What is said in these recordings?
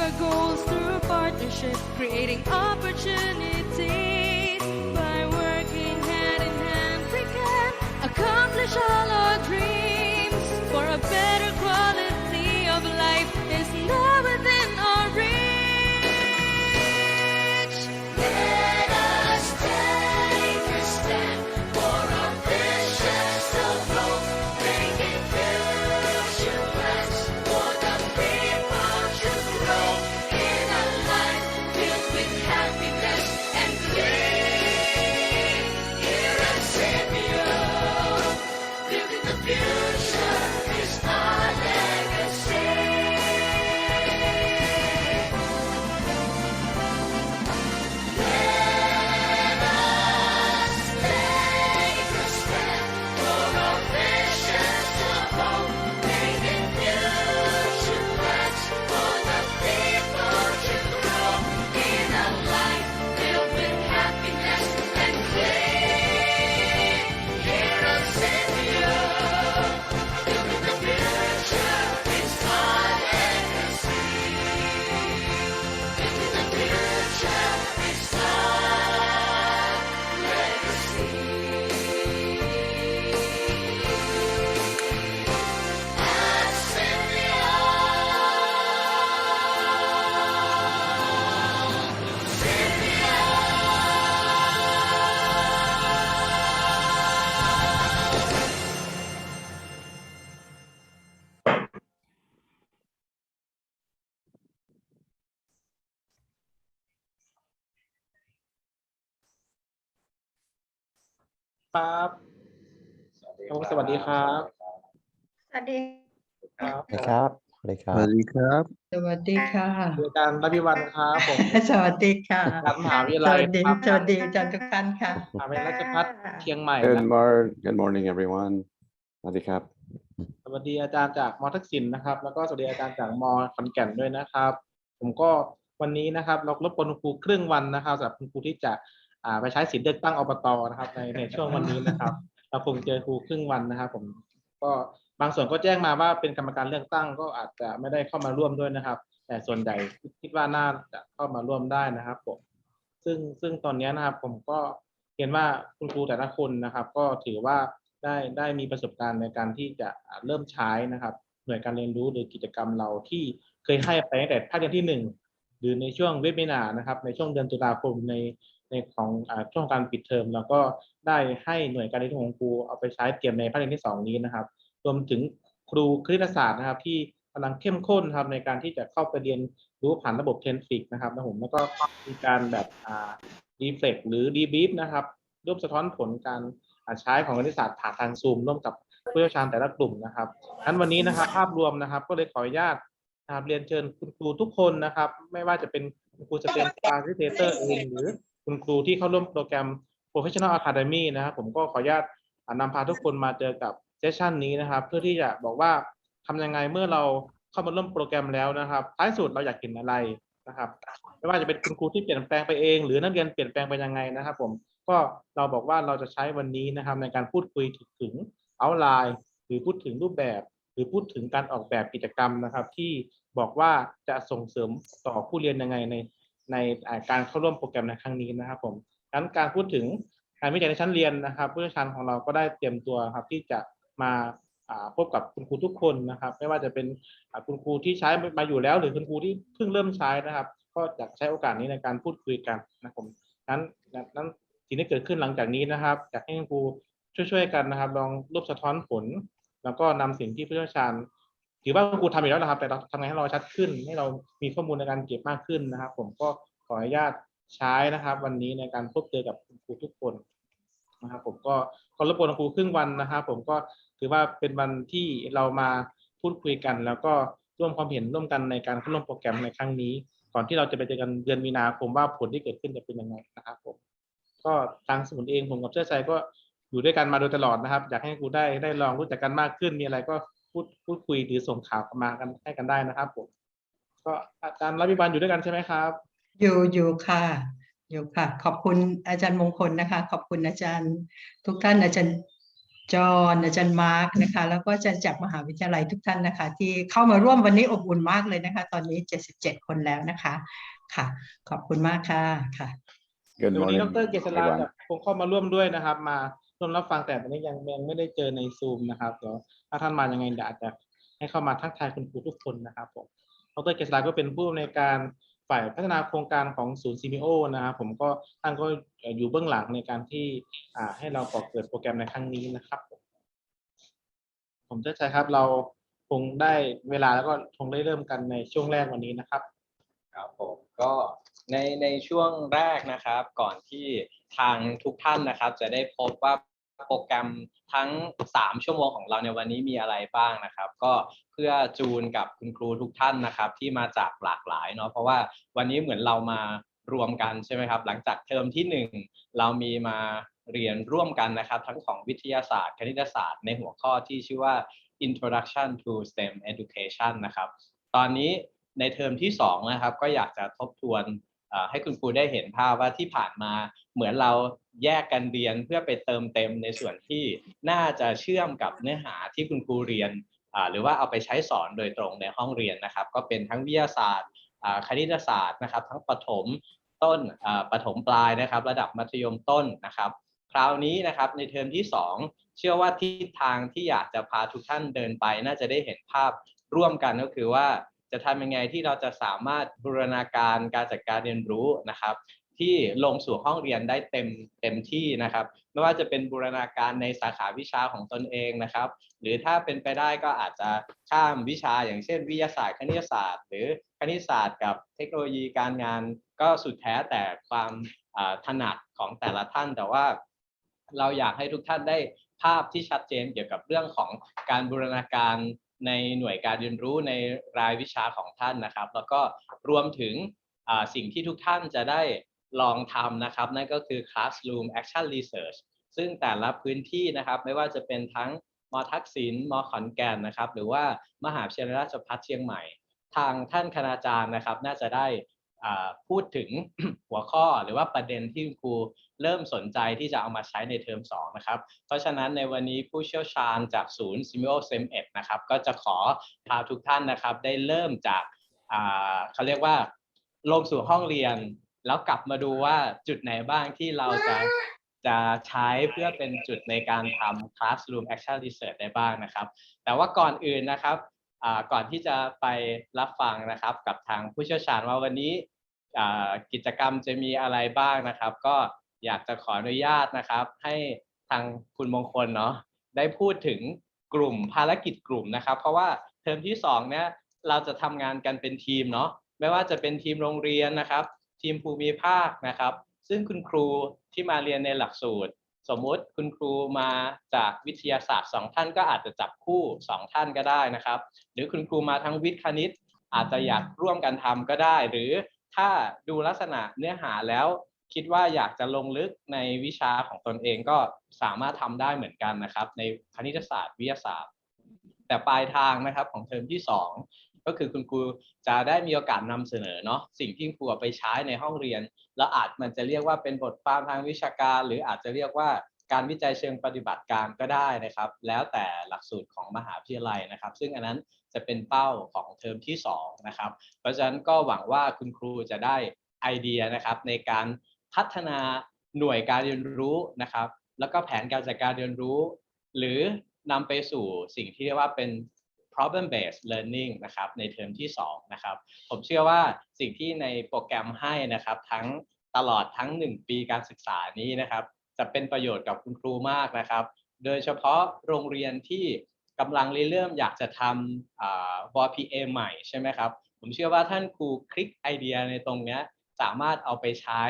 our goals through partnership, creating opportunities. By working hand in hand, we can accomplish all our dreams. For a better quality of life is now within our reach. Let us take a stand for our visions of hope, making future plans for the people to grow in a life filled with happiness and glee. Hear us, Savior, building the future is our legacy. Let us take a stand for our visions of hope, making future plans for the people to grow in a life filled with happiness and glee. Hear us, Savior, building the future is our legacy. Building the future is our legacy.ครับสวัสดีครับ สวัสดี ครับ สวัสดีครับสวัสดีค ส รับ วัสดีครับ สวัสดีค่ะ อาจารย์รพิวันครับผม สวัสดีค่ะ อาจารย์มหาวิทยา ส ลัย วัสดี ครับ สวัสดีอาจารย์ทุกท่านค่ะ มหาวิทยาลัยราชภัฏเชียงใหม่ Good morning everyone สวัสดีครับ สวัสดีอาจารย์จากมอทักษิณนะครับ แล้วก็สวัสดีอาจารย์จากมขอนแก่นด้วยนะครับ ผมก็วันนี้นะครับเรารบกวนคุณครูครึ่งวันนะครับสำหรับคุณครูที่จะไปใช้สิทธิ์เลือกตั้งอบตนะครับในช่วงวันนี้นะครับ เราคงเจอครูครึ่งวันนะครับ ผมก็บางส่วนก็แจ้งมาว่าเป็นกรรมการเลือกตั้งก็อาจจะไม่ได้เข้ามาร่วมด้วยนะครับ แต่ส่วนใหญ่คิดว่าน่าจะเข้ามาร่วมได้นะครับผมซึ่งตอนนี้นะครับผมก็เห็นว่าคุณครูแต่ละคนนะครับ ก็ถือว่าได้มีประสบการณ์ในการที่จะเริ่มใช้นะครับ หน่วยการเรียนรู้หรือกิจกรรมเราที่เคยให้ไปตั้งแต่ภาคเรียนที่ 1 หรือในช่วงเวบินาร์นะครับในช่วงเดือนตุลาคมในของช่วงการปิดเทอมแล้วก็ได้ให้หน่วยการเรียนรู้ของครูเอาไปใช้เตรียมในภาคเรียนที่ 2 นี้นะครับ รวมถึงครูคณิตศาสตร์นะครับที่กำลังเข้มข้นครับในการที่จะเข้าไปเรียนรู้ผ่านระบบเทนฟิกนะครับแล้วก็มีการแบบรีเฟล็กหรือดีบีฟนะครับรูปสะท้อนผลการใช้ของคณิตศาสตร์ผ่านทางซูมร่วมกับผู้เชี่ยวชาญแต่ละกลุ่มนะครับงั้นวันนี้นะครับภาพรวมนะครับก็เลยขออนุญาตนะครับเรียนเชิญคุณครูทุกคนนะครับไม่ว่าจะเป็นคุณครูสเตมฟาซิลิเตเตอร์เองหรือคุณครูที่เข้าร่วมโปรแกรม Professional Academy นะครับผมก็ขออนุญาตนำพาทุกคนมาเจอกับเซสชันนี้นะครับเพื่อที่จะบอกว่าทำยังไงเมื่อเราเข้ามาร่วมโปรแกรมแล้วนะครับท้ายสุดเราอยากเห็นอะไรนะครับไม่ว่าจะเป็นคุณครูที่เปลี่ยนแปลงไปเองหรือนักเรียนเปลี่ยนแปลงไปยังไงนะครับผมก็เราบอกว่าเราจะใช้วันนี้นะครับในการพูดคุยถึงเอาท์ไลน์หรือพูดถึงรูปแบบหรือพูดถึงการออกแบบกิจกรรมนะครับที่บอกว่าจะส่งเสริมต่อผู้เรียนยังไงในการเข้าร่วมโปรแกรมในครั้งนี้นะครับผมงั้นการพูดถึงการวิจัยในชั้นเรียนนะครับผู้เชี่ยวชาญของเราก็ได้เตรียมตัวครับที่จะมาพบกับคุณครูทุกคนนะครับไม่ว่าจะเป็นคุณครูที่ใช้มาอยู่แล้วหรือคุณครูที่เพิ่งเริ่มใช้นะครับก็อยากใช้โอกาสนี้ในการพูดคุยกันนะครับผมนั้นสิ่งที่เกิดขึ้นหลังจากนี้นะครับอยากให้คุณครูช่วยกันนะครับลองรูปสะท้อนผลแล้วก็นำสิ่งที่ผู้เชี่ยวชาญถือว่าคุณครูทำอยู่แล้วนะครับแต่เราทำไงให้เราชัดขึ้นให้เรามีข้อมูลในการเก็บมากขึ้นนะครับผมก็ขออนุญาตใช้นะครับวันนี้ในการพบเจอกับคุณครูทุกคนนะครับผมก็รบกวนคุณครูครึ่งวันนะครับผมก็ถือว่าเป็นวันที่เรามาพูดคุยกันแล้วก็ร่วมความเห็นร่วมกันในการเข้าร่วมโปรแกรมในครั้งนี้ก่อนที่เราจะไปเจอกันเดือนมีนาคมว่าผลที่เกิดขึ้นจะเป็นยังไงนะครับผมก็ทางสมุนเองผมกับเชิดชัยก็อยู่ด้วยกันมาโดยตลอดนะครับอยากให้ครูได้ลองรู้จักกันมากขึ้นมีอะไรก็พูดคุยหรือส่งข่าวมากันให้กันได้นะครับผมก็อาจารย์รับิบันอยู่ด้วยกันใช่ไหมครับอยู่ค่ะขอบคุณอาจารย์มงคลนะคะขอบคุณอาจารย์ทุกท่านอาจารย์ จอห์นอาจารย์มาร์กนะคะแล้วก็อาจารย์จากมหาวิทยาลัยทุกท่านนะคะที่เข้ามาร่วมวันนี้อบอุ่นมากเลยนะคะตอนนี้77คนแล้วนะคะค่ะขอบคุณมากค่ะค่ะ Good เดี๋ยววันนี้ด morning, รเกษรา everyone. จะคงเข้ามาร่วมด้วยนะครับ มาร่วมรับฟังแต่ตอนนี้ยังไม่ได้เจอในซูมนะครับเดี๋ยวถ้าท่านมายังไงเดี๋ยวอาจจะให้เข้ามาทักทายคุณครูทุกคนนะครับผมดรเกษราก็เป็นผู้อำนวยการฝ่ายพัฒนาโครงการของศูนย์ซีมิโอนะครับผมก็ท่านก็อยู่เบื้องหลังในการที่ให้เราก่อเกิดโปรแกรมในครั้งนี้นะครับผมเชื่อใจครับเราคงได้เวลาแล้วก็คงได้เริ่มกันในช่วงแรกวันนี้นะครับ ครับผมก็ในช่วงแรกนะครับก่อนที่ทางทุกท่านนะครับจะได้พบว่าโปรแกรมทั้ง3ชั่วโมงของเราในวันนี้มีอะไรบ้างนะครับก็เพื่อจูนกับคุณครูทุกท่านนะครับที่มาจากหลากหลายเนาะเพราะว่าวันนี้เหมือนเรามารวมกันใช่ไหมครับหลังจากเทอมที่1เรามีมาเรียนร่วมกันนะครับทั้งของวิทยาศาสตร์คณิตศาสตร์ในหัวข้อที่ชื่อว่า Introduction to STEM Education นะครับตอนนี้ในเทอมที่2นะครับก็อยากจะทบทวนให้คุณครูได้เห็นภาพว่าที่ผ่านมาเหมือนเราแยกกันเรียนเพื่อไปเติมเต็มในส่วนที่น่าจะเชื่อมกับเนื้อหาที่คุณครูเรียนหรือว่าเอาไปใช้สอนโดยตรงในห้องเรียนนะครับก็เป็นทั้งวิทยาศาสตร์คณิตศาสตร์นะครับทั้งประถมต้นประถมปลายนะครับระดับมัธยมต้นนะครับคราวนี้นะครับในเทอมที่2เชื่อว่าทิศทางที่อยากจะพาทุกท่านเดินไปน่าจะได้เห็นภาพร่วมกันก็คือว่าจะทำยังไงที่เราจะสามารถบูรณาการการจัดการเรียนรู้นะครับที่ลงสู่ห้องเรียนได้เต็มที่นะครับไม่ว่าจะเป็นบูรณาการในสาขาวิชาของตนเองนะครับหรือถ้าเป็นไปได้ก็อาจจะข้ามวิชาอย่างเช่นวิทยาศาสตร์คณิตศาสตร์หรือคณิตศาสตร์กับเทคโนโลยีการงานก็สุดแท้แต่ความถนัดของแต่ละท่านแต่ว่าเราอยากให้ทุกท่านได้ภาพที่ชัดเจนเกี่ยวกับเรื่องของการบูรณาการในหน่วยการเรียนรู้ในรายวิชาของท่านนะครับแล้วก็รวมถึงสิ่งที่ทุกท่านจะได้ลองทำนะครับนั่นก็คือ Classroom Action Research ซึ่งแต่ละพื้นที่นะครับไม่ว่าจะเป็นทั้งม.ทักษิณ ม.ขอนแก่นนะครับหรือว่ามหาวิทยาลัยราชภัฏเชียงใหม่ทางท่านคณาจารย์นะครับน่าจะได้พูดถึง หัวข้อหรือว่าประเด็นที่คุณครูเริ่มสนใจที่จะเอามาใช้ในเทอม2นะครับเพราะฉะนั้นในวันนี้ผู้เชี่ยวชาญจากศูนย์ Simeo SEM-Ed นะครับก็จะขอพาทุกท่านนะครับได้เริ่มจากเขาเรียกว่าลงสู่ห้องเรียนแล้วกลับมาดูว่าจุดไหนบ้างที่เราจะใช้เพื่อเป็นจุดในการทำ Classroom Action Research ได้บ้างนะครับแต่ว่าก่อนอื่นนะครับก่อนที่จะไปรับฟังนะครับกับทางผู้เชี่ยวชาญว่าวันนี้กิจกรรมจะมีอะไรบ้างนะครับก็อยากจะขออนุญาตนะครับให้ทางคุณมงคลเนาะได้พูดถึงกลุ่มภารกิจกลุ่มนะครับเพราะว่าเทอมที่2เนี่ยเราจะทำงานกันเป็นทีมเนาะไม่ว่าจะเป็นทีมโรงเรียนนะครับทีมภูมิภาคนะครับซึ่งคุณครูที่มาเรียนในหลักสูตรสมมุติคุณครูมาจากวิทยาศาสตร์2ท่านก็อาจจะจับคู่2ท่านก็ได้นะครับหรือคุณครูมาทั้งวิทย์คณิตอาจจะอยากร่วมกันทำก็ได้หรือถ้าดูลักษณะเนื้อหาแล้วคิดว่าอยากจะลงลึกในวิชาของตนเองก็สามารถทำได้เหมือนกันนะครับในคณิตศาสตร์วิทยาศาสตร์แต่ปลายทางนะครับของเทอมที่2ก็คือคุณครูจะได้มีโอกาสนำเสนอเนาะสิ่งที่ครูไปใช้ในห้องเรียนแล้วมันจะเรียกว่าเป็นบทความทางวิชาการหรืออาจจะเรียกว่าการวิจัยเชิงปฏิบัติการก็ได้นะครับแล้วแต่หลักสูตรของมหาวิทยาลัยนะครับซึ่งอันนั้นจะเป็นเป้าของเทอมที่2นะครับเพราะฉะนั้นก็หวังว่าคุณครูจะได้ไอเดียนะครับในการพัฒนาหน่วยการเรียนรู้นะครับแล้วก็แผนการจัดการเรียนรู้หรือนำไปสู่สิ่งที่เรียกว่าเป็น problem based learning นะครับในเทอมที่2นะครับผมเชื่อว่าสิ่งที่ในโปรแกรมให้นะครับตลอดทั้ง1ปีการศึกษานี้นะครับจะเป็นประโยชน์กับคุณครูมากนะครับโดยเฉพาะโรงเรียนที่กำลังเริ่มอยากจะทำWPA ใหม่ใช่ไหมครับผมเชื่อว่าท่านครูคลิกไอเดียในตรงนี้สามารถเอาไปใช้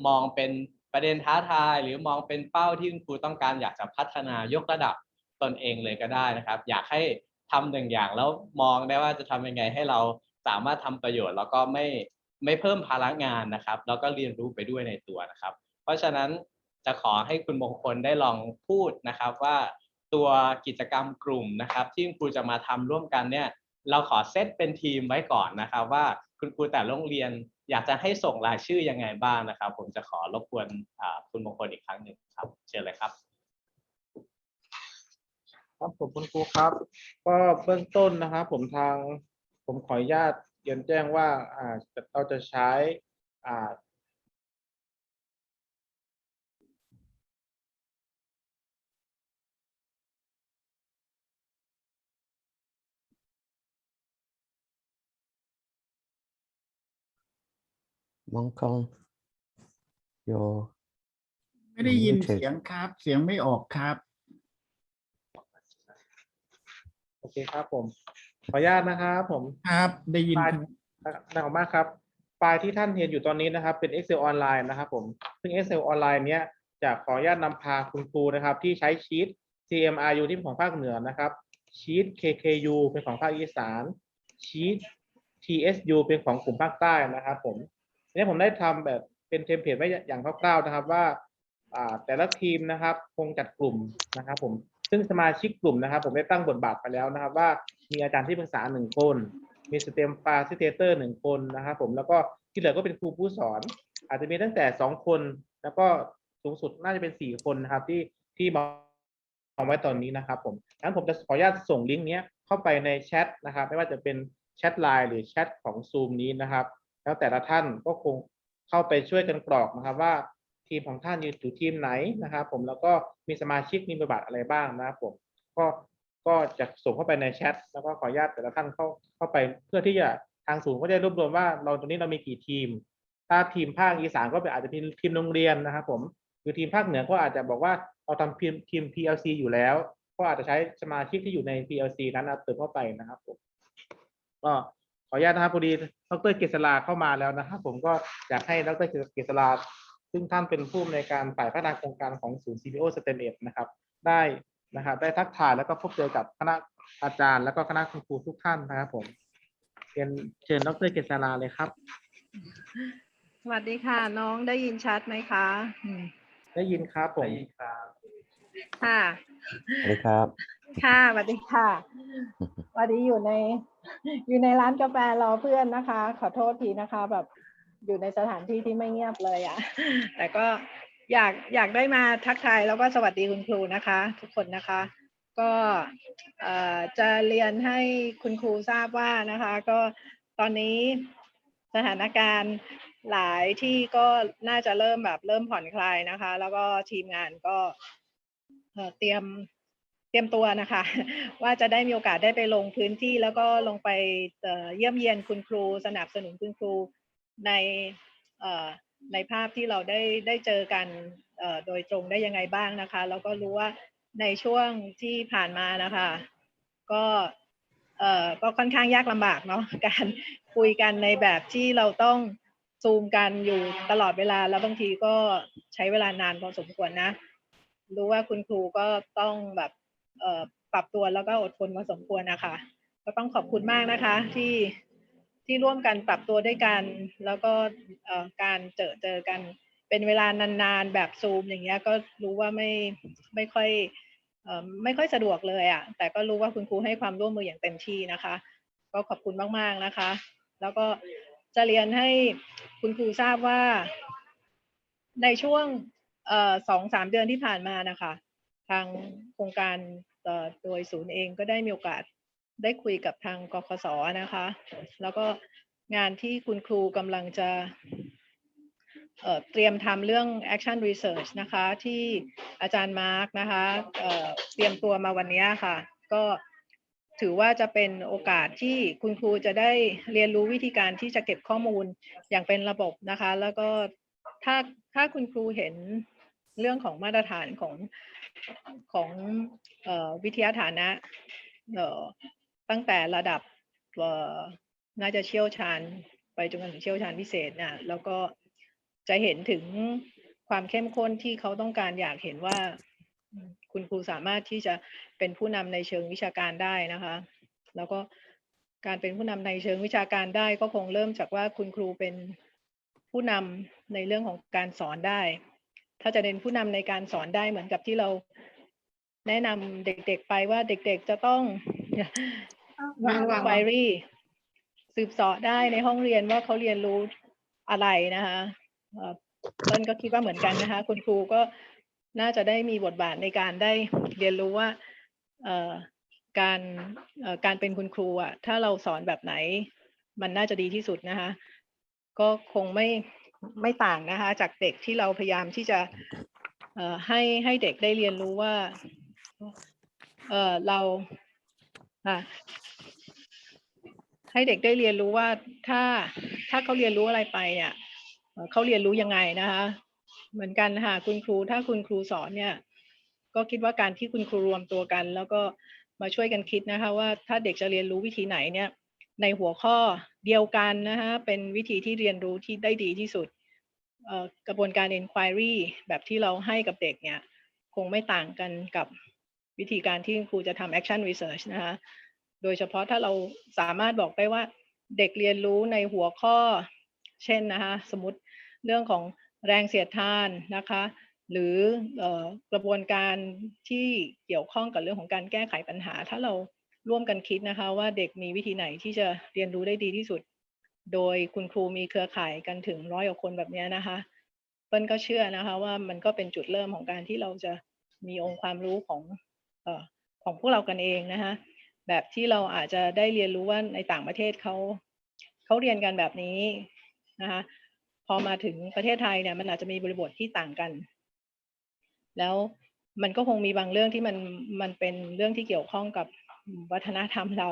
มองเป็นประเด็นท้าทายหรือมองเป็นเป้าที่คุณครูต้องการอยากจะพัฒนายกระดับตนเองเลยก็ได้นะครับอยากให้ทำหนึ่งอย่างแล้วมองได้ว่าจะทำยังไงให้เราสามารถทำประโยชน์แล้วก็ไม่เพิ่มภาระงานนะครับแล้วก็เรียนรู้ไปด้วยในตัวนะครับเพราะฉะนั้นจะขอให้คุณมงคลได้ลองพูดนะครับว่าตัวกิจกรรมกลุ่มนะครับที่คุณครูจะมาทำร่วมกันเนี่ยเราขอเซตเป็นทีมไว้ก่อนนะครับว่าคุณครูแต่โรงเรียนอยากจะให้ส่งรายชื่อยังไงบ้างนะครับผมจะขอรบกวนคุณมงคลอีกครั้งหนึ่งครับเชิญเลยครับ ครับผมคุณครูครับ ก็เบื้องต้นนะครับผมขออนุญาตเรียนแจ้งว่าเราจะใช้อ่า Mongkong, you're ไม่ได้ยิน muted. เสียงครับ เสียงไม่ออกครับ โอเคครับผมขออนุญาตนะครับผม ครับ ได้ยิน ไฟล์ ครับ ขอบคุณมากครับไฟล์ที่ท่านเห็นอยู่ตอนนี้นะครับเป็น Excel ออนไลน์นะครับผมซึ่ง Excel ออนไลน์เนี้ยจะขออนุญาตนำพาคุณครูนะครับที่ใช้ชีต CMRU ที่เป็นของภาคเหนือนะครับชีต KKU เป็นของภาคอีสานชีต TSU เป็นของกลุ่มภาคใต้นะครับผมทีนี้ผมได้ทำแบบเป็นเทมเพลตไว้อย่างคร่าวๆนะครับว่าแต่ละทีมนะครับคงจัดกลุ่มนะครับผมซึ่งสมาชิกกลุ่มนะครับผมได้ตั้งบทบาทไปแล้วนะครับว่ามีอาจารย์ที่ปรึกษา1 คนมีสเต็มฟาซิลิเทเตอร์1 คนนะครับผมแล้วก็ที่เหลือก็เป็นครูผู้สอนอาจจะมีตั้งแต่2 คนแล้วก็สูงสุดน่าจะเป็น4 คนนะครับที่มองไว้ตอนนี้นะครับผมงั้นผมจะขออนุญาตส่งลิงก์นี้เข้าไปในแชทนะครับไม่ว่าจะเป็นแชทไลน์หรือแชทของ Zoom นี้นะครับแล้วแต่ละท่านก็คงเข้าไปช่วยกันกรอกนะครับว่าทีมของท่านอยู่ทีมไหนนะครับผมแล้วก็มีสมาชิกมีบทบาทอะไรบ้างนะครับผมก็จะส่งเข้าไปในแชทแล้วก็ขออนุญาตแต่ละท่านเข้าไปเพื่อที่จะทางศูนย์ก็จะรวบรวมว่าเราตรงนี้เรามีกี่ทีมถ้าทีมภาคอีสานก็อาจจะเป็นทีมโรงเรียนนะครับผมหรือทีมภาคเหนือก็อาจจะบอกว่าเราทำทีม PLC อยู่แล้วก็อาจจะใช้สมาชิกที่อยู่ใน PLC นั้นเติมเข้าไปนะครับผมก็ขออนุญาตนะครับพอดีดร.เกษราเข้ามาแล้วนะครับผมก็อยากให้ดร.เกษราซึ่งท่านเป็นผู้อำนวยการฝ่ายพัฒนาโครงการของศูนย์ CPO STEM นะครับได้ทักทายแล้วก็พบเจอกับคณะอาจารย์แล้วก็คณะครูทุกท่านนะครับผมเชิญดร.เกษราเลยครับ สวัสดีค่ะ น้องได้ยินชัดไหมคะได้ยินครับผม ค่ะ สวัสดีครับ ค่ะสวัสดีค่ะวันนี้อยู่ในร้านกาแฟรอเพื่อนนะคะ ขอโทษทีนะคะแบบอยู่ในสถานที่ที่ไม่เงียบเลยอ่ะ แต่ก็อยากได้มาทักทายแล้วก็สวัสดีคุณครูนะคะ ทุกคนนะคะ ก็จะเรียนให้คุณครูทราบว่านะคะ ก็ตอนนี้สถานการณ์หลายที่ก็น่าจะเริ่มผ่อนคลายนะคะ แล้วก็ทีมงานก็เตรียมตัวนะคะ ว่าจะได้มีโอกาสได้ไปลงพื้นที่แล้วก็ลงไปเยี่ยมเยียนคุณครูสนับสนุนคุณครูในภาพที่เราได้เจอกันโดยตรงได้ยังไงบ้างนะคะแล้วก็รู้ว่าในช่วงที่ผ่านมานะคะก็ค่อนข้างยากลำบากเนาะการคุยกันในแบบที่เราต้องซูมกันอยู่ตลอดเวลาแล้วบางทีก็ใช้เวลานานพอสมควรนะรู้ว่าคุณครูก็ต้องแบบปรับตัวแล้วก็อดทนพอสมควรนะคะก็ต้องขอบคุณมากนะคะที่ร่วมกันปรับตัวด้วยกันแล้วก็การเจอกันเป็นเวลานานๆแบบซูมอย่างเงี้ยก็รู้ว่าไม่ค่อยสะดวกเลยอ่ะแต่ก็รู้ว่าคุณครูให้ความร่วมมืออย่างเต็มที่นะคะก็ขอบคุณมากๆนะคะแล้วก็จะเรียนให้คุณครูทราบว่าในช่วง2-3 เดือนที่ผ่านมานะคะทางโครงการโดยศูนย์เองก็ได้มีโอกาสได้คุยกับทางกคส.นะคะแล้วก็งานที่คุณครูกำลังจะเตรียมทำเรื่อง action research นะคะที่อาจารย์มาร์กนะคะเตรียมตัวมาวันนี้ค่ะก็ถือว่าจะเป็นโอกาสที่คุณครูจะได้เรียนรู้วิธีการที่จะเก็บข้อมูลอย่างเป็นระบบนะคะแล้วก็ถ้าคุณครูเห็นเรื่องของมาตรฐานของวิทยาฐานะตั้งแต่ระดับน่าจะเชี่ยวชาญไปจนถึงเชี่ยวชาญพิเศษนะแล้วก็จะเห็นถึงความเข้มข้นที่เขาต้องการอยากเห็นว่าคุณครูสามารถที่จะเป็นผู้นำในเชิงวิชาการได้นะคะแล้วก็การเป็นผู้นำในเชิงวิชาการได้ก็คงเริ่มจากว่าคุณครูเป็นผู้นำในเรื่องของการสอนได้ถ้าจะเป็นผู้นำในการสอนได้เหมือนกับที่เราแนะนำเด็กๆไปว่าเด็กๆจะต้องวางไดอารี่สืบเสาะได้ในห้องเรียนว่าเขาเรียนรู้อะไรนะคะต้นก็คิดว่าเหมือนกันนะคะคุณครูก็น่าจะได้มีบทบาทในการได้เรียนรู้ว่า เอ่อการการเป็นคุณครูอ่ะถ้าเราสอนแบบไหนมันน่าจะดีที่สุดนะคะก็คงไม่ต่างนะคะจากเด็กที่เราพยายามที่จะให้เด็กได้เรียนรู้ว่าเราให้เด็กได้เรียนรู้ว่าถ้าเขาเรียนรู้อะไรไปเนี่ยเขาเรียนรู้ยังไงนะคะเหมือนกันค่ะคุณครูถ้าคุณครูสอนเนี่ยก็คิดว่าการที่คุณครูรวมตัวกัน แล้วก็มาช่วยกันคิดนะคะว่าถ้าเด็กจะเรียนรู้วิธีไหนเนี่ยในหัวข้อเดียวกันนะคะเป็นวิธีที่เรียนรู้ที่ได้ดีที่สุดกระบวนการ inquiry แบบที่เราให้กับเด็กเนี่ยคงไม่ต่างกันกับวิธีการที่ครูจะทำ action research นะคะโดยเฉพาะถ้าเราสามารถบอกได้ว่าเด็กเรียนรู้ในหัวข้อเช่นนะคะสมมติเรื่องของแรงเสียดทานนะคะหรือกระบวนการที่เกี่ยวข้องกับเรื่องของการแก้ไขปัญหาถ้าเราร่วมกันคิดนะคะว่าเด็กมีวิธีไหนที่จะเรียนรู้ได้ดีที่สุดโดยคุณครูมีเครือข่ายกันถึง100 กว่าคนแบบนี้นะคะเปิ้ลก็เชื่อนะคะว่ามันก็เป็นจุดเริ่มของการที่เราจะมีองค์ความรู้ของพวกเรากันเองนะคะแบบที่เราอาจจะได้เรียนรู้ว่าในต่างประเทศเขาเรียนกันแบบนี้นะคะพอมาถึงประเทศไทยเนี่ยมันอาจจะมีบริบทที่ต่างกันแล้วมันก็คงมีบางเรื่องที่มันเป็นเรื่องที่เกี่ยวข้องกับวัฒนธรรมเรา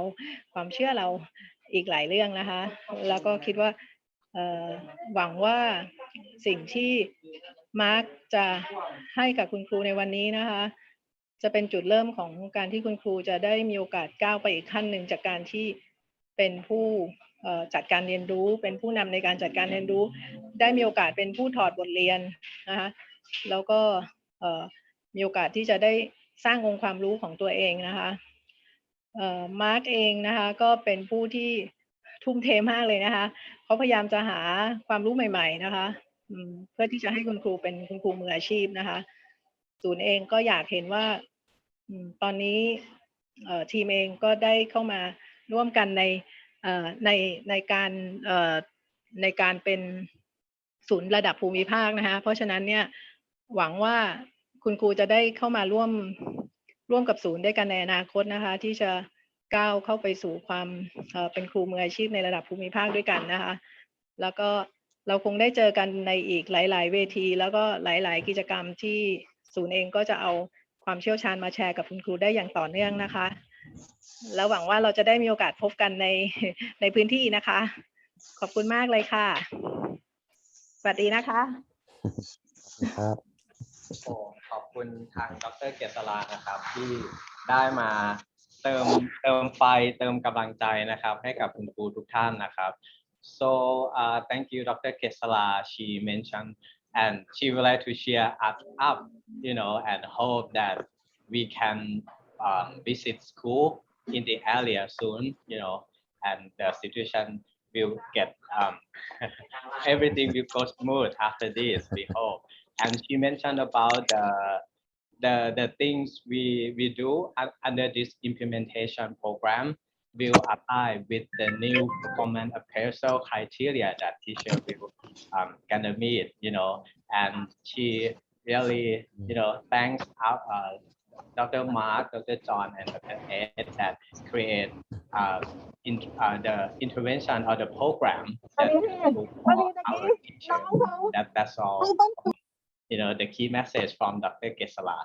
ความเชื่อเราอีกหลายเรื่องนะคะแล้วก็คิดว่าหวังว่าสิ่งที่มาร์คจะให้กับคุณครูในวันนี้นะคะจะเป็นจุดเริ่มของการที่คุณครูจะได้มีโอกาสก้าวไปอีกขั้นหนึ่งจากการที่เป็นผู้จัดการเรียนรู้เป็นผู้นำในการจัดการเรียนรู้ได้มีโอกาสเป็นผู้ถอดบทเรียนนะคะแล้วก็มีโอกาสที่จะได้สร้างองค์ความรู้ของตัวเองนะคะมาร์คเองนะคะก็เป็นผู้ที่ทุ่มเทมากเลยนะคะเขาพยายามจะหาความรู้ใหม่ๆนะคะเพื่อที่จะให้คุณครูเป็นคุณครูมืออาชีพนะคะศูนย์เองก็อยากเห็นว่าตอนนี้ทีมเองก็ได้เข้ามาร่วมกันในการเป็นศูนย์ระดับภูมิภาคนะคะเพราะฉะนั้นเนี่ยหวังว่าคุณครูจะได้เข้ามาร่วมกับศูนย์ด้วยกันในอนาคตนะคะที่จะก้าวเข้าไปสู่ความเป็นครูมืออาชีพในระดับภูมิภาคด้วยกันนะคะแล้วก็เราคงได้เจอกันในอีกหลายๆเวทีแล้วก็หลายๆกิจกรรมที่ศูนย์เองก็จะเอาความเชี่ยวชาญมาแชร์กับคุณครูได้อย่างต่อเนื่องนะคะแล้วหวังว่าเราจะได้มีโอกาสพบกันในพื้นที่นะคะขอบคุณมากเลยค่ะสวัสดีนะคะครับ ขอบคุณทางดร.เกษรานะครับที่ได้มาเติมไฟเติมกำลังใจนะครับให้กับคุณครูทุกท่านนะครับ so thank you Dr. Kesala she mentioned and she would like to cheer us up and hope that we can visit school in the area soon and the situation will get everything will go smooth after this we hope. And she mentioned about the things we do under this implementation program will apply with the new performance appraisal criteria that teacher will gonna meet, and she really, thanks Dr. Mark, Dr. John, and Dr. Ed that create the intervention or the program that for our teacher. That's all. The key message from Dr. Kesala.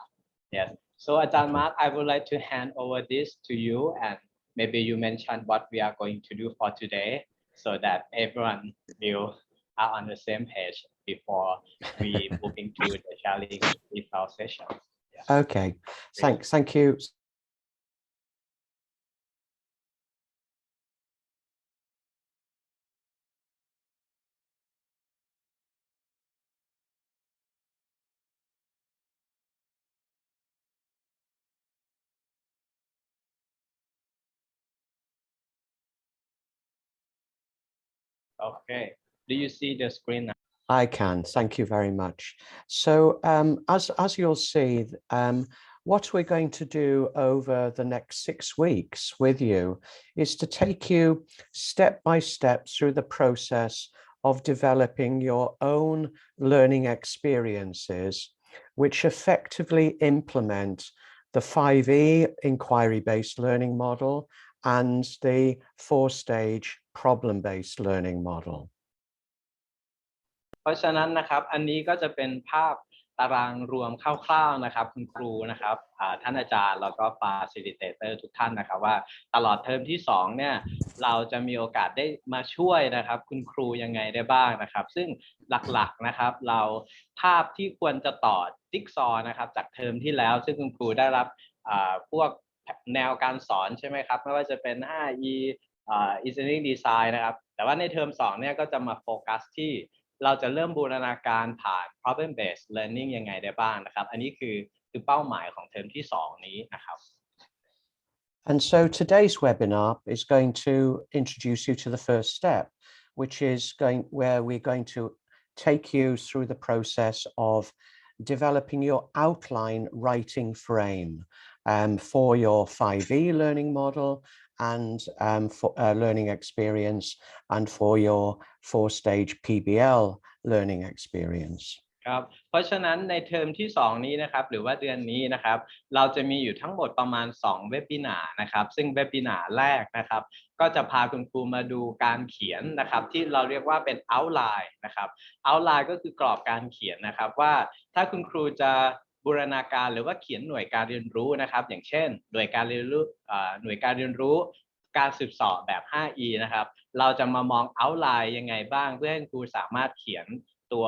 Yes. So Ajahn Mark, I would like to hand over this to you, and maybe you mention what we are going to do for today, so that everyone will are on the same page before we moving to the sharing result session. Yeah. Okay. Thank you. Okay. Do you see the screen now? I can. Thank you very much. So as you'll see, what we're going to do over the next 6 weeks with you is to take you step by step through the process of developing your own learning experiences, which effectively implement the 5E inquiry-based learning model and the 4-stage problem-based learning model. เพราะฉะนั้นนะครับอันนี้ก็จะเป็นภาพตารางรวมคร่าวๆนะครับคุณครูนะครับท่านอาจารย์แล้วก็ facilitator ทุกท่านนะครับว่าตลอดเทอมที่2เนี่ยเราจะมีโอกาสได้มาช่วยนะครับคุณครูยังไงได้บ้างนะครับซึ่งหลักๆนะครับเราภาพที่ควรจะต่อจิ๊กซอว์นะครับจากเทอมที่แล้วซึ่งคุณครูได้รับพวกแนวการสอนใช่ไหมครับไม่ว่าจะเป็น 5E Listening Design นะครับแต่ว่าในเทอม2เนี่ยก็จะมาโฟกัสที่เราจะเริ่มบูรณาการผ่าน problem based learning ยังไงได้บ้างนะครับอันนี้คือเป้าหมายของเทอมที่2นี้นะครับ And so today's webinar is going to introduce you to the first step, which is where we're going to take you through the process of developing your outline writing frame for your 5E learning model and for learning experience and for your 4-stage PBL learning experience. ครับเพราะฉะนั้นในเทอมที่2นี้นะครับหรือว่าเดือนนี้นะครับเราจะมีอยู่ทั้งหมดประมาณ2เว็บบินาร์นะครับซึ่งเว็บบินาร์แรกนะครับก็จะพาคุณครูมาดูการเขียนนะครับที่เราเรียกว่าเป็น outline นะครับ outline ก็คือกรอบการเขียนนะครับว่าถ้าคุณครูจะบูรณาการหรือว่าเขียนหน่วยการเรียนรู้นะครับอย่างเช่นหน่วยการเรียนรู้การสืบเสาะแบบ 5E นะครับเราจะมามอง outline ยังไงบ้างเพื่อให้ครูสามารถเขียนตัว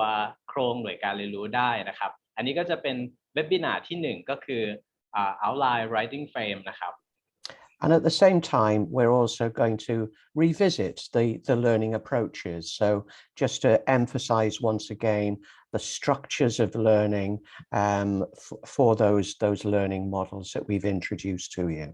โครงหน่วยการเรียนรู้ได้นะครับอันนี้ก็จะเป็นเว็บบินาร์ที่1ก็คือ outline writing frame นะครับ And at the same time, we're also going to revisit the learning approaches. So just to emphasize once again, the structures of learning for those learning models that we've introduced to you.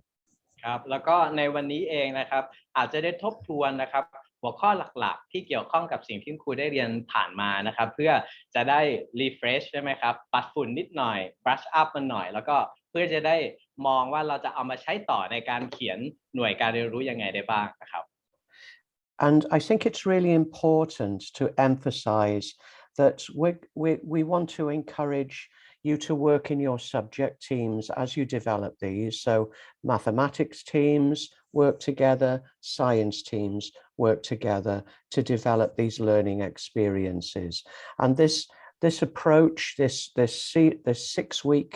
ครับแล้วก็ในวันนี้เองนะครับอาจจะได้ทบทวนนะครับหัวข้อหลักๆที่เกี่ยวข้องกับสิ่งที่ครูได้เรียนผ่านมานะครับเพื่อจะได้ refresh ใช่ไหมครับปัดฝุ่นนิดหน่อย brush up มันหน่อยแล้วก็เพื่อจะได้มองว่าเราจะเอามาใช้ต่อในการเขียนหน่วยการเรียนรู้ยังไงได้บ้างนะครับ And I think it's really important to emphasize that we want to encourage you to work in your subject teams as you develop these. So mathematics teams work together, science teams work together to develop these learning experiences. And this approach, this 6-week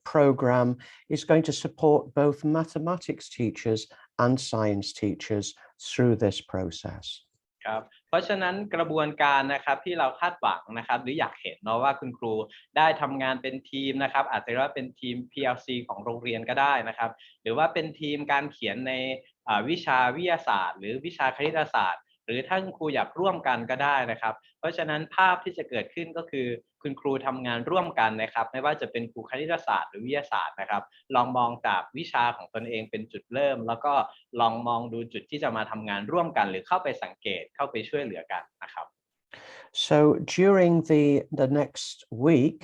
program is going to support both mathematics teachers and science teachers through this process. ครับเพราะฉะนั้นกระบวนการนะครับที่เราคาดหวังนะครับหรืออยากเห็นเนาะว่าคุณครูได้ทำงานเป็นทีมนะครับอาจจะว่าเป็นทีม PLC ของโรงเรียนก็ได้นะครับหรือว่าเป็นทีมการเขียนในวิชาวิทยาศาสตร์หรือวิชาคณิตศาสตร์หรือถ้าคุณครูอยากร่วมกันก็ได้นะครับเพราะฉะนั้นภาพที่จะเกิดขึ้นก็คือคุณครูทำงานร่วมกันนะครับไม่ว่าจะเป็นครูคณิตศาสตร์หรือวิทยาศาสตร์นะครับลองมองจากวิชาของตนเองเป็นจุดเริ่มแล้วก็ลองมองดูจุดที่จะมาทำงานร่วมกันหรือเข้าไปสังเกตเข้าไปช่วยเหลือกันนะครับ So during the next week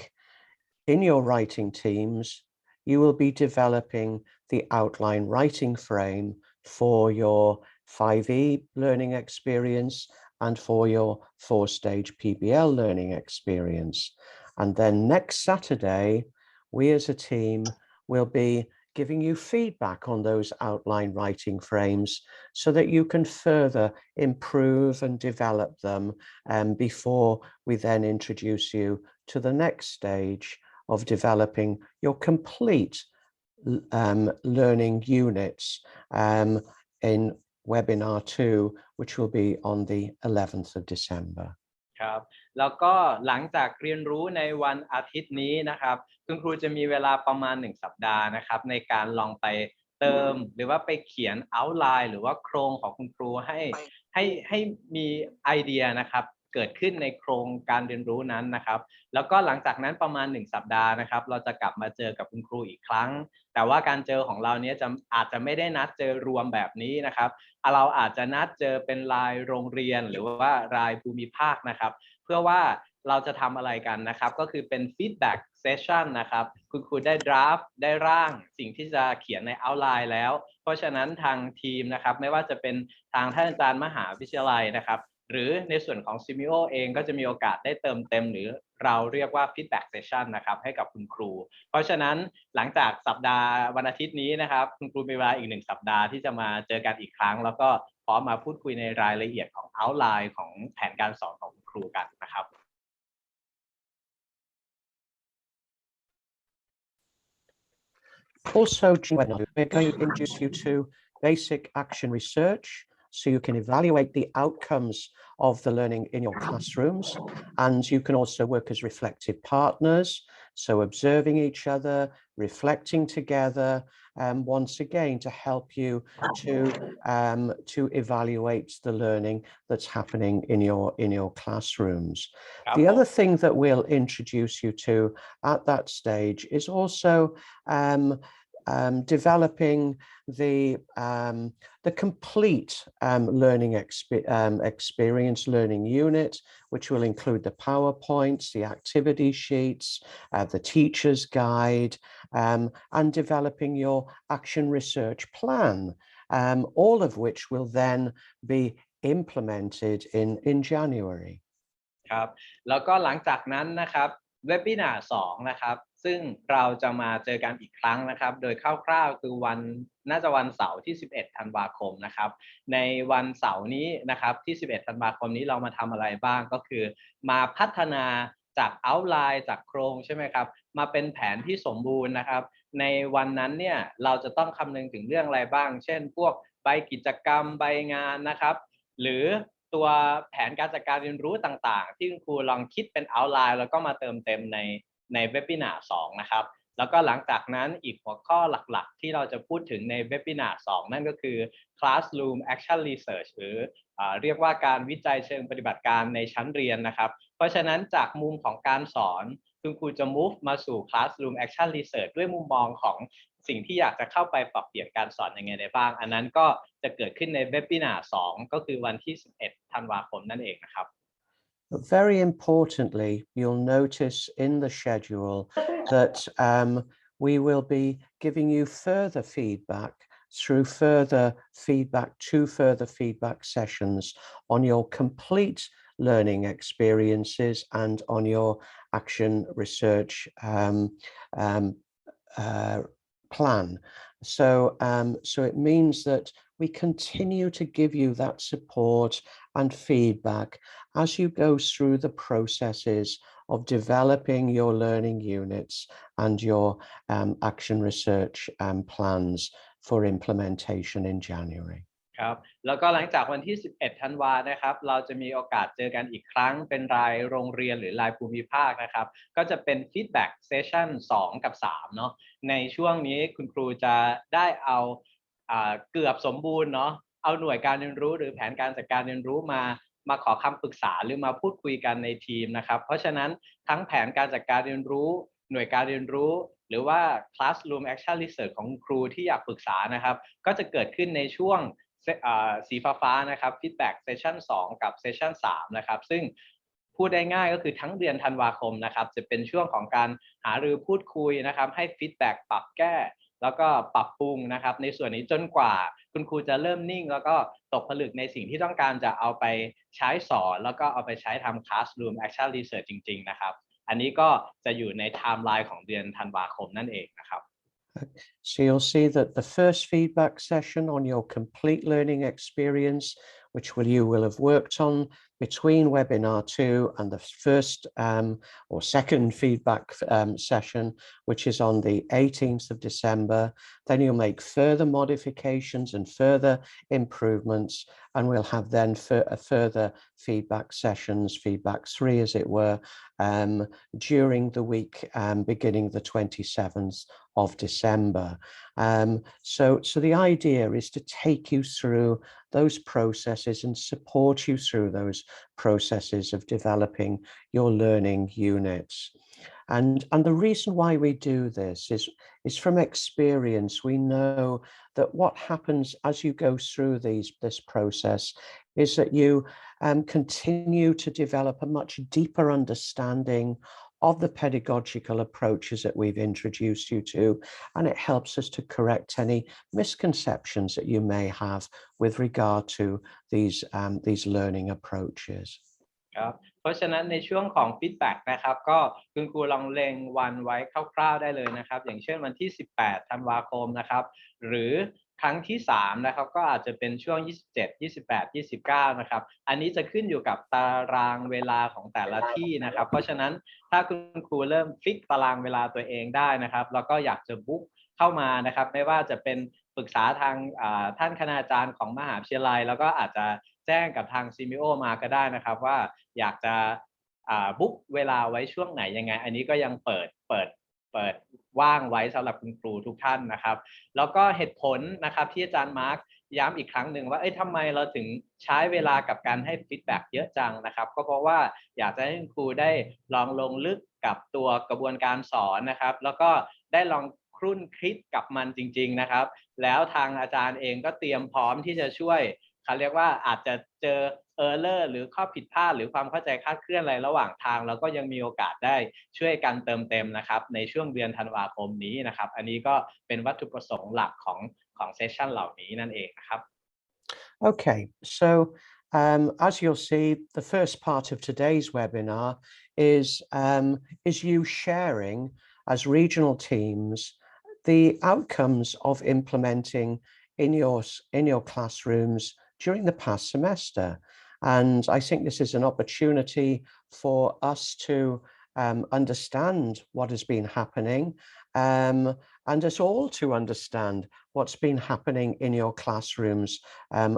in your writing teams, you will be developing the outline writing frame for your 5E learning experience and for your 4-stage PBL learning experience. And then next Saturday, we as a team will be giving you feedback on those outline writing frames so that you can further improve and develop them before we then introduce you to the next stage of developing your complete learning units in webinar 2, which will be on the 11th of December. ครับแล้วก็หลังจากเรียนรู้ในวันอาทิตย์นี้นะครับคุณครูจะมีเวลาประมาณ1สัปดาห์นะครับในการลองไปเติมหรือว่าไปเขียน outline หรือว่าโครงของคุณครูให้มีไอเดียนะครับเกิดขึ้นในโครงการเรียนรู้นั้นนะครับแล้วก็หลังจากนั้นประมาณ1สัปดาห์นะครับเราจะกลับมาเจอกับคุณครูอีกครั้งแต่ว่าการเจอของเราเนี้ยอาจจะไม่ได้นัดเจอรวมแบบนี้นะครับเราอาจจะนัดเจอเป็นรายโรงเรียนหรือว่ารายภูมิภาคนะครับเพื่อว่าเราจะทำอะไรกันนะครับก็คือเป็น feedback session นะครับคุณครูได้ draft ได้ร่างสิ่งที่จะเขียนใน outline แล้วเพราะฉะนั้นทางทีมนะครับไม่ว่าจะเป็นทางท่านอาจารย์มหาวิทยาลัยนะครับ หรือในส่วนของ Simeo เองก็จะมีโอกาสได้เติมเต็มหรือเราเรียกว่า feedback session นะครับให้กับคุณครู เพราะฉะนั้นหลังจากสัปดาห์วันอาทิตย์นี้นะครับคุณครูมีเวลาอีก1สัปดาห์ที่จะมาเจอกันอีกครั้งแล้วก็พร้อมมาพูดคุยในรายละเอียดของ outline ของแผนการสอนของคุณครูกันนะครับ Also, we're going to introduce you to basic action research so you can evaluate the outcomes of the learning in your classrooms, and you can also work as reflective partners, so observing each other, reflecting together, once again to help you to evaluate the learning that's happening in your classrooms. The other thing that we'll introduce you to at that stage is also developing the complete learning experience learning unit, which will include the PowerPoints, the activity sheets, the teacher's guide, and developing your action research plan, all of which will then be implemented in January. ครับแล้วก็หลังจากนั้นนะครับเวบินาร์2นะครับซึ่งเราจะมาเจอกันอีกครั้งนะครับโดยคร่าวๆคือน่าจะวันเสาร์ที่11ธันวาคมนะครับในวันเสาร์นี้นะครับที่11ธันวาคมนี้เรามาทำอะไรบ้างก็คือมาพัฒนาจาก outline จากโครงใช่ไหมครับมาเป็นแผนที่สมบูรณ์นะครับในวันนั้นเนี่ยเราจะต้องคำนึงถึงเรื่องอะไรบ้างเช่นพวกใบกิจกรรมใบงานนะครับหรือตัวแผนการจัดการเรียนรู้ต่างๆที่คุณครูลองคิดเป็น outline แล้วก็มาเติมเต็มในเวบินาร์2นะครับแล้วก็หลังจากนั้นอีกหัวข้อหลักๆที่เราจะพูดถึงในเวบินาร์2นั่นก็คือ Classroom Action Research หรือเรียกว่าการวิจัยเชิงปฏิบัติการในชั้นเรียนนะครับเพราะฉะนั้นจากมุมของการสอนคุณครูจะ move มาสู่ Classroom Action Research ด้วยมุมมองของสิ่งที่อยากจะเข้าไปปรับเปลี่ยนการสอนยังไงได้บ้างอันนั้นก็จะเกิดขึ้นในเวบินาร์2ก็คือวันที่11ธันวาคมนั่นเองนะครับ Very importantly, you'll notice in the schedule that we will be giving you further feedback through two further feedback sessions on your complete learning experiences and on your action research plan. So it means that we continue to give you that support and feedback as you go through the processes of developing your learning units and your action research plans for implementation in January. ครับแล้วก็หลังจากวันที่11ธันวานะครับเราจะมีโอกาสเจอกันอีกครั้งเป็นรายโรงเรียนหรือรายภูมิภาคนะครับก็จะเป็น feedback session 2 กับ 3เนาะในช่วงนี้คุณครูจะได้เอาเกือบสมบูรณ์เนาะเอาหน่วยการเรียนรู้หรือแผนการจัดการเรียนรู้มาขอคำปรึกษาหรือมาพูดคุยกันในทีมนะครับเพราะฉะนั้นทั้งแผนการจัดการเรียนรู้หน่วยการเรียนรู้หรือว่า Classroom Action Research ของครูที่อยากปรึกษานะครับก็จะเกิดขึ้นในช่วงสีฟ้าๆนะครับ Feedback Session 2 กับ Session 3 นะครับซึ่งพูดได้ง่ายก็คือทั้งเดือนธันวาคมนะครับจะเป็นช่วงของการหารือพูดคุยนะครับให้ Feedback ปรับแก้แล้วก็ปรับปรุงนะครับในส่วนนี้จนกว่าคุณครูจะเริ่มนิ่งแล้วก็ตกผลึกในสิ่งที่ต้องการจะเอาไปใช้สอนแล้วก็เอาไปใช้ทำ Classroom Action Research จริงๆนะครับอันนี้ก็จะอยู่ในไทม์ไลน์ของเดือนธันวาคมนั่นเองนะครับ So you'll see that the first feedback session on your complete learning experience, which you will have worked on between webinar 2 and the first or second feedback session, which is on the 18th of December. Then you'll make further modifications and further improvements, and we'll have then further feedback sessions, feedback 3 as it were, during the week beginning the 27th of December. So the idea is to take you through those processes and support you through those processes of developing your learning units. And the reason why we do this is from experience. We know that what happens as you go through this process is that you continue to develop a much deeper understanding of the pedagogical approaches that we've introduced you to, and it helps us to correct any misconceptions that you may have with regard to these learning approaches. ครับเพราะฉะนั้นในช่วงของฟีดแบ็กนะครับก็คุณครูลองเล็งวันไว้คร่าวๆได้เลยนะครับอย่างเช่นวันที่18ธันวาคมนะครับหรือครั้งที่3นะครับก็อาจจะเป็นช่วง27 28 29นะครับอันนี้จะขึ้นอยู่กับตารางเวลาของแต่ละที่นะครับเพราะฉะนั้นถ้าคุณครูเริ่มฟิกตารางเวลาตัวเองได้นะครับแล้วก็อยากจะบุ๊กเข้ามานะครับไม่ว่าจะเป็นปรึกษาทางท่านคณาจารย์ของมหาวิทยาลัยแล้วก็อาจจะแจ้งกับทางซีมิโอมาก็ได้นะครับว่าอยากจะบุ๊กเวลาไว้ช่วงไหนยังไงอันนี้ก็ยังเปิดว่างไว้สำหรับคุณครูทุกท่านนะครับแล้วก็เหตุผลนะครับที่อาจารย์มาร์คย้ำอีกครั้งหนึ่งว่าทำไมเราถึงใช้เวลากับการให้ฟีดแบ็กเยอะจังนะครับก็เพราะว่าอยากจะให้คุณครูได้ลองลงลึกกับตัวกระบวนการสอนนะครับแล้วก็ได้ลองครุ่นคิดกับมันจริงๆนะครับแล้วทางอาจารย์เองก็เตรียมพร้อมที่จะช่วยเขาเรียกว่าอาจจะเจอerror หรือข้อผิดพลาดหรือความเข้าใจคลาดเคลื่อนอะไรระหว่างทางแล้วก็ยังมีโอกาสได้ช่วยกันเติมเต็มนะครับในช่วงเดือนธันวาคมนี้นะครับอันนี้ก็เป็นวัตถุประสงค์หลักของเซสชันเหล่านี้นั่นเองนะครับ Okay, so as you'll see, the first part of today's webinar is you sharing as regional teams the outcomes of implementing in your classrooms during the past semester. And I think this is an opportunity for us to understand what has been happening and us all to understand what's been happening in your classrooms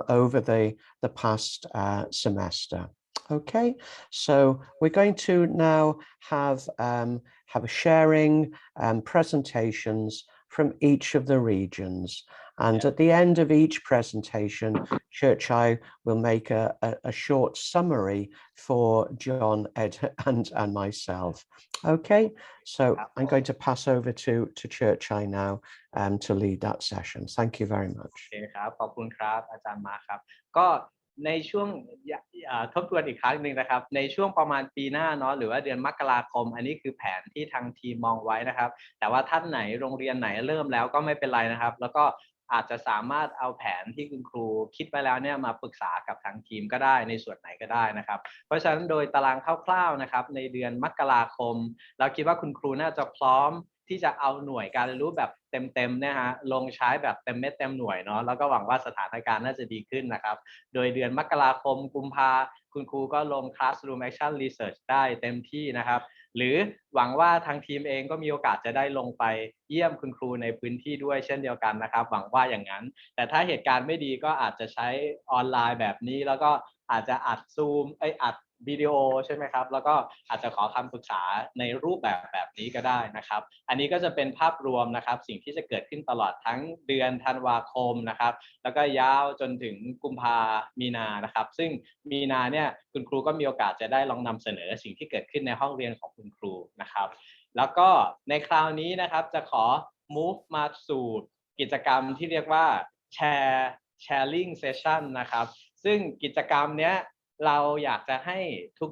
over the past semester. Okay, so we're going to now have a sharing presentations from each of the regions. And at the end of each presentation, Churchai will make a short summary for John, Ed, and myself. Okay, so I'm going to pass over to Churchai now to lead that session. Thank you very much. โอเคครับขอบคุณครับอาจารย์มาครับก็ในช่วงทบทวนอีกครั้งหนึ่งนะครับในช่วงประมาณปีหน้าเนาะหรือว่าเดือนมกราคมอันนี้คือแผนที่ทางทีมมองไว้นะครับแต่ว่าท่านไหนโรงเรียนไหนเริ่มแล้วก็ไม่เป็นไรนะครับแล้วก็อาจจะสามารถเอาแผนที่คุณครูคิดไว้แล้วเนี่ยมาปรึกษากับทางทีมก็ได้ในส่วนไหนก็ได้นะครับเพราะฉะนั้นโดยตารางคร่าวๆนะครับในเดือนมกราคมเราคิดว่าคุณครูน่าจะพร้อมที่จะเอาหน่วยการเรียนรู้แบบเต็มๆเนี่ยฮะลงใช้แบบเต็มเม็ดเต็มหน่วยเนาะแล้วก็หวังว่าสถานการณ์น่าจะดีขึ้นนะครับโดยเดือนมกราคมกุมภาคุณครูก็ลง Classroom Action Research ได้เต็มที่นะครับหรือหวังว่าทางทีมเองก็มีโอกาสจะได้ลงไปเยี่ยมคุณครูในพื้นที่ด้วยเช่นเดียวกันนะครับหวังว่าอย่างนั้นแต่ถ้าเหตุการณ์ไม่ดีก็อาจจะใช้ออนไลน์แบบนี้แล้วก็อาจจะอัดซูมอัดวิดีโอใช่ไหมครับแล้วก็อาจจะขอคำปรึกษาในรูปแบบนี้ก็ได้นะครับอันนี้ก็จะเป็นภาพรวมนะครับสิ่งที่จะเกิดขึ้นตลอดทั้งเดือนธันวาคมนะครับแล้วก็ยาวจนถึงกุมภามีนานะครับซึ่งมีนาเนี่ยคุณครูก็มีโอกาสจะได้ลองนำเสนอสิ่งที่เกิดขึ้นในห้องเรียนของคุณครูนะครับแล้วก็ในคราวนี้นะครับจะขอ move มาสู่กิจกรรมที่เรียกว่า sharing session นะครับซึ่งกิจกรรมเนี้ยเราอยากจะให้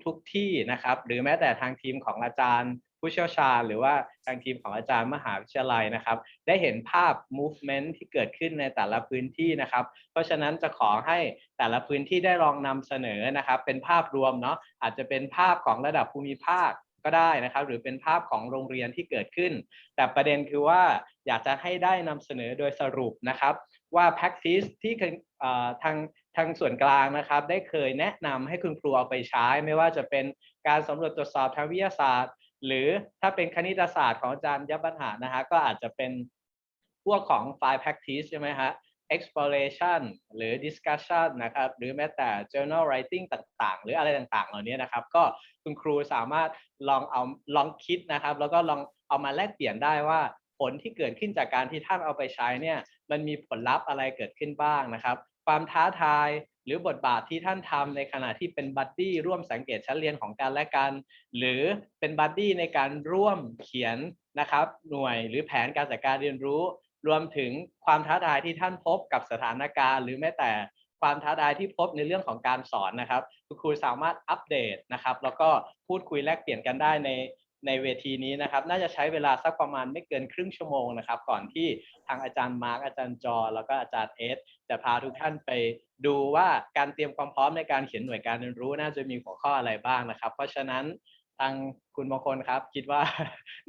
ทุกที่นะครับหรือแม้แต่ทางทีมของอาจารย์ผู้เชี่ยวชาญหรือว่าทางทีมของอาจารย์มหาวิทยาลัยนะครับได้เห็นภาพ movement ที่เกิดขึ้นในแต่ละพื้นที่นะครับเพราะฉะนั้นจะขอให้แต่ละพื้นที่ได้ลองนำเสนอนะครับเป็นภาพรวมเนาะอาจจะเป็นภาพของระดับภูมิภาคก็ได้นะครับหรือเป็นภาพของโรงเรียนที่เกิดขึ้นแต่ประเด็นคือว่าอยากจะให้ได้นำเสนอโดยสรุปนะครับว่า practice ที่ทางส่วนกลางนะครับได้เคยแนะนำให้คุณครูเอาไปใช้ไม่ว่าจะเป็นการสำรวจตรวจสอบทางวิทยาศาสตร์หรือถ้าเป็นคณิตศาสตร์ของอาจารย์ยับปัญหานะฮะก็อาจจะเป็นพวกของ file practice ใช่ไหมฮะ exploration หรือ discussion นะครับหรือแม้แต่ journal writing ต่างๆหรืออะไรต่างๆเหล่านี้นะครับก็คุณครูสามารถลองคิดนะครับแล้วก็ลองเอามาแลกเปลี่ยนได้ว่าผลที่เกิดขึ้นจากการที่ท่านเอาไปใช้เนี่ยมันมีผลลัพธ์อะไรเกิดขึ้นบ้างนะครับความท้าทายหรือบทบาทที่ท่านทำในขณะที่เป็นบัดดี้ร่วมสังเกตชั้นเรียนของกันและกันหรือเป็นบัดดี้ในการร่วมเขียนนะครับหน่วยหรือแผนการจัดการเรียนรู้รวมถึงความท้าทายที่ท่านพบกับสถานการณ์หรือแม้แต่ความท้าทายที่พบในเรื่องของการสอนนะครับคุณครูสามารถอัปเดตนะครับแล้วก็พูดคุยแลกเปลี่ยนกันได้ ในเวทีนี้นะครับน่าจะใช้เวลาสักประมาณไม่เกินครึ่งชั่วโมงนะครับก่อนที่ทางอาจารย์มาร์คอาจารย์จอแล้วก็อาจารย์เอสจะพาทุกท่านไปดูว่าการเตรียมความพร้อมในการเขียนหน่วยการเรียนรู้น่าจะมีหัวข้ออะไรบ้างนะครับเพราะฉะนั้นทางคุณมงคลครับคิดว่า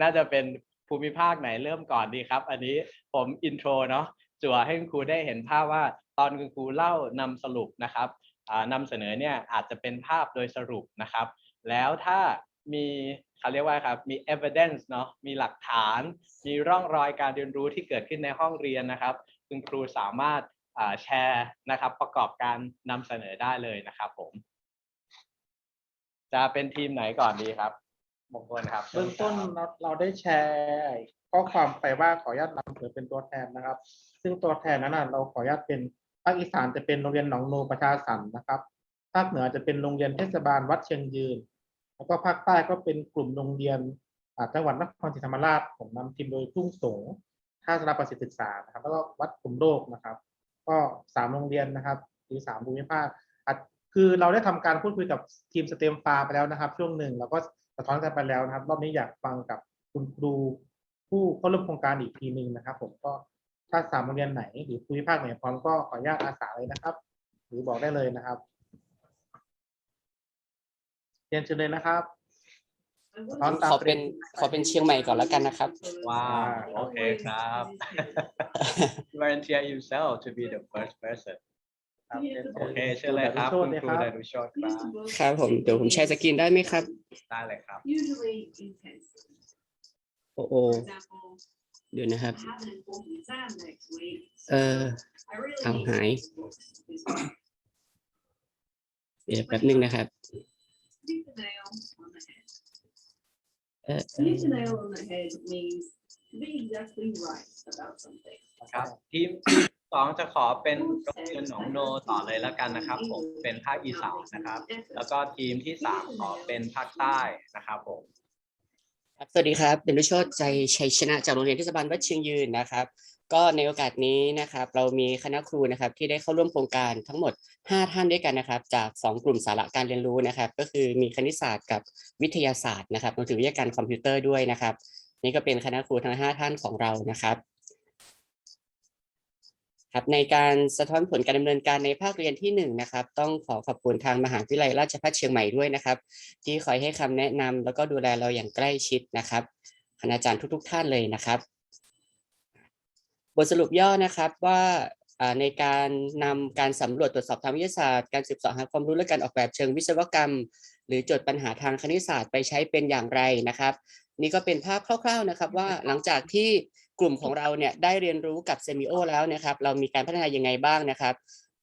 น่าจะเป็นภูมิภาคไหนเริ่มก่อนดีครับอันนี้ผมอินโทรเนาะจั่วให้คุณครูได้เห็นภาพว่าตอนคุณครูเล่านำสรุปนะครับนำเสนอเนี่ยอาจจะเป็นภาพโดยสรุปนะครับแล้วถ้ามีเขาเรียกว่าครับมี evidence เนาะมีหลักฐานมีร่องรอยการเรียนรู้ที่เกิดขึ้นในห้องเรียนนะครับคุณครูสามารถแชร์นะครับประกอบการนำเสนอได้เลยนะครับผมจะเป็นทีมไหนก่อนดีครับมงคลครับ เบื้องต้นเราได้แชร์ข้อความไปว่าขออนุญาตนำเสนอเป็นตัวแทนนะครับ ซึ่งตัวแทนนั้นเราขออนุญาตเป็นภาคอีสานจะเป็นโรงเรียนหนองโนประชาสรรค์นะครับภาคเหนือจะเป็นโรงเรียนเทศบาลวัดเชียงยืนแล้วก็ภาคใต้ก็เป็นกลุ่มโรงเรียนจังหวัดนครศรีธรรมราชผมนำทีมโดยทุ่งสงท่าสารประสิทธิศึกษานะครับแล้วก็วัดขุมโลกนะครับก็3โรงเรียนนะครับหรือ3ภูมิภาคคือเราได้ทำการพูดคุยกับทีมสเต็มฟาไปแล้วนะครับช่วงหนึ่งแล้วก็สะท้อนกันไปแล้วนะครับรอบนี้อยากฟังกับคุณครูผู้เข้าร่วมโครงการอีกทีหนึ่งนะครับผมก็ถ้า3โรงเรียนไหนหรือภูมิภาคไหนพร้อมก็ขออนุญาตอาสาเลยนะครับ หรือบอกได้เลยนะครับเรียนเชิญเลยนะครับ ขอเป็นเชียงใหม่ก่อนแล้วกันนะครับ ว้าวโอเคครับ volunteer yourself to be the first person ครับโอเคเชิญเลยครับคุณครูดารุโชติครับ ครับผมเดี๋ยวผมแชร์สกรีนได้ไหมครับ ได้เลยครับ โอ้โหเดี๋ยวนะครับเอาหายเดี๋ยวแป๊บนึงนะครับครับทีม2จะขอเป็นโรงเรียนหนองโนต่อเลยแล้วกันนะครับผมเป็นภาคอีสานนะครับแล้วก็ทีมที่3ขอเป็นภาคใต้นะครับผมครับสวัสดีครับเป็นวิโชติใจชัยชนะจากโรงเรียนเทศบาลวัดเชียงยืนนะครับก็ในโอกาสนี้นะครับเรามีคณะครูนะครับที่ได้เข้าร่วมโครงการทั้งหมด5ท่านด้วยกันนะครับจาก2กลุ่มสาระการเรียนรู้นะครับก็คือมีคณิตศาสตร์กับวิทยาศาสตร์นะครับรวมถึงวิทยาการคอมพิวเตอร์ด้วยนะครับนี่ก็เป็นคณะครูทั้ง5ท่านของเรานะครับครับในการสะท้อนผลการดำเนินการในภาคเรียนที่1นะครับต้องขอบคุณทางมหาวิทยาลัยราชภัฏเชียงใหม่ด้วยนะครับที่คอยให้คำแนะนำแล้วก็ดูแลเราอย่างใกล้ชิดนะครับคณาจารย์ทุกท่านเลยนะครับบทสรุปย่อนะครับว่าในการนำการสำรวจตรวจสอบทางวิทยาศาสตร์การสืบเสาะหาความรู้และการออกแบบเชิงวิศวกรรมหรือโจทย์ปัญหาทางคณิตศาสตร์ไปใช้เป็นอย่างไรนะครับนี่ก็เป็นภาพคร่าวๆนะครับว่าหลังจากที่กลุ่มของเราเนี่ยได้เรียนรู้กับเซมิโอแล้วนะครับเรามีการพัฒนายังไงบ้างนะครับ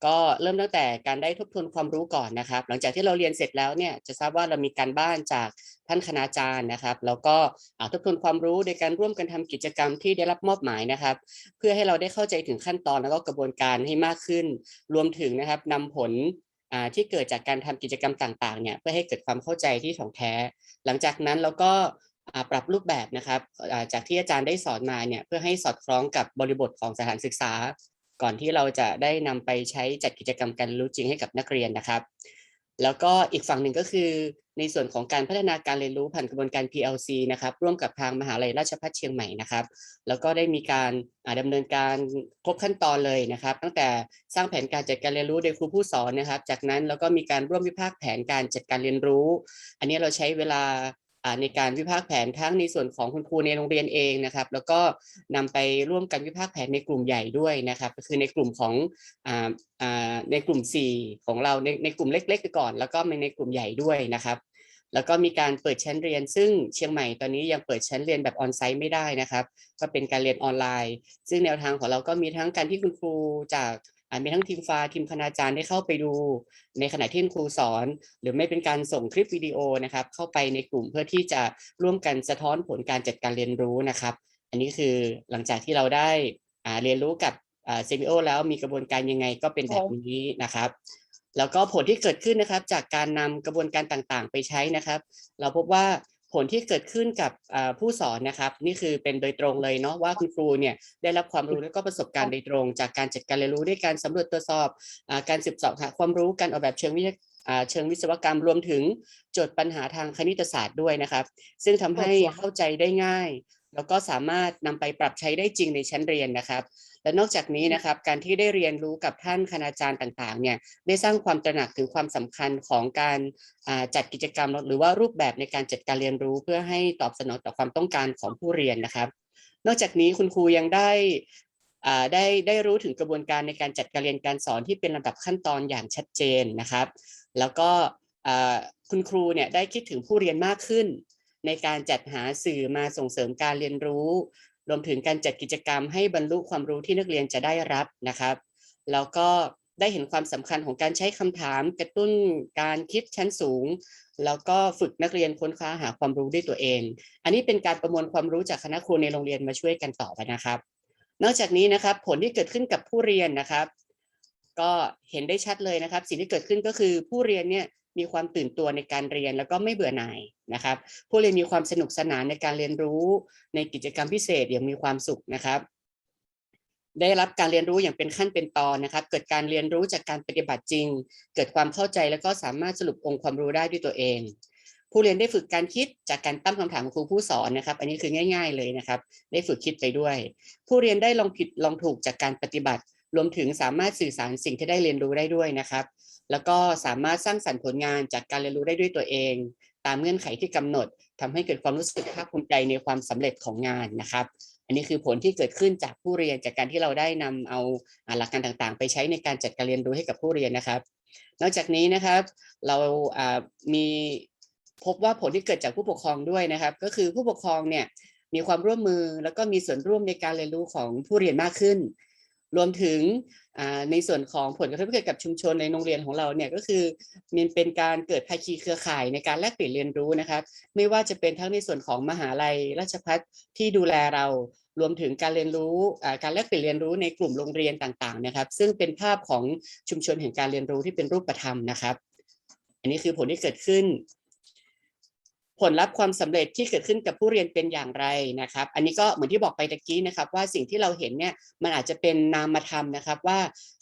ก็เริ่มตั้งแต่การได้ทบทวนความรู้ก่อนนะครับหลังจากที่เราเรียนเสร็จแล้วเนี่ยจะทราบว่าเรามีการบ้านจากท่านคณาจารย์นะครับแล้วก็ทบทวนความรู้ในการร่วมกันทำกิจกรรมที่ได้รับมอบหมายนะครับเพื่อให้เราได้เข้าใจถึงขั้นตอนแล้วก็กระบวนการให้มากขึ้นรวมถึงนะครับนำผลที่เกิดจากการทำกิจกรรมต่างๆเนี่ยเพื่อให้เกิดความเข้าใจที่ถ่องแท้หลังจากนั้นเราก็ปรับรูปแบบนะครับจากที่อาจารย์ได้สอนมาเนี่ยเพื่อให้สอดคล้องกับบริบทของสถานศึกษาก่อนที่เราจะได้นำไปใช้จัดกิจกรรมการรู้จริงให้กับนักเรียนนะครับแล้วก็อีกฝั่งหนึ่งก็คือในส่วนของการพัฒนาการเรียนรู้ผ่านกระบวนการ PLC นะครับร่วมกับทางมหาวิทยาลัยราชภัฏเชียงใหม่นะครับแล้วก็ได้มีการดำเนินการครบขั้นตอนเลยนะครับตั้งแต่สร้างแผนการจัดการเรียนรู้โดยครูผู้สอนนะครับจากนั้นแล้วก็มีการร่วมวิพากษ์แผนการจัดการเรียนรู้อันนี้เราใช้เวลาในการวิพากษ์แผนทั้งในส่วนของคุณครูในโรงเรียนเองนะครับแล้วก็นำไปร่วมกันวิพากษ์แผนในกลุ่มใหญ่ด้วยนะครับก็คือในกลุ่มของในกลุ่ม4ของเราในกลุ่มเล็กๆไปก่อนแล้วก็ในกลุ่มใหญ่ด้วยนะครับแล้วก็มีการเปิดชั้นเรียนซึ่งเชียงใหม่ตอนนี้ยังเปิดชั้นเรียนแบบออนไซต์ไม่ได้นะครับก็เป็นการเรียนออนไลน์ซึ่งแนวทางของเราก็มีทั้งการที่คุณครูจากมีทั้งทีมทีมคณาจารย์ได้เข้าไปดูในขณะที่ครูสอนหรือไม่เป็นการส่งคลิปวิดีโอนะครับเข้าไปในกลุ่มเพื่อที่จะร่วมกันสะท้อนผลการจัดการเรียนรู้นะครับอันนี้คือหลังจากที่เราได้เรียนรู้กับเซมิโอแล้วมีกระบวนการยังไงก็เป็นแบบนี้นะครับแล้วก็ผลที่เกิดขึ้นนะครับจากการนำกระบวนการต่างๆไปใช้นะครับเราพบว่าผลที่เกิดขึ้นกับผู้สอนนะครับนี่คือเป็นโดยตรงเลยเนาะว่าคุณครูเนี่ยได้รับความรู้และก็ประสบการณ์โดยตรงจากการจัดการเรียนรู้ด้วยการสำรวจตรวจสอบการสืบเสาะหาความรู้การออกแบบเชิง เชิงวิศวกรรมรวมถึงโจทย์ปัญหาทางคณิตศาสตร์ด้วยนะครับซึ่งทำให้เข้าใจได้ง่ายแล้วก็สามารถนำไปปรับใช้ได้จริงในชั้นเรียนนะครับและนอกจากนี้นะครับการที่ได้เรียนรู้กับท่านคณาจารย์ต่างๆเนี่ยได้สร้างความตระหนักถึงความสำคัญของการจัดกิจกรรมหรือว่ารูปแบบในการจัดการเรียนรู้เพื่อให้ตอบสนองต่อความต้องการของผู้เรียนนะครับนอกจากนี้คุณครูยังได้รู้ถึงกระบวนการในการจัดการเรียนการสอนที่เป็นลำดับขั้นตอนอย่างชัดเจนนะครับแล้วก็คุณครูเนี่ยได้คิดถึงผู้เรียนมากขึ้นในการจัดหาสื่อมาส่งเสริมการเรียนรู้รวมถึงการจัดกิจกรรมให้บรรลุความรู้ที่นักเรียนจะได้รับนะครับแล้วก็ได้เห็นความสำคัญของการใช้คำถามกระตุ้นการคิดชั้นสูงแล้วก็ฝึกนักเรียนค้นคว้าหาความรู้ด้วยตัวเองอันนี้เป็นการประมวลความรู้จากคณะครูในโรงเรียนมาช่วยกันต่อไปนะครับนอกจากนี้นะครับผลที่เกิดขึ้นกับผู้เรียนนะครับก็เห็นได้ชัดเลยนะครับสิ่งที่เกิดขึ้นก็คือผู้เรียนเนี่ยมีความตื่นตัวในการเรียนแล้วก็ไม่เบื่อหน่ายนะครับผู้เรียนมีความสนุกสนานในการเรียนรู้ในกิจกรรมพิเศษอย่างมีความสุขนะครับได้รับการเรียนรู้อย่างเป็นขั้นเป็นตอนนะครับเกิดการเรียนรู้จากการปฏิบัติจริงเกิดความเข้าใจแล้วก็สามารถสรุปองค์ความรู้ได้ด้วยตัวเองผู้เรียนได้ฝึกการคิดจากการตั้งคำถามของครูผู้สอนนะครับอันนี้คือง่ายๆเลยนะครับได้ฝึกคิดไปด้วยผู้เรียนได้ลองผิดลองถูกจากการปฏิบัติรวมถึงสามารถสื่อสารสิ่งที่ได้เรียนรู้ได้ด้วยนะครับแล้วก็สามารถสร้างสรรค์ผลงานจากการเรียนรู้ได้ด้วยตัวเองตามเงื่อนไขที่กำหนดทำให้เกิดความรู้สึกภาคภูมิใจในความสำเร็จของงานนะครับอันนี้คือผลที่เกิดขึ้นจากผู้เรียนจากการที่เราได้นำเอาหลักการต่างๆไปใช้ในการจัดการเรียนรู้ให้กับผู้เรียนนะครับนอกจากนี้นะครับเรามีพบว่าผลที่เกิดจากผู้ปกครองด้วยนะครับก็คือผู้ปกครองเนี่ยมีความร่วมมือแล้วก็มีส่วนร่วมในการเรียนรู้ของผู้เรียนมากขึ้นรวมถึงในส่วนของผลกระทบที่เกิดกับชุมชนในโรงเรียนของเราเนี่ยก็คือมันเป็นการเกิดภาคีเครือข่ายในการแลกเปลี่ยนเรียนรู้นะครับไม่ว่าจะเป็นทั้งในส่วนของมหาลัยราชภัฏที่ดูแลเรารวมถึงการเรียนรู้การแลกเปลี่ยนเรียนรู้ในกลุ่มโรงเรียนต่างๆนะครับซึ่งเป็นภาพของชุมชนแห่งการเรียนรู้ที่เป็นรูปธรรมนะครับอันนี้คือผลที่เกิดขึ้นผลลัพธ์ความสำเร็จที่เกิดขึ้นกับผู้เรียนเป็นอย่างไรนะครับอันนี้ก็เหมือนที่บอกไปตะกี้นะครับว่าสิ่งที่เราเห็นเนี่ยมันอาจจะเป็นนามธรรมนะครับว่า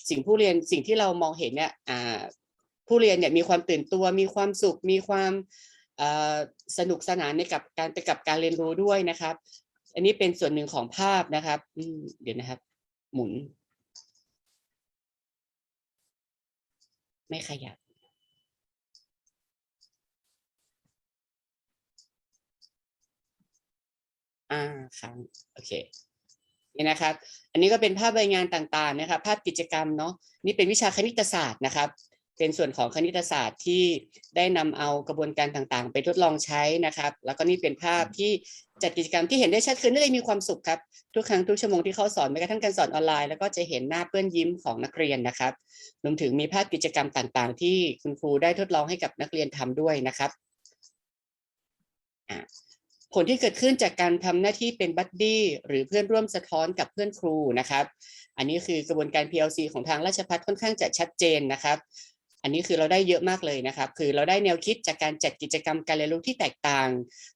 สิ่งที่เรามองเห็นเนี่ยผู้เรียนเนี่ยมีความตื่นตัวมีความสุขมีความสนุกสนานในกับการเรียนรู้ด้วยนะครับอันนี้เป็นส่วนหนึ่งของภาพนะครับเดี๋ยวนะครับหมุนไม่ขยับครับโอเคนี่นะครับอันนี้ก็เป็นภาพรายงานต่างๆนะครับภาพกิจกรรมเนาะนี่เป็นวิชาคณิตศาสตร์นะครับเป็นส่วนของคณิตศาสตร์ที่ได้นำเอากระบวนการต่างๆไปทดลองใช้นะครับแล้วก็นี่เป็นภาพที่จัดกิจกรรมที่เห็นได้ชัดคือนักเรียนมีความสุขครับทุกครั้งทุกชั่วโมงที่เขาสอนแม้กระทั่งการสอนออนไลน์แล้วก็จะเห็นหน้าเปื้อนยิ้มของนักเรียนนะครับรวมถึงมีภาพกิจกรรมต่างๆที่คุณครูได้ทดลองให้กับนักเรียนทำด้วยนะครับผลที่เกิดขึ้นจากการทำหน้าที่เป็นบัดดี้หรือเพื่อนร่วมสะท้อนกับเพื่อนครูนะครับอันนี้คือกระบวนการ PLC ของทางราชภัฏค่อนข้างจะชัดเจนนะครับอันนี้คือเราได้เยอะมากเลยนะครับคือเราได้แนวคิดจากการจัดกิจกรรมการเรียนรู้ที่แตกต่าง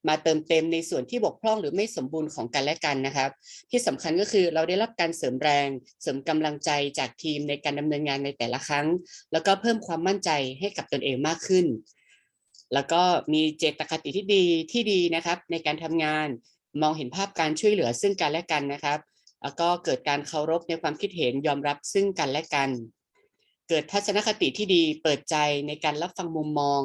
มาเติมเต็มในส่วนที่บกพร่องหรือไม่สมบูรณ์ของกันและกันนะครับที่สำคัญก็คือเราได้รับการเสริมแรงเสริมกำลังใจจากทีมในการดำเนินงานในแต่ละครั้งแล้วก็เพิ่มความมั่นใจให้กับตนเองมากขึ้นแล้วก็มีเจตคติที่ดีนะครับในการทำงานมองเห็นภาพการช่วยเหลือซึ่งกันและกันนะครับแล้วก็เกิดการเคารพในความคิดเห็นยอมรับซึ่งกันและกันเกิดทัศนคติที่ดีเปิดใจในการรับฟังมุมมอง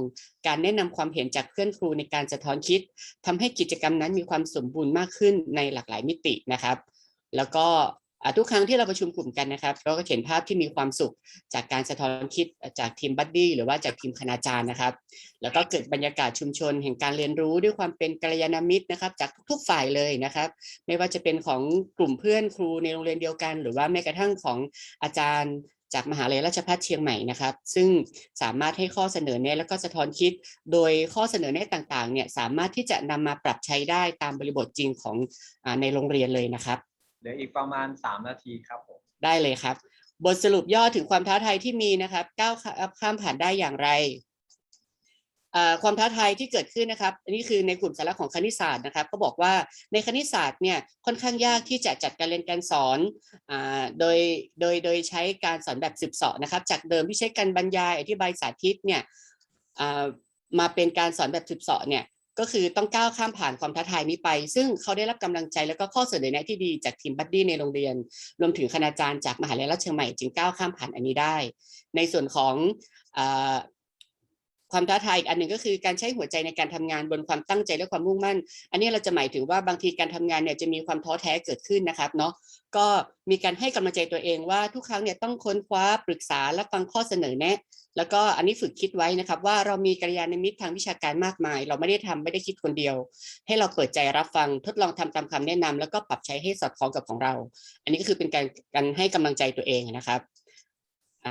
การแนะนำความเห็นจากเพื่อนครูในการสะท้อนคิดทำให้กิจกรรมนั้นมีความสมบูรณ์มากขึ้นในหลากหลายมิตินะครับแล้วก็ทุกครั้งที่เราประชุมกลุ่มกันนะครับเราก็เห็นภาพที่มีความสุขจากการสะท้อนคิดจากทีมบัดดี้หรือว่าจากทีมคณาจารย์นะครับแล้วก็เกิดบรรยากาศชุมชนแห่งการเรียนรู้ด้วยความเป็นกัลยาณมิตรนะครับจากทุกๆฝ่ายเลยนะครับไม่ว่าจะเป็นของกลุ่มเพื่อนครูในโรงเรียนเดียวกันหรือว่าแม้กระทั่งของอาจารย์จากมหาวิทยาลัยราชภัฏเชียงใหม่นะครับซึ่งสามารถให้ข้อเสนอแนะแล้วก็สะท้อนคิดโดยข้อเสนอแนะต่างๆเนี่ยสามารถที่จะนำมาปรับใช้ได้ตามบริบทจริงของในโรงเรียนเลยนะครับเหลืออีกประมาณ3 นาทีครับผมได้เลยครับบทสรุปย่อถึงความท้าทายที่มีนะครับก้าวข้ามผ่านได้อย่างไร ความท้าทายที่เกิดขึ้นนะครับอันนี้คือในกลุ่มสาระของคณิตศาสตร์นะครับก็บอกว่าในคณิตศาสตร์เนี่ยค่อนข้างยากที่จะจัดการเรียนการสอนโดยใช้การสอนแบบสืบเสาะนะครับจากเดิมที่ใช้การบรรยายอธิบายสาธิตเนี่ยมาเป็นการสอนแบบสืบเสาะเนี่ยก็คือต้องก้าวข้ามผ่านความท้าทายนี้ไปซึ่งเขาได้รับกำลังใจแล้วก็ข้อเสนอแนะที่ดีจากทีมบัดดี้ในโรงเรียนรวมถึงคณาจารย์จากมหาวิทยาลัยราชเชียงใหม่จึงก้าวข้ามผ่านอันนี้ได้ในส่วนของความท้าทายอีกอันหนึ่งก็คือการใช้หัวใจในการทำงานบนความตั้งใจและความมุ่งมั่นอันนี้เราจะหมายถึงว่าบางทีการทำงานเนี่ยจะมีความท้อแท้เกิดขึ้นนะครับเนาะก็มีการให้กำลังใจตัวเองว่าทุกครั้งเนี่ยต้องค้นคว้าปรึกษาและฟังข้อเสนอแนะแล้วก็อันนี้ฝึกคิดไว้นะครับว่าเรามีกัลยาณมิตรทางวิชาการมากมายเราไม่ได้คิดคนเดียวให้เราเปิดใจรับฟังทดลองทำตามคำแนะนำแล้วก็ปรับใช้ให้สอดคล้องกับของเราอันนี้ก็คือเป็นการให้กำลังใจตัวเองนะครับ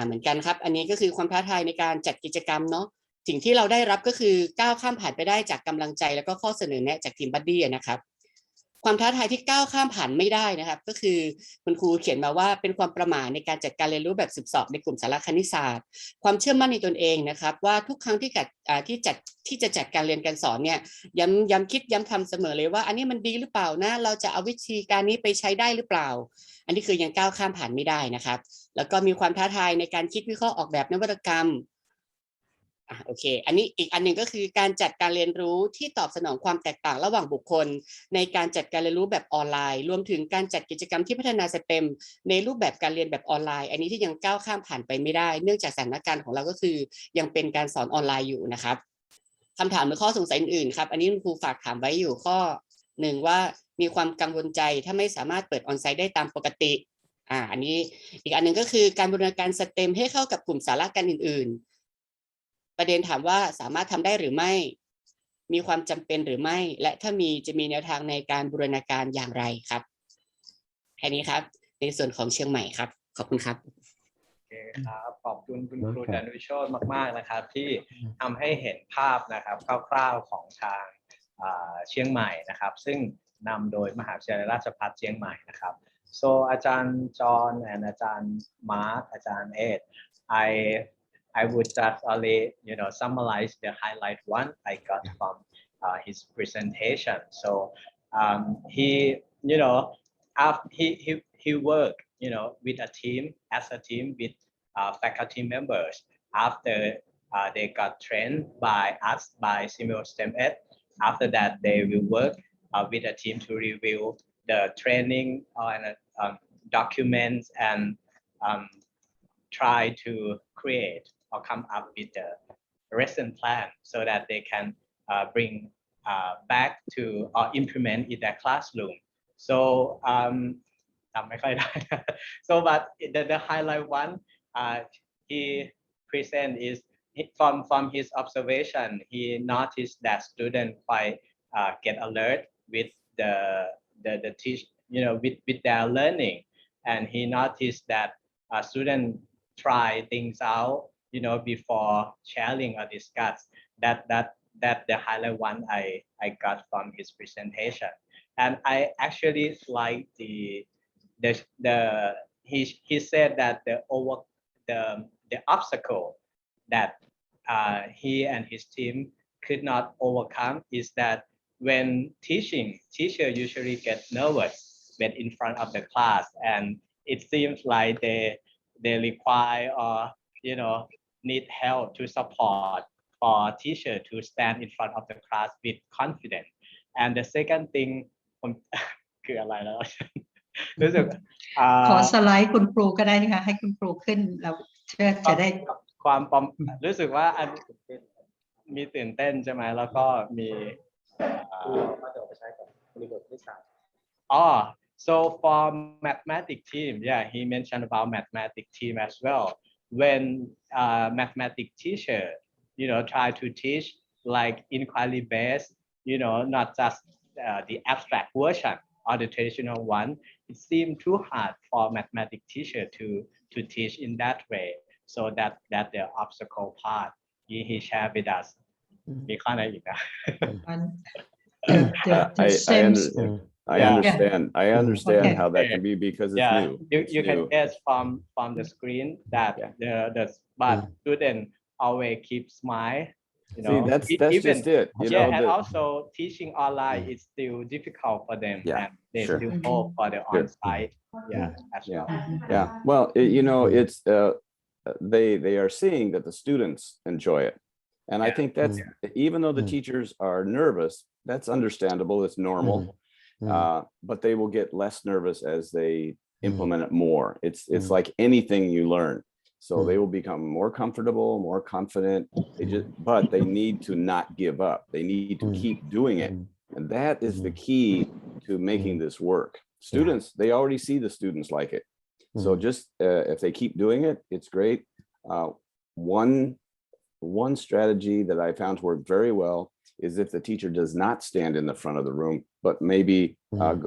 เหมือนกันครับอันนี้ก็คือความท้าทายในการจัดกิจกรรมเนาะสิ่งที่เราได้รับก็คือก้าวข้ามผ่านไปได้จากกำลังใจแล้วก็ข้อเสนอแนะจากทีมบัดดี้นะครับความท้าทายที่ก้าวข้ามผ่านไม่ได้นะครับก็คือคุณครูเขียนมาว่าเป็นความประมาทในการจัดการเรียนรู้แบบสืบเสาะในกลุ่มสาระคณิตศาสตร์ความเชื่อมั่นในตนเองนะครับว่าทุกครั้งที่จะจัดการเรียนการสอนเนี่ยย้ำคิดย้ำทำเสมอเลยว่าอันนี้มันดีหรือเปล่านะเราจะเอาวิธีการนี้ไปใช้ได้หรือเปล่าอันนี้คือยังก้าวข้ามผ่านไม่ได้นะครับแล้วก็มีความท้าทายในการคิดวิเคราะห์ออกแบบนวัตกรรมโอเคอันนี้อีกอันหนึ่งก็คือการจัดการเรียนรู้ที่ตอบสนองความแตกต่างระหว่างบุคคลในการจัดการเรียนรู้แบบออนไลน์รวมถึงการจัดกิจกรรมที่พัฒนาสเต็มในรูปแบบการเรียนแบบออนไลน์อันนี้ที่ยังก้าวข้ามผ่านไปไม่ได้เนื่องจากสถานการณ์ของเราก็คือยังเป็นการสอนออนไลน์อยู่นะครับคำถามหรือข้อสงสัยอื่นๆครับอันนี้คุณครูฝากถามไว้อยู่ข้อหนึ่งว่ามีความกังวลใจถ้าไม่สามารถเปิดออนไซต์ได้ตามปกติอันนี้อีกอันหนึ่งก็คือการบูรณาการสเต็มให้เข้ากับกลุ่มสาระการอื่นๆประเด็นถามว่าสามารถทำได้หรือไม่มีความจำเป็นหรือไม่และถ้ามีจะมีแนวทางในการบูรณาการอย่างไรครับแค่นี้ครับในส่วนของเชียงใหม่ครับขอบคุณครับโอเคครับขอบคุณคุณครูจันทวิโชติมากๆนะครับที่ทำให้เห็นภาพนะครับคร่าวๆของทางเชียงใหม่นะครับซึ่งนำโดยมหาวิทยาลัยราชภัฏเชียงใหม่นะครับ so อาจารย์จอห์น and อาจารย์มาร์คอาจารย์เอดI would just only summarize the highlight one I got from his presentation. So he after he worked with a team as a team with faculty members after they got trained by us by Simul STEM Ed. After that they will work with a team to review the training and documents and try to create or come up with a lesson plan so that they can bring back to or implement in their classroom. So so but the highlight one he present is from his observation he noticed that students quite get alert with the teach with their learning and he noticed that students try things out before sharing or discuss that the highlight one I got from his presentation and I actually like he said that the obstacle that he and his team could not overcome is that when teacher usually get nervous when in front of the class and it seems like they require or need help to support for teacher to stand in front of the class with confidence and the second thing คืออะไรแล้ว รู้สึกขอสไลด์คุณครูก็ได้นะคะให้คุณครูขึ้นเราจะได้ความรู้สึกว่าอันมีตื่นเต้นใช่ไหมแล้วก็มีก็จะไปใช้กับบริบทที่3 so for mathematics team yeah he mentioned about mathematics team as well when mathematics teacher try to teach like inquiry based not just the abstract version or the traditional one it seemed too hard for mathematics teacher to teach in that way so that the obstacle part he shared with us มีข้อไหนอีกนะ I understand Okay. how that can be because it's new. You can new. guess from the screen that the but student always keep smile you See, know, that's even just it. You yeah, know, and the, also teaching online is still difficult for them, Yeah, and they sure. still hope for the Sure. on-site, yeah, as Yeah. well. yeah. Well, you know, it's they are seeing that the students enjoy it, and I Yeah. think that's even though the teachers are nervous, that's understandable. It's normal, but they will get less nervous as they implement it more. It's like anything you learn. So they will become more comfortable, more confident. But they need to not give up. They need to keep doing it. And that is the key to making this work. Students, they already see the students like it. So just if they keep doing it, it's great. One strategy that I found to work very well is if the teacher does not stand in the front of the room, but maybe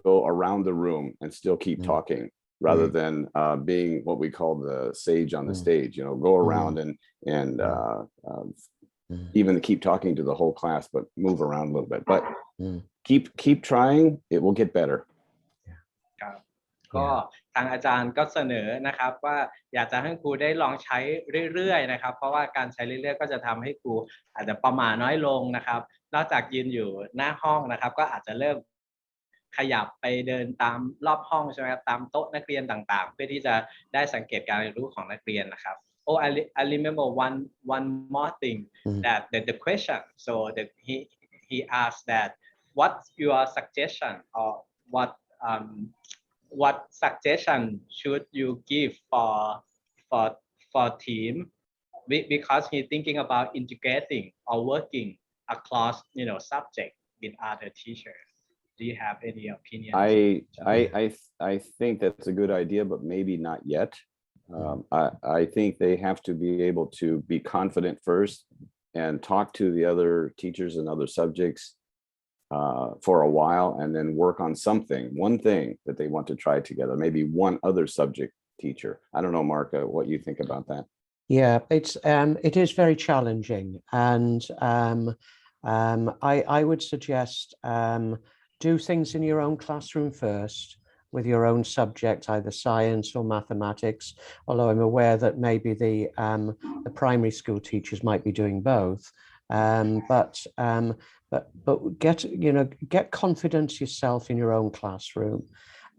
go around the room and still keep talking, rather than being what we call the sage on the stage. You know, go around and even keep talking to the whole class, but move around a little bit. But keep trying; it will get better. ก็ทางอาจารย์ก็เสนอนะครับว่าอยากจะให้ครูได้ลองใช้เรื่อยๆนะครับเพราะว่าการใช้เรื่อยๆก็จะทำให้ครูอาจจะประมาทน้อยลงนะครับนอกจากยืนอยู่หน้าห้องนะครับก็อาจจะเริ่มขยับไปเดินตามรอบห้องใช่ไหมครับตามโต๊ะนักเรียนต่างๆเพื่อที่จะได้สังเกตการเรียนรู้ของนักเรียนนะครับ Oh, I remember one more thing that the question. So he asked that what's your suggestion or what suggestion should you give for team because he's thinking about integrating or working across subject with other teachers. Do you have any opinion? I think that's a good idea, but maybe not yet. I think they have to be able to be confident first and talk to the other teachers and other subjects for a while, and then work on one thing that they want to try together, maybe one other subject teacher. I don't know, Mark, what you think about that. Yeah, it is very challenging, and I would suggest do things in your own classroom first with your own subject, either science or mathematics, although I'm aware that maybe the primary school teachers might be doing both. But get confidence yourself in your own classroom.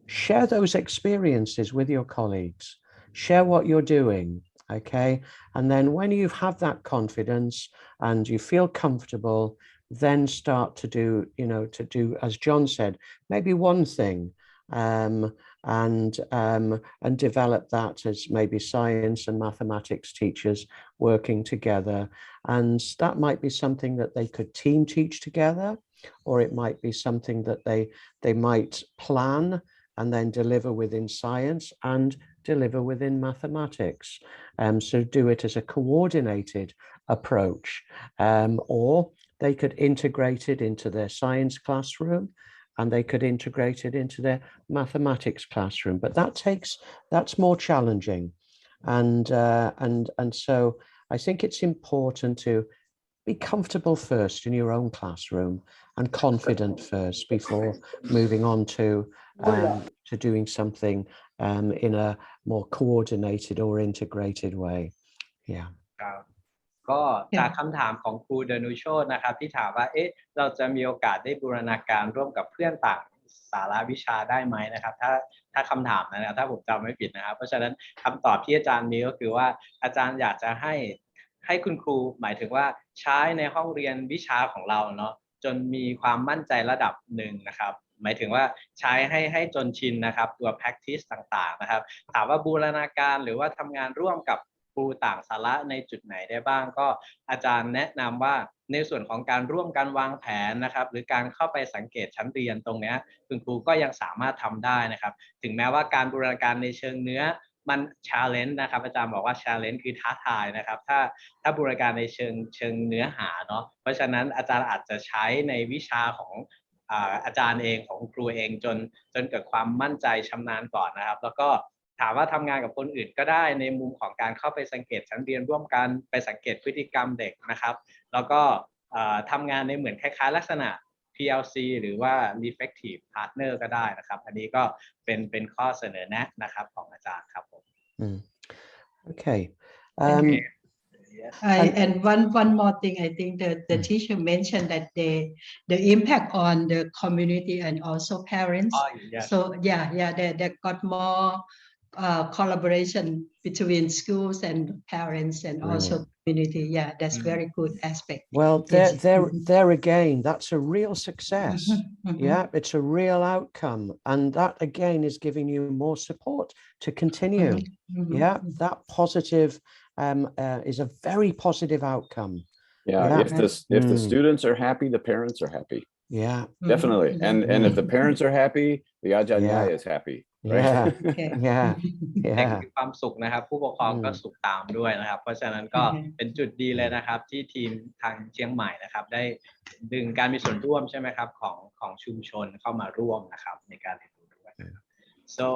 Share those experiences with your colleagues. Share what you're doing, okay? And then when you have that confidence and you feel comfortable, then start to do, as John said, maybe one thing, and develop that as maybe science and mathematics teachers working together. And that might be something that they could team teach together, or it might be something that they might plan and then deliver within science and deliver within mathematics. So do it as a coordinated approach, or they could integrate it into their science classroom, and they could integrate it into their mathematics classroom. But that's more challenging, and so I think it's important to be comfortable first in your own classroom and confident first before moving on to doing something in a more coordinated or integrated way. Yeah. ก็จากคำถามของครูดนุโชตินะครับที่ถามว่าเราจะมีโอกาสได้บูรณาการร่วมกับเพื่อนต่างสาระวิชาได้ไหมนะครับถ้าคำถามนั้นนะถ้าผมจำไม่ผิดนะครับเพราะฉะนั้นคำตอบที่อาจารย์มีก็คือว่าอาจารย์อยากจะให้คุณครูหมายถึงว่าใช้ในห้องเรียนวิชาของเราเนาะจนมีความมั่นใจระดับหนึ่งนะครับหมายถึงว่าใช้ให้จนชินนะครับตัว practice ต่างๆนะครับถามว่าบูรณาการหรือว่าทำงานร่วมกับครูต่างสาระในจุดไหนได้บ้างก็อาจารย์แนะนำว่าในส่วนของการร่วมกันวางแผนนะครับหรือการเข้าไปสังเกตชั้นเรียนตรงนี้คุณครูก็ยังสามารถทำได้นะครับถึงแม้ว่าการบูรณาการในเชิงเนื้อมัน challenge นะครับอาจารย์บอกว่า challenge คือท้าทายนะครับถ้าบูรณาการในเชิงเนื้อหาเนาะเพราะฉะนั้นอาจารย์อาจจะใช้ในวิชาของอาจารย์เองของครูเองจนเกิดความมั่นใจชำนาญก่อนนะครับแล้วก็ถามว่าทำงานกับคนอื่นก็ได้ในมุมของการเข้าไปสังเกตชั้นเรียนร่วมกันไปสังเกตพฤติกรรมเด็กนะครับแล้วก็ทำงานในเหมือนคล้ายๆลักษณะ PLC หรือว่า Reflective Partner ก็ได้นะครับอันนี้ก็เป็นข้อเสนอแนะนะครับของอาจารย์ครับผม Okay. Yes. And one more thing, I think the teacher mentioned that the impact on the community and also parents. Oh, yes. So they got more collaboration between schools and parents and also community. Yeah, that's very good aspect. Well, Yes. there again, that's a real success. Mhm. Yeah, it's a real outcome. And that again is giving you more support to continue. Mhm. Yeah, that positive is a very positive outcome. Yeah, Yeah. if the students are happy, the parents are happy. Yeah. Definitely. And if the parents are happy, the Ajahn Yeah. Nyaya is happy. Right? Yeah. Okay. Yeah. เด็ก Yeah. มีความสุขนะครับ ผู้ปกครองก็สุขตามด้วยนะครับ เพราะฉะนั้นก็เป็นจุดดีเลยนะครับ ที่ทีมทางเชียงใหม่นะครับ ได้ดึงการมีส่วนร่วมใช่ไหมครับของชุมชนเข้ามาร่วมนะครับในการเรียนรู้ด้วย so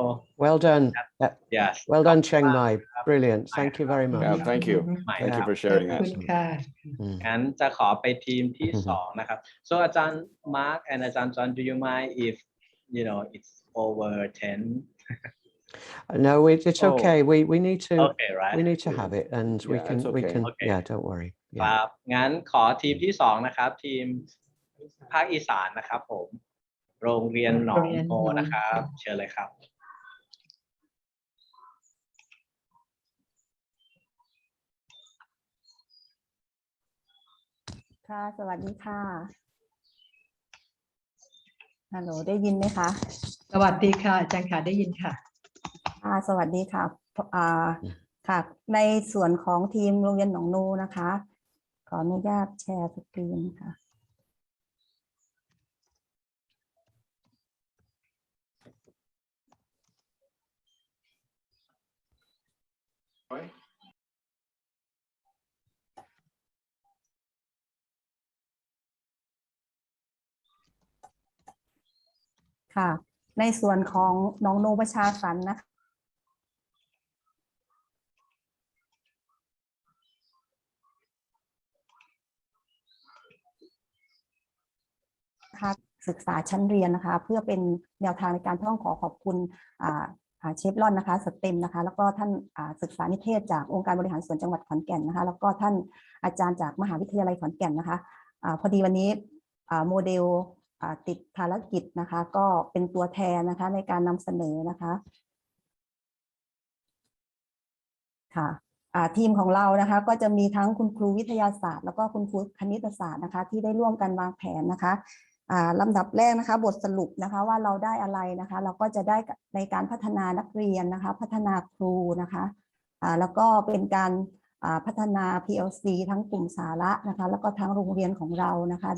Well done. yes Well done, Chiang Mai. Brilliant. Thank you very much. Yeah, thank you. Thank you for sharing ขอบ that. คุณค่ะ งั้นจะขอไปทีมที่2นะครับ so อาจารย์ Mark and อาจารย์ John do you mind if it's over 10 No, it's Oh. okay. We need to okay right we need to have it, and we Yeah, can it's we okay. can Okay. yeah. Don't worry. ค Yeah. รับงั้นขอทีมที่2นะครับ ทีมภาคอีสานนะครับผมโรงเรียนหนองโพนะครับ เชิญเลยครับ ค่ะสวัสดีค่ะฮัลโหลได้ยินไหมคะ สวัสดีค่ะอาจารย์ค่ะได้ยินค่ะ ค่ะสวัสดีค่ะค่ะในส่วนของทีมโรงเรียนหนองนูนะคะขออนุญาตแชร์สกรีนค่ะค่ะในส่วนของหนองนูประชาสรรค์นะคะศึกษาชั้นเรียนนะคะเพื่อเป็นแนวทางในการต้องขอบคุณเชฟรอนนะคะสเต็มนะคะแล้วก็ท่านศึกษานิเทศจากองค์การบริหารส่วนจังหวัดขอนแก่นนะคะแล้วก็ท่านอาจารย์จากมหาวิทยาลัยขอนแก่นนะคะพอดีวันนี้โมเดลติดภารกิจนะคะก็เป็นตัวแทนนะคะในการนำเสนอนะคะค่ะทีมของเรานะคะก็จะมีทั้งคุณครูวิทยาศาสตร์แล้วก็คุณครูคณิตศาสตร์นะคะที่ได้ร่วมกันวางแผนนะคะลำดับแรกนะคะบทสรุปนะคะว่าเราได้อะไรนะคะเราก็จะได้ในการพัฒนานักเรียนนะคะพัฒนาครูนะคะแล้วก็เป็นการพัฒนา PLC ทั้งกลุ่มสาระนะคะแล้วก็ทั้งโรงเรียนของเรานะคะ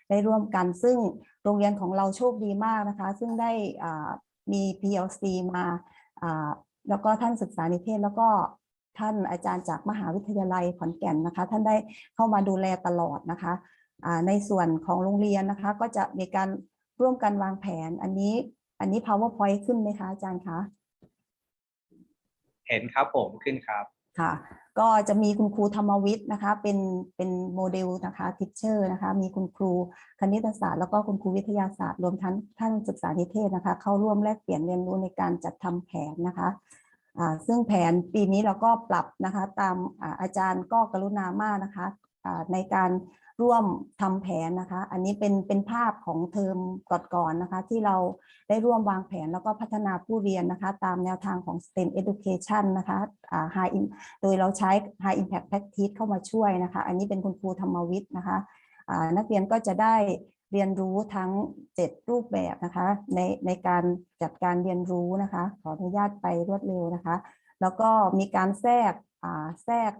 ได้ร่วมกันซึ่งโรงเรียนของเราโชคดีมากนะคะซึ่งได้มี PLC มาแล้วก็ท่านศึกษานิเทศแล้วก็ท่านอาจารย์จากมหาวิทยาลัยขอนแก่นนะคะท่านได้เข้ามาดูแลตลอดนะคะในส่วนของโรงเรียนนะคะก็จะมีการร่วมกันวางแผนอันนี้ PowerPoint ขึ้นไหมคะอาจารย์คะเห็นครับผมขึ้นครับค่ะก็จะมีคุณครูธรรมวิทย์นะคะเป็นโมเดลนะคะทิชเชอร์นะคะมีคุณครูคณิตศาสตร์แล้วก็คุณครูวิทยาศาสตร์รวมทั้งท่านศึกษานิเทศนะคะเข้าร่วมแลกเปลี่ยนเรียนรู้ในการจัดทำแผนนะคะซึ่งแผนปีนี้เราก็ปรับนะคะตามอาจารย์ก็กรุณามากนะคะในการร่วมทำแผนนะคะอันนี้เป็นภาพของเทอมก่อนๆนะคะที่เราได้ร่วมวางแผนแล้วก็พัฒนาผู้เรียนนะคะตามแนวทางของ STEM Education นะคะโดยเราใช้ High Impact Practice เข้ามาช่วยนะคะอันนี้เป็นคุณครูธรรมวิทย์นะคะนักเรียนก็จะได้เรียนรู้ทั้ง7รูปแบบนะคะในการจัดการเรียนรู้นะคะขออนุญาตไปรวดเร็วนะคะแล้วก็มีการแทรก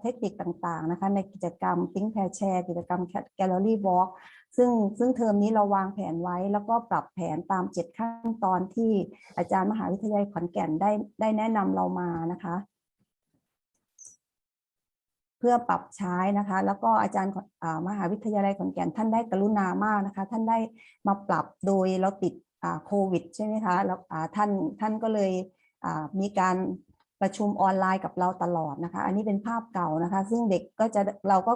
เทคนิคต่างๆนะคะในกิจกรรม Think Pair Share กิจกรรม Gallery Walk ซึ่งเทอมนี้เราวางแผนไว้แล้วก็ปรับแผนตาม7ขั้นตอนที่อาจารย์มหาวิทยาลัยขอนแก่นได้แนะนำเรามานะคะเพื่อปรับใช้นะคะแล้วก็อาจารย์มหาวิทยาลัยขอนแก่นท่านได้กรุณามากนะคะท่านได้มาปรับโดยเราติดโควิดใช่ไหมคะแล้วท่านก็เลยมีการประชุมออนไลน์กับเราตลอดนะคะอันนี้เป็นภาพเก่านะคะซึ่งเด็กก็จะเราก็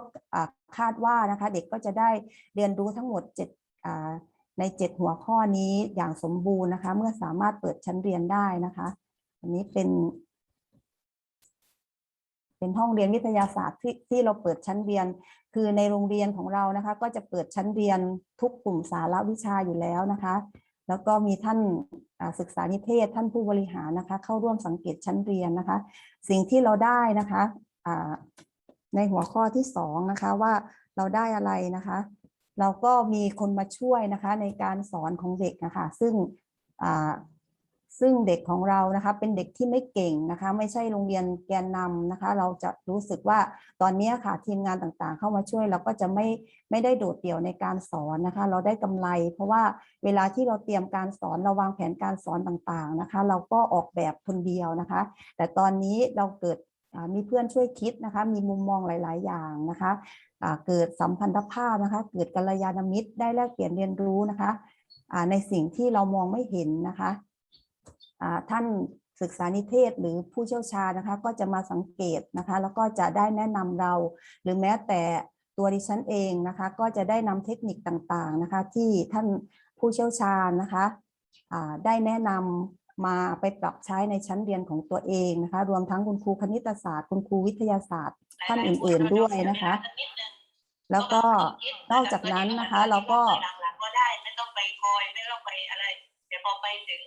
คาดว่านะคะเด็กก็จะได้เรียนรู้ทั้งหมดใน7หัวข้อนี้อย่างสมบูรณ์นะคะเมื่อสามารถเปิดชั้นเรียนได้นะคะอันนี้เป็น เป็นห้องเรียนวิทยาศาสตร์ที่เราเปิดชั้นเรียน คือในโรงเรียนของเรานะคะก็จะเปิดชั้นเรียนทุกกลุ่มสาระวิชาอยู่แล้วนะคะแล้วก็มีท่านศึกษานิเทศท่านผู้บริหารนะคะเข้าร่วมสังเกตชั้นเรียนนะคะสิ่งที่เราได้นะคะในหัวข้อที่2นะคะว่าเราได้อะไรนะคะเราก็มีคนมาช่วยนะคะในการสอนของเด็กนะคะซึ่งเด็กของเรานะคะเป็นเด็กที่ไม่เก่งนะคะไม่ใช่โรงเรียนแกนนำนะคะเราจะรู้สึกว่าตอนนี้ค่ะทีมงานต่างๆเข้ามาช่วยเราก็จะไม่ได้โดดเดี่ยวในการสอนนะคะเราได้กำไรเพราะว่าเวลาที่เราเตรียมการสอนเราวางแผนการสอนต่างๆนะคะเราก็ออกแบบคนเดียวนะคะแต่ตอนนี้เราเกิดมีเพื่อนช่วยคิดนะคะมีมุมมองหลายๆอย่างนะคะเกิดสัมพันธภาพนะคะเกิดกัลยาณมิตรได้แลกเปลี่ยนเรียนรู้นะคะในสิ่งที่เรามองไม่เห็นนะคะท่านศึกษานิเทศหรือผู้เชี่ยวชาญนะคะก็จะมาสังเกตนะคะแล้วก็จะได้แนะนำเราหรือแม้แต่ตัวดิฉันเองนะคะก็จะได้นำเทคนิคต่างๆนะคะที่ท่านผู้เชี่ยวชาญนะคะได้แนะนำมาไปปรับใช้ในชั้นเรียนของตัวเองนะคะรวมทั้งคุณครูคณิตศาสตร์คุณครูวิทยาศาสตร์ท่านอื่นๆด้วยนะคะแล้วก็นอกจากนั้นนะคะเราก็ไม่ต้องไปคอยไม่ต้องไปอะไรเดี๋ยวพอไปถึง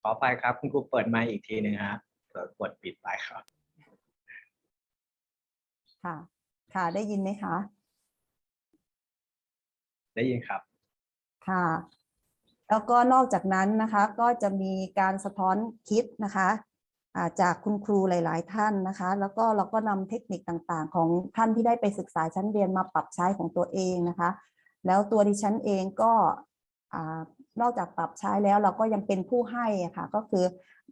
ขออภัยครับคุณครูเปิดไมค์อีกทีหนึ่งฮะกดปิดไปครับค่ะได้ยินไหมคะได้ยินครับค่ะแล้วก็นอกจากนั้นนะคะก็จะมีการสะท้อนคิดนะคะจากคุณครูหลายๆท่านนะคะแล้วก็เราก็นำเทคนิคต่างๆของท่านที่ได้ไปศึกษาชั้นเรียนมาปรับใช้ของตัวเองนะคะแล้วตัวดิฉันเองก็นอกจากปรับใช้แล้วเราก็ยังเป็นผู้ให้ค่ะก็คือ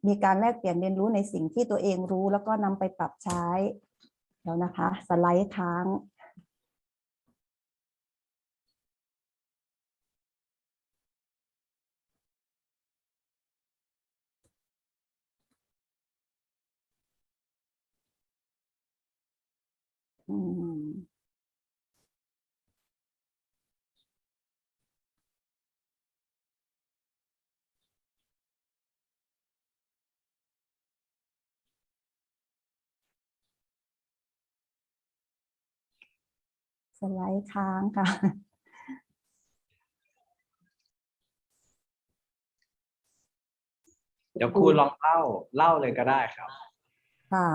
มีการแลกเปลี่ยนเรียนรู้ในสิ่งที่ตัวเองรู้แล้วก็นำไปปรับใช้แล้วนะคะสไลด์ค้างสไลด์ค้างค่ะเดี๋ยวครูลองเล่าเลยก็ได้ครับค่ะ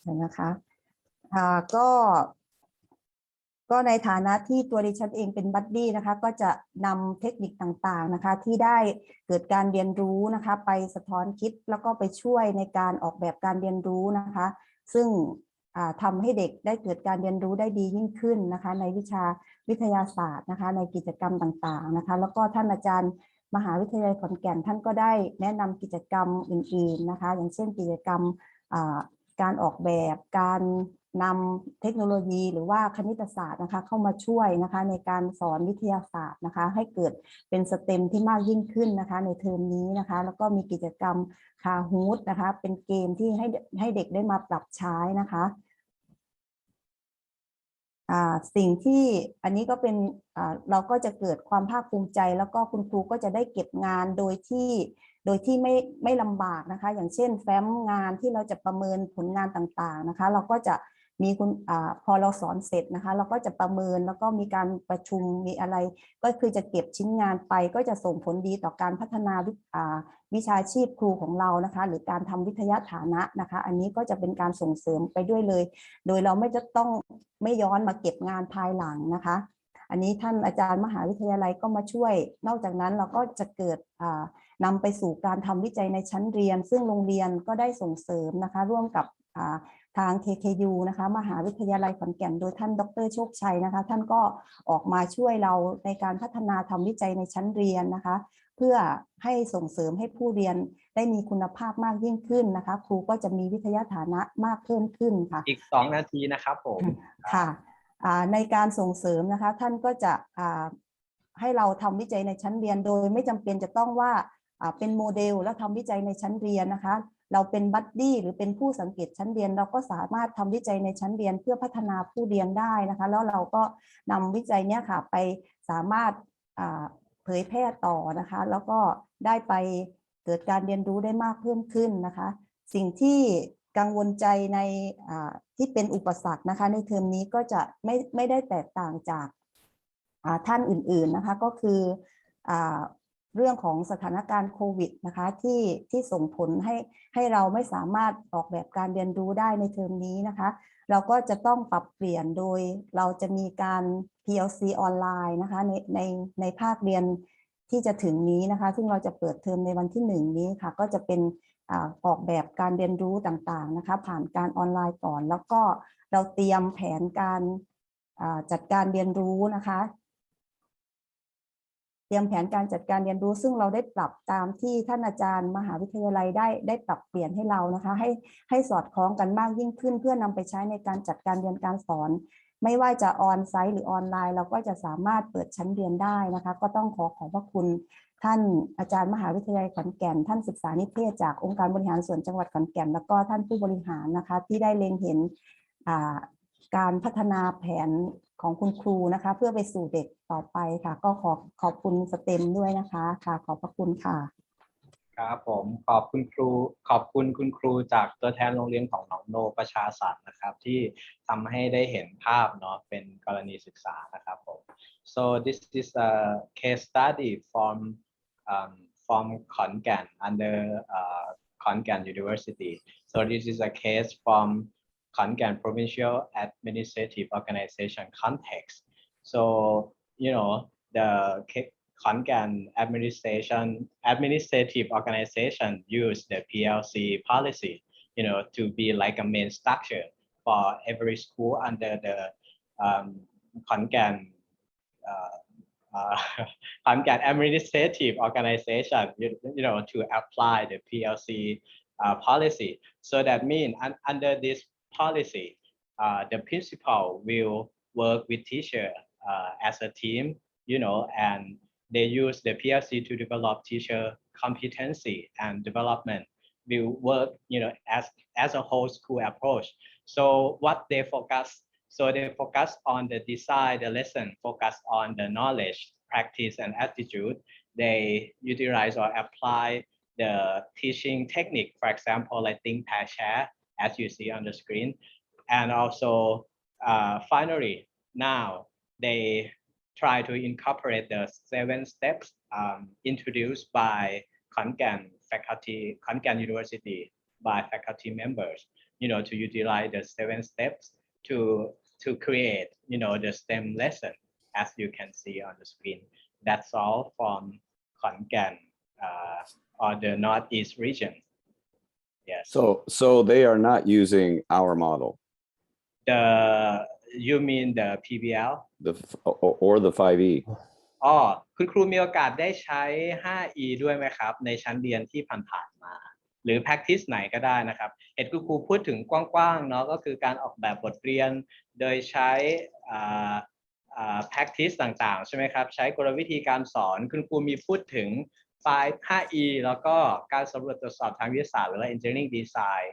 เห็นนะคะก็ในฐานะที่ตัวดิฉันเองเป็นบัดดี้นะคะก็จะนำเทคนิคต่างๆนะคะที่ได้เกิดการเรียนรู้นะคะไปสะท้อนคิดแล้วก็ไปช่วยในการออกแบบการเรียนรู้นะคะซึ่งทำให้เด็กได้เกิดการเรียนรู้ได้ดียิ่งขึ้นนะคะในวิชาวิทยาศาสตร์นะคะในกิจกรรมต่างๆนะคะแล้วก็ท่านอาจารย์มหาวิทยาลัยขอนแก่นท่านก็ได้แนะนำกิจกรรมอื่นๆนะคะอย่างเช่นกิจกรรมการออกแบบการนำเทคโนโลยีหรือว่าคณิตศาสตร์นะคะเข้ามาช่วยนะคะในการสอนวิทยาศาสตร์นะคะให้เกิดเป็นสเต็มที่มากยิ่งขึ้นนะคะในเทอมนี้นะคะแล้วก็มีกิจกรรมคาฮูดนะคะเป็นเกมที่ให้เด็กได้มาปรับใช้นะคะสิ่งที่อันนี้ก็เป็นเราก็จะเกิดความภาคภูมิใจแล้วก็คุณครูก็จะได้เก็บงานโดยที่ไม่ลำบากนะคะอย่างเช่นแฟ้มงานที่เราจะประเมินผลงานต่างๆนะคะเราก็จะมีพอเราสอนเสร็จนะคะเราก็จะประเมินแล้วก็มีการประชุมมีอะไรก็คือจะเก็บชิ้นงานไปก็จะส่งผลดีต่อการพัฒนาวิชาชีพครูของเรานะคะหรือการทำวิทยาฐานะนะคะอันนี้ก็จะเป็นการส่งเสริมไปด้วยเลยโดยเราไม่ย้อนมาเก็บงานภายหลังนะคะอันนี้ท่านอาจารย์มหาวิทยาลัยก็มาช่วยนอกจากนั้นเราก็จะเกิดนำไปสู่การทำวิจัยในชั้นเรียนซึ่งโรงเรียนก็ได้ส่งเสริมนะคะร่วมกับทาง KKU นะคะมหาวิทยาลัยขอนแก่นโดยท่านดร.โชคชัยนะคะท่านก็ออกมาช่วยเราในการพัฒนาทำวิจัยในชั้นเรียนนะคะเพื่อให้ส่งเสริมให้ผู้เรียนได้มีคุณภาพมากยิ่งขึ้นนะคะครูก็จะมีวิทยาฐานะมากเพิ่มขึ้นค่ะอีก2 นาทีนะครับผมค่ะในการส่งเสริมนะคะท่านก็จะให้เราทำวิจัยในชั้นเรียนโดยไม่จำเป็นจะต้องว่า เป็นโมเดลและทำวิจัยในชั้นเรียนนะคะเราเป็นบัดดี้หรือเป็นผู้สังเกตชั้นเรียนเราก็สามารถทำวิจัยในชั้นเรียนเพื่อพัฒนาผู้เรียนได้นะคะแล้วเราก็นำวิจัยเนี้ยค่ะไปสามารถเผยแพร่ต่อนะคะแล้วก็ได้ไปเกิดการเรียนรู้ได้มากเพิ่มขึ้นนะคะสิ่งที่กังวลใจในที่เป็นอุปสรรคนะคะในเทอมนี้ก็จะไม่ได้แตกต่างจากท่านอื่นๆนะคะก็คือเรื่องของสถานการณ์โควิดนะคะที่ส่งผลให้เราไม่สามารถออกแบบการเรียนรู้ได้ในเทอมนี้นะคะเราก็จะต้องปรับเปลี่ยนโดยเราจะมีการ PLC ออนไลน์นะคะในภาคเรียนที่จะถึงนี้นะคะซึ่งเราจะเปิดเทอมในวันที่1นี้ค่ะก็จะเป็นออกแบบการเรียนรู้ต่างๆนะคะผ่านการออนไลน์ก่อนแล้วก็เราเตรียมแผนการจัดการเรียนรู้นะคะเตรียมแผนการจัดการเรียนรู้ซึ่งเราได้ปรับตามที่ท่านอาจารย์มหาวิทยาลัยได้ปรับเปลี่ยนให้เรานะคะให้สอดคล้องกันมากยิ่งขึ้นเพื่อนำไปใช้ในการจัดการเรียนการสอนไม่ว่าจะออนไซต์หรือออนไลน์เราก็จะสามารถเปิดชั้นเรียนได้นะคะก็ต้องขอบพระคุณท่านอาจารย์มหาวิทยาลัยขอนแก่นท่านศึกษานิเทศจากองค์การบริหารส่วนจังหวัดขอนแก่นแล้วก็ท่านผู้บริหารนะคะที่ได้เล็งเห็นการพัฒนาแผนของคุณครูนะคะเพื่อไปสู่เด็กต่อไปค่ะก็ขอบคุณสเต็มด้วยนะคะค่ะขอบพระคุณค่ะครับผมขอบคุณคุณครูจากตัวแทนโรงเรียนของหนองโนประชาสรรค์นะครับที่ทำให้ได้เห็นภาพเนาะเป็นกรณีศึกษานะครับผม so this is a case study from Khon-Kaen under Khon-Kaen University. So this is a case from Khon-Kaen Provincial Administrative Organization context. So you know the Khon-Kaen administrative organization use the PLC policy, you know, to be like a main structure for every school under the Khon-Kaen Khon-Kaen administrative organization, you know, to apply the PLC policy. So that means under this policy, the principal will work with teacher as a team, you know, and they use the PLC to develop teacher competency and development. Will work, you know, as a whole school approach. So what they focus. So they focus on the design, the lesson, focus on the knowledge, practice, and attitude. They utilize or apply the teaching technique, for example, like think, pair, share, as you see on the screen. And also, finally, now they try to incorporate the 7 steps introduced by Khon-Kaen University by faculty members, you know, to utilize the 7 steps to create, you know, the STEM lesson, as you can see on the screen. That's all from Khon-Kaen or the Northeast region. Yes. So they are not using our model. You mean the PBL? Or the 5E. คุณครูมีโอกาสได้ใช้ 5E ด้วยไหมครับในชั้นเรียนที่ผ่านๆมาหรือ practice ไหนก็ได้นะครับเห็นคุณครูพูดถึงกว้างๆเนาะก็คือการออกแบบบทเรียนโดยใช้ practice ต่างๆใช่ไหมครับใช้กลวิธีการสอนคุณครูมีพูดถึง 5E แล้วก็การสำรวจตรวจสอบทางวิทยาศาสตร์หรือว่า engineering design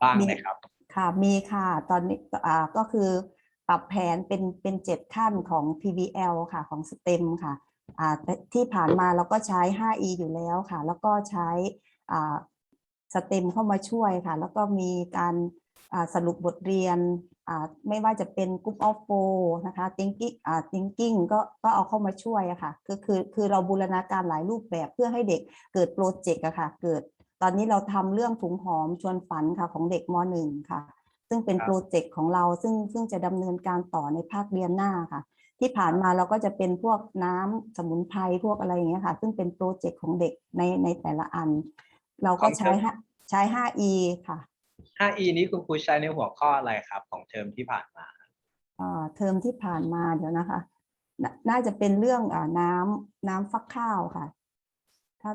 บ้างไหมครับค่ะมีค่ะตอนนี้ก็คือปรับแผนเป็น7ขั้นของ PBL ค่ะของ STEM ค่ะที่ผ่านมาเราก็ใช้ 5E อยู่แล้วค่ะแล้วก็ใช้STEM เข้ามาช่วยค่ะแล้วก็มีการสรุปบทเรียนไม่ว่าจะเป็น Group of 4นะคะ Thinking ก็เอาเข้ามาช่วยค่ะคือเราบูรณาการหลายรูปแบบเพื่อให้เด็กเกิดโปรเจกต์ค่ะเกิดตอนนี้เราทำเรื่องถุงหอมชวนฝันค่ะของเด็กม.1 ค่ะซึ่งเป็นโปรเจกต์ของเราซึ่งจะดำเนินการต่อในภาคเรียนหน้าค่ะที่ผ่านมาเราก็จะเป็นพวกน้ำสมุนไพรพวกอะไรอย่างเงี้ยค่ะซึ่งเป็นโปรเจกต์ของเด็กในแต่ละอันเราก็ใช้ 5E ค่ะ 5E นี้คุณครูใช้ในหัวข้ออะไรครับของเทอมที่ผ่านมาเทอมที่ผ่านมาเดี๋ยวนะคะน่าจะเป็นเรื่องน้ำฟักข้าวค่ะ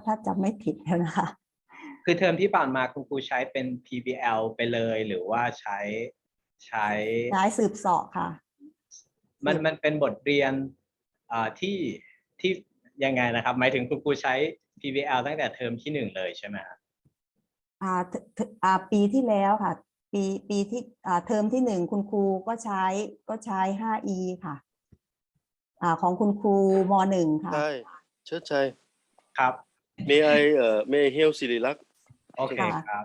ถ้าจำไม่ผิดแล้วนะคะคือเทอมที่ผ่านมาคุณครูใช้เป็น PBL ไปเลยหรือว่าใช้สืบเสาะค่ะมันเป็นบทเรียนที่ยังไงนะครับหมายถึงคุณครูใช้ PBL ตั้งแต่เทอมที่ 1เลยใช่ไหมครับ ปีที่แล้วค่ะปีที่เทอมที่ 1คุณครูก็ใช้ 5E ค่ะของคุณครูม.1 ค่ะ ใช่เชิดชัย ครับ may I help ศิริลักษณ์ โอเคครับ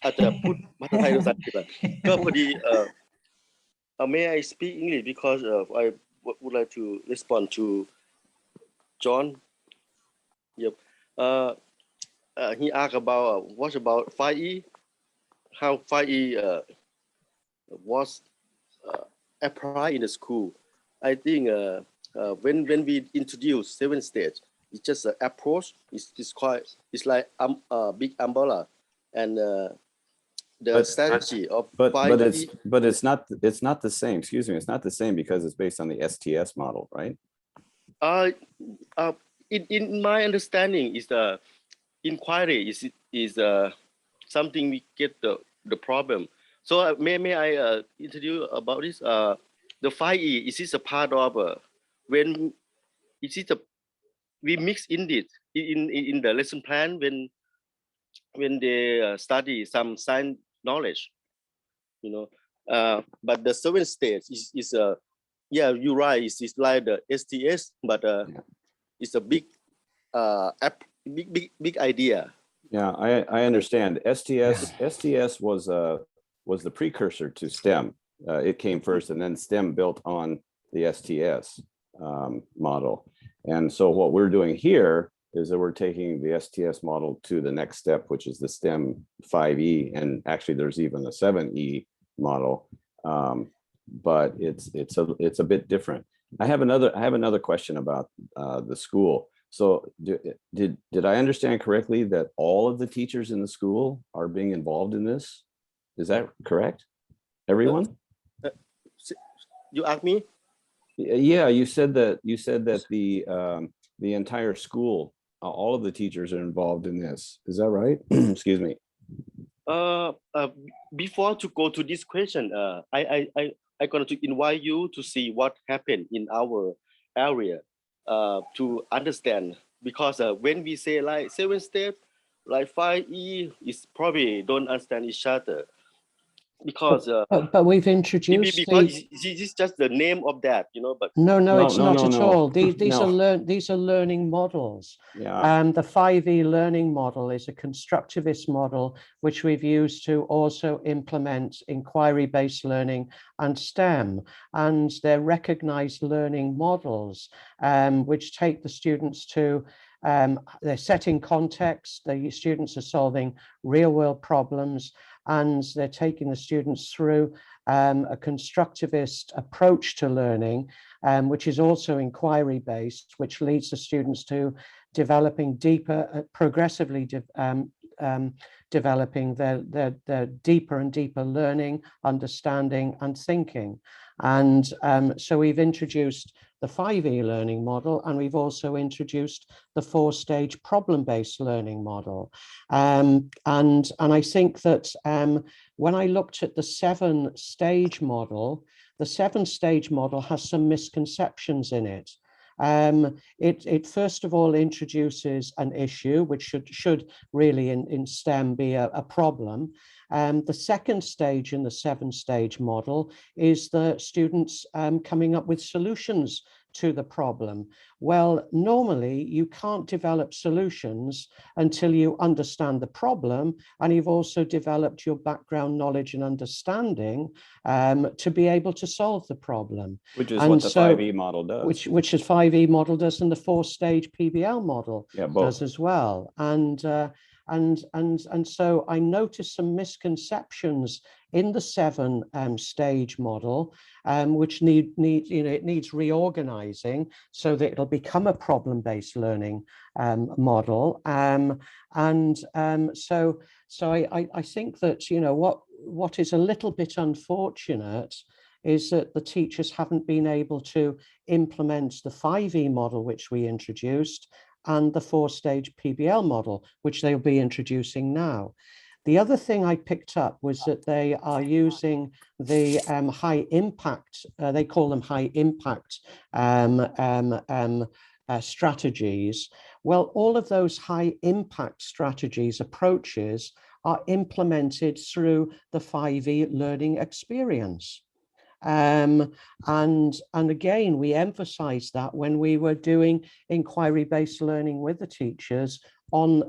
อาจจะพูดภาษาไทยภาษาอังกฤษก็พอดีmay I speak English because I would like to respond to John. Yep. He asked about what about 5E, how 5E was applied in the school. I think when we introduce 7 stage, it's just an approach. It's like a big umbrella, and the strategy of 5E. But it's not the same. Excuse me, it's not the same because it's based on the STS model, right? In my understanding, is the inquiry is something we get the problem. So may I introduce about this? The 5E, is this a part of when is it we mix in it in the lesson plan when they study some science knowledge, you know. But the 7 stage is yeah, you're right. It's like the STS, but it's a big big idea. Yeah, I understand. STS was the precursor to STEM. It came first, and then STEM built on the STS model. And so what we're doing here is that we're taking the STS model to the next step, which is the STEM 5E, and actually there's even the 7E model, but it's a bit different. I have another question about the school. So did I understand correctly that all of the teachers in the school are being involved in this? Is that correct? Everyone? You ask me? Yeah, you said that the entire school, all of the teachers are involved in this. Is that right? Excuse me. Before to go to this question, I going to invite you to see what happened in our area to understand, because when we say like 7 steps, like 5E, is probably don't understand each other. Because but we've introduced because it's just the name of that, you know. But no, it's not at all. These are learning models. Yeah. The 5E learning model is a constructivist model which we've used to also implement inquiry-based learning and STEM, and they're recognized learning models which take the students to they're setting context. The students are solving real-world problems, and they're taking the students through a constructivist approach to learning, which is also inquiry-based, which leads the students to developing deeper, progressively developing their deeper and deeper learning, understanding, and thinking. And so we've introduced the 5E learning model, and we've also introduced the 4-stage problem-based learning model. And I think that when I looked at the 7-stage model, the 7-stage model has some misconceptions in it. It first of all introduces an issue, which should really in STEM be a problem. The second stage in the 7-stage model is the students coming up with solutions to the problem. Well, normally you can't develop solutions until you understand the problem, and you've also developed your background knowledge and understanding to be able to solve the problem. Which is what the 5E model does. Which is 5E model does, and the 4-stage PBL model does as well. And so I noticed some misconceptions in the 7-stage model, which needs reorganizing so that it'll become a problem-based learning model. So I think that what is a little bit unfortunate is that the teachers haven't been able to implement the 5E model, which we introduced, and the 4-stage PBL model, which they'll be introducing now. The other thing I picked up was that they are using the high impact, they call them high impact strategies. Well, all of those high impact strategies, approaches are implemented through the 5E learning experience. And again, we emphasized that when we were doing inquiry-based learning with the teachers on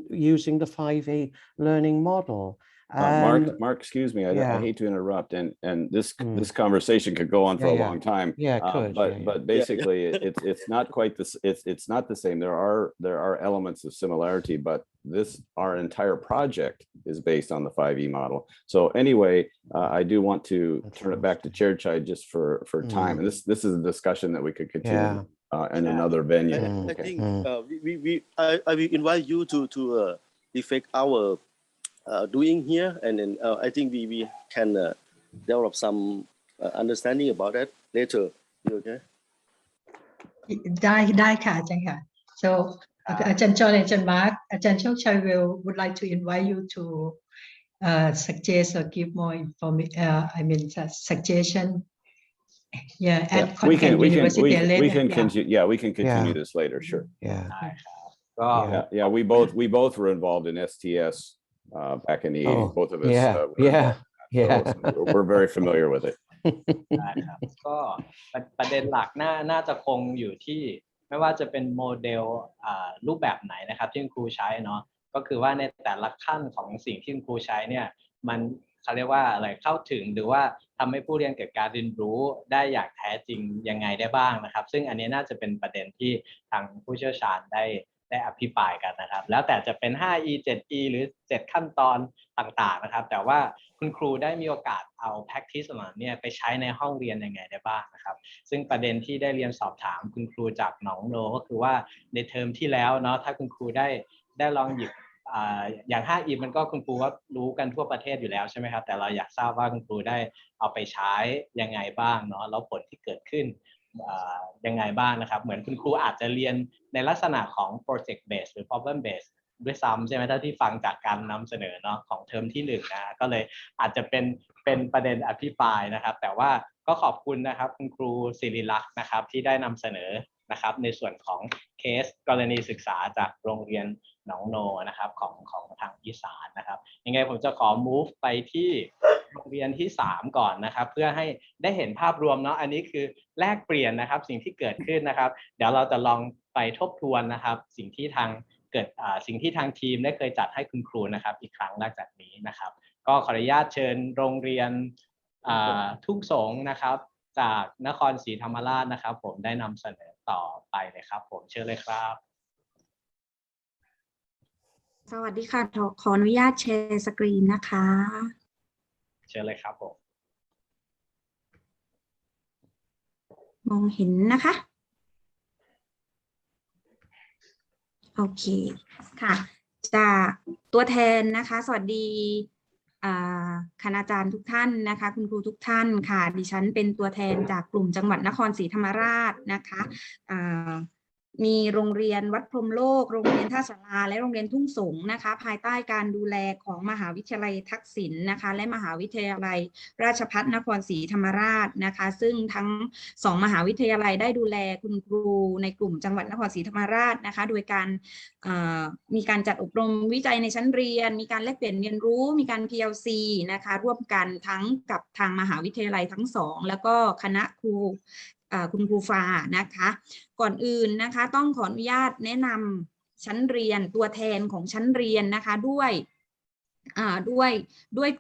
using the 5E learning model. Mark, excuse me, I hate to interrupt, and this conversation could go on for a long time. Yeah, it could. But basically, it's not quite this. It's not the same. There are elements of similarity, but our entire project is based on the 5E model. So anyway, I do want to turn it back to Chair Chai just for time, and this is a discussion that we could continue in another venue. I think I will invite you to effect our doing here, and then I think we can develop some understanding about that later. Okay? ได้ค่ะอาจารย์ค่ะ so อาจารย์จอห์นอาจารย์มาร์คอาจารย์โชคชัย would like to invite you to suggest or give more information suggestion at Content University later. We can continue this later. Sure. Yeah. We both were involved in STS back in the 80s. Both of us. So we're very familiar with it. ครับก็ประเด็นหลักน่าจะคงอยู่ที่ไม่ว่าจะเป็นโมเดลรูปแบบไหนนะครับที่คุณครูใช้เนาะก็คือว่าในแต่ละขั้นของสิ่งที่คุณครูใช้เนี่ยมันเขาเรียกว่าอะไรเข้าถึงหรือว่าทำให้ผู้เรียนเกิดการเรียนรู้ได้อย่างแท้จริงยังไงได้บ้างนะครับซึ่งอันนี้น่าจะเป็นประเด็นที่ทางผู้เชี่ยวชาญได้อภิปรายกันนะครับแล้วแต่จะเป็น 5E 7E หรือ7ขั้นตอนต่างๆนะครับแต่ว่าคุณครูได้มีโอกาสเอา practice เหล่านี้ไปใช้ในห้องเรียนยังไงได้บ้างนะครับซึ่งประเด็นที่ได้เรียนสอบถามคุณครูจากหนองโนก็คือว่าในเทอมที่แล้วเนาะถ้าคุณครูได้ลองหยิบอย่าง 5E มันก็คุณครูก็รู้กันทั่วประเทศอยู่แล้วใช่ไหมครับแต่เราอยากทราบว่าคุณครูได้เอาไปใช้ยังไงบ้างเนาะแล้วผลที่เกิดขึ้นยังไงบ้างนะครับเหมือนคุณครูอาจจะเรียนในลักษณะของ project based หรือ problem based ด้วยซ้ำใช่ไหมถ้าที่ฟังจากการนำเสนอเนาะของเทอมที่1นะก็เลยอาจจะเป็นประเด็นอภิปรายนะครับแต่ว่าก็ขอบคุณนะครับคุณครูศิริลักษณ์นะครับที่ได้นำเสนอนะครับในส่วนของเคสกรณีศึกษาจากโรงเรียนหนองโนนะครับของทางอีสานนะครับยังไงผมจะขอ move ไปที่โรงเรียนที่3ก่อนนะครับเพื่อให้ได้เห็นภาพรวมเนาะอันนี้คือแลกเปลี่ยนนะครับสิ่งที่เกิดขึ้นนะครับเดี๋ยวเราจะลองไปทบทวนนะครับสิ่งที่ทางทีมได้เคยจัดให้คุณครูนะครับอีกครั้งหลังจากนี้นะครับก็ขออนุญาตเชิญโรงเรียนทุ่งสงนะครับจากนครศรีธรรมราชนะครับผมได้นำเสนอต่อไปเลยครับผมเชิญเลยครับสวัสดีค่ะขออนุญาตแชร์สกรีนนะคะเชิญเลยครับผมมองเห็นนะคะโอเคค่ะจากตัวแทนนะคะสวัสดีคณาจารย์ทุกท่านนะคะคุณครูทุกท่านค่ะดิฉันเป็นตัวแทนจากกลุ่มจังหวัดนครศรีธรรมราชนะคะมีโรงเรียนวัดพรหมโลกโรงเรียนท่าสาราและโรงเรียนทุ่งสงนะคะภายใต้การดูแลของมหาวิทยาลัยทักษิณนะคะและมหาวิทยาลัยราชภัฏนครศรีธรรมราชนะคะซึ่งทั้ง2มหาวิทยาลัยได้ดูแลคุณครูในกลุ่มจังหวัดนครศรีธรรมราชนะคะโดยการมีการจัดอบรมวิจัยในชั้นเรียนมีการแลกเปลี่ยนเรียนรู้มีการ PLC นะคะร่วมกันทั้งกับทางมหาวิทยาลัยทั้ง2แล้วก็คณะครูคุณครูฟ้านะคะก่อนอื่นนะคะต้องขออนุญาตแนะนำชั้นเรียนตัวแทนของชั้นเรียนนะคะด้วย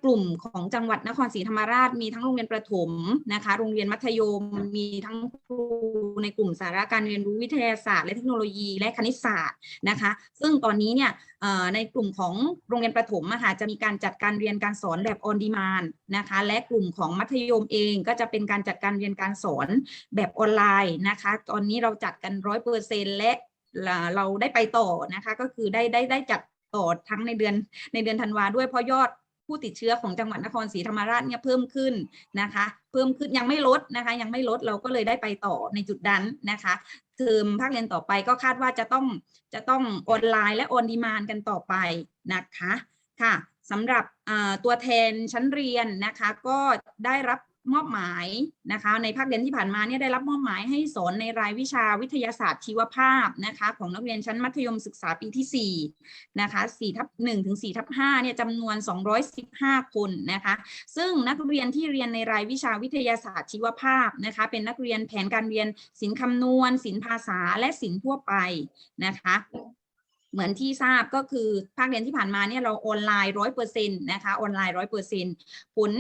กลุ่มของจังหวัดนครศรีธรรมราชมีทั้งโรงเรียนประถมนะคะโรงเรียนมัธยมมีทั้งครูในกลุ่มสาระการเรียนรู้วิทยาศาสตร์และเทคโนโลยีและคณิตศาสตร์นะคะซึ่งตอนนี้เนี่ยในกลุ่มของโรงเรียนประถมจะมีการจัดการเรียนการสอนแบบ on demand นะคะและกลุ่มของมัธยมเองก็จะเป็นการจัดการเรียนการสอนแบบออนไลน์นะคะตอนนี้เราจัดกัน 100% และเราได้ไปต่อนะคะก็คือได้จัดต่อทั้งในเดือนธันวาด้วยเพราะยอดผู้ติดเชื้อของจังหวัดนครศรีธรรมราชเนี่ยเพิ่มขึ้นนะคะเพิ่มขึ้นยังไม่ลดนะคะยังไม่ลดเราก็เลยได้ไปต่อในจุดนั้นนะคะเทอมภาคเรียนต่อไปก็คาดว่าจะต้องออนไลน์และออนดีมานด์กันต่อไปนะคะค่ะสำหรับตัวแทนชั้นเรียนนะคะก็ได้รับ มอบหมายนะคะในภาคเรียนที่ผ่านมาเนี่ยได้รับมอบหมายให้สอนในรายวิชาวิทยาศาสตร์ชีวภาพนะคะของนักเรียนชั้นมัธยมศึกษาปีที่4นะคะ4/1 ถึง 4/5เนี่ยจำนวน215 คนนะคะซึ่งนักเรียนที่เรียนในรายวิชาวิทยาศาสตร์ชีวภาพนะคะเป็นนักเรียนแผนการเรียนศิลป์คำนวณศิลป์ภาษาและศิลป์ทั่วไปนะคะเหมือนที่ทราบก็คือภาคเรียนที่ผ่านมาเนี่ยเราออนไลน์ 100% นะคะออนไลน์ 100%ผล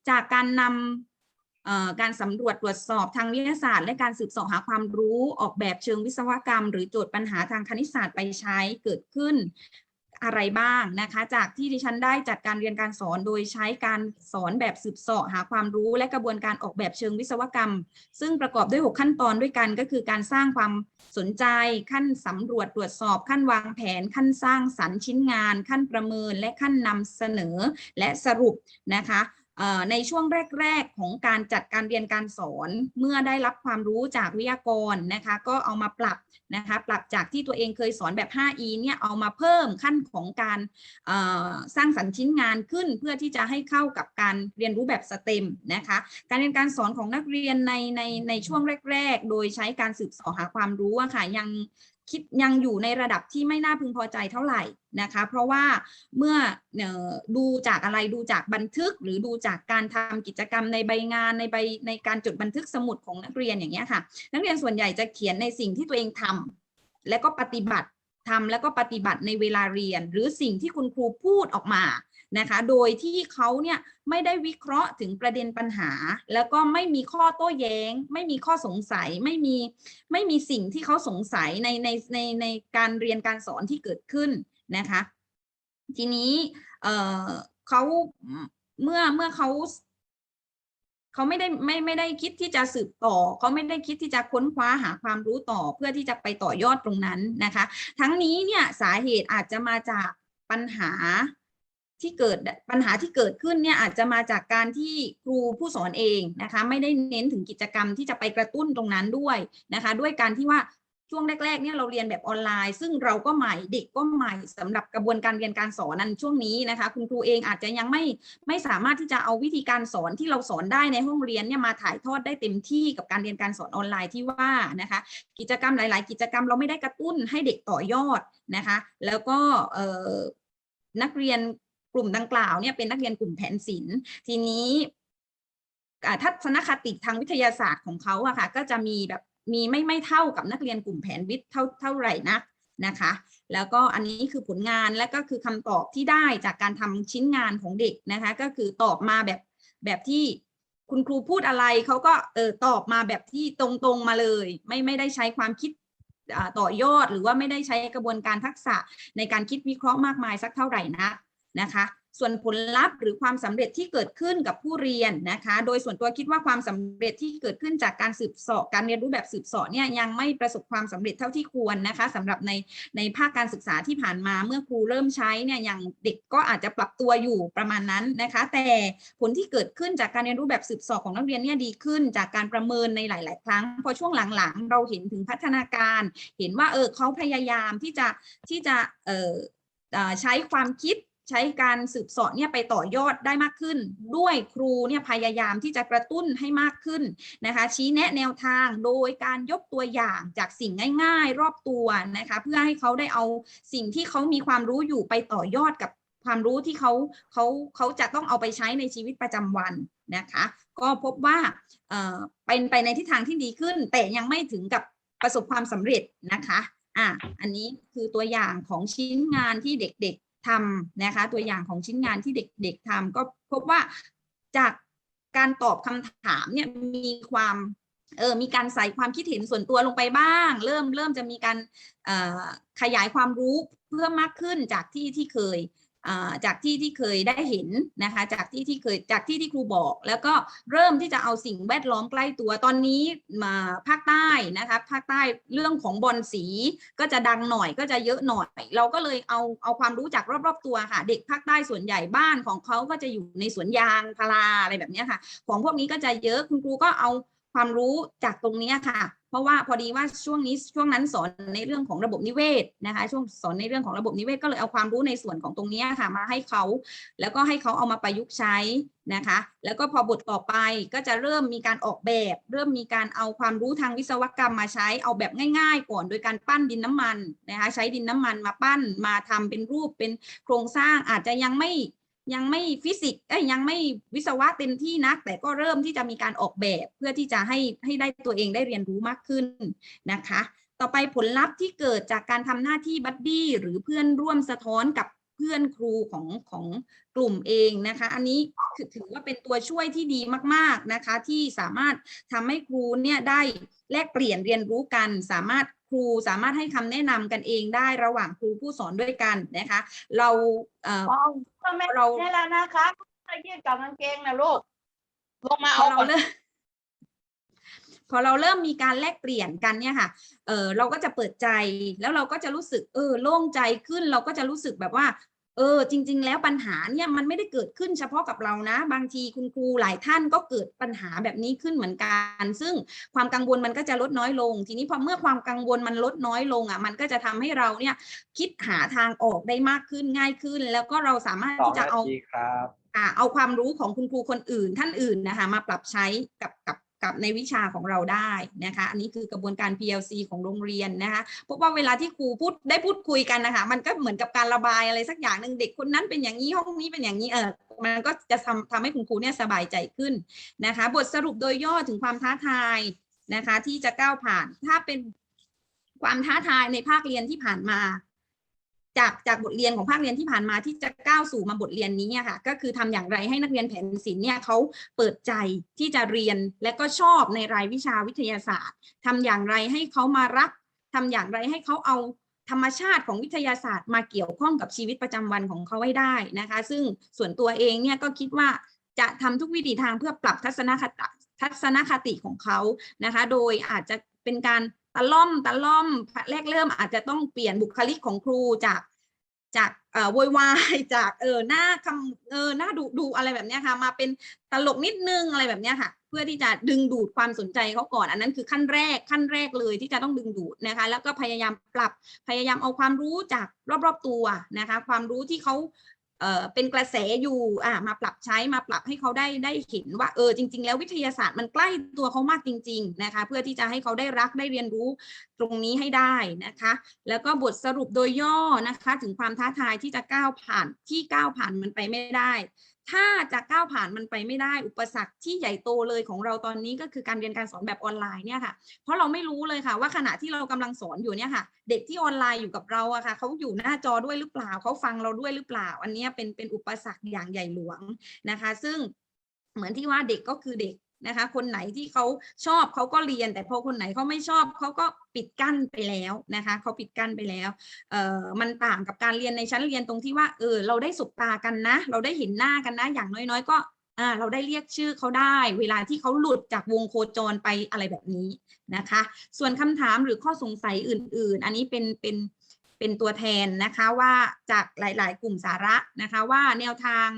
จากการนำการสำรวจตรวจสอบทางวิทยาศาสตร์และการสืบเสาะหาความรู้ออกแบบเชิงวิศวกรรมหรือโจทย์ปัญหาทางคณิตศาสตร์ไปใช้เกิดขึ้นอะไรบ้างนะคะจากที่ดิฉันได้จัดการเรียนการสอนโดยใช้การสอนแบบสืบเสาะหาความรู้และกระบวนการออกแบบเชิงวิศวกรรมซึ่งประกอบด้วย6ขั้นตอนด้วยกันก็คือการสร้างความสนใจขั้นสำรวจตรวจสอบขั้นวางแผนขั้นสร้างสรรค์ชิ้นงานขั้นประเมินและขั้นนำเสนอและสรุปนะคะในช่วงแรกๆของการจัดการเรียนการสอนเมื่อได้รับความรู้จากวิทยากรนะคะก็เอามาปรับนะคะปรับจากที่ตัวเองเคยสอนแบบ 5E เนี่ยเอามาเพิ่มขั้นของการสร้างสรรค์ชิ้นงานขึ้นเพื่อที่จะให้เข้ากับการเรียนรู้แบบสเต็มนะคะการเรียนการสอนของนักเรียนในช่วงแรกๆโดยใช้การสืบเสาะหาความรู้อะค่ะยังอยู่ในระดับที่ไม่น่าพึงพอใจเท่าไหร่นะคะเพราะว่าเมื่อดูจากอะไรดูจากบันทึกหรือดูจากการทำกิจกรรมในใบงานในการจดบันทึกสมุดของนักเรียนอย่างเงี้ยค่ะนักเรียนส่วนใหญ่จะเขียนในสิ่งที่ตัวเองทำและก็ปฏิบัติในเวลาเรียนหรือสิ่งที่คุณครูพูดออกมานะคะโดยที่เขาเนี่ยไม่ได้วิเคราะห์ถึงประเด็นปัญหาแล้วก็ไม่มีข้อโต้แย้งไม่มีข้อสงสัยไม่มีสิ่งที่เขาสงสัยในการเรียนการสอนที่เกิดขึ้นนะคะทีนี้เขาเมื่อเขาไม่ได้คิดที่จะสืบต่อเขาไม่ได้คิดที่จะค้นคว้าหาความรู้ต่อเพื่อที่จะไปต่อยอดตรงนั้นนะคะทั้งนี้เนี่ยสาเหตุอาจจะมาจากปัญหาที่เกิดขึ้นเนี่ยอาจจะมาจากการที่ครูผู้สอนเองนะคะไม่ได้เน้นถึงกิจกรรมที่จะไปกระตุ้นตรงนั้นด้วยนะคะด้วยการที่ว่าช่วงแรกๆเนี่ยเราเรียนแบบออนไลน์ซึ่งเราก็ใหม่เด็กก็ใหม่สำหรับกระบวนการเรียนการสอนนั้นช่วงนี้นะคะคุณครูเองอาจจะยังไม่สามารถที่จะเอาวิธีการสอนที่เราสอนได้ในห้องเรียนเนี่ยมาถ่ายทอดได้เต็มที่กับการเรียนการสอนออนไลน์ที่ว่านะคะกิจกรรมหลายๆกิจกรรมเราไม่ได้กระตุ้นให้เด็กต่อยอดนะคะแล้วก็นักเรียนกลุ่มดังกล่าวเนี่ยเป็นนักเรียนกลุ่มแผนศิลป์ทีนี้ทัศนคติทางวิทยาศาสตร์ของเขาอะค่ะก็จะมีแบบมีไม่เท่ากับนักเรียนกลุ่มแผนวิทย์เท่าไหร่นักนะคะแล้วก็อันนี้คือผลงานและก็คือคำตอบที่ได้จากการทำชิ้นงานของเด็กนะคะก็คือตอบมาแบบที่คุณครูพูดอะไรเขาก็ตอบมาแบบที่ตรงมาเลยไม่ได้ใช้ความคิดต่อยอดหรือว่าไม่ได้ใช้กระบวนการทักษะในการคิดวิเคราะห์มากมายสักเท่าไหร่นักนะคะส่วนผลลัพธ์หรือความสำเร็จที่เกิดขึ้นกับผู้เรียนนะคะโดยส่วนตัวคิดว่าความสำเร็จที่เกิดขึ้นจากการสืบเสาะการเรียนรู้แบบสืบเสาะเนี่ยยังไม่ประสบความสำเร็จเท่าที่ควรนะคะสำหรับในภาคการศึกษาที่ผ่านมาเมื่อครูเริ่มใช้เนี่ยอย่างเด็กก็อาจจะปรับตัวอยู่ประมาณนั้นนะคะแต่ผลที่เกิดขึ้นจากการเรียนรู้แบบสืบเสาะของนักเรียนเนี่ยดีขึ้นจากการประเมินในหลายๆครั้งพอช่วงหลังๆเราเห็นถึงพัฒนาการเห็นว่าเขาพยายามที่จะใช้ความคิดใช้การสืบเสาะเนี่ยไปต่อยอดได้มากขึ้นด้วยครูเนี่ยพยายามที่จะกระตุ้นให้มากขึ้นนะคะชี้แนะแนวทางโดยการยกตัวอย่างจากสิ่งง่ายๆรอบตัวนะคะเพื่อให้เขาได้เอาสิ่งที่เขามีความรู้อยู่ไปต่อยอดกับความรู้ที่เขาจะต้องเอาไปใช้ในชีวิตประจำวันนะคะก็พบว่าเป็นไปในทิศทางที่ดีขึ้นแต่ยังไม่ถึงกับประสบความสำเร็จนะคะอันนี้คือตัวอย่างของชิ้นงานที่เด็กๆทำนะคะตัวอย่างของชิ้นงานที่เด็กๆทำก็พบว่าจากการตอบคำถามเนี่ยมีการใส่ความคิดเห็นส่วนตัวลงไปบ้างเริ่มจะมีการขยายความรู้เพิ่มมากขึ้นจากที่เคยได้เห็นนะคะจากที่ครูบอกแล้วก็เริ่มที่จะเอาสิ่งแวดล้อมใกล้ตัวตอนนี้มาภาคใต้นะคะภาคใต้เรื่องของบอลสีก็จะดังหน่อยก็จะเยอะหน่อยเราก็เลยเอาความรู้จากรอบๆตัวค่ะเด็กภาคใต้ส่วนใหญ่บ้านของเขาก็จะอยู่ในสวนยางพาราอะไรแบบนี้ค่ะของพวกนี้ก็จะเยอะคุณครูก็เอาค ความรู้จากตรงนี้ค่ะเพราะว่าพอดีว่าช่วงนั้นสอนในเรื่องของระบบนิเวศนะคะช่วงสอนในเรื่องของระบบนิเวศก็เลยเอาความรู้ในส่วนของตรงนี้ค่ะมาให้เขาแล้วก็ให้เขาเอามาประยุกต์ใช้นะคะแล้วก็พอบทต่อไปก็จะเริ่มมีการออกแบบเริ่มมีการเอาความรู้ทางวิศวกรรมมาใช้เอาแบบง่ายๆก่อนโดยการปั้นดินน้ำมันนะคะใช้ดินน้ำมันมาปั้นมาทำเป็นรูปเป็นโครงสร้างอาจจะยังไม่ฟิสิกส์ยังไม่วิศวะเต็มที่นักแต่ก็เริ่มที่จะมีการออกแบบเพื่อที่จะให้ได้ตัวเองได้เรียนรู้มากขึ้นนะคะต่อไปผลลัพธ์ที่เกิดจากการทำหน้าที่บัดดี้หรือเพื่อนร่วมสะท้อนกับเพื่อนครูของกลุ่มเองนะคะอันนี้ถือว่าเป็นตัวช่วยที่ดีมากๆนะคะที่สามารถทำให้ครูเนี่ยได้แลกเปลี่ยนเรียนรู้กันครูสามารถให้คำแนะนำกันเองได้ระหว่างครูผู้สอนด้วยกันนะคะเรานี่แล้วนะคะไปยืดกับกางเกงนะลูกลงมา พอเราเริ่มมีการแลกเปลี่ยนกันเนี่ยค่ะเราก็จะเปิดใจแล้วเราก็จะรู้สึกโล่งใจขึ้นเราก็จะรู้สึกแบบว่าจริงๆแล้วปัญหาเนี่ยมันไม่ได้เกิดขึ้นเฉพาะกับเรานะบางทีคุณครูหลายท่านก็เกิดปัญหาแบบนี้ขึ้นเหมือนกันซึ่งความกังวลมันก็จะลดน้อยลงทีนี้พอเมื่อความกังวลมันลดน้อยลงมันก็จะทำให้เราเนี่ยคิดหาทางออกได้มากขึ้นง่ายขึ้นแล้วก็เราสามารถที่จะเอาความรู้ของคุณครูคนอื่นท่านอื่นนะคะมาปรับใช้กับในวิชาของเราได้นะคะอันนี้คือกระบวนการ PLC ของโรงเรียนนะคะเพราะว่าเวลาที่ครูพูดคุยกันนะคะมันก็เหมือนกับการระบายอะไรสักอย่างหนึ่งเด็กคนนั้นเป็นอย่างนี้ห้องนี้เป็นอย่างนี้มันก็จะทำให้คุณครูเนี่ยสบายใจขึ้นนะคะบทสรุปโดยย่อถึงความท้าทายนะคะที่จะก้าวผ่านถ้าเป็นความท้าทายในภาคเรียนที่ผ่านมาจากบทเรียนของภาคเรียนที่ผ่านมาที่จะก้าวสู่มาบทเรียนนี้ค่ะก็คือทำอย่างไรให้นักเรียนแผนศิลป์เนี่ยเขาเปิดใจที่จะเรียนและก็ชอบในรายวิชาวิทยาศาสตร์ทำอย่างไรให้เขามารักทำอย่างไรให้เขาเอาธรรมชาติของวิทยาศาสตร์มาเกี่ยวข้องกับชีวิตประจำวันของเขาให้ได้นะคะซึ่งส่วนตัวเองเนี่ยก็คิดว่าจะทำทุกวิถีทางเพื่อปรับทัศนคติของเขานะคะโดยอาจจะเป็นการตะล่อมแรกเริ่มอาจจะต้องเปลี่ยนบุคลิกของครูจากโวยวายจากหน้าดูอะไรแบบนี้ค่ะมาเป็นตลกนิดนึงอะไรแบบนี้ค่ะเพื่อที่จะดึงดูดความสนใจเขาก่อนอันนั้นคือขั้นแรกเลยที่จะต้องดึงดูดนะคะแล้วก็พยายามเอาความรู้จากรอบๆตัวนะคะความรู้ที่เขาเป็นกระแสอยู่มาปรับใช้มาปรับให้เขาได้เห็นว่าจริงๆแล้ววิทยาศาสตร์มันใกล้ตัวเขามากจริงๆนะคะเพื่อที่จะให้เขาได้รักได้เรียนรู้ตรงนี้ให้ได้นะคะแล้วก็บทสรุปโดยย่อนะคะถึงความท้าทายที่จะก้าวผ่านมันไปไม่ได้ถ้าจะก้าวผ่านมันไปไม่ได้อุปสรรคที่ใหญ่โตเลยของเราตอนนี้ก็คือการเรียนการสอนแบบออนไลน์เนี่ยค่ะเพราะเราไม่รู้เลยค่ะว่าขณะที่เรากำลังสอนอยู่เนี่ยค่ะเด็กที่ออนไลน์อยู่กับเราอะค่ะเขาอยู่หน้าจอด้วยหรือเปล่าเขาฟังเราด้วยหรือเปล่าอันนี้เป็นอุปสรรคอย่างใหญ่หลวงนะคะซึ่งเหมือนที่ว่าเด็กก็คือเด็กนะคะคนไหนที่เขาชอบเขาก็เรียนแต่พอคนไหนเขาไม่ชอบเขาก็ปิดกั้นไปแล้วนะคะเขาปิดกั้นไปแล้วมันต่างกับการเรียนในชั้นเรียนตรงที่ว่าเราได้สบตากันนะเราได้เห็นหน้ากันนะอย่างน้อยๆก็เราได้เรียกชื่อเขาได้เวลาที่เขาหลุดจากวงโคจรไปอะไรแบบนี้นะคะส่วนคำถามหรือข้อสงสัยอื่นๆอันนี้เป็นตัวแทนนะคะว่าจากหลายๆกลุ่มสาระนะคะว่าแนวทาง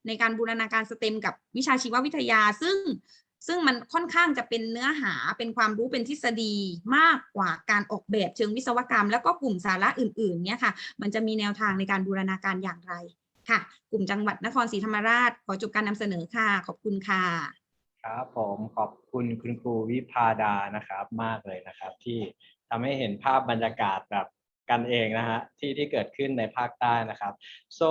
ในการบูรณาการสเต็มกับวิชาชีววิทยาซึ่งมันค่อนข้างจะเป็นเนื้อหาเป็นความรู้เป็นทฤษฎีมากกว่าการออกแบบเชิงวิศวกรรมแล้วก็กลุ่มสาระอื่นๆเนี่ยค่ะมันจะมีแนวทางในการบูรณาการอย่างไรค่ะกลุ่มจังหวัดนครศรีธรรมราชขอจบการนำเสนอค่ะขอบคุณค่ะครับผมขอบคุณคุณครูวิภาดานะครับมากเลยนะครับที่ทำให้เห็นภาพบรรยากาศแบบกันเองนะฮะที่เกิดขึ้นในภาคใต้นะครับ so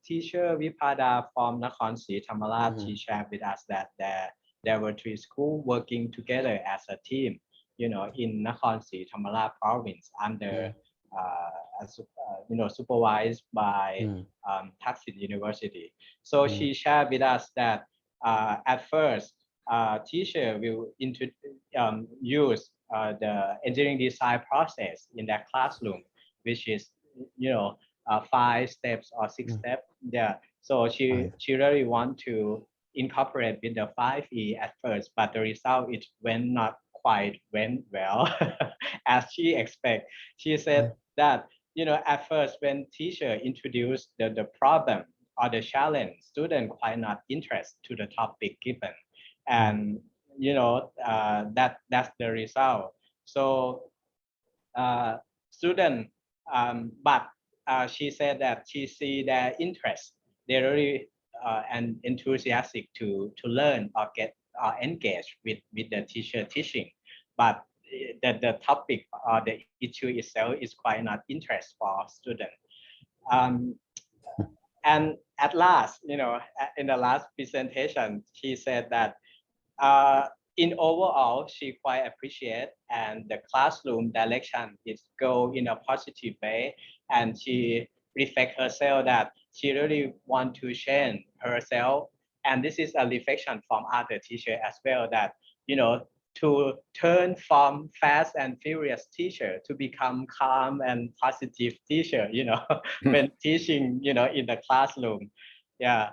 teacher Vipada from Nakhon Si Thammarat she shared with us that there were 3 schools working together as a team in Nakhon Si Thammarat province under supervised by Thaksin University. So she shared with us that at first teacher will use the engineering design process in their classroom, which is 5 steps or 6 steps. Yeah. So she really want to incorporate with the 5E at first, but the result it went well as she expect. She said that at first when teacher introduced the problem or the challenge, student quite not interested to the topic given, and that's the result. So student but she said that she see their interest, they're really and enthusiastic to learn or get engage with the teacher teaching, but the topic or the issue itself is quite not interest for student. And at last, in the last presentation, she said that in overall, she quite appreciate, and the classroom direction is go in a positive way, and she reflect herself that she really want to change herself, and this is a reflection from other teacher as well, that to turn from fast and furious teacher to become calm and positive teacher, when teaching, in the classroom. Yeah.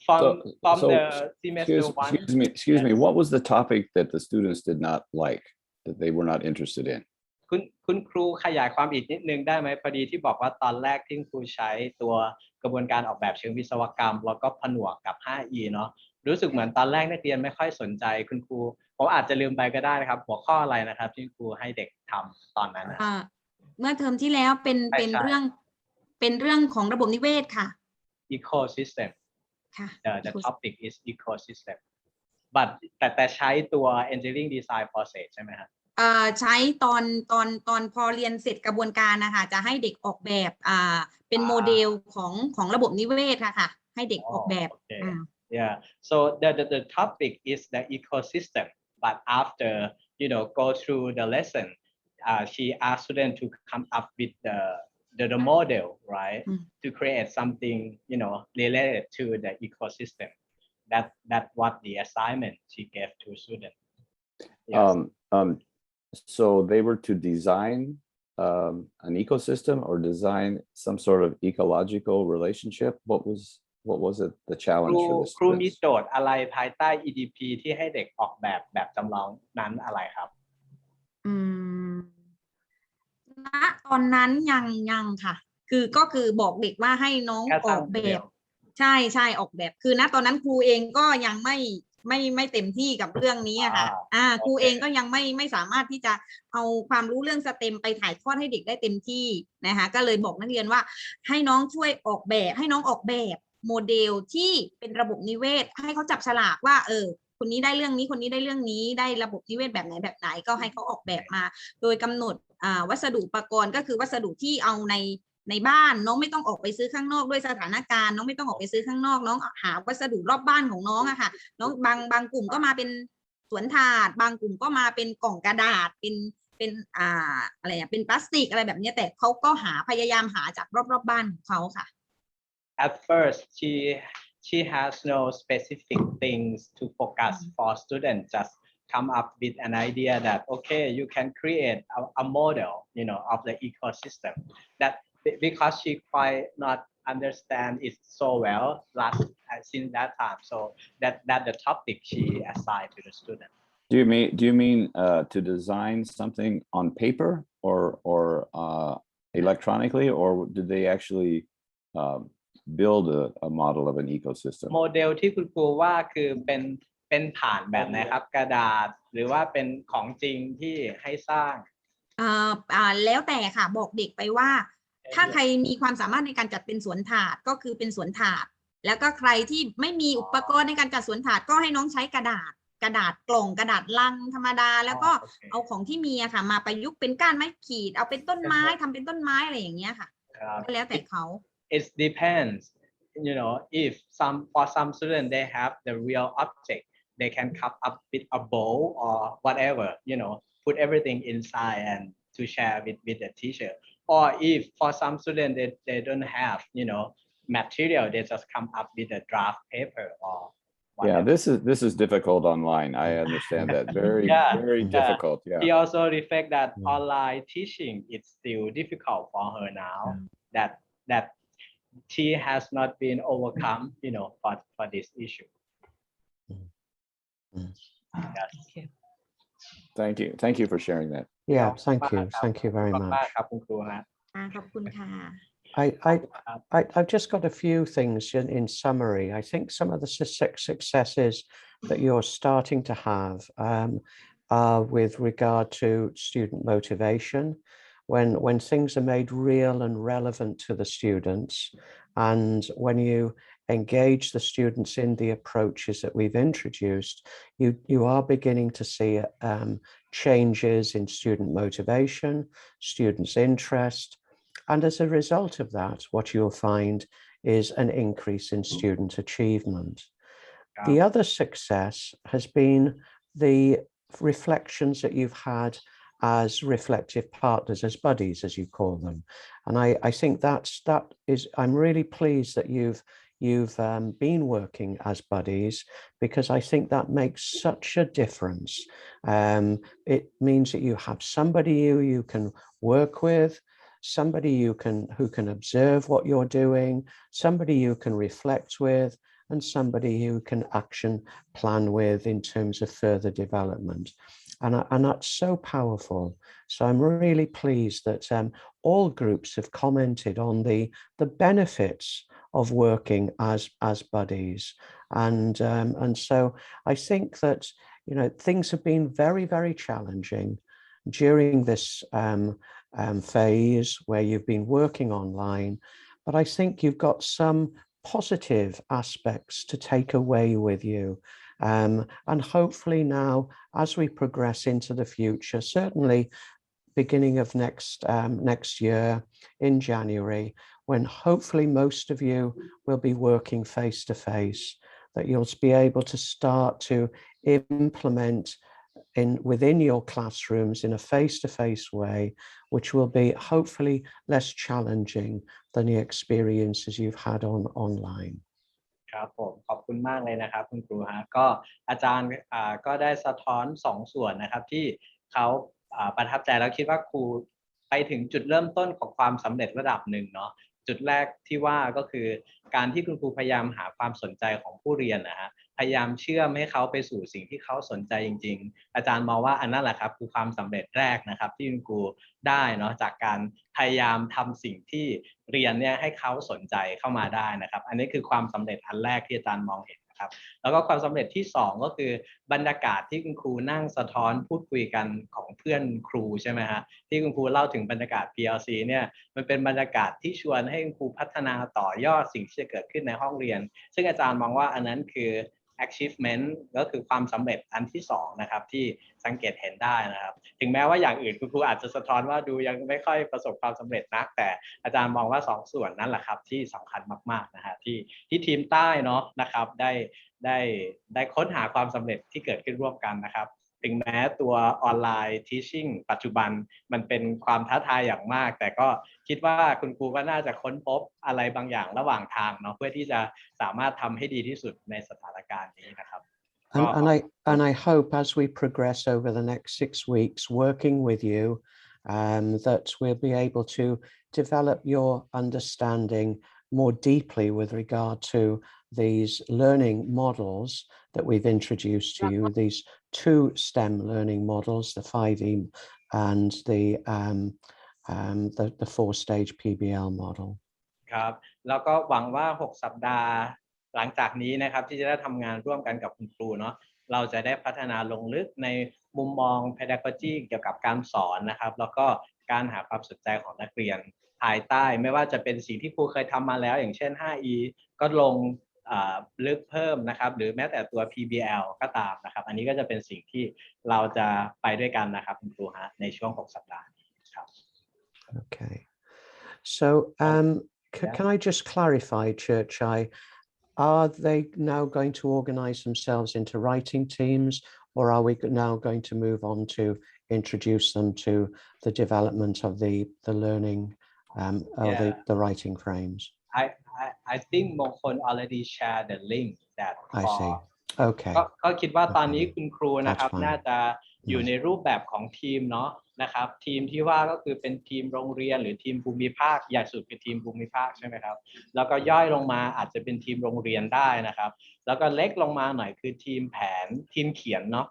From the semester one. Excuse me. What was the topic that the students did not like, that they were not interested in? คุณครูขยายความอีกนิดนึงได้ไหมพอดีที่บอกว่าตอนแรกที่ครูใช้ตัวกระบวนการออกแบบเชิงวิศวกรรมแล้วก็ผนวกกับ 5E เนาะรู้สึกเหมือนตอนแรกนักเรียนไม่ค่อยสนใจคุณครูผมอาจจะลืมไปก็ได้นะครับหัวข้ออะไรนะครับที่ครูให้เด็กทำตอนนั้นเมื่อเทอมที่แล้วเป็นเรื่องของระบบนิเวศค่ะ ecosystem the topic is ecosystem but แต่ใช้ตัว engineering design process ใช่ไหมครับใช้ตอนพอเรียนเสร็จกระบวนการนะคะจะให้เด็กออกแบบเป็นโมเดลของระบบนิเวศค่ะให้เด็กออกแบบ Yeah, so the topic is the ecosystem, but after go through the lesson, she asked students to come up with the model, right, to create something related to the ecosystem. That's what the assignment she gave to students. Yes. So they were to design an ecosystem or design some sort of ecological relationship. What was it, the challenge for the students? ครูมีโจทย์อะไรภายใต้ EDP ที่ให้เด็กออกแบบจำลองนั้นอะไรครับณตอนนั้นยังค่ะก็คือบอกเด็กว่าให้น้องออกแบบใช่ออกแบบคือณตอนนั้นครูเองก็ยังไม่เต็มที่กับเรื่องนี้ค่ะครูเองก็ยังไม่สามารถที่จะเอาความรู้เรื่องสเต็มไปถ่ายทอดให้เด็กได้เต็มที่นะคะก็เลยบอกนักเรียนว่าให้น้องช่วยออกแบบให้น้องออกแบบโมเดลที่เป็นระบบนิเวศให้เขาจับฉลากว่าคนนี้ได้เรื่องนี้คนนี้ได้เรื่องนี้ได้ระบบนิเวศแบบไหนก็ให้เขาออกแบบมาโดยกำหนดวัสดุอุปกรณ์ก็คือวัสดุที่เอาในบ้านน้องไม่ต้องออกไปซื้อข้างนอกด้วยสถานการณ์น้องไม่ต้องออกไปซื้อข้างนอกน้องหาวัสดุรอบบ้านของน้องอะค่ะน้องบางกลุ่มก็มาเป็นสวนถาดบางกลุ่มก็มาเป็นกล่องกระดาษเป็นอะไรเป็นพลาสติกอะไรแบบนี้แต่เขาก็พยายามหาจากรอบบ้านของเขาค่ะ At first she has no specific things to focus for students, just come up with an idea that okay you can create a model of the ecosystem that because she quite not understand it so well since that time, so that the topic she assigned to the student. Do you mean to design something on paper or electronically, or did they actually build a model of an ecosystem? โมเดลที่คุณครูว่าคือเป็นผ่านแบบไหนครับกระดาษหรือว่าเป็นของจริงที่ให้สร้างแล้วแต่ค่ะบอกเด็กไปว่าถ้าใครมีความสามารถในการจัดเป็นสวนถาดก็คือเป็นสวนถาดแล้วก็ใครที่ไม่มีอุปกรณ์ในการจัดสวนถาดก็ให้น้องใช้กระดาษกล่องกระดาษลังธรรมดาแล้วก็เอาของที่มีอะค่ะมาประยุกต์เป็นก้านไม้ขีดเอาเป็นต้นไม้ทำเป็นต้นไม้อะไรอย่างเงี้ยค่ะก็แล้วแต่เขา It depends, if for some students they have the real object, they can come up with a bowl or whatever, put everything inside and to share with the teacher. Or if for some students they don't have, material, they just come up with a draft paper or whatever. Yeah, this is difficult online. I understand that. Very difficult. Yeah. He also reflect that online teaching is still difficult for her now. That she has not been overcome, for this issue. Yes. Thank you for sharing that. Yeah, thank you very much. ครับคุณครูฮะ ขอบคุณค่ะ I've just got a few things in summary. I think some of the successes that you're starting to have are with regard to student motivation. When things are made real and relevant to the students, and when you engage the students in the approaches that we've introduced, you are beginning to see changes in student motivation, students' interest, and as a result of that, what you'll find is an increase in student achievement. The other success has been the reflections that you've had as reflective partners, as buddies, as you call them. And I think I'm really pleased that you've been working as buddies, because I think that makes such a difference. It means that you have somebody you can work with, somebody who can observe what you're doing, somebody you can reflect with, and somebody who can action plan with in terms of further development. And that's so powerful. So I'm really pleased that all groups have commented on the benefits of working as buddies. And so I think that, things have been very, very challenging during this phase where you've been working online, but I think you've got some positive aspects to take away with you. And hopefully now, as we progress into the future, certainly beginning of next year in January, when hopefully most of you will be working face to face, that you'll be able to start to implement within your classrooms in a face-to-face way, which will be hopefully less challenging than the experiences you've had online. ครับผมขอบคุณมากเลยนะครับคุณครูฮะก็อาจารย์ก็ได้สะท้อน2ส่วนนะครับที่เขาประทับใจแล้วคิดว่าครูไปถึงจุดเริ่มต้นของความสำเร็จระดับหนึ่งเนาะจุดแรกที่ว่าก็คือการที่คุณครูพยายามหาความสนใจของผู้เรียนนะฮะพยายามเชื่อมให้เขาไปสู่สิ่งที่เขาสนใจจริงๆอาจารย์มองว่าอันนั้นแหละครับคือความสำเร็จแรกนะครับที่คุณครูได้เนาะจากการพยายามทำสิ่งที่เรียนเนี่ยให้เขาสนใจเข้ามาได้นะครับอันนี้คือความสำเร็จอันแรกที่อาจารย์มองเห็นนะครับแล้วก็ความสำเร็จที่2ก็คือบรรยากาศที่คุณครูนั่งสะท้อนพูดคุยกันของเพื่อนครูใช่ไหมฮะที่คุณครูเล่าถึงบรรยากาศ PLC เนี่ยมันเป็นบรรยากาศที่ชวนให้คุณครูพัฒนาต่อยอดสิ่งที่จะเกิดขึ้นในห้องเรียนซึ่งอาจารย์มองว่าอันนั้นคือ achievement ก็คือความสำเร็จอันที่2นะครับที่สังเกตเห็นได้นะครับถึงแม้ว่าอย่างอื่นคุณครูอาจจะสะท้อนว่าดูยังไม่ค่อยประสบความสำเร็จนักแต่อาจารย์มองว่า2ส่วนนั้นแหละครับที่สำคัญมากๆนะฮะที่ทีมใต้เนาะนะครับได้ค้นหาความสำเร็จที่เกิดขึ้นร่วมกันนะครับถึงแม้ตัวออนไลน์ teaching ปัจจุบันมันเป็นความท้าทายอย่างมากแต่ก็คิดว่าคุณครูก็น่าจะค้นพบอะไรบางอย่างระหว่างทางเนาะเพื่อที่จะสามารถทำให้ดีที่สุดในสถานการณ์นี้นะครับ And I hope as we progress over the next 6 weeks working with you that we'll be able to develop your understanding more deeply with regard to these learning models that we've introduced to you, these 2 STEM learning models, the 5E and the 4-stage PBL model. ครับแล้วก็หวังว่า6สัปดาห์หลังจากนี้นะครับที่จะได้ทำงานร่วมกันกับคุณครูเนาะเราจะได้พัฒนาลงลึกในมุมมอง pedagogy เกี่ยวกับการสอนนะครับแล้วก็การหาความสนใจของนักเรียนภายใต้ไม่ว่าจะเป็นสิ่งที่ครูเคยทำมาแล้วอย่างเช่น 5E ก็ลงลึกเพิ่มนะครับหรือแม้แต่ตัว PBL ก็ตามนะครับอันนี้ก็จะเป็นสิ่งที่เราจะไปด้วยกันนะครับคุณครูฮะในช่วง6สัปดาห์นี้ครับ Okay. So can I just clarify, Churchai, are they now going to organize themselves into writing teams, or are we now going to move on to introduce them to the development of the learning or the writing frames? I think Mongkol already shared the link that I see. Okay. ก็คิดว่าตอนนี้คุณครูนะครับน่าจะอยู่ในรูปแบบของทีมเนาะนะครับทีมที่ว่าก็คือเป็นทีมโรงเรียนหรือทีมภูมิภาคใหญ่สุดคือทีมภูมิภาคใช่ไหมครับแล้วก็ย่อยลงมาอาจจะเป็นทีมโรงเรียนได้นะครับแล้วก็เล็กลงมาหน่อยคือทีมแผนทีมเขียนเนาะ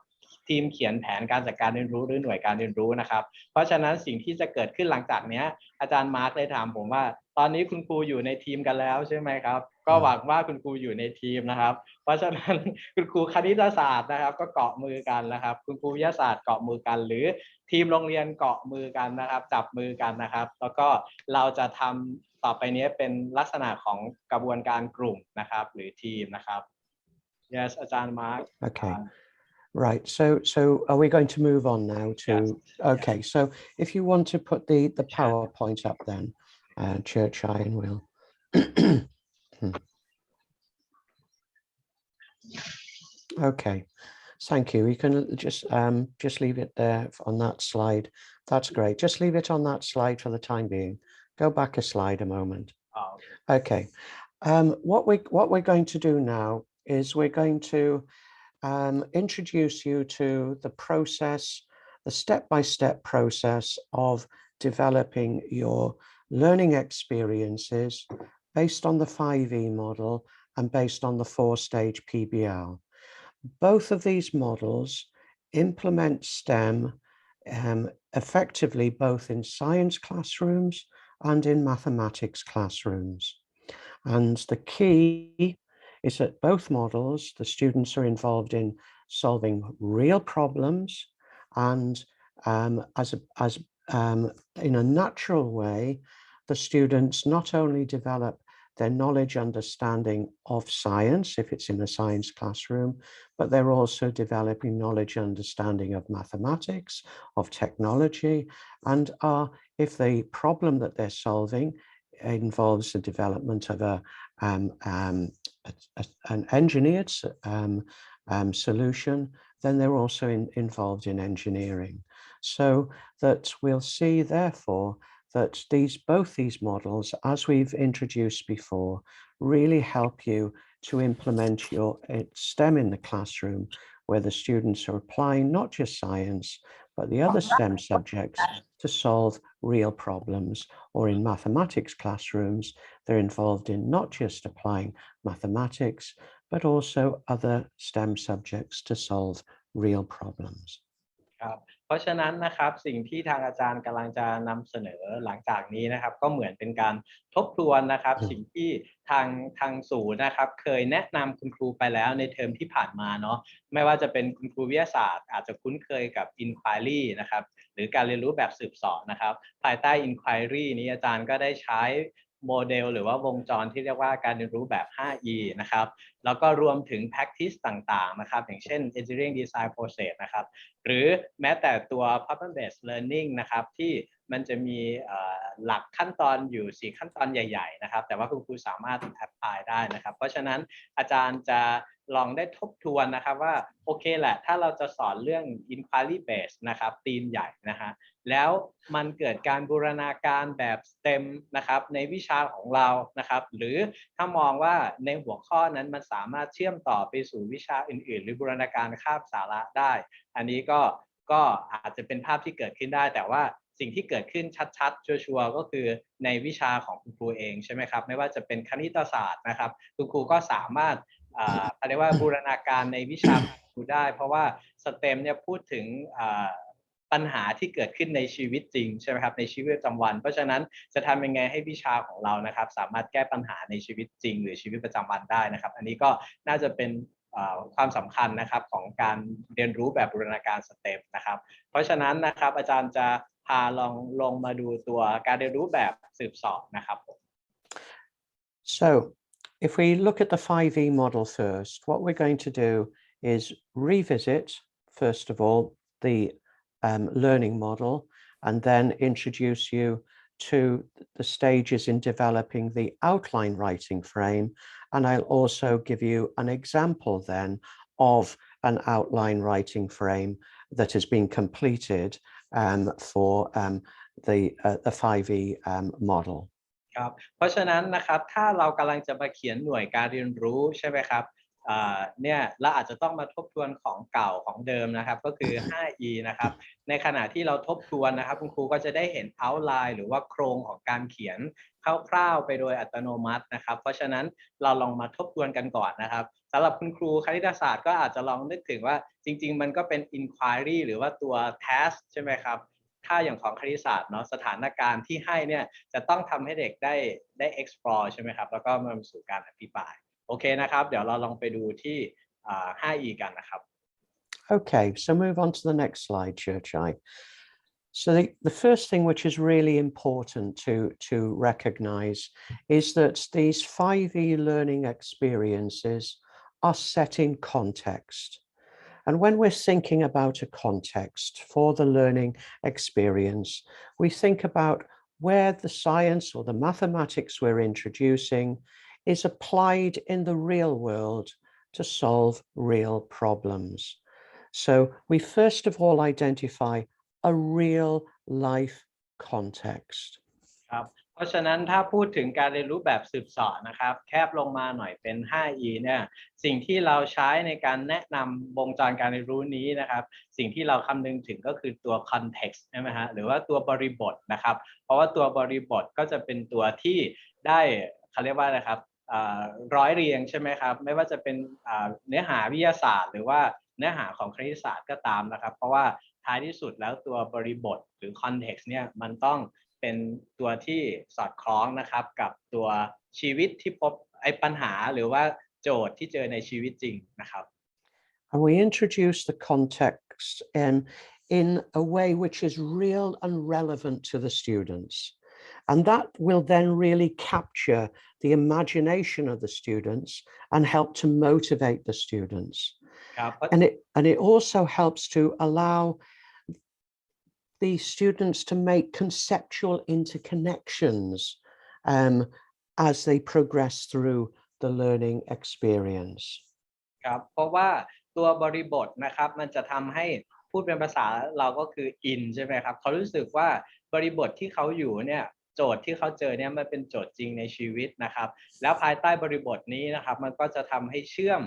ทีมเขียนแผนการจัดการเรียนรู้หรือหน่วยการเรียนรู้นะครับเพราะฉะนั้นสิ่งที่จะเกิดขึ้นหลังจากเนี้ยอาจารย์มาร์คเลยถามผมว่าตอนนี้คุณครูอยู่ในทีมกันแล้วใช่ไหมครับก็หวังว่าคุณครูอยู่ในทีมนะครับเพราะฉะนั้นคุณครูคณิตศาสตร์นะครับก็เกาะมือกันนะครับคุณครูวิทยาศาสตร์เกาะมือกันหรือทีมโรงเรียนเกาะมือกันนะครับจับมือกันนะครับแล้วก็เราจะทำต่อไปนี้เป็นลักษณะของกระบวนการกลุ่มนะครับหรือทีมนะครับ Yes อาจารย์มาร์ค Okay. Right, so are we going to move on now to, okay, so if you want to put the PowerPoint up then, Church Iron will. Okay, thank you. You can just leave it there on that slide. That's great. Just leave it on that slide for the time being. Go back a slide a moment. Okay, what we're going to do now is we're going to introduce you to the process, the step-by-step process of developing your learning experiences based on the 5E model and based on the 4-stage PBL. Both of these models implement STEM effectively both in science classrooms and in mathematics classrooms. And the key is that both models, the students are involved in solving real problems and in a natural way, the students not only develop their knowledge understanding of science, if it's in a science classroom, but they're also developing knowledge understanding of mathematics, of technology, and if the problem that they're solving involves the development of an engineered solution, then they're also involved in engineering. So that we'll see, therefore, that both these models, as we've introduced before, really help you to implement your STEM in the classroom, where the students are applying not just science, but the other STEM subjects to solve real problems. Or in mathematics classrooms, they're involved in not just applying mathematics, but also other STEM subjects to solve real problems. เพราะฉะนั้นนะครับสิ่งที่ทางอาจารย์กำลังจะนำเสนอหลังจากนี้นะครับก็เหมือนเป็นการทบทวนนะครับสิ่งที่ทางศูนย์นะครับเคยแนะนำคุณครูไปแล้วในเทอมที่ผ่านมาเนาะไม่ว่าจะเป็นคุณครูวิทยาศาสตร์อาจจะคุ้นเคยกับ Inquiry นะครับหรือการเรียนรู้แบบสืบเสาะนะครับภายใต้ Inquiry นี้อาจารย์ก็ได้ใช้โมเดลหรือว่าวงจรที่เรียกว่าการเรียนรู้แบบ 5E นะครับแล้วก็รวมถึง practice ต่างๆนะครับอย่างเช่น engineering design process นะครับหรือแม้แต่ตัว problem based learning นะครับที่มันจะมีหลักขั้นตอนอยู่4ขั้นตอนใหญ่ๆนะครับแต่ว่าคุณครูสามารถ apply ได้นะครับเพราะฉะนั้นอาจารย์จะลองได้ทบทวนนะครับว่าโอเคแหละถ้าเราจะสอนเรื่อง inquiry based นะครับธีมใหญ่นะฮะแล้วมันเกิดการบูรณาการแบบ STEM นะครับในวิชาของเรานะครับหรือถ้ามองว่าในหัวข้อนั้นมันสามารถเชื่อมต่อไปสู่วิชาอื่นๆหรือบูรณาการคาบสาระได้อันนี้ก็อาจจะเป็นภาพที่เกิดขึ้นได้แต่ว่าสิ่งที่เกิดขึ้นชัดๆชัวร์ๆก็คือในวิชาของคุณครูเองใช่ไหมครับไม่ว่าจะเป็นคณิตศาสตร์นะครับคุณครูก็สามารถเรียกว่าบูรณาการในวิชาครูได้เพราะว่า STEM เนี่ยพูดถึงปัญหาที่เกิดขึ้นในชีวิตจริงใช่ไหมครับในชีวิตประจำวันเพราะฉะนั้นจะทำยังไงให้วิชาของเรานะครับสามารถแก้ปัญหาในชีวิตจริงหรือชีวิตประจำวันได้นะครับอันนี้ก็น่าจะเป็นความสำคัญนะครับของการเรียนรู้แบบบูรณาการ STEM นะครับเพราะฉะนั้นนะครับอาจารย์จะพาลงมาดูตัวการเรียนรู้แบบสืบเสาะนะครับผม So if we look at the 5E model first, what we're going to do is revisit, first of all, the learning model, and then introduce you to the stages in developing the outline writing frame. And I'll also give you an example then of an outline writing frame that has been completed for the 5E model. ครับเพราะฉะนั้นนะครับถ้าเรากำลังจะมาเขียนหน่วยการเรียนรู้ใช่ไหมครับ เนี่ยเราอาจจะต้องมาทบทวนของเก่าของเดิมนะครับก็คือ 5E นะครับในขณะที่เราทบทวนนะครับคุณครูก็จะได้เห็น outline หรือว่าโครงของการเขียนคร่าวๆไปโดยอัตโนมัตินะครับเพราะฉะนั้นเราลองมาทบทวนกันก่อนนะครับสำหรับคุณครูคณิตศาสตร์ก็อาจจะลองนึกถึงว่าจริงๆมันก็เป็น inquiry หรือว่าตัว task ใช่ไหมครับถ้าอย่างของคณิตศาสตร์เนาะสถานการณ์ที่ให้เนี่ยจะต้องทำให้เด็กได้ explore ใช่ไหมครับแล้วก็มาสู่การอภิปรายโอเคนะครับเดี๋ยวเราลองไปดูที่5E กันนะครับ Okay, so move on to the next slide, Churchai. So the first thing which is really important to recognize is that these 5E learning experiences are set in context. And when we're thinking about a context for the learning experience, we think about where the science or the mathematics we're introducing is applied in the real world to solve real problems. So we first of all identify a real life context. ครับเพราะฉะนั้นถ้าพูดถึงการเรียนรู้แบบสืบสอนนะครับแคบลงมาหน่อยเป็น 5E เนี่ยสิ่งที่เราใช้ในการแนะนำวงจรการเรียนรู้นี้นะครับสิ่งที่เราคำนึงถึงก็คือตัว context ใช่ไหมฮะหรือว่าตัวบริบทนะครับเพราะว่าตัวบริบทก็จะเป็นตัวที่ได้เขาเรียกว่าอะไรครับร้อยเรียงใช่ไหมครับไม่ว่าจะเป็นเนื้อหาวิทยาศาสตร์หรือว่าเนื้อหาของคณิตศาสตร์ก็ตามนะครับเพราะว่าท้ายที่สุดแล้วตัวบริบทหรือ context เนี่ยมันต้องเป็นตัวที่สอดคล้องนะครับกับตัวชีวิตที่พบไอ้ปัญหาหรือว่าโจทย์ที่เจอในชีวิตจริงนะครับ And we introduce the context in a way which is real and relevant to the students. And that will then really capture the imagination of the students and help to motivate the students. And it also helps to allow the students to make conceptual interconnections as they progress through the learning experience. ครับเพราะว่าตัวบริบทนะครับมันจะทำให้พูดเป็นภาษาเราก็คืออินใช่ไหมครับเขารู้สึกว่าบริบทที่เขาอยู่เนี่ยโจทย์ที่เขาเจอเนี่ยมันเป็นโจทย์จริงในชีวิตนะครับแล้วภายใต้บริบทนี้นะครับมันก็จะทำให้เชื่อม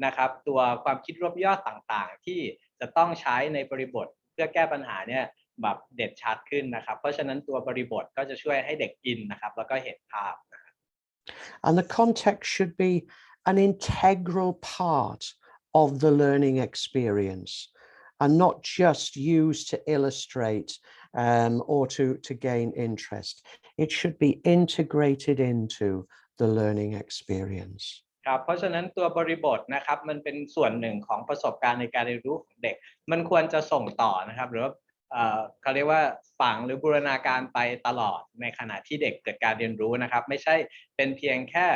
นะครับตัวความคิดรวบยอดต่างๆที่จะต้องใช้ในบริบทเพื่อแก้ปัญหาเนี่ยแบบเด่นชัดขึ้นนะครับเพราะฉะนั้นตัวบริบทก็จะช่วยให้เด็กอินนะครับแล้วก็เห็นภาพ And the context should be an integral part of the learning experience and not just used to illustrate or to gain interest. It should be integrated into the learning experience. ครับเพราะฉะนั้นตัวบริบทนะครับมันเป็นส่วนหนึ่งของประสบการณ์ในการเรียนรู้ของเด็กมันควรจะส่งต่อนะครับหรือว่าเขาเรียกว่าฝังหรือบูรณาการไปตลอดในขณะที่เด็กเกิดการเรียนรู้นะครับไม่ใช่เป็นเพียงแค่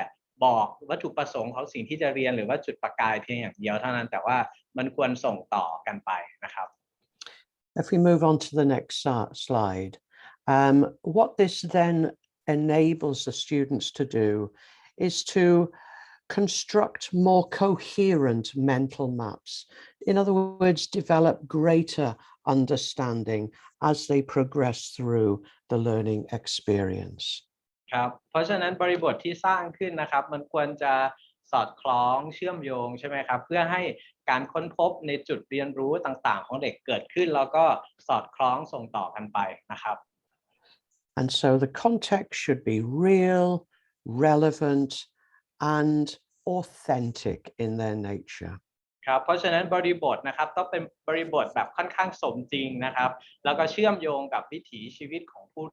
บอกวัตถุประสงค์ของสิ่งที่จะเรียนหรือว่าจุดประกายเพียงอย่างเดียวเท่านั้นแต่ว่ามันควรส่งต่อกันไปนะครับ If we move on to the next slide, what this then enables the students to do is to construct more coherent mental maps. In other words, develop greater understanding as they progress through the learning experience. ครับเพราะฉะนั้นบริบทที่สร้างขึ้นนะครับมันควรจะสอดคล้องเชื่อมโยงใช่ไหมครับเพื่อให้การค้นพบในจุดเรียนรู้ต่างๆของเด็กเกิดขึ้นแล้วก็สอดคล้องส่งต่อกันไปนะครับ And so the context should be real, relevant, and authentic in their nature. ครับเพราะฉะนั้นบริบทนะครับต้องเป็นบริบทแบบค่อนข้างสมจริงนะครับแล้วก็เชื่อมโยงกับวิถีชีวิตของผู้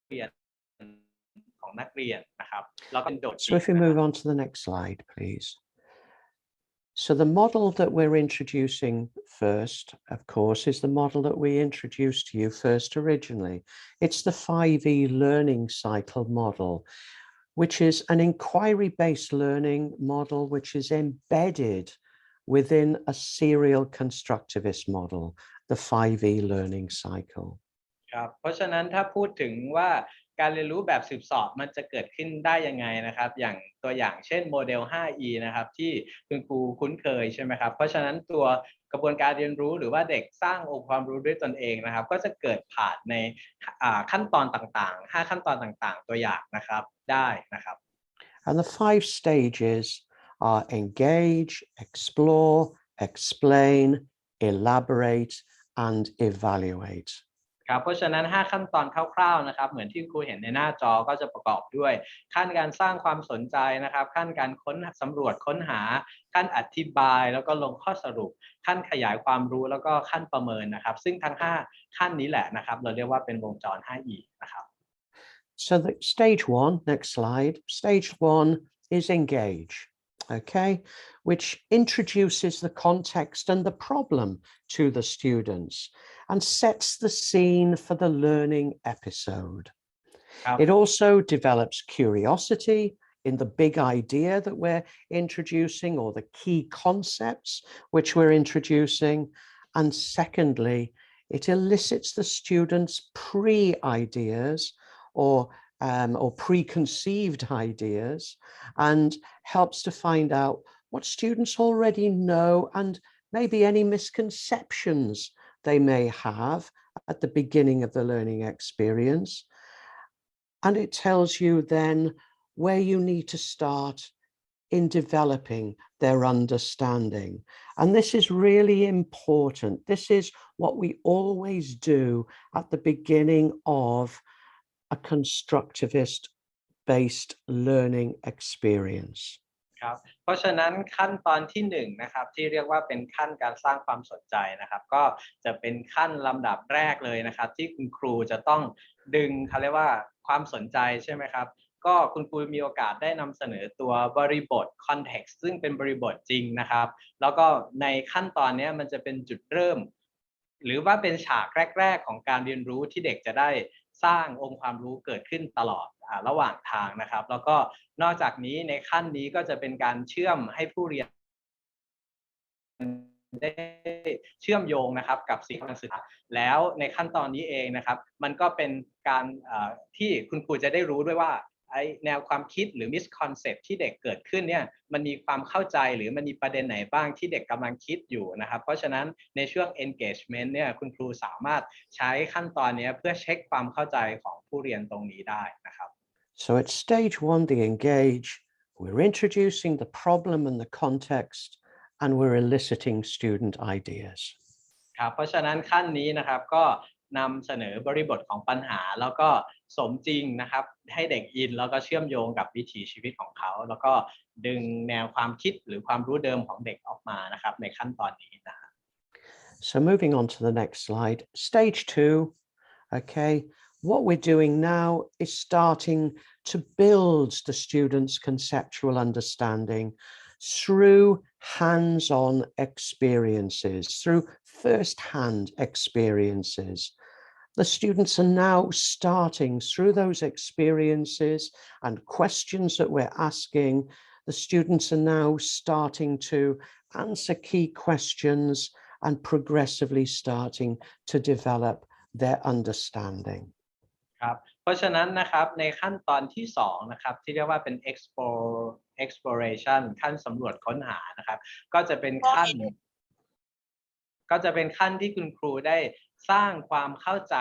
เรียนของนักเรียนนะครับแล้วก็โดด So if we move on to the next slide, please. So the model that we're introducing first, of course, is the model that we introduced to you first originally. It's the 5E learning cycle model, which is an inquiry-based learning model which is embedded within a serial constructivist model, the 5E learning cycle. ครับเพราะฉะนั้นถ้าพูดถึงว่าการเรียนรู้แบบสืบเสาะมันจะเกิดขึ้นได้ยังไงนะครับอย่างตัวอย่างเช่นโมเดล 5E นะครับที่คุณครูคุ้นเคยใช่ไหมครับเพราะฉะนั้นตัวกระบวนการเรียนรู้หรือว่าเด็กสร้างองค์ความรู้ด้วยตนเองนะครับก็จะเกิดผ่านในขั้นตอนต่างๆ5ขั้นตอนต่างๆตัวอย่างนะครับได้นะครับ And the 5 stages are engage, explore, explain, elaborate, and evaluate. ครับเพราะฉะนั้น5ขั้นตอนคร่าวๆนะครับเหมือนที่ครูเห็นในหน้าจอก็จะประกอบด้วยขั้นการสร้างความสนใจนะครับขั้นการสำรวจค้นหาขั้นอธิบายแล้วก็ลงข้อสรุปขั้นขยายความรู้แล้วก็ขั้นประเมินนะครับซึ่งทั้ง5ขั้นนี้แหละนะครับเราเรียกว่าเป็นวงจร 5E นะครับ So the stage 1, next slide, stage 1 is engage, okay, which introduces the context and the problem to the students and sets the scene for the learning episode. It also develops curiosity in the big idea that we're introducing or the key concepts which we're introducing. And secondly, it elicits the students' pre-ideas or preconceived ideas and helps to find out what students already know and maybe any misconceptions they may have at the beginning of the learning experience. And it tells you then where you need to start in developing their understanding. And this is really important. This is what we always do at the beginning of a constructivist-based learning experience. ครับเพราะฉะนั้นขั้นตอนที่1นะครับที่เรียกว่าเป็นขั้นการสร้างความสนใจนะครับก็จะเป็นขั้นลำดับแรกเลยนะครับที่คุณครูจะต้องดึงเขาเรียกว่าความสนใจใช่ไหมครับก็คุณครูมีโอกาสได้นำเสนอตัวบริบท context ซึ่งเป็นบริบทจริงนะครับแล้วก็ในขั้นตอนนี้มันจะเป็นจุดเริ่มหรือว่าเป็นฉากแรกๆของการเรียนรู้ที่เด็กจะได้สร้างองค์ความรู้เกิดขึ้นตลอดระหว่างทางนะครับแล้วก็นอกจากนี้ในขั้นนี้ก็จะเป็นการเชื่อมให้ผู้เรียนได้เชื่อมโยงนะครับกับสิ่งที่ศึกษาแล้วในขั้นตอนนี้เองนะครับมันก็เป็นการที่คุณครูจะได้รู้ด้วยว่าไอ้แนวความคิดหรือ misconcept ที่เด็กเกิดขึ้นเนี่ยมันมีความเข้าใจหรือมันมีประเด็นไหนบ้างที่เด็กกำลังคิดอยู่นะครับเพราะฉะนั้นในช่วง engagement เนี่ยคุณครูสามารถใช้ขั้นตอนนี้เพื่อเช็คความเข้าใจของผู้เรียนตรงนี้ได้นะครับ So at stage 1, the engage, we're introducing the problem and the context, and we're eliciting student ideas. ครับเพราะฉะนั้นขั้นนี้นะครับก็นำเสนอบริบทของปัญหาแล้วก็สมจริงนะครับให้เด็กอินแล้วก็เชื่อมโยงกับวิถีชีวิตของเขาแล้วก็ดึงแนวความคิดหรือความรู้เดิมของเด็กออกมานะครับในขั้นตอนนี้นะครับ So moving on to the next slide, stage 2, okay, what we're doing now is starting to build the students' conceptual understanding through hands-on experiences, through first-hand experiences. The students are now starting through those experiences and questions that we're asking. The students are now starting to answer key questions and progressively starting to develop their understanding. ครับเพราะฉะนั้นนะครับในขั้นตอนที่2นะครับที่เรียกว่าเป็น exploration ขั้นสำรวจค้นหานะครับก็จะเป็นขั้นที่คุณครูได้สร้างความเข้าใจ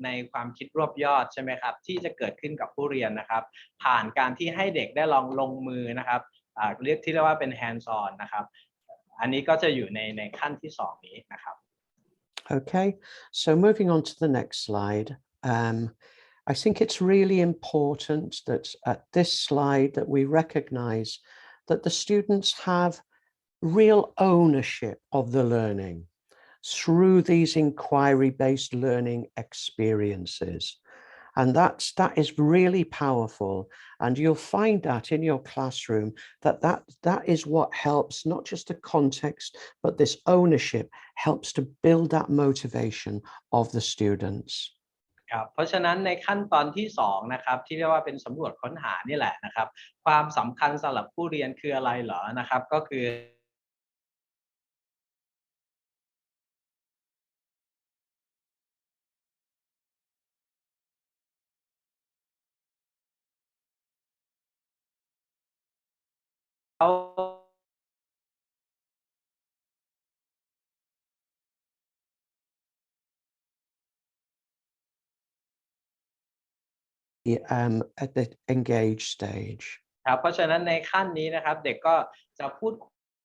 ในความคิดรวบยอดใช่ไหมครับที่จะเกิดขึ้นกับผู้เรียนนะครับผ่านการที่ให้เด็กได้ลองลงมือนะครับเรียกว่าเป็น hands on นะครับอันนี้ก็จะอยู่ในขั้นที่2นี้นะครับ Okay, so moving on to the next slide. I think it's really important that at this slide that we recognize that the students have real ownership of the learning through these inquiry-based learning experiences. And that is really powerful. And you'll find that in your classroom, that is what helps, not just the context, but this ownership helps to build that motivation of the students. ครับเพราะฉะนั้นในขั้นตอนที่2นะครับที่เรียกว่าเป็นสำรวจค้นหานี่แหละนะครับความสำคัญสำหรับผู้เรียนคืออะไรเหรอนะครับก็คือat the engage stage. ครับเพราะฉะนั้นในขั้นนี้นะครับเด็กก็จะพูด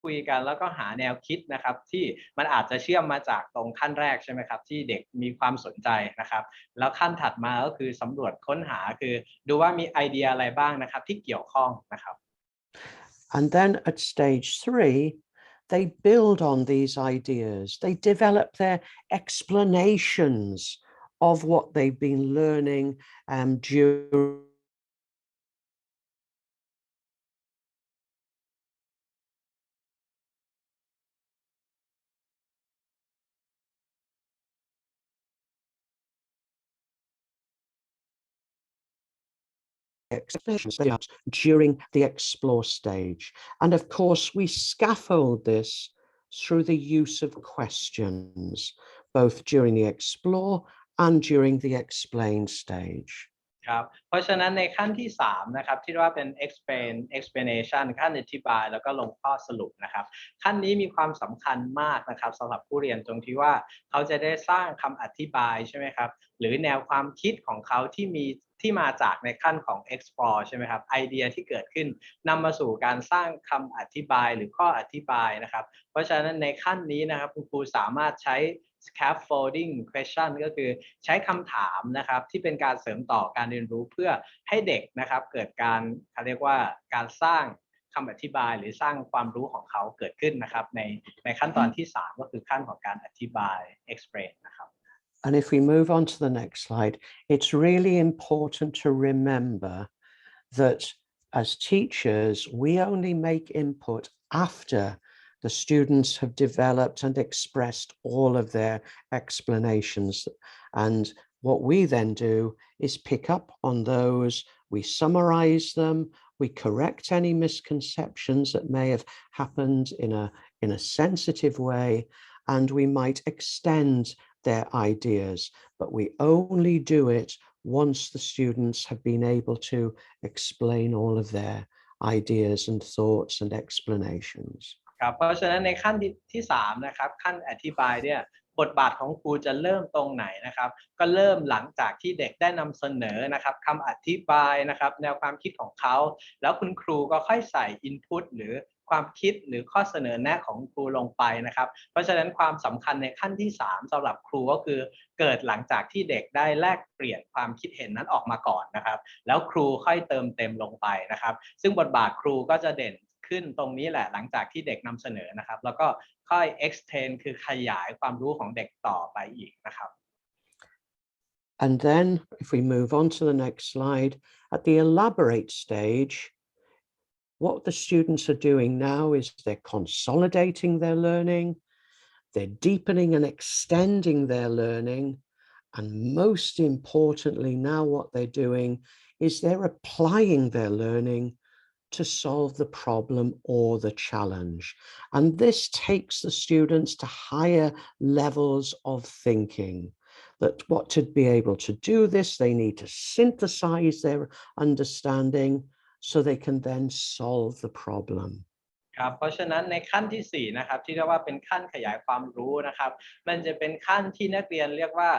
คุยกันแล้วก็หาแนวคิดนะครับที่มันอาจจะเชื่อมมาจากตรงขั้นแรกใช่ไหมครับที่เด็กมีความสนใจนะครับแล้วขั้นถัดมาก็คือสำรวจค้นหาคือดูว่ามีไอเดียอะไรบ้างนะครับที่เกี่ยวข้องนะครับ And then at stage 3, they build on these ideas. They develop their explanations of what they've been learning during explanations during the explore stage. And of course, we scaffold this through the use of questions, both during the explore and during the explain stage. ครับเพราะฉะนั้นในขั้นที่3นะครับที่เรียกว่าเป็น explanation ขั้นอธิบายแล้วก็ลงข้อสรุปนะครับขั้นนี้มีความสำคัญมากนะครับสำหรับผู้เรียนตรงที่ว่าเขาจะได้สร้างคำอธิบายใช่ไหมครับหรือแนวความคิดของเขาที่มาจากในขั้นของ explore ใช่ไหมครับไอเดียที่เกิดขึ้นนำมาสู่การสร้างคำอธิบายหรือข้ออธิบายนะครับเพราะฉะนั้นในขั้นนี้นะครับคุณครูสามารถใช้ scaffolding question ก็คือใช้คำถามนะครับที่เป็นการเสริมต่อการเรียนรู้เพื่อให้เด็กนะครับเกิดการเขาเรียกว่าการสร้างคำอธิบายหรือสร้างความรู้ของเขาเกิดขึ้นนะครับในขั้นตอนที่3ก็คือขั้นของการอธิบาย explain นะครับ And if we move on to the next slide, it's really important to remember that as teachers, we only make input after the students have developed and expressed all of their explanations. And what we then do is pick up on those, we summarize them, we correct any misconceptions that may have happened in a sensitive way, and we might extend their ideas, but we only do it once the students have been able to explain all of their ideas and thoughts and explanations. ครับเพราะฉะนั้นในขั้นที่3นะครับขั้นอธิบายเนี่ยบทบาทของครูจะเริ่มตรงไหนนะครับก็เริ่มหลังจากที่เด็กได้นำเสนอนะครับคำอธิบายนะครับแนวความคิดของเขาแล้วคุณครูก็ค่อยใส่ input หรือความคิดหรือข้อเสนอแนะของครูลงไปนะครับเพราะฉะนั้นความสำคัญในขั้นที่3สำหรับครูก็คือเกิดหลังจากที่เด็กได้แลกเปลี่ยนความคิดเห็นนั้นออกมาก่อนนะครับแล้วครูค่อยเติมเต็มลงไปนะครับซึ่งบทบาทครูก็จะเด่นขึ้นตรงนี้แหละหลังจากที่เด็กนำเสนอนะครับแล้วก็ค่อย extend คือขยายความรู้ของเด็กต่อไปอีกนะครับ And then if we move on to the next slide, at the elaborate stage, what the students are doing now is they're consolidating their learning, they're deepening and extending their learning, and most importantly now what they're doing is they're applying their learning to solve the problem or the challenge. And this takes the students to higher levels of thinking. That what to be able to do this, they need to synthesize their understanding so they can then solve the problem. ครับเพราะฉะนั้นในขั้นที่4นะครับที่เรียกว่าเป็นขั้นขยายความรู้นะครับมันจะเป็นขั้นที่นักเรียนเรียกว่า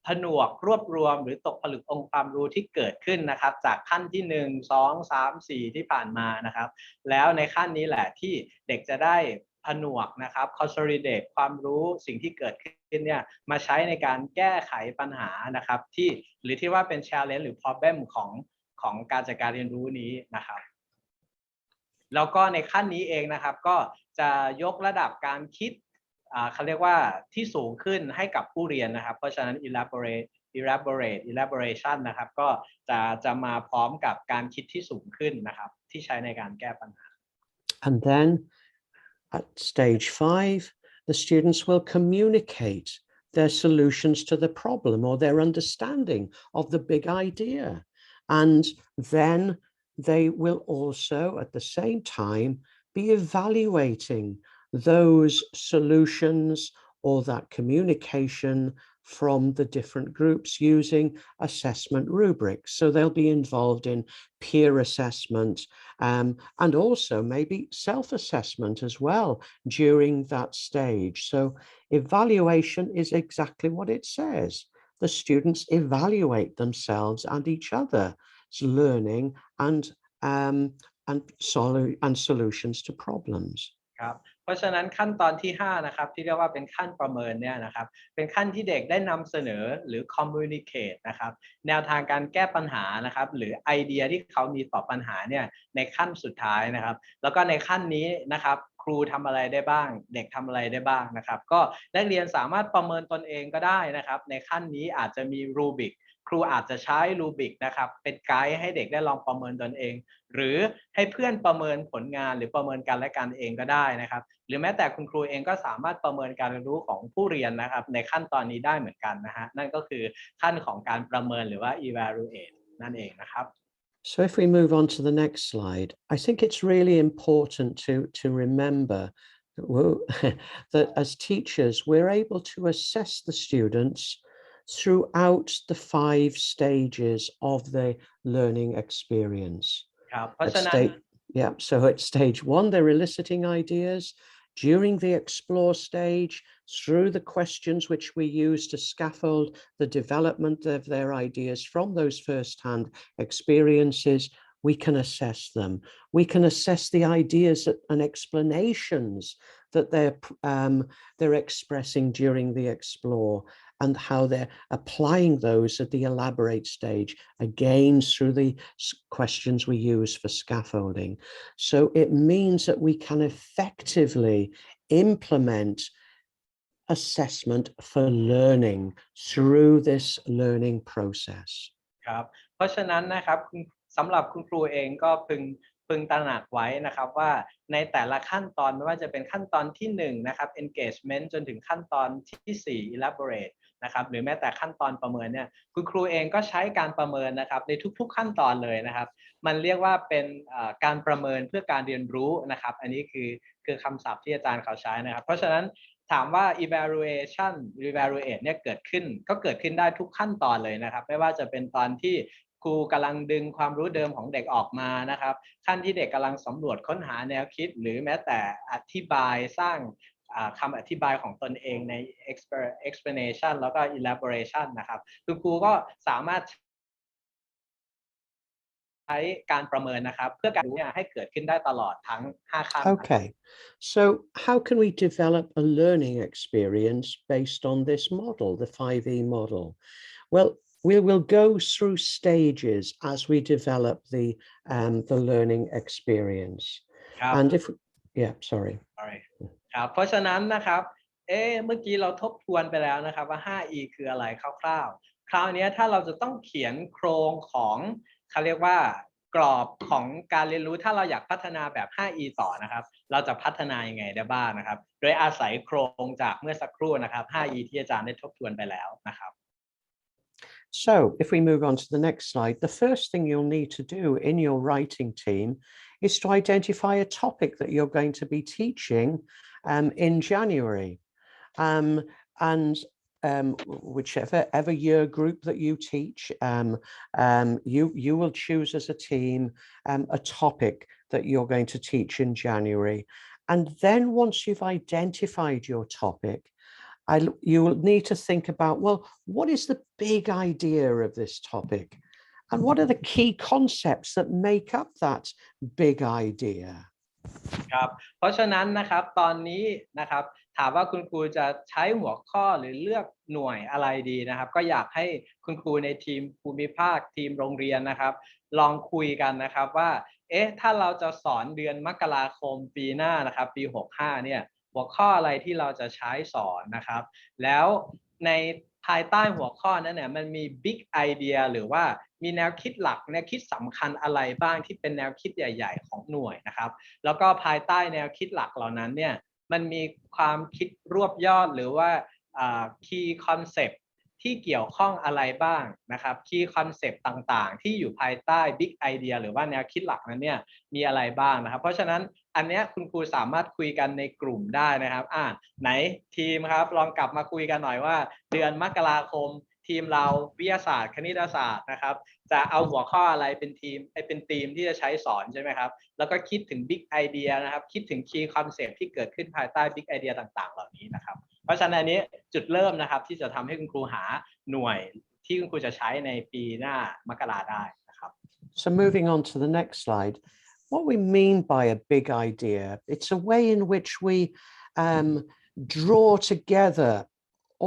ผนวกรวบรวมหรือตกผลึกองค์ความรู้ที่เกิดขึ้นนะครับจากขั้นที่1 2 3 4ที่ผ่านมานะครับแล้วในขั้นนี้แหละที่เด็กจะได้ผนวกนะครับ consolidate ความรู้สิ่งที่เกิดขึ้นเนี่ยมาใช้ในการแก้ไขปัญหานะครับหรือที่ว่าเป็น challenge หรือ problem ของการจัดการเรียนรู้นี้นะครับแล้วก็ในขั้นนี้เองนะครับก็จะยกระดับการคิดเขาเรียกว่าที่สูงขึ้นให้กับผู้เรียนนะครับเพราะฉะนั้น elaboration นะครับก็จะมาพร้อมกับการคิดที่สูงขึ้นนะครับที่ใช้ในการแก้ปัญหา And then at stage 5, the students will communicate their solutions to the problem or their understanding of the big idea. And then they will also at the same time be evaluating those solutions or that communication from the different groups using assessment rubrics. So they'll be involved in peer assessment and also maybe self-assessment as well during that stage. So evaluation is exactly what it says. The students evaluate themselves and each other's learning and solutions to problems. ครับเพราะฉะนั้นขั้นตอนที่5นะครับที่เรียกว่าเป็นขั้นประเมินเนี่ยนะครับเป็นขั้นที่เด็กได้นำเสนอหรือ communicate นะครับแนวทางการแก้ปัญหานะครับหรือไอเดียที่เขามีต่อปัญหาเนี่ยในขั้นสุดท้ายนะครับแล้วก็ในขั้นนี้นะครับครูทำอะไรได้บ้างเด็กทำอะไรได้บ้างนะครับก็นักเรียนสามารถประเมินตนเองก็ได้นะครับในขั้นนี้อาจจะมีรูบิกครูอาจจะใช้รูบิกนะครับเป็นไกด์ให้เด็กได้ลองประเมินตนเองหรือให้เพื่อนประเมินผลงานหรือประเมินกันและกันเองก็ได้นะครับหรือแม้แต่คุณครูเองก็สามารถประเมินการเรียนรู้ของผู้เรียนนะครับในขั้นตอนนี้ได้เหมือนกันนะฮะนั่นก็คือขั้นของการประเมินหรือว่า evaluate นั่นเองนะครับ So if we move on to the next slide, I think it's really important to remember that as teachers, we're able to assess the students throughout the 5 stages of the learning experience. ครับเพราะฉะนั้น So at stage 1, they're eliciting ideas. During the explore stage, through the questions which we use to scaffold the development of their ideas from those first-hand experiences, we can assess them. We can assess the ideas and explanations that they're expressing during the explore and how they're applying those at the elaborate stage, again through the questions we use for scaffolding. So it means that we can effectively implement assessment for learning through this learning process. ครับเพราะฉะนั้นนะครับสำหรับคุณครูเองก็พึงตระหนักไว้นะครับว่าในแต่ละขั้นตอนไม่ว่าจะเป็นขั้นตอนที่1นะครับ engagement จนถึงขั้นตอนที่4 elaborate นะครับหรือแม้แต่ขั้นตอนประเมินเนี่ยคุณครูเองก็ใช้การประเมินนะครับในทุกๆขั้นตอนเลยนะครับมันเรียกว่าเป็นการประเมินเพื่อการเรียนรู้นะครับอันนี้คือคำศัพท์ที่อาจารย์เขาใช้นะครับเพราะฉะนั้นถามว่า evaluate เนี่ยเกิดขึ้นได้ทุกขั้นตอนเลยนะครับไม่ว่าจะเป็นตอนที่ครูกำลังดึงความรู้เดิมของเด็กออกมานะครับขั้นที่เด็กกำลังสำรวจค้นหาแนวคิดหรือแม้แต่อธิบายสร้างคำอธิบายของตนเองใน explanation แล้วก็ elaboration นะครับคือครูก็สามารถใช้การประเมินนะครับเพื่อการรู้เนี่ยให้เกิดขึ้นได้ตลอดทั้ง5ขั้น Okay, so how can we develop a learning experience based on this model, the 5E model? Well, we will go through stages as we develop the learning experience. And if sorry. ครับเพราะฉะนั้นนะครับเมื่อกี้เราทบทวนไปแล้วนะครับว่า 5E คืออะไรคร่าวๆคราวนี้ถ้าเราจะต้องเขียนโครงของเขาเรียกว่ากรอบของการเรียนรู้ถ้าเราอยากพัฒนาแบบ 5E ต่อนะครับเราจะพัฒนายังไงได้บ้างนะครับโดยอาศัยโครงจากเมื่อสักครู่นะครับ 5E ที่อาจารย์ได้ทบทวนไปแล้วนะครับ So if we move on to the next slide, the first thing you'll need to do in your writing team is to identify a topic that you're going to be teaching in January. And whichever year group that you teach, you will choose as a team a topic that you're going to teach in January. And then once you've identified your topic, you will need to think about, well, what is the big idea of this topic? And what are the key concepts that make up that big idea? ครับเพราะฉะนั้นนะครับตอนนี้นะครับถามว่าคุณครูจะใช้หัวข้อหรือเลือกหน่วยอะไรดีนะครับก็อยากให้คุณครูในทีมภูมิภาคทีมโรงเรียนนะครับลองคุยกันนะครับว่าถ้าเราจะสอนเดือนมกราคมปีหน้านะครับปี65เนี่ยหัวข้ออะไรที่เราจะใช้สอนนะครับแล้วในภายใต้หัวข้อนั้นเนี่ยมันมี big idea หรือว่ามีแนวคิดหลักแนวคิดสำคัญอะไรบ้างที่เป็นแนวคิดใหญ่ๆของหน่วยนะครับแล้วก็ภายใต้แนวคิดหลักเหล่านั้นเนี่ยมันมีความคิดรวบยอดหรือว่าkey concept ที่เกี่ยวข้องอะไรบ้างนะครับ key concept ต่างๆที่อยู่ภายใต้ big idea หรือว่าแนวคิดหลักนั้นเนี่ยมีอะไรบ้างนะครับเพราะฉะนั้นอันนี้คุณครูสามารถคุยกันในกลุ่มได้นะครับไหนทีมครับลองกลับมาคุยกันหน่อยว่าเดือนมกราคมทีมเราวิทยาศาสตร์คณิตศาสตร์นะครับจะเอาหัวข้ออะไรเป็นธีมที่จะใช้สอนใช่ไหมครับแล้วก็คิดถึง big idea นะครับคิดถึง key concept ที่เกิดขึ้นภายใต้ big idea ต่างๆเหล่านี้นะครับเพราะฉะนั้นอันนี้จุดเริ่มนะครับที่จะทำให้คุณครูหาหน่วยที่คุณครูจะใช้ในปีหน้ามกราได้นะครับ So moving on to the next slide, what we mean by a big idea. It's a way in which we draw together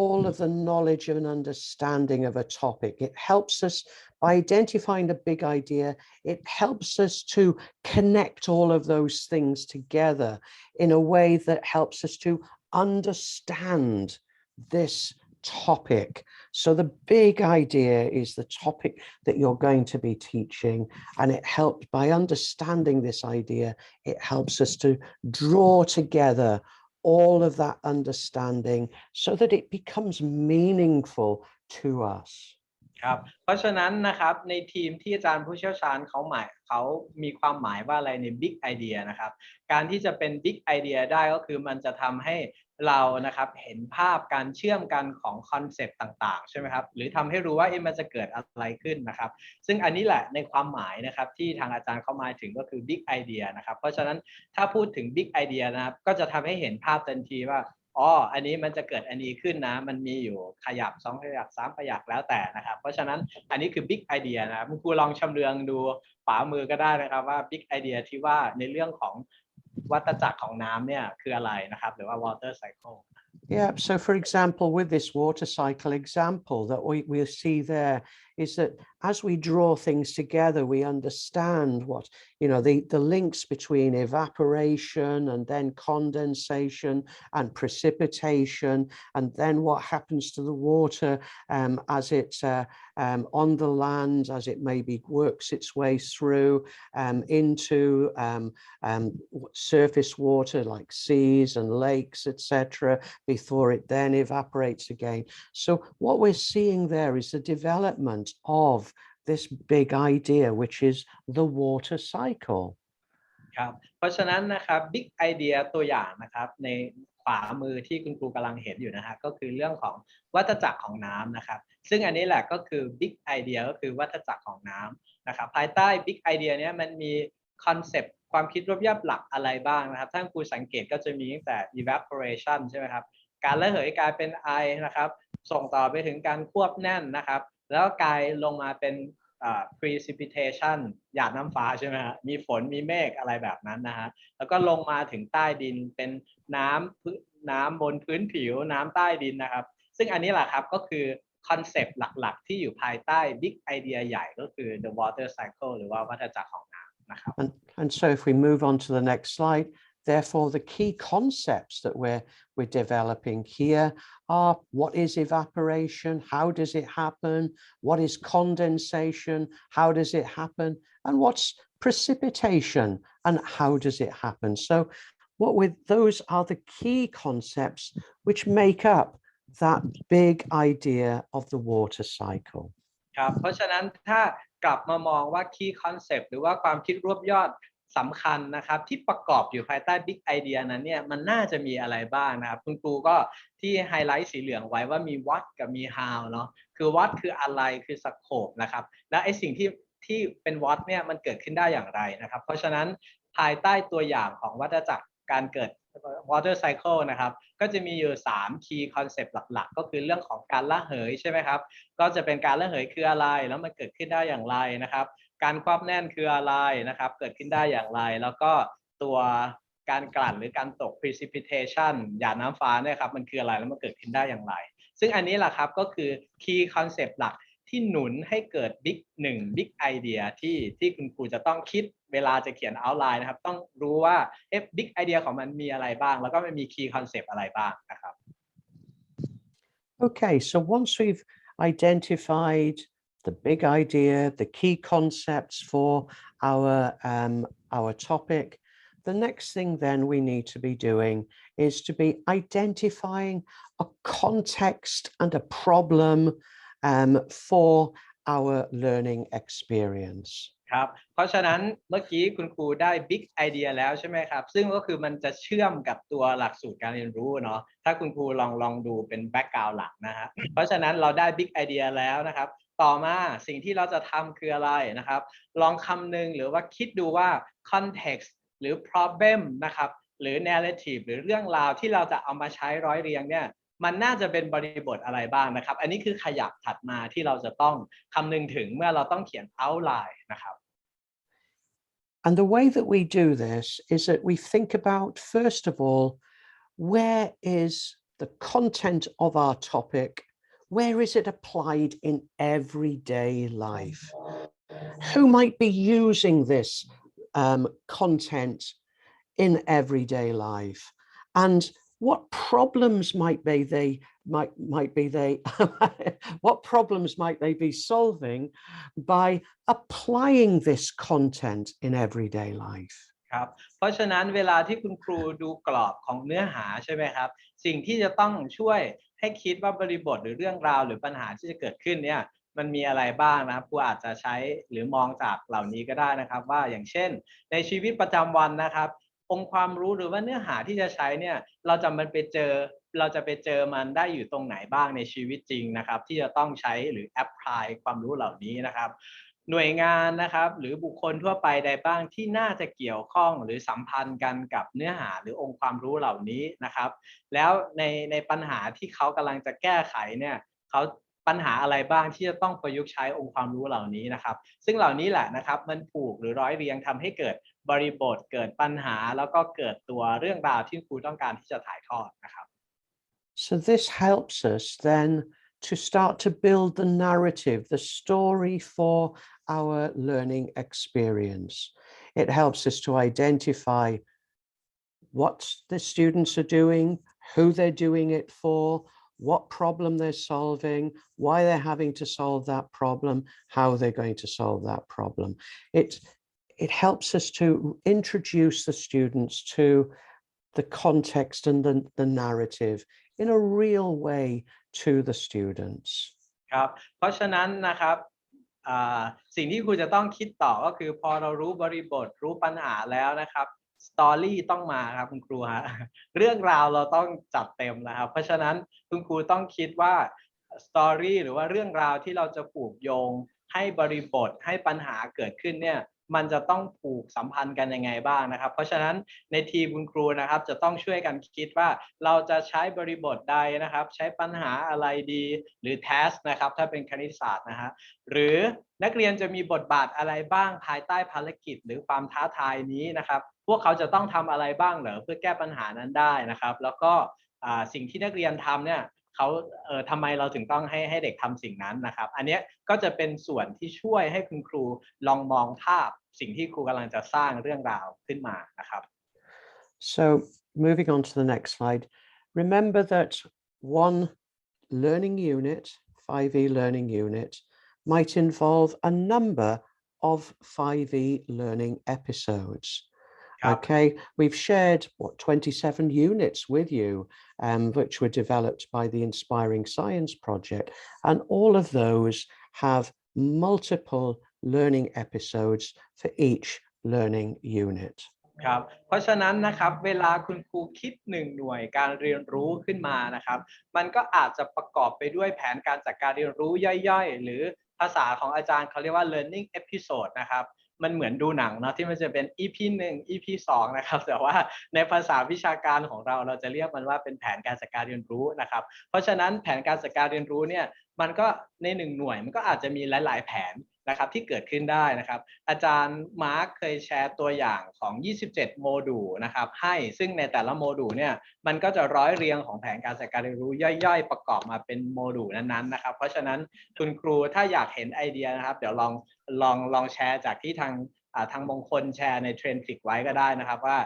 all of the knowledge and understanding of a topic. It helps us by identifying a big idea. It helps us to connect all of those things together in a way that helps us to understand this topic. So the big idea is the topic that you're going to be teaching, and it helps by understanding this idea. It helps us to draw together all of that understanding so that it becomes meaningful to us. ครับเพราะฉะนั้นนะครับในทีมที่อาจารย์ผู้เชี่ยวชาญเขามีความหมายว่าอะไรใน Big Idea นะครับการที่จะเป็น Big Idea ได้ก็คือมันจะทำให้เรานะครับเห็นภาพการเชื่อมกันของคอนเซปต์ต่างๆใช่ไหมครับหรือทำให้รู้ว่ามันจะเกิดอะไรขึ้นนะครับซึ่งอันนี้แหละในความหมายนะครับที่ทางอาจารย์เขาหมายถึงก็คือ Big Idea นะครับเพราะฉะนั้นถ้าพูดถึง Big Idea นะครับก็จะทำให้เห็นภาพทันทีว่าอันนี้มันจะเกิดอันนี้ขึ้นนะมันมีอยู่ขยับ2ขยับ3ขยับแล้วแต่นะครับเพราะฉะนั้นอันนี้คือ Big Idea นะครับคุณครูลองชำเลืองดูขวามือก็ได้นะครับว่า Big Idea ที่ว่าในเรื่องของวัฏจักรของน้ำเนี่ยคืออะไรนะครับหรือว่า water cycle Yeah, so for example, with this water cycle example that we see there is that as we draw things together, we understand what, the links between evaporation and then condensation and precipitation, and then what happens to the water as it's on the land, as it maybe works its way through into surface water like seas and lakes, etc., before it then evaporates again. So what we're seeing there is the development of this big idea, which is the water cycle. ครับเพราะฉะนั้นนะครับ Big Idea ตัวอย่างนะครับในขวามือที่คุณครูกำลังเห็นอยู่นะฮะก็คือเรื่องของวัฏจักรของน้ำนะครับซึ่งอันนี้แหละก็คือ Big Idea ก็คือวัฏจักรของน้ำนะครับภายใต้ Big Idea เนี้ยมันมีคอนเซปต์ความคิดรวบยอดหลักอะไรบ้างนะครับถ้าครูสังเกตก็จะมีตั้งแต่ evaporation ใช่ไหมครับการระเหยกลายเป็นไอนะครับส่งต่อไปถึงการควบแน่นนะครับแล้วกลายลงมาเป็นprecipitation หยาดน้ำฟ้าใช่ไหมฮะมีฝนมีเมฆอะไรแบบนั้นนะฮะแล้วก็ลงมาถึงใต้ดินเป็นน้ำบนพื้นผิวน้ำใต้ดินนะครับซึ่งอันนี้แหละครับก็คือคอนเซปต์หลักๆที่อยู่ภายใต้ Big Idea ใหญ่ก็คือ the water cycle หรือว่าวัฏจักรของน้ำนะครับ And so if we move on to the next slide, therefore the key concepts that we're developing here are: what is evaporation, how does it happen, what is condensation, how does it happen, and what's precipitation and how does it happen. So those are the key concepts which make up that big idea of the water cycle. ครับเพราะฉะนั้นถ้ากลับมามองว่า key concept หรือว่าความคิดรวบยอดสำคัญนะครับที่ประกอบอยู่ภายใต้ Big Idea นั้นเนี่ยมันน่าจะมีอะไรบ้างนะครับคุณครูก็ที่ไฮไลท์สีเหลืองไว้ว่ามี what กับมี how เนาะคือ what คืออะไรคือ scope นะครับและไอสิ่งที่เป็น what เนี่ยมันเกิดขึ้นได้อย่างไรนะครับเพราะฉะนั้นภายใต้ตัวอย่างของวัฏจักรการเกิด water cycle นะครับก็จะมีอยู่3 key concept หลักๆก็คือเรื่องของการระเหยใช่ไหมครับก็จะเป็นการระเหยคืออะไรแล้วมันเกิดขึ้นได้อย่างไรนะครับการควบแน่นคืออะไรนะครับเกิดขึ้นได้อย่างไรแล้วก็ตัวการกลั่นหรือการตก precipitation หยาดน้ำฟ้าเนี่ยครับมันคืออะไรแล้วมันเกิดขึ้นได้อย่างไรซึ่งอันนี้แหละครับก็คือ key concept หลักที่หนุนให้เกิด Big Idea ที่คุณครูจะต้องคิดเวลาจะเขียน outline นะครับต้องรู้ว่าBig Idea ของมันมีอะไรบ้างแล้วก็มันมี key concept อะไรบ้างนะครับ Okay, so once we've identified the big idea, the key concepts for our topic, the next thing then we need to be doing is to be identifying a context and a problem for our learning experience. ครับเพราะฉะนั้นเมื่อกี้คุณครูได้ Big Idea แล้วใช่ไหมครับซึ่งก็คือมันจะเชื่อมกับตัวหลักสูตรการเรียนรู้เนาะถ้าคุณครูลองดูเป็น background หลักนะฮะเพราะฉะนั้นเราได้ Big Idea แล้วนะครับต่อมาสิ่งที่เราจะทำคืออะไรนะครับลองคำนึงหรือว่าคิดดูว่า context หรือ problem นะครับหรือ narrative หรือเรื่องราวที่เราจะเอามาใช้ร้อยเรียงเนี่ยมันน่าจะเป็นบริบทอะไรบ้างนะครับอันนี้คือขยับถัดมาที่เราจะต้องคำนึงถึงเมื่อเราต้องเขียน outline นะครับ And the way that we do this is that we think about, first of all, where is the content of our topic? Where is it applied in everyday life? Who might be using this content in everyday life? And what problems might they what problems might they be solving by applying this content in everyday life? ครับเพราะฉะนั้นเวลาที่คุณครูดูกรอบของเนื้อหาใช่ไหมครับสิ่งที่จะต้องช่วยให้คิดว่าบริบทหรือเรื่องราวหรือปัญหาที่จะเกิดขึ้นเนี่ยมันมีอะไรบ้างนะครับครูอาจจะใช้หรือมองจากเหล่านี้ก็ได้นะครับว่าอย่างเช่นในชีวิตประจำวันนะครับองค์ความรู้หรือว่าเนื้อหาที่จะใช้เนี่ยเราจะไปเจอมันได้อยู่ตรงไหนบ้างในชีวิตจริงนะครับที่จะต้องใช้หรือแอพพลายความรู้เหล่านี้นะครับหน่วยงานนะครับหรือบุคคลทั่วไปใดบ้างที่น่าจะเกี่ยวข้องหรือสัมพันธ์กันกับเนื้อหาหรือองค์ความรู้เหล่านี้นะครับแล้วในปัญหาที่เขากำลังจะแก้ไขเนี่ยเขาปัญหาอะไรบ้างที่จะต้องประยุกต์ใช้องค์ความรู้เหล่านี้นะครับซึ่งเหล่านี้แหละนะครับมันผูกหรือร้อยเรียงทำให้เกิดบริบทเกิดปัญหาแล้วก็เกิดตัวเรื่องราวที่ครูต้องการที่จะถ่ายทอดนะครับ So this helps us then to start to build the narrative, the story for our learning experience. It helps us to identify what the students are doing, who they're doing it for, what problem they're solving, why they're having to solve that problem, how they're going to solve that problem. It helps us to introduce the students to the context and the narrative in a real way to the students. ครับเพราะฉะนั้นนะครับสิ่งที่ครูจะต้องคิดต่อก็คือพอเรารู้บริบทรู้ปัญหาแล้วนะครับสตอรี่ต้องมาครับคุณครูฮะเรื่องราวเราต้องจัดเต็มนะครับเพราะฉะนั้นคุณครูต้องคิดว่าสตอรี่หรือว่าเรื่องราวที่เราจะผูกโยงให้บริบทให้ปัญหาเกิดขึ้นเนี่ยมันจะต้องผูกสัมพันธ์กันยังไงบ้างนะครับเพราะฉะนั้นในทีมคุณครูนะครับจะต้องช่วยกันคิดว่าเราจะใช้บริบทใดนะครับใช้ปัญหาอะไรดีหรือ task นะครับถ้าเป็นคณิตศาสตร์นะฮะหรือนักเรียนจะมีบทบาทอะไรบ้างภายใต้ภารกิจหรือความท้าทายนี้นะครับพวกเขาจะต้องทำอะไรบ้างเหรอเพื่อแก้ปัญหานั้นได้นะครับแล้วก็สิ่งที่นักเรียนทำเนี่ยเขาทำไมเราถึงต้องให้เด็กทำสิ่งนั้นนะครับอันนี้ก็จะเป็นส่วนที่ช่วยให้คุณครูลองมองภาพสิ่งที่ครูกำลังจะสร้างเรื่องราวขึ้นมานะครับ So moving on to the next slide, remember that one learning unit, 5E learning unit, might involve a number of 5E learning episodes. Okay, we've shared 27 units with you, which were developed by the Inspiring Science Project, and all of those have multiple learning episodes for each learning unit. ครับเพราะฉะนั้นนะครับเวลาคุณครูคิด1หน่วยการเรียนรู้ขึ้นมานะครับมันก็อาจจะประกอบไปด้วยแผนการจัดการเรียนรู้ย่อยๆหรือภาษาของอาจารย์เขาเรียกว่า learning episode นะครับมันเหมือนดูหนังเนาะที่มันจะเป็น EP 1 EP 2นะครับแต่ว่าในภาษาวิชาการของเราจะเรียกมันว่าเป็นแผนการจัดการเรียนรู้นะครับเพราะฉะนั้นแผนการจัดการเรียนรู้เนี่ยมันก็ใน1หน่วยมันก็อาจจะมีหลายๆแผนนะครับที่เกิดขึ้นได้นะครับอาจารย์มาร์คเคยแชร์ตัวอย่างของ27โมดูลนะครับให้ซึ่งในแต่ละโมดูลเนี่ยมันก็จะร้อยเรียงของแผนการจัดการเรียนรู้ย่อยๆประกอบมาเป็นโมดูลนั้นๆนะครับเพราะฉะนั้นคุณครูถ้าอยากเห็นไอเดียนะครับเดี๋ยวลองแชร์จากที่ทางมงคลแชร์ในเทรนด์ฟิกไว้ก็ได้นะครับว่า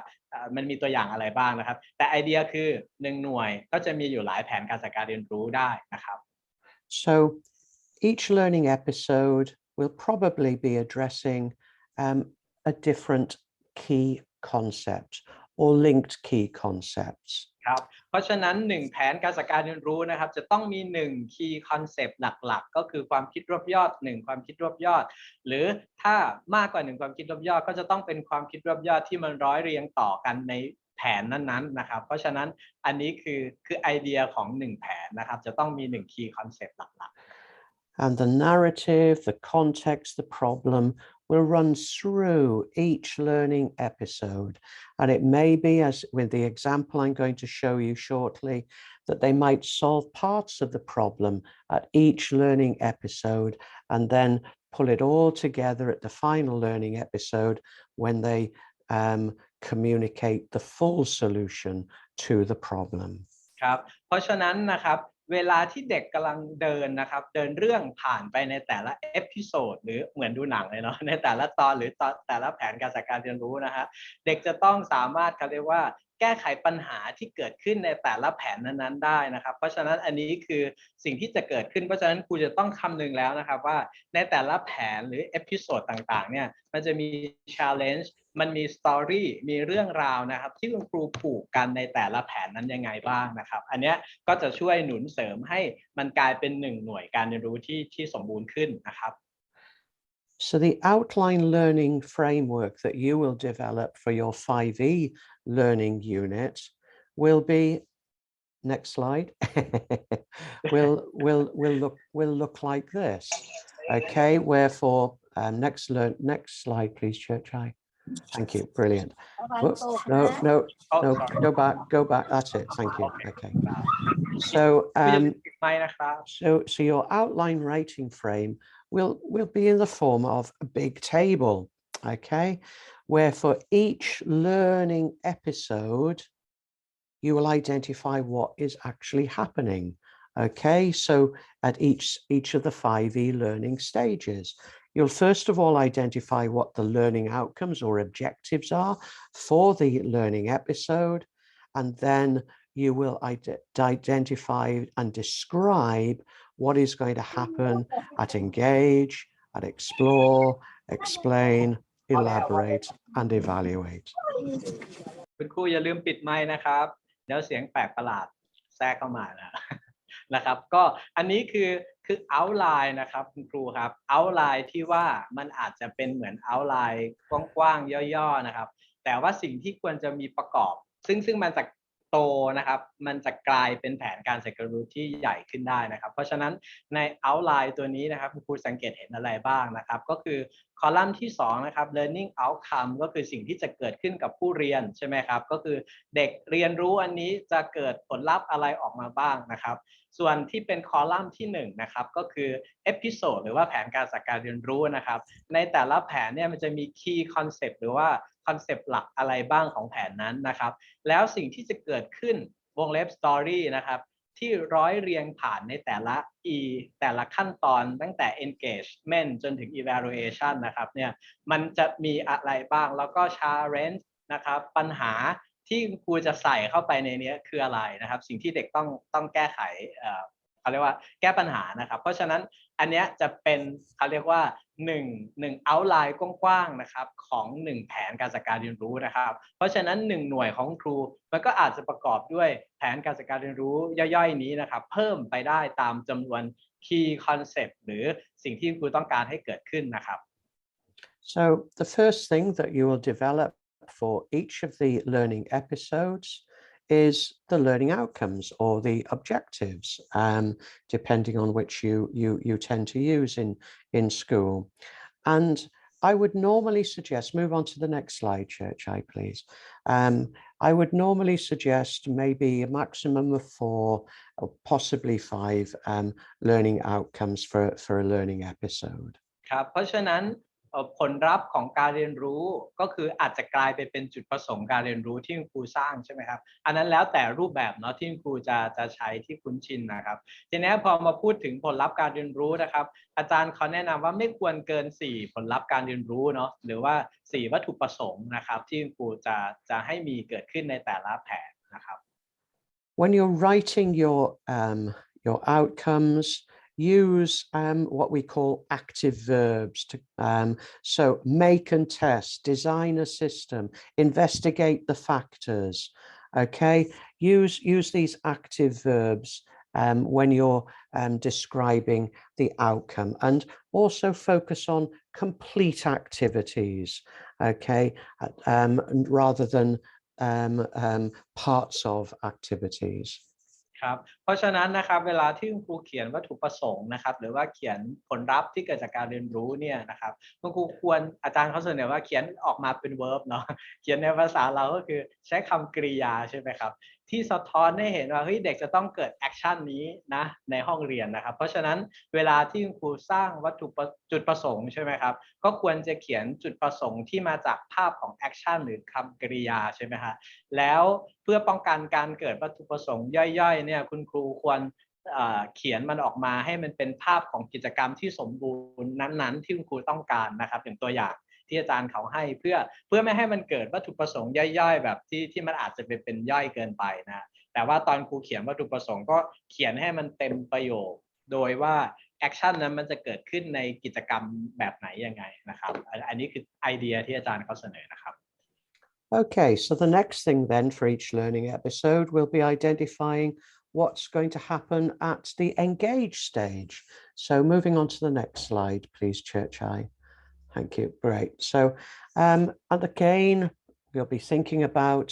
มันมีตัวอย่างอะไรบ้างนะครับแต่ไอเดียคือ1หน่วยก็จะมีอยู่หลายแผนการจัดการเรียนรู้ได้นะครับ So each learning episode will probably be addressing a different key concept or linked key concepts. ครับเพราะฉะนั้น1แผนการจัดการเรียนรู้นะครับจะต้องมี1 key concept หลักๆก็คือความคิดรวบยอด1ความคิดรวบยอดหรือถ้ามากกว่า1ความคิดรวบยอดก็จะต้องเป็นความคิดรวบยอดที่มันร้อยเรียงต่อกันในแผนนั้นๆนะครับเพราะฉะนั้นอันนี้คือไอเดียของ1แผนนะครับจะต้องมี1 key concept หลักๆAnd the narrative, the context, the problem will run through each learning episode. And it may be, as with the example I'm going to show you shortly, that they might solve parts of the problem at each learning episode and then pull it all together at the final learning episode when they communicate the full solution to the problem. ครับเพราะฉะนั้นนะครับเวลาที่เด็กกำลังเดินนะครับเดินเรื่องผ่านไปในแต่ละเอพิโซดหรือเหมือนดูหนังเลยเนาะในแต่ละตอนหรือแต่ละแผนการจัดการเรียนรู้นะฮะเด็กจะต้องสามารถเขาเรียกว่าแก้ไขปัญหาที่เกิดขึ้นในแต่ละแผนนั้นๆได้นะครับเพราะฉะนั้นอันนี้คือสิ่งที่จะเกิดขึ้นเพราะฉะนั้นครูจะต้องคำนึงแล้วนะครับว่าในแต่ละแผนหรือเอพิโซดต่างๆเนี่ยมันจะมี challenge มันมีสตอรี่มีเรื่องราวนะครับที่คุณครูผูกกันในแต่ละแผนนั้นยังไงบ้างนะครับอันเนี้ยก็จะช่วยหนุนเสริมให้มันกลายเป็นหนึ่งหน่วยการเรียนรู้ที่สมบูรณ์ขึ้นนะครับ So the outline learning framework that you will develop for your 5E learning unit will be, next slide, will look like this. Okay, wherefore next slide please, Church Eye. Thank you, brilliant. Whoops, no, go back, that's it, thank you. Okay. So so your outline rating frame will be in the form of a big table, okay, where for each learning episode you will identify what is actually happening. Okay, so at each of the 5E learning stages, you'll first of all identify what the learning outcomes or objectives are for the learning episode, and then you will identify and describe what is going to happen at engage, at explore, explain, elaborate, and evaluate. คุณครูอย่าลืมปิดไมค์นะครับเดี๋ยวเสียงแปลกประหลาดแทรกเข้ามานะครับก็อันนี้คือ outline นะครับคุณครูครับ outline ที่ว่ามันอาจจะเป็นเหมือน outline กว้างๆย่อๆนะครับแต่ว่าสิ่งที่ควรจะมีประกอบซึ่งมันจะโตนะครับมันจะกลายเป็นแผนการจัดการเรียนรู้ที่ใหญ่ขึ้นได้นะครับเพราะฉะนั้นใน outline ตัวนี้นะครับคุณครูสังเกตเห็นอะไรบ้างนะครับก็คือคอลัมน์ที่2นะครับ learning outcome ก็คือสิ่งที่จะเกิดขึ้นกับผู้เรียนใช่ไหมครับก็คือเด็กเรียนรู้อันนี้จะเกิดผลลัพธ์อะไรออกมาบ้างนะครับส่วนที่เป็นคอลัมน์ที่1นะครับก็คือเอพิโซดหรือว่าแผนการจัดการเรียนรู้นะครับในแต่ละแผนเนี่ยมันจะมี key concept หรือว่าคอนเซปต์หลักอะไรบ้างของแผนนั้นนะครับแล้วสิ่งที่จะเกิดขึ้นวงเล็บ story นะครับที่ร้อยเรียงผ่านในแต่ละขั้นตอนตั้งแต่ engagement จนถึง evaluation นะครับเนี่ยมันจะมีอะไรบ้างแล้วก็ challenge นะครับปัญหาที่ครูจะใส่เข้าไปในนี้คืออะไรนะครับสิ่งที่เด็กต้องแก้ไขเขาเรียกว่าแก้ปัญหานะครับเพราะฉะนั้นอันเนี้ยจะเป็นเขาเรียกว่า1 outline กว้างๆนะครับของ1แผนการจัดการเรียนรู้นะครับเพราะฉะนั้น1หน่วยของครูมันก็อาจจะประกอบด้วยแผนการจัดการเรียนรู้ย่อยๆนี้นะครับเพิ่มไปได้ตามจำนวน key concept หรือสิ่งที่ครูต้องการให้เกิดขึ้นนะครับ So the first thing that you will develop for each of the learning episodes is the learning outcomes or the objectives, depending on which you tend to use in school. And I would normally suggest, move on to the next slide, Church Eye, please. I would normally suggest maybe a maximum of 4 or possibly 5 learning outcomes for a learning episode. ครับเพราะฉะนั้นผลลัพธ์ของการเรียนรู้ก็คืออาจจะกลายไปเป็นจุดประสงค์การเรียนรู้ที่ครูสร้างใช่ไหมครับอันนั้นแล้วแต่รูปแบบเนาะที่ครูจะใช้ที่คุ้นชินนะครับทีนี้พอมาพูดถึงผลลัพธ์การเรียนรู้นะครับอาจารย์เขาแนะนำว่าไม่ควรเกิน4ผลลัพธ์การเรียนรู้เนาะหรือว่า4วัตถุประสงค์นะครับที่ครูจะให้มีเกิดขึ้นในแต่ละแผนนะครับ When you're writing your outcomes, use what we call active verbs to so make and test, design a system, investigate the factors. Okay, use these active verbs when you're describing the outcome, and also focus on complete activities, okay, rather than parts of activities. ครับเพราะฉะนั้นนะครับเวลาที่คุณครูเขียนวัตถุประสงค์นะครับหรือว่าเขียนผลลัพธ์ที่เกิดจากการเรียนรู้เนี่ยนะครับคุณครูควรอาจารย์เขาเสนอว่าเขียนออกมาเป็น verb เนาะเขียนในภาษาเราก็คือใช้คำกริยาใช่ไหมครับ ที่สะท้อนให้เห็นว่าเฮ้ยเด็กจะต้องเกิดแอคชั่นนี้นะในห้องเรียนนะครับเพราะฉะนั้นเวลาที่คุณครูสร้างจุดประสงค์ใช่ไหมครับก็ควรจะเขียนจุดประสงค์ที่มาจากภาพของแอคชั่นหรือคำกริยาใช่ไหมฮะแล้วเพื่อป้องกันการเกิดวัตถุประสงค์ย่อยๆเนี่ยคุณครูควรเขียนมันออกมาให้มันเป็นภาพของกิจกรรมที่สมบูรณ์นั้นๆที่คุณครูต้องการนะครับอย่างตัวอย่างที่อาจารย์เขาให้เพื่อไม่ให้มันเกิดวัตถุประสงค์ย่อยๆแบบที่มันอาจจะเป็นย่อยเกินไปนะแต่ว่าตอนครูเขียนวัตถุประสงค์ก็เขียนให้มันเต็มประโยคโดยว่าแอคชั่นนั้นมันจะเกิดขึ้นในกิจกรรมแบบไหนยังไงนะครับอันนี้คือไอเดียที่อาจารย์เขาเสนอนะครับ Okay, so the next thing then for each learning episode will be identifying what's going to happen at the engage stage. So moving on to the next slide, please, Church-Eye. Thank you. Great. So, and again, we'll be thinking about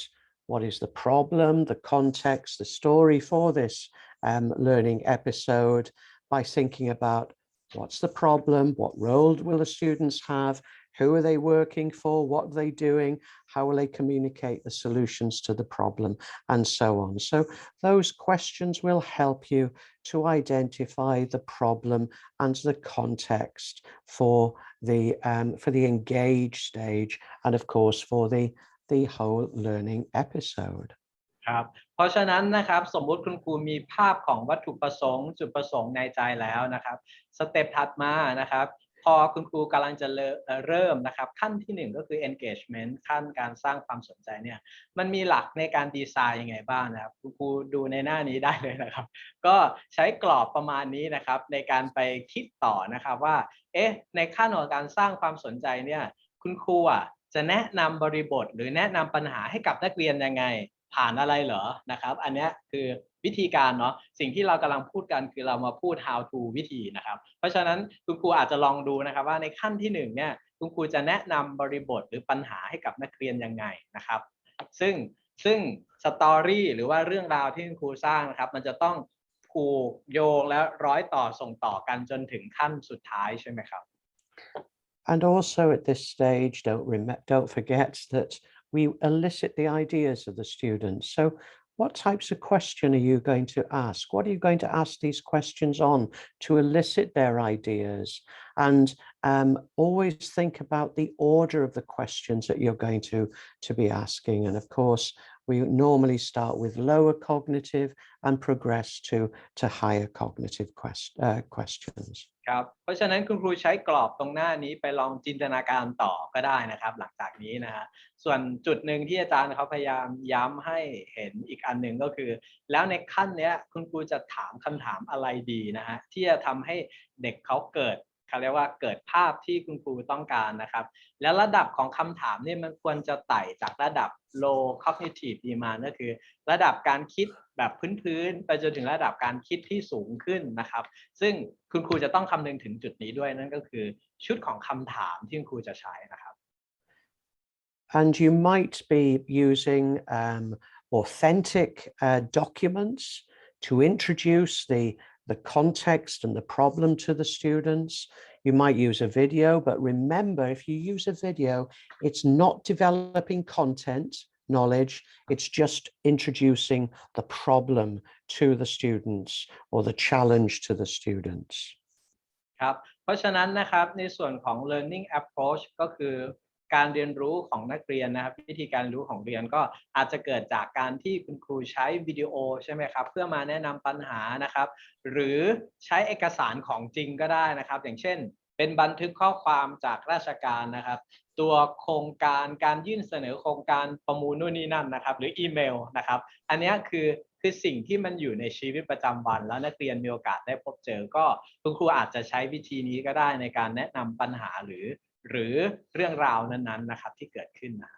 what is the problem, the context, the story for this learning episode by thinking about what's the problem, what role will the students have, who are they working for, what are they doing, how will they communicate the solutions to the problem, and so on. So those questions will help you to identify the problem and the context for the engage stage, and of course for the whole learning episode. ครับเพราะฉะนั้นนะครับสมมุติคุณครูมีภาพของวัตถุประสงค์จุดประสงค์ในใจแล้วนะครับสเต็ปถัดมานะครับพอคุณครูกำลังจะเริ่มนะครับขั้นที่1ก็คือ engagement ขั้นการสร้างความสนใจเนี่ยมันมีหลักในการดีไซน์ยังไงบ้างนะครับคุณครูดูในหน้านี้ได้เลยนะครับก็ใช้กรอบประมาณนี้นะครับในการไปคิดต่อนะครับว่าในขั้นของการสร้างความสนใจเนี่ยคุณครูจะแนะนำบริบทหรือแนะนำปัญหาให้กับนักเรียนยังไงผ่านอะไรเหรอนะครับอันนี้คือวิธีการเนาะสิ่งที่เรากำลังพูดกันคือเรามาพูด how to วิธีนะครับเพราะฉะนั้นคุณครูอาจจะลองดูนะครับว่าในขั้นที่1เนี่ยคุณครูจะแนะนำบริบทหรือปัญหาให้กับนักเรียนยังไงนะครับซึ่งสตอรี่หรือว่าเรื่องราวที่คุณครูสร้างนะครับมันจะต้องผูกโยงและร้อยต่อส่งต่อกันจนถึงขั้นสุดท้ายใช่ไหมครับ And also at this stage, don't forget that we elicit the ideas of the students. So what types of question are you going to ask? What are you going to ask these questions on to elicit their ideas? And always think about the order of the questions that you're going to be asking. And of course, we normally start with lower cognitive and progress to higher cognitive questions. ครับเพราะฉะนั้นคุณครูใช้กรอบตรงหน้านี้ไปลองจินตนาการต่อก็ได้นะครับหลังจากนี้นะฮะส่วนจุดหนึ่งที่อาจารย์เขาพยายามย้ำให้เห็นอีกอันหนึ่งก็คือแล้วในขั้นนี้คุณครูจะถามคำถามอะไรดีนะฮะที่จะทำให้เด็กเขาเรียกว่าเกิดภาพที่คุณครูต้องการนะครับแล้วระดับของคำถามนี่มันควรจะไต่จากระดับ low cognitive demand ก็คือระดับการคิดแบบพื้นๆไปจนถึงระดับการคิดที่สูงขึ้นนะครับซึ่งคุณครูจะต้องคำนึงถึงจุดนี้ด้วยนั่นก็คือชุดของคำถามที่คุณครูจะใช้นะครับ And you might be using authentic documents to introduce the context and the problem to the students. You might use a video, but remember, if you use a video, it's not developing content, knowledge, it's just introducing the problem to the students or the challenge to the students. ครับเพราะฉะนั้นนะครับในส่วนของ learning approach ก็คือการเรียนรู้ของนักเรียนนะครับวิธีการรู้ของเรียนก็อาจจะเกิดจากการที่คุณครูใช้วิดีโอใช่ไหมครับเพื่อมาแนะนำปัญหานะครับหรือใช้เอกสารของจริงก็ได้นะครับอย่างเช่นเป็นบันทึกข้อความจากราชการนะครับตัวโครงการการยื่นเสนอโครงการประมูลนู่นนี่นั่นนะครับหรืออีเมลนะครับอันนี้คือสิ่งที่มันอยู่ในชีวิตประจำวันแล้วนักเรียนมีโอกาสได้พบเจอก็คุณครูอาจจะใช้วิธีนี้ก็ได้ในการแนะนำปัญหาหรือเรื่องราวนั้นๆนะครับที่เกิดขึ้นนะ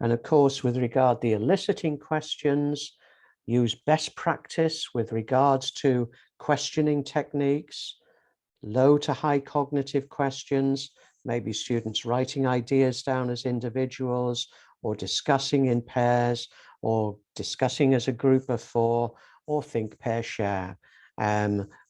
And of course, with regard the eliciting questions, use best practice with regards to questioning techniques, low to high cognitive questions, maybe students writing ideas down as individuals or discussing in pairs or discussing as a group of 4 or think, pair, share.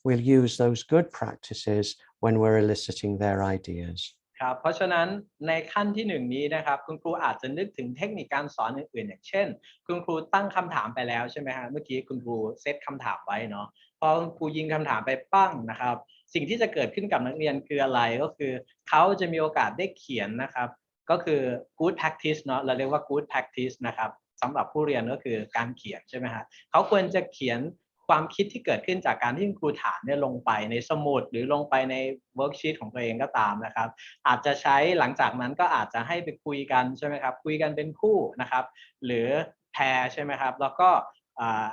We'll use those good practices when we're eliciting their ideas. ครับเพราะฉะนั้นในขั้นที่หนึ่งนี้นะครับคุณครูอาจจะนึกถึงเทคนิคการสอนอื่นๆอย่างเช่นคุณครูตั้งคำถามไปแล้วใช่ไหมฮะเมื่อกี้คุณครูเซตคำถามไว้เนาะพอคุณครูยิงคำถามไปปั้งนะครับสิ่งที่จะเกิดขึ้นกับนักเรียนคืออะไรก็คือเขาจะมีโอกาสได้เขียนนะครับก็คือ good practice เนาะเราเรียกว่า good practice นะครับสำหรับผู้เรียนก็คือการเขียนใช่ไหมฮะเขาควรจะเขียนความคิดที่เกิดขึ้นจากการที่คุณครูถามเนี่ยลงไปในสมุดหรือลงไปในเวิร์กชีตของตัวเองก็ตามนะครับอาจจะใช้หลังจากนั้นก็อาจจะให้ไปคุยกันใช่ไหมครับคุยกันเป็นคู่นะครับหรือแพร์ใช่ไหมครับแล้วก็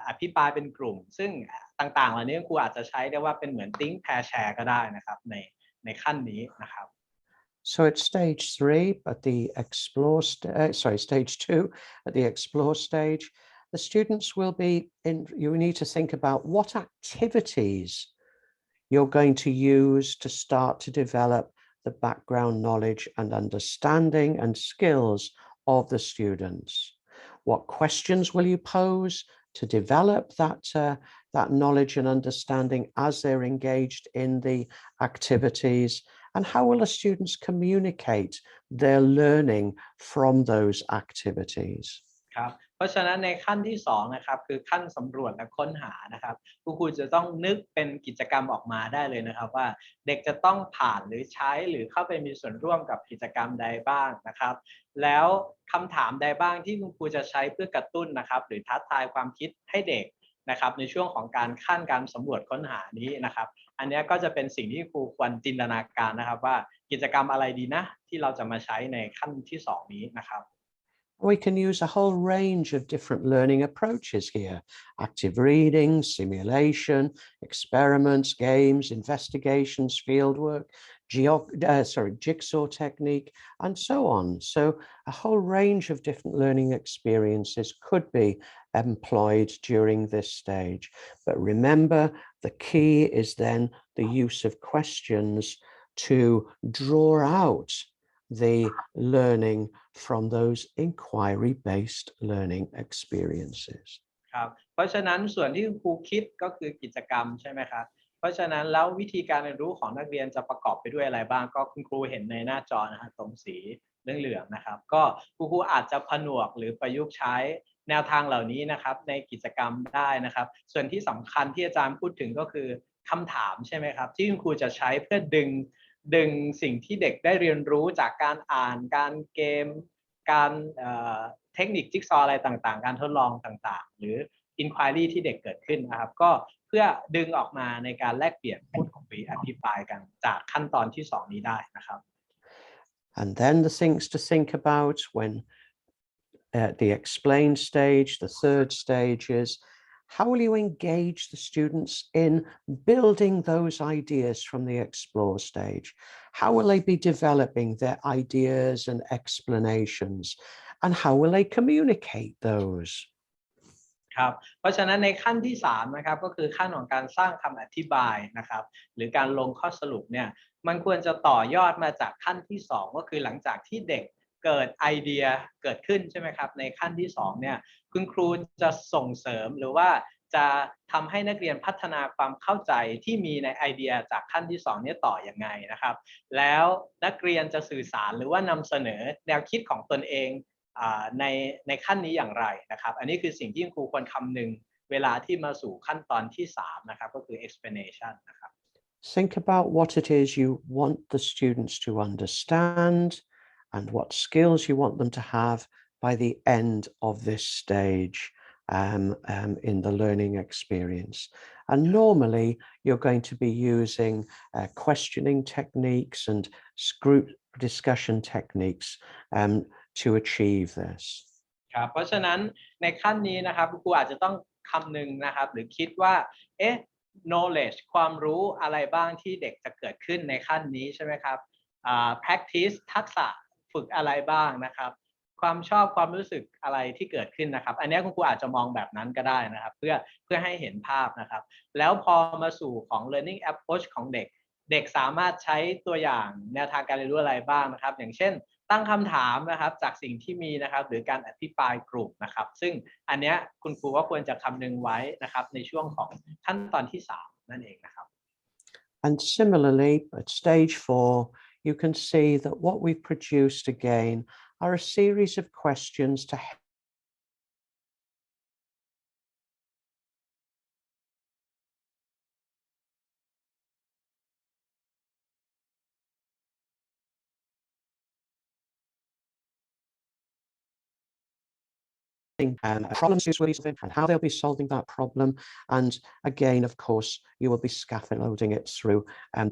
อภิปรายเป็นกลุ่มซึ่งต่างๆเหล่านี้ครูอาจจะใช้ได้ว่าเป็นเหมือน think pair share ก็ได้นะครับในขั้นนี้นะครับ So at stage 3, at the explore, stage 2, at the explore stage, the students will be you need to think about what activities you're going to use to start to develop the background knowledge and understanding and skills of the students. What questions will you pose to develop that knowledge and understanding as they're engaged in the activities? And how will the students communicate their learning from those activities? ครับเพราะฉะนั้นในขั้นที่2นะครับคือขั้นสำรวจและค้นหานะครับครูจะต้องนึกเป็นกิจกรรมออกมาได้เลยนะครับว่าเด็กจะต้องผ่านหรือใช้หรือเข้าไปมีส่วนร่วมกับกิจกรรมใดบ้างนะครับแล้วคำถามใดบ้างที่คุณครูจะใช้เพื่อกระตุ้นนะครับหรือท้าทายความคิดให้เด็กนะครับในช่วงของการสำรวจค้นหานี้นะครับอันนี้ก็จะเป็นสิ่งที่ครูควรจินตนาการนะครับว่ากิจกรรมอะไรดีนะที่เราจะมาใช้ในขั้นที่2นี้นะครับ We can use a whole range of different learning approaches here: active reading, simulation, experiments, games, investigations, fieldwork, jigsaw technique, and so on. So a whole range of different learning experiences could be employed during this stage. But remember, the key is then the use of questions to draw out the learning from those inquiry-based learning experiences. ครับเพราะฉะนั้นส่วนที่ครูคิดก็คือกิจกรรมใช่ไหมครับเพราะฉะนั้นแล้ววิธีการเรียนรู้ของนักเรียนจะประกอบไปด้วยอะไรบ้างก็คุณครูเห็นในหน้าจอนะครับตรงสีเหลืองๆนะครับก็ครูอาจจะผนวกหรือประยุกต์ใช้แนวทางเหล่านี้นะครับในกิจกรรมได้นะครับส่วนที่สำคัญที่อาจารย์พูดถึงก็คือคำถามใช่ไหมครับที่คุณครูจะใช้เพื่อดึงสิ่งที่เด็กได้เรียนรู้จากการอ่านการเกมการเทคนิคจิ๊กซอว์อะไรต่างๆการทดลองต่างๆหรือ inquiry ที่เด็กเกิดขึ้นนะครับก็เพื่อดึงออกมาในการแลกเปลี่ยนพูดคุยอภิปรายกันจากขั้นตอนที่2นี้ได้นะครับ And then the things to think about when the explain stage, the third stage is how will you engage the students in building those ideas from the explore stage? How will they be developing their ideas and explanations? And how will they communicate those? ครับเพราะฉะนั้นในขั้นที่3นะครับก็คือขั้นของการสร้างคำอธิบายนะครับหรือการลงข้อสรุปเนี่ยมันควรจะต่อยอดมาจากขั้นที่2ก็คือหลังจากที่เด็กเกิดไอเดียเกิดขึ้นใช่ไหมครับในขั้นที่2เนี่ยคุณครูจะส่งเสริมหรือว่าจะทำให้นักเรียนพัฒนาความเข้าใจที่มีในไอเดียจากขั้นที่2เนี่ยต่อยังไงนะครับแล้วนักเรียนจะสื่อสารหรือว่านำเสนอแนวคิดของตนเองในขั้นนี้อย่างไรนะครับอันนี้คือสิ่งที่ครูควรคำนึงเวลาที่มาสู่ขั้นตอนที่3นะครับก็คือ explanation นะครับ Think about what it is you want the students to understand and what skills you want them to have by the end of this stage in the learning experience. And normally you're going to be using questioning techniques and group discussion techniques to achieve this. ครับเพราะฉะนั้นในขั้นนี้นะครับครูอาจจะต้องคำนึงนะครับหรือคิดว่าknowledge ความรู้อะไรบ้างที่เด็กจะเกิดขึ้นในขั้นนี้ใช่ไหมครับpractice ทักษะฝึกอะไรบ้างนะครับความชอบความรู้สึกอะไรที่เกิดขึ้นนะครับอันนี้คุณครูอาจจะมองแบบนั้นก็ได้นะครับเพื่อให้เห็นภาพนะครับแล้วพอมาสู่ของ learning approach ของเด็กสามารถใช้ตัวอย่างแนวทางการเรียนรู้อะไรบ้างนะครับอย่างเช่นตั้งคำถามนะครับจากสิ่งที่มีนะครับหรือการอภิปรายกลุ่มนะครับซึ่งอันนี้คุณครูก็ควรจะคำนึงไว้นะครับในช่วงของขั้นตอนที่3นั่นเองนะครับ And similarly at stage 4 you can see that what we've produced again are a series of questions to problem students will be solving and how they'll be solving that problem. And again, of course, you will be scaffolding it through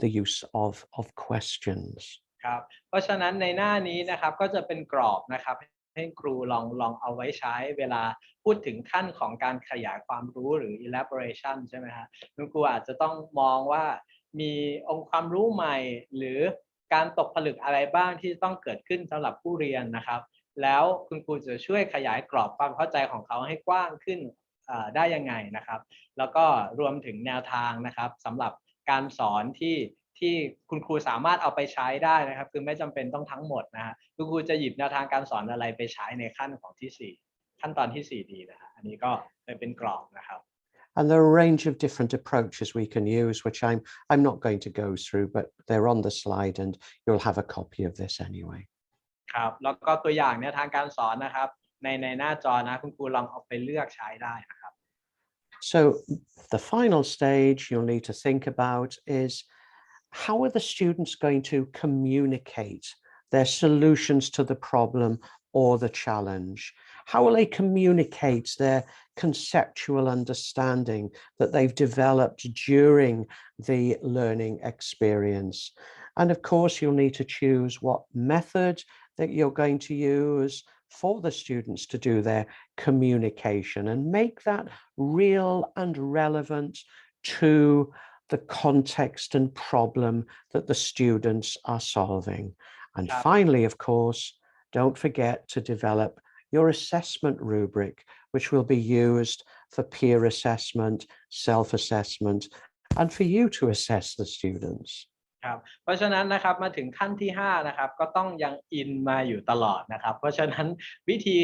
the use of questions. ครับเพราะฉะนั้นในหน้านี้นะครับก็จะเป็นกรอบนะครับให้ครูลองเอาไว้ใช้เวลาพูดถึงขั้นของการขยายความรู้หรือ elaboration ใช่ไหมฮะคุณครูอาจจะต้องมองว่ามีองค์ความรู้ใหม่หรือการตกผลึกอะไรบ้างที่ต้องเกิดขึ้นสำหรับผู้เรียนนะครับแล้วคุณครูจะช่วยขยายกรอบความเข้าใจของเขาให้กว้างขึ้นได้ยังไงนะครับแล้วก็รวมถึงแนวทางนะครับสำหรับการสอนที่คุณครูสามารถเอาไปใช้ได้นะครับคือไม่จำเป็นต้องทั้งหมดนะฮะคุณครูจะหยิบแนวทางการสอนอะไรไปใช้ในขั้นของที่4ขั้นตอนที่4ดีนะฮะอันนี้ก็เป็นกรอบนะครับ And there are a range of different approaches we can use, which I'm not going to go through, but they're on the slide and you'll have a copy of this anyway. ครับแล้วก็ตัวอย่างแนวทางการสอนนะครับในหน้าจอนะคุณครูลองเอาไปเลือกใช้ได้นะครับ So the final stage you'll need to think about is how are the students going to communicate their solutions to the problem or the challenge? How will they communicate their conceptual understanding that they've developed during the learning experience? And of course, you'll need to choose what method that you're going to use for the students to do their communication and make that real and relevant to the context and problem that the students are solving. And finally, of course, don't forget to develop your assessment rubric, which will be used for peer assessment, self-assessment, and for you to assess the students. ครับเพราะฉะนั้นนะครับมาถึงขั้นที่5นะครับก็ต้องยังอินมาอยู่ตลอดนะครับเพราะฉะนั้นวิธี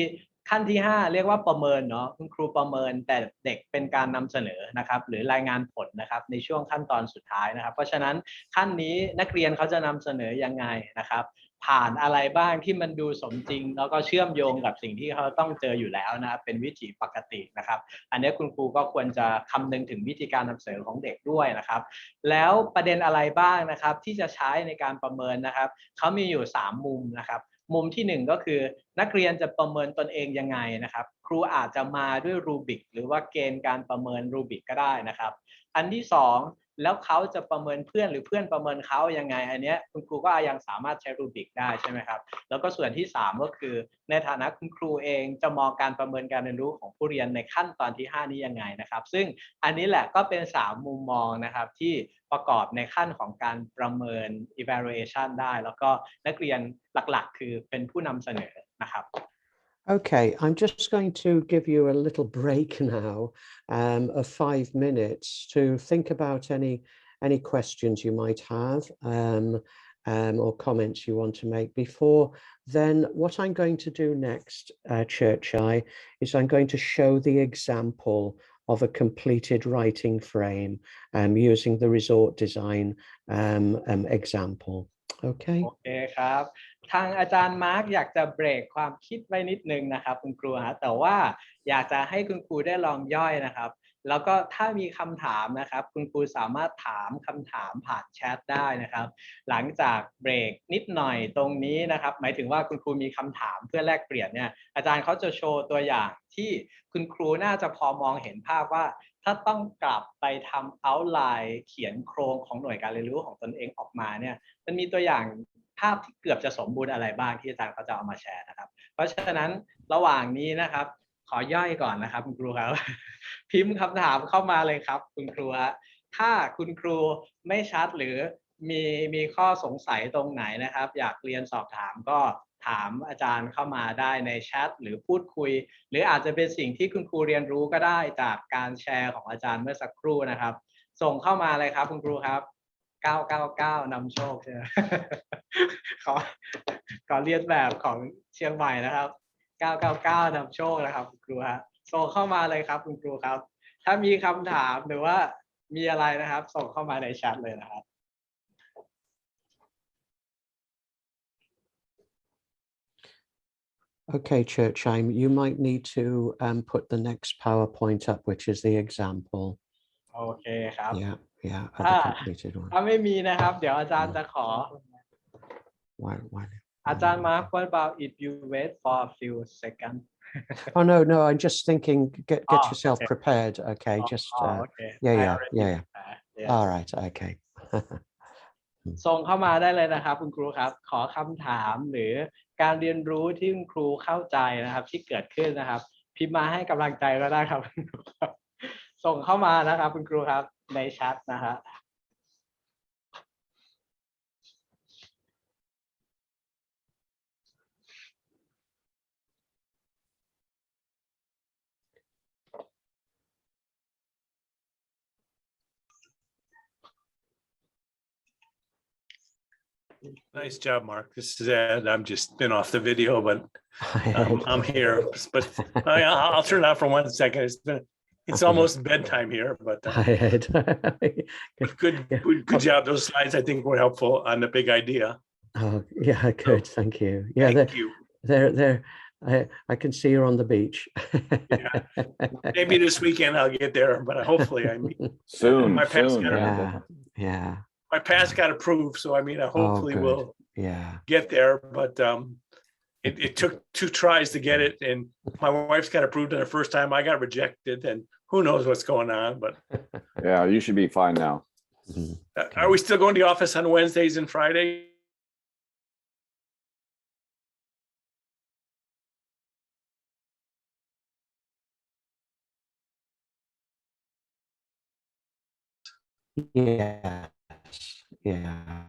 ขั้นที่5เรียกว่าประเมินเนาะคุณครูประเมินแต่เด็กเป็นการนำเสนอนะครับหรือรายงานผลนะครับในช่วงขั้นตอนสุดท้ายนะครับเพราะฉะนั้นขั้นนี้นักเรียนเขาจะนำเสนอยังไงนะครับผ่านอะไรบ้างที่มันดูสมจริงแล้วก็เชื่อมโยงกับสิ่งที่เขาต้องเจออยู่แล้วนะครับเป็นวิถีปกตินะครับอันนี้คุณครูก็ควรจะคำนึงถึงวิธีการนำเสนอของเด็กด้วยนะครับแล้วประเด็นอะไรบ้างนะครับที่จะใช้ในการประเมินนะครับเขามีอยู่3มุมนะครับมุมที่1ก็คือนักเรียนจะประเมินตนเองยังไงนะครับครูอาจจะมาด้วยรูบิกหรือว่าเกณฑ์การประเมินรูบิกก็ได้นะครับอันที่2แล้วเขาจะประเมินเพื่อนหรือเพื่อนประเมินเขายังไงอันนี้คุณครูก็ยังสามารถใช้รูบิกได้ใช่ไหมครับแล้วก็ส่วนที่3ก็คือในฐานะคุณครูเองจะมองการประเมินการเรียนรู้ของผู้เรียนในขั้นตอนที่5นี้ยังไงนะครับซึ่งอันนี้แหละก็เป็น3มุมมองนะครับที่ประกอบในขั้นของการประเมิน evaluation ได้แล้วก็นักเรียนหลักๆคือเป็นผู้นำเสนอนะครับ Okay, I'm just going to give you a little break now of 5 minutes to think about any questions you might have or comments you want to make. Before then, what I'm going to do next, Church Eye, is I'm going to show the example of a completed writing frame using the resort design example. Okay. โอเคครับทางอาจารย์มาร์กอยากจะเบรกความคิดไว้นิดนึงนะครับคุณครูฮะแต่ว่าอยากจะให้คุณครูได้ลองย่อยนะครับแล้วก็ถ้ามีคำถามนะครับคุณครูสามารถถามคำถามผ่านแชทได้นะครับหลังจากเบรกนิดหน่อยตรงนี้นะครับหมายถึงว่าคุณครูมีคำถามเพื่อแลกเปลี่ยนเนี่ยอาจารย์เขาจะโชว์ตัวอย่างที่คุณครูน่าจะพอมองเห็นภาพว่าถ้าต้องกลับไปทำเอาท์ไลน์เขียนโครงของหน่วยการเรียนรู้ของตนเองออกมาเนี่ยมันมีตัวอย่างภาพที่เกือบจะสมบูรณ์อะไรบ้างที่อาจารย์เขาจะเอามาแชร์นะครับเพราะฉะนั้นระหว่างนี้นะครับขอย่อยก่อนนะครับคุณครูครับ พิมพ์คำถามเข้ามาเลยครับคุณครูฮะถ้าคุณครูไม่ชัดหรือมีข้อสงสัยตรงไหนนะครับอยากเรียนสอบถามก็ถามอาจารย์เข้ามาได้ในแชทหรือพูดคุยหรืออาจจะเป็นสิ่งที่คุณครูเรียนรู้ก็ได้จากการแชร์ของอาจารย์เมื่อสักครู่นะครับส่งเข้ามาเลยครับคุณครูครับ999นำโชคใช่ไหม ขอเรียนแบบของเชียงใหม่นะครับ999นำโชคนะครับคุณครูฮะส่งเข้ามาเลยครับคุณครูครับถ้ามีคำถามหรือว่ามีอะไรนะครับส่งเข้ามาในแชทเลยนะครับ Okay, Churchheim, you might need to put the next PowerPoint up, which is the example. โอเคครับ Yeah, Ah. other completed one. ถ้าไม่มีนะครับ เดี๋ยวอาจารย์จะขอ Why? อาจารย์มาร์ค what about if you wait for a few seconds Oh no, I'm just thinking. Get Oh, yourself okay. prepared. Okay, just okay yeah, I yeah, already yeah, yeah. prepared. Yes. All right, okay. ส่งเข้ามาได้เลยนะครับคุณครูครับ ขอคำถามหรือการเรียนรู้ที่คุณครูเข้าใจนะครับ ที่เกิดขึ้นนะครับ พิมพ์มาให้กำลังใจก็ได้ครับคุณครูครับส่งเข้ามานะครับคุณครูครับในแชทนะฮะ Nice job, Mark. This is Ed. I'm just been off the video, but I'm here. But I'll turn it off for 1 second. It's almost bedtime here, but Hi, Ed. good job. Those slides I think were helpful on the big idea. Oh, yeah, good. Thank you. Yeah, Thank you. they're. I can see you're on the beach. Yeah. Maybe this weekend I'll get there, but hopefully I mean Soon, my pass soon. got Yeah. my pass got approved, so I mean I hopefully good. will Yeah. get there, but it took 2 tries to get it, and my wife's got approved on the first time. I got rejected, and who knows what's going on, but Yeah, you should be fine now. are we still going to the office on Wednesdays and Fridays? Yes. Yeah.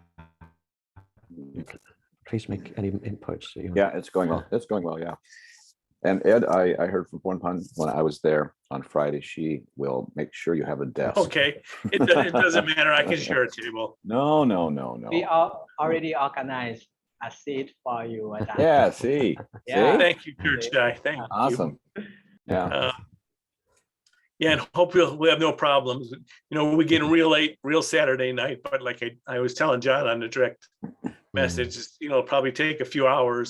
Please make any inputs. Yeah, it's going well. It's going well, yeah. And Ed, I heard from Pon when I was there on Friday, she will make sure you have a desk. Okay, it doesn't matter. I can share a table. No. We already organized a seat for you อาจารย์ Yeah, see? Yeah. See? Thank you, Church Guy. Thank you. Awesome. Yeah. Yeah, and hope we have no problems. You know, we get real late, real Saturday night, but like I was telling John on the direct message, you know, it'll probably take a few hours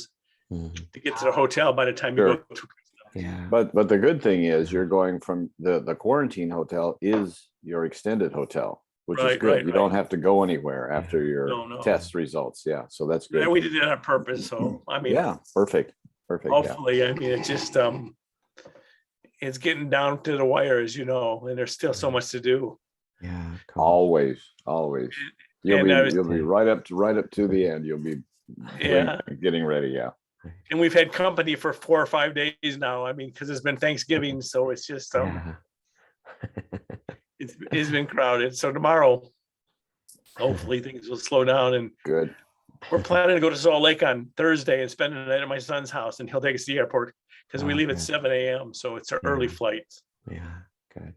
to get to the hotel by the time you Sure. go to. Yeah. But the good thing is you're going from the quarantine hotel is your extended hotel, which is Right, good. right, You don't have to go anywhere after your No. test results. Yeah, so that's good. Yeah, we did that on purpose, so I mean, Yeah, perfect. Yeah. hopefully, I mean, it's just it's getting down to the wire, as you know, and there's still so much to do. Yeah. Always. You'll be right up to the end. You'll be Yeah. getting ready. Yeah. And we've had company for 4 or 5 days now. I mean, because it's been Thanksgiving, so it's just Yeah. it's been crowded. So tomorrow, hopefully things will slow down, and Good. we're planning to go to Salt Lake on Thursday and spend the night at my son's house, and he'll take us to the airport because we Oh, leave at good. 7 a.m. So it's an early Yeah. flight. Yeah. Good.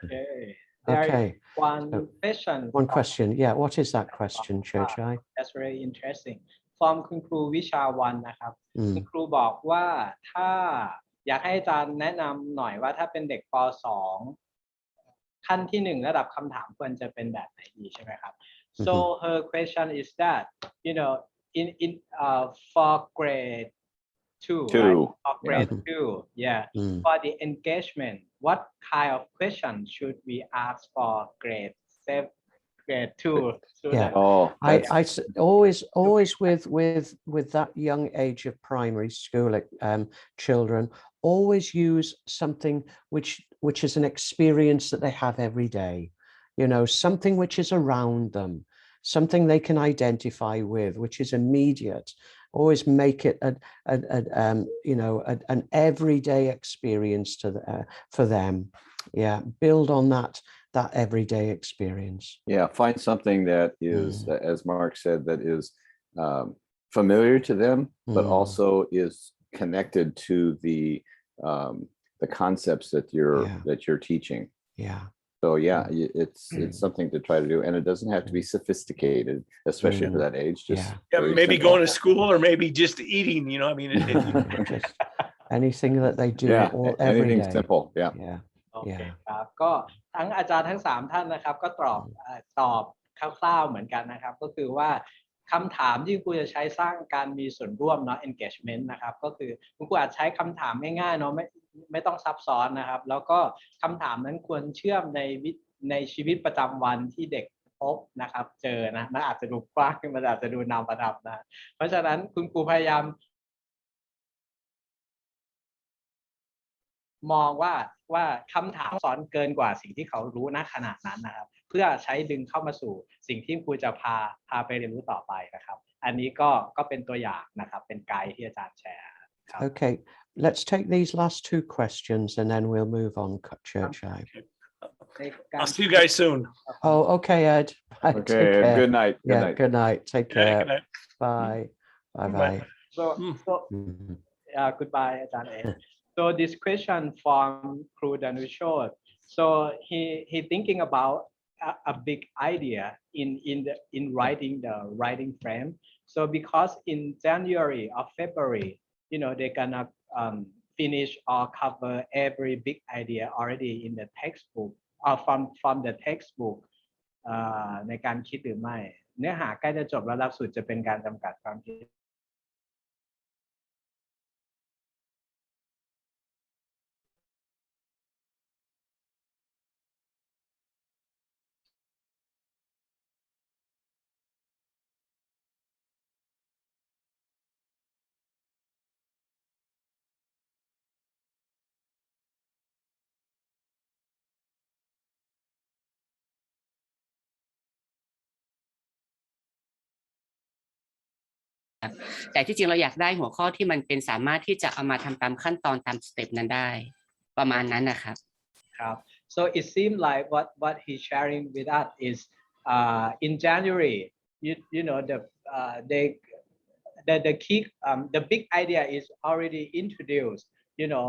Okay. Okay. One question. One question. Yeah. What is that question, Church Guy? That's very interesting. From คุณครูวิชาวันนะครับ คุณครูบอกว่าถ้าอยากให้อาจารย์แนะนำหน่อยว่าถ้าเป็นเด็กป .2 ขั้นที่ 1 ระดับคำถามควรจะเป็นแบบไหนดีใช่ไหมครับ So her question is that you know in for grade 2 right? For grade 2 yeah for the engagement what kind of question should we ask for grade 2 Yeah. Oh, I always with that young age of primary school children, always use something which is an experience that they have every day, you know, something which is around them, something they can identify with, which is immediate. Always make it an everyday experience for them. Yeah, build on that everyday experience. Yeah, find something that is, as Mark said, that is familiar to them, but also is connected to the concepts that you're teaching. Yeah. So yeah, it's something to try to do, and it doesn't have to be sophisticated, especially for that age. Just maybe simple. going to school, or maybe just eating. You know, I mean, just anything that they do every anything day. simple. Yeah. Yeah. โอเคครับก็ทั้งอาจารย์ทั้ง3ท่านนะครับก็ตอบคร่าวๆเหมือนกันนะครับก็คือว่า คำถามที่คุณครูจะใช้สร้างการมีส่วนร่วมเนาะ engagement นะครับก็คือคุณครูอาจใช้คำถามง่ายๆเนาะไม่ต้องซับซ้อนนะครับแล้วก็คำถามนั้นควรเชื่อมในชีวิตประจำวันที่เด็กพบนะครับเจอนะมันอาจจะดูกว้างมันอาจจะดูนามประดับนะเพราะฉะนั้นคุณครูพยายามมองว่าคำถามสอนเกินกว่าสิ่งที่เขารู้ณขณะนั้นนะครับเพื่อใช้ดึงเข้ามาสู่สิ่งที่ครูจะพาไปเรียนรู้ต่อไปนะครับอันนี้ก็เป็นตัวอย่างนะครับเป็นไกด์ที่อาจารย์แชร์ครับ Okay, let's take these last two questions and then we'll move on, Church Eye. I'll see you guys soon. Oh, okay, Ed. Bye. Okay, Take care. good night. Good Yeah, night. good night. Take Good night, care. good night. Bye. Bye. Bye. Bye. so Mhm. goodbye อาจารย์เอ so this question from ครูดานุโชต so he thinking about a big idea in writing the writing frame so because in January or February you know they're gonna finish or cover every big idea already in the textbook or from the textbook ในการคิดหรือไม่เนื้อหาใกล้จะจบแล้วหลักสูตรจะเป็นการจำกัดความคิดแต่ที่จริงเราอยากได้หัวข้อที่มันเป็นสามารถที่จะเอามาทำตามขั้นตอนตามสเต็ปนั้นได้ประมาณนั้นนะครับครับ so it seems like what he's sharing with us is in January you know the key the big idea is already introduced you know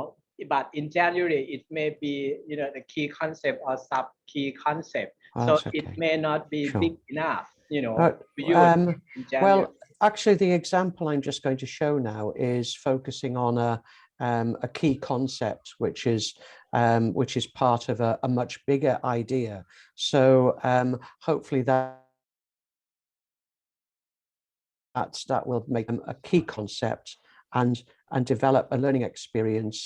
but in January it may be you know the key concept or sub key concept so it may not be big enough you know to use in January. Well, actually, the example I'm just going to show now is focusing on a key concept, which is part of a much bigger idea. So hopefully that will make them a key concept and develop a learning experience,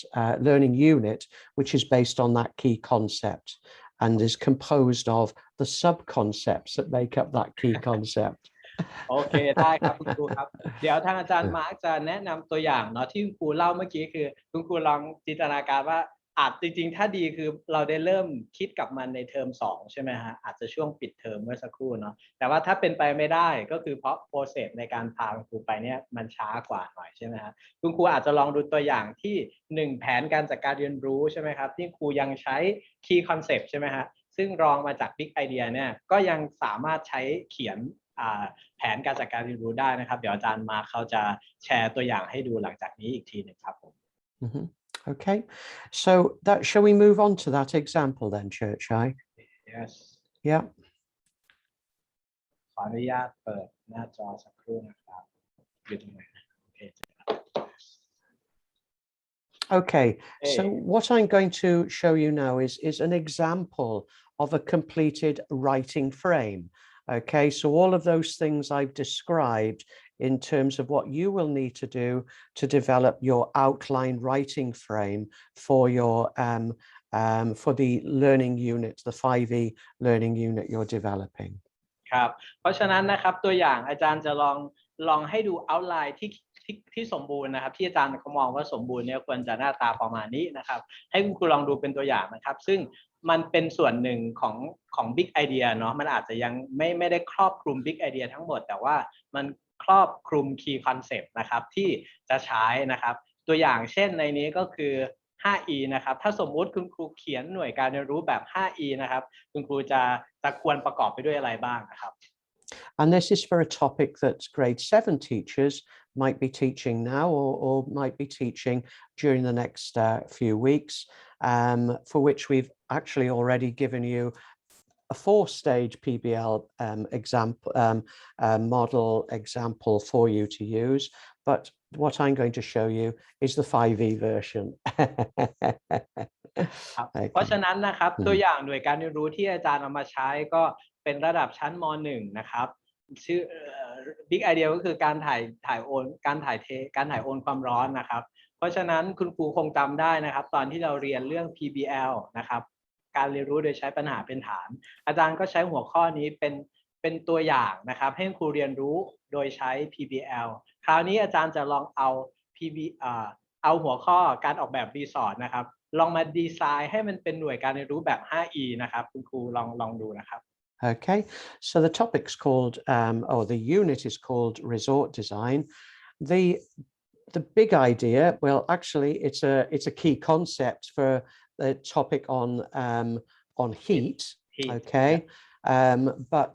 learning unit, which is based on that key concept and is composed of the sub-concepts that make up that key concept. โอเคได้ครับคุณครูครับเดี๋ยวทางอาจารย์มาร์กจะแนะนำตัวอย่างเนาะที่คุณครูเล่าเมื่อกี้คือคุณครูลองจินตนาการว่าอาจจริงๆถ้าดีคือเราได้เริ่มคิดกับมันในเทอม2ใช่ไหมฮะอาจจะช่วงปิดเทอมเมื่อสักครู่เนาะแต่ว่าถ้าเป็นไปไม่ได้ก็คือเพราะโปรเซสในการพาคุณครูไปเนี่ยมันช้ากว่าหน่อยใช่ไหมฮะคุณครูอาจจะลองดูตัวอย่างที่1แผนการจัดการเรียนรู้ใช่ไหมครับที่ครูยังใช้ key concept ใช่ไหมฮะซึ่งรองมาจาก big idea เนี่ยก็ยังสามารถใช้เขียนแผนการจัดการเรียนรู้ได้นะครับเดี๋ยวอาจารย์มาเขาจะแชร์ตัวอย่างให้ดูหลังจากนี้อีกทีหนึ่งครับผม Okay, so shall we move on to that example then, Church Eye? Yes. Yeah. ขออนุญาตเปิดหน้าจอสักครู่นะครับอยู่ตรงไหนโอเค Okay, so what I'm going to show you now is an example of a completed writing frame. Okay, so all of those things I've described in terms of what you will need to do to develop your outline writing frame for your for the learning unit, the 5E learning unit you're developing. ครับเพราะฉะนั้นนะครับตัวอย่างอาจารย์จะลองให้ดู outline ที่สมบูรณ์นะครับที่อาจารย์เขามองว่าสมบูรณ์เนี่ยควรจะหน้าตาประมาณนี้นะครับให้คุณครูลองดูเป็นตัวอย่างนะครับซึ่งมันเป็นส่วนหนึ่งของ big idea เนาะมันอาจจะยังไม่ได้ครอบคลุม big idea ทั้งหมดแต่ว่ามันครอบคลุม key concept นะครับที่จะใช้นะครับตัวอย่างเช่นในนี้ก็คือ 5E นะครับถ้าสมมุติคุณครูเขียนหน่วยการเรียนรู้แบบ 5E นะครับคุณครูจะควรประกอบไปด้วยอะไรบ้างนะครับ And this is for a topic that grade 7 teachers might be teaching now or might be teaching during the next few weeks, for which we've actually already given you a 4-stage PBL example model example for you to use. But what I'm going to show you is the 5E version. เพราะฉะนั้นนะครับตัวอย่างหน่วยการเรียนรู้ที่อาจารย์เอามาใช้ก็เป็นระดับชั้นม.1 นะครับ ชื่อบิ๊กไอเดียก็คือการถ่ายโอนการถ่ายโอนความร้อนนะครับเพราะฉะนั้นคุณครูคงจำได้นะครับตอนที่เราเรียนเรื่อง PBL นะครับการเรียนรู้โดยใช้ปัญหาเป็นฐานอาจารย์ก็ใช้หัวข้อนี้เป็นตัวอย่างนะครับให้ครูเรียนรู้โดยใช้ PBL คราวนี้อาจารย์จะลองเอาเอาหัวข้อการออกแบบรีสอร์ทนะครับลองมาดีไซน์ให้มันเป็นหน่วยการเรียนรู้แบบ 5E นะครับคุณครูลองดูนะครับ Okay, so the topic's called, or the unit is called resort design. The big idea, well, actually, it's a key concept for the topic on heat. Okay, but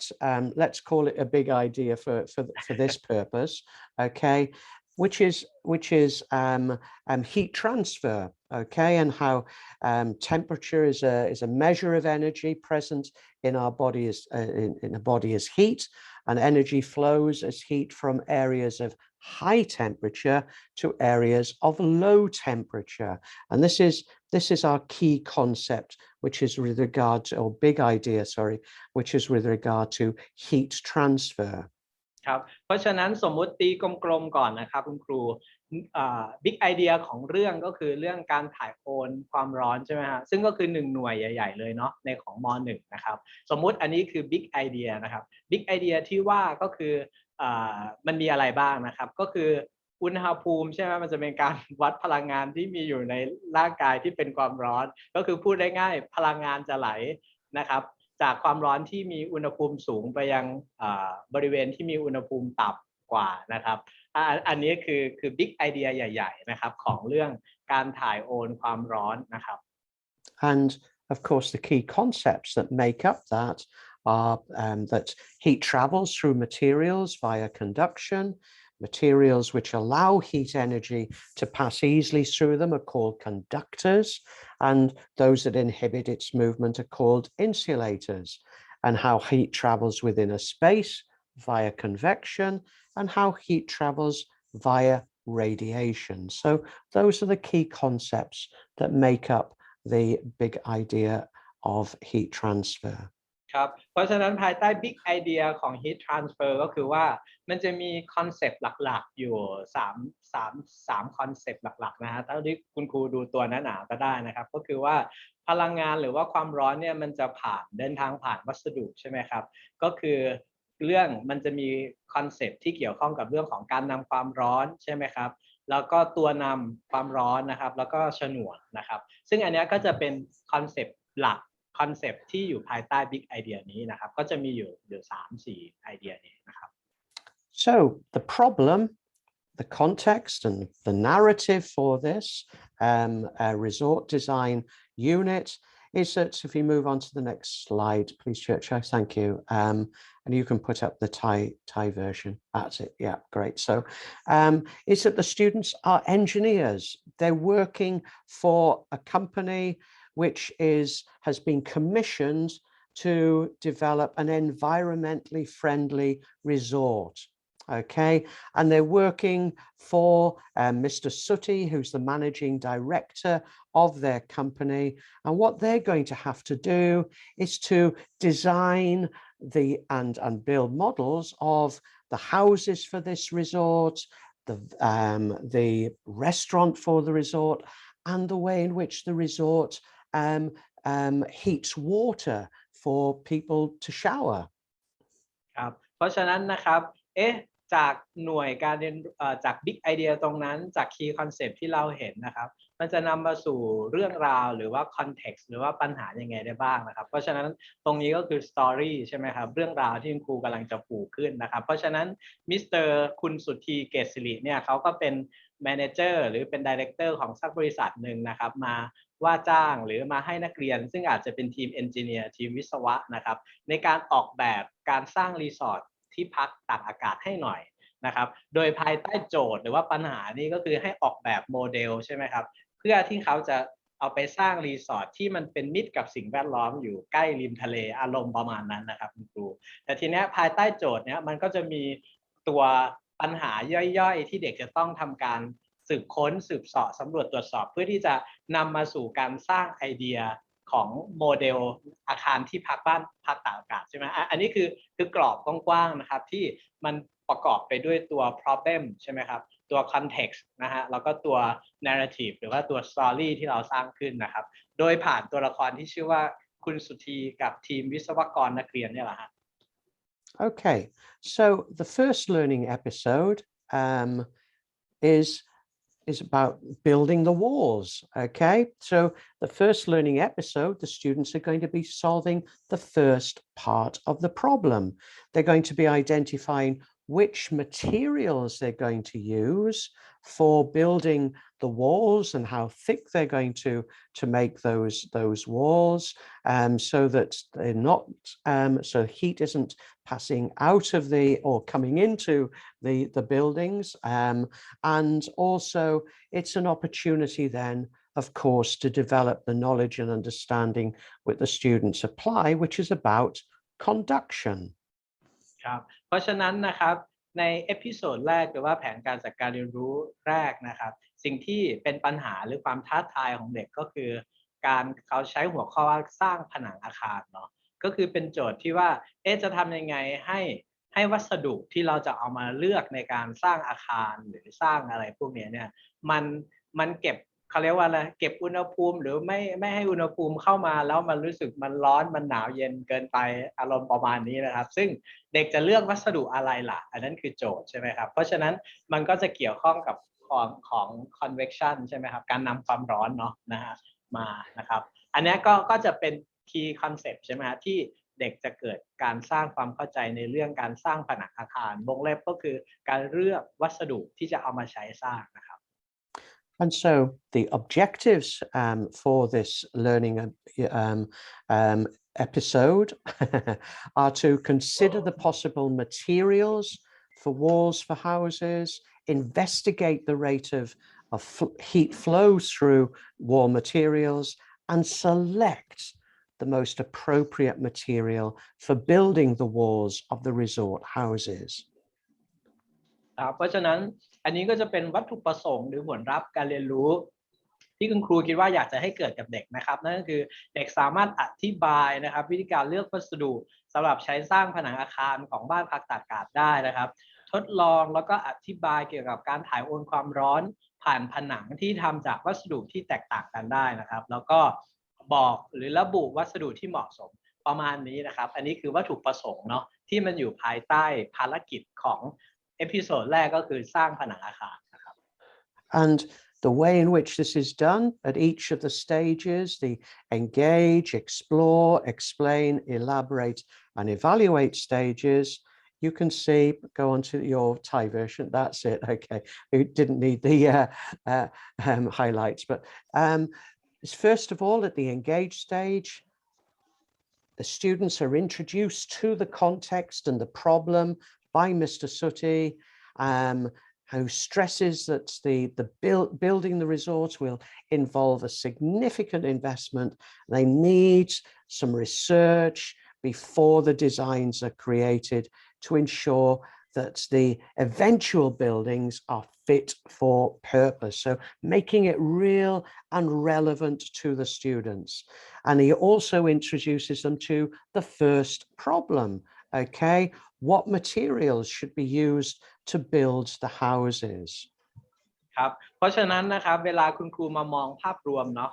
let's call it a big idea for this purpose. Okay, which is heat transfer. Okay, and how temperature is a measure of energy present in our body in a body as heat, and energy flows as heat from areas of high temperature to areas of low temperature. And this is our key concept, which is with regard to, or big idea, sorry, which is with regard to heat transfer. ครับเพราะฉะนั้นสมมุติตีกลมๆก่อนนะครับคุณครูบิ๊กไอเดียของเรื่องก็คือเรื่องการถ่ายโอนความร้อนใช่ไหมฮะซึ่งก็คือ1หน่วยใหญ่ๆเลยเนาะในของม.1 นะครับสมมุติอันนี้คือบิ๊กไอเดียนะครับบิ๊กไอเดียที่ว่าก็คือมันมีอะไรบ้างนะครับก็คืออุณหภูมิใช่ไหมมันจะเป็นการวัดพลังงานที่มีอยู่ในร่างกายที่เป็นความร้อนก็คือพูดได้ง่ายพลังงานจะไหลนะครับจากความร้อนที่มีอุณหภูมิสูงไปยังบริเวณที่มีอุณหภูมิต่ำกว่านะครับอันนี้คือบิ๊กไอเดียใหญ่ๆนะครับของเรื่องการถ่ายโอนความร้อนนะครับ And of course the key concepts that make up that are that heat travels through materials via conduction. Materials which allow heat energy to pass easily through them are called conductors, and those that inhibit its movement are called insulators. And how heat travels within a space via convection, and how heat travels via radiation. So those are the key concepts that make up the big idea of heat transfer. ครับเพราะฉะนั้นภายใต้ Big Idea ของ Heat Transfer ก็คือว่ามันจะมีคอนเซปต์หลักๆอยู่3คอนเซปต์หลักๆนะฮะถ้าที่คุณครูดูตัวหนาๆก็ได้นะครับก็คือว่าพลังงานหรือว่าความร้อนเนี่ยมันจะเดินทางผ่านวัสดุใช่ไหมครับก็คือเรื่องมันจะมีคอนเซปต์ที่เกี่ยวข้องกับเรื่องของการนำความร้อนใช่ไหมครับแล้วก็ตัวนำความร้อนนะครับแล้วก็ฉนวนนะครับซึ่งอันนี้ก็จะเป็นคอนเซปต์หลักคอนเซปต์ที่อยู่ภายใต้ Big Idea นี้นะครับก็จะมีอยู่3-4 ไอเดียนี้นะครับ So the problem, the context and the narrative for this resort design unit is that if you move on to the next slide, please, Churchill, thank you. And you can put up the Thai version. That's it. Yeah, great. So it's that the students are engineers. They're working for a company which has been commissioned to develop an environmentally friendly resort. Okay, and they're working for Mr. Sutty, who's the managing director of their company. And what they're going to have to do is to design and build models of the houses for this resort, the restaurant for the resort, and the way in which the resort heats water for people to shower. ครับเพราะฉะนั้นนะครับจากหน่วยการเรียนจาก Big Idea ตรงนั้นจาก Key Concept ที่เราเห็นนะครับมันจะนำมาสู่เรื่องราวหรือว่า Context หรือว่าปัญหายังไงได้บ้างนะครับเพราะฉะนั้นตรงนี้ก็คือ Story ใช่ไหมครับเรื่องราวที่คุณครูกำลังจะปูขึ้นนะครับเพราะฉะนั้นมิสเตอร์คุณสุทธีเกษสิริเนี่ยเขาก็เป็น Manager หรือเป็น Director ของสักบริษัทหนึ่งนะครับมาว่าจ้างหรือมาให้นักเรียนซึ่งอาจจะเป็นทีม Engineer ทีมวิศวะนะครับในการออกแบบการสร้างรีสอร์ทที่พักตากอากาศให้หน่อยนะครับโดยภายใต้โจทย์หรือว่าปัญหานี้ก็คือให้ออกแบบโมเดลใช่ไหมครับเพื่อที่เขาจะเอาไปสร้างรีสอร์ทที่มันเป็นมิตรกับสิ่งแวดล้อมอยู่ใกล้ริมทะเลอารมณ์ประมาณนั้นนะครับคุณครูแต่ทีนี้ภายใต้โจทย์เนี้ยมันก็จะมีตัวปัญหาย่อยๆที่เด็กจะต้องทำการสืบค้นสืบเสาะสำรวจตรวจสอบเพื่อที่จะนำมาสู่การสร้างไอเดีย ของโมเดลอาคารที่พักบ้านพักตากอากาศใช่ไหมอันนี้คือกรอบกว้างๆนะครับที่มันประกอบไปด้วยตัว problem ใช่ไหมครับตัว context นะฮะแล้วก็ตัว narrative หรือว่าตัว story ที่เราสร้างขึ้นนะครับโดยผ่านตัวละครที่ชื่อว่าคุณสุธีกับทีมวิศวกรนักเรียนเนี่ยแหละฮะ Okay, so the first learning episode is about building the walls. Okay, so the first learning episode, the students are going to be solving the first part of the problem. They're going to be identifying which materials they're going to use for building the walls and how thick they're going to make those walls, so that they're not so heat isn't passing out of or coming into the buildings, and also it's an opportunity then, of course, to develop the knowledge and understanding which the students apply, which is about conduction. ครับเพราะฉะนั้นนะครับในเอพิโซดแรกหรือว่าแผนการจัดการเรียนรู้แรกนะครับสิ่งที่เป็นปัญหาหรือความท้าทายของเด็กก็คือการเขาใช้หัวข้อว่าสร้างผนังอาคารเนาะก็คือเป็นโจทย์ที่ว่าจะทำยังไงให้วัสดุที่เราจะเอามาเลือกในการสร้างอาคารหรือสร้างอะไรพวกนี้เนี่ยมันเก็บเขาเรียกว่าอะไรเก็บอุณหภูมิหรือไม่ให้อุณหภูมิเข้ามาแล้วมันรู้สึกมันร้อนมันหนาวเย็นเกินไปอารมณ์ประมาณนี้นะครับซึ่งเด็กจะเลือกวัสดุอะไรล่ะอันนั้นคือโจทย์ใช่ไหมครับเพราะฉะนั้นมันก็จะเกี่ยวข้องกับของ convection ใช่ไหมครับการนำความร้อนเนาะนะฮะมานะครับอันนี้ก็จะเป็น key concept ใช่ไหมฮะที่เด็กจะเกิดการสร้างความเข้าใจในเรื่องการสร้างผนังอาคารวงเล็บก็คือการเลือกวัสดุที่จะเอามาใช้สร้างนะครับ And so the objectives for this learning episode are to consider the possible materials for walls for houses, investigate the rate of heat flow through wall materials, and select the most appropriate material for building the walls of the resort houses. เพราะฉะนั้นอันนี้ก็จะเป็นวัตถุประสงค์หรือผลลัพธ์การเรียนรู้ที่คุณครูคิดว่าอยากจะให้เกิดกับเด็กนะครับนั่นก็คือเด็กสามารถอธิบายนะครับวิธีการเลือกวัสดุสำหรับใช้สร้างผนังอาคารของบ้านพักตากอากาศได้นะครับทดลองแล้วก็อธิบายเกี่ยวกับการถ่ายโอนความร้อนผ่านผนังที่ทำจากวัสดุที่แตกต่างกันได้นะครับแล้วก็บอกหรือระบุวัสดุที่เหมาะสมประมาณนี้นะครับอันนี้คือวัตถุประสงค์เนาะที่มันอยู่ภายใต้ภารกิจของเอพิโซดแรกก็คือสร้างผนังอาคารนะครับ And the way in which this is done at each of the stages, the engage, explore, explain, elaborate, and evaluate stages, you can see, go on to your Thai version, that's it, okay. We didn't need the highlights, but first of all, at the engage stage, the students are introduced to the context and the problem by Mr. Suthi, who stresses that building the resort will involve a significant investment. They need some research before the designs are created to ensure that the eventual buildings are fit for purpose. So making it real and relevant to the students. And he also introduces them to the first problem. Okay, what materials should be used to build the houses? ครับเพราะฉะนั้นนะครับเวลาคุณครูมามองภาพรวมเนาะ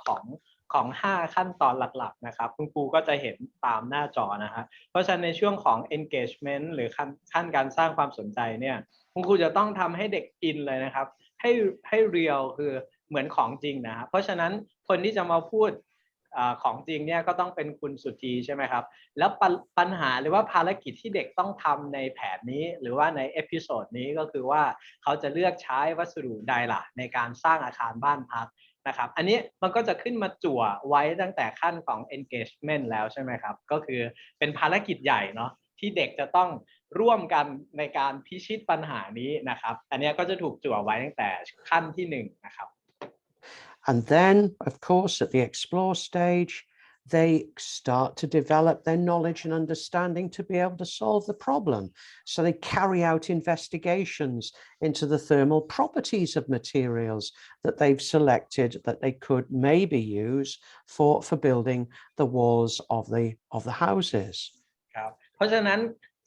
ของ5ขั้นตอนหลักๆนะครับคุณครูก็จะเห็นตามหน้าจอนะฮะเพราะฉะนั้นในช่วงของ engagement หรือขั้นการสร้างความสนใจเนี่ยคุณครูจะต้องทำให้เด็กอินเลยนะครับให้เรียลคือเหมือนของจริงนะฮะเพราะฉะนั้นคนที่จะมาพูดของจริงเนี่ยก็ต้องเป็นคุณสุธีใช่ไหมครับแล้วปัญหาหรือว่าภารกิจที่เด็กต้องทำในแผนนี้หรือว่าในเอพิโซดนี้ก็คือว่าเขาจะเลือกใช้วัสดุใดล่ะในการสร้างอาคารบ้านพักนะครับอันนี้มันก็จะขึ้นมาจั่วไว้ตั้งแต่ขั้นของ engagement แล้วใช่ไหมครับก็คือเป็นภารกิจใหญ่เนาะที่เด็กจะต้องร่วมกันในการพิชิตปัญหานี้นะครับอันนี้ก็จะถูกจั่วไว้ตั้งแต่ขั้นที่1นะครับ And then, of course, at the explore stage, they start to develop their knowledge and understanding to be able to solve the problem. So they carry out investigations into the thermal properties of materials that they've selected that they could maybe use for building the walls of the houses. ครับเพราะฉะนั้น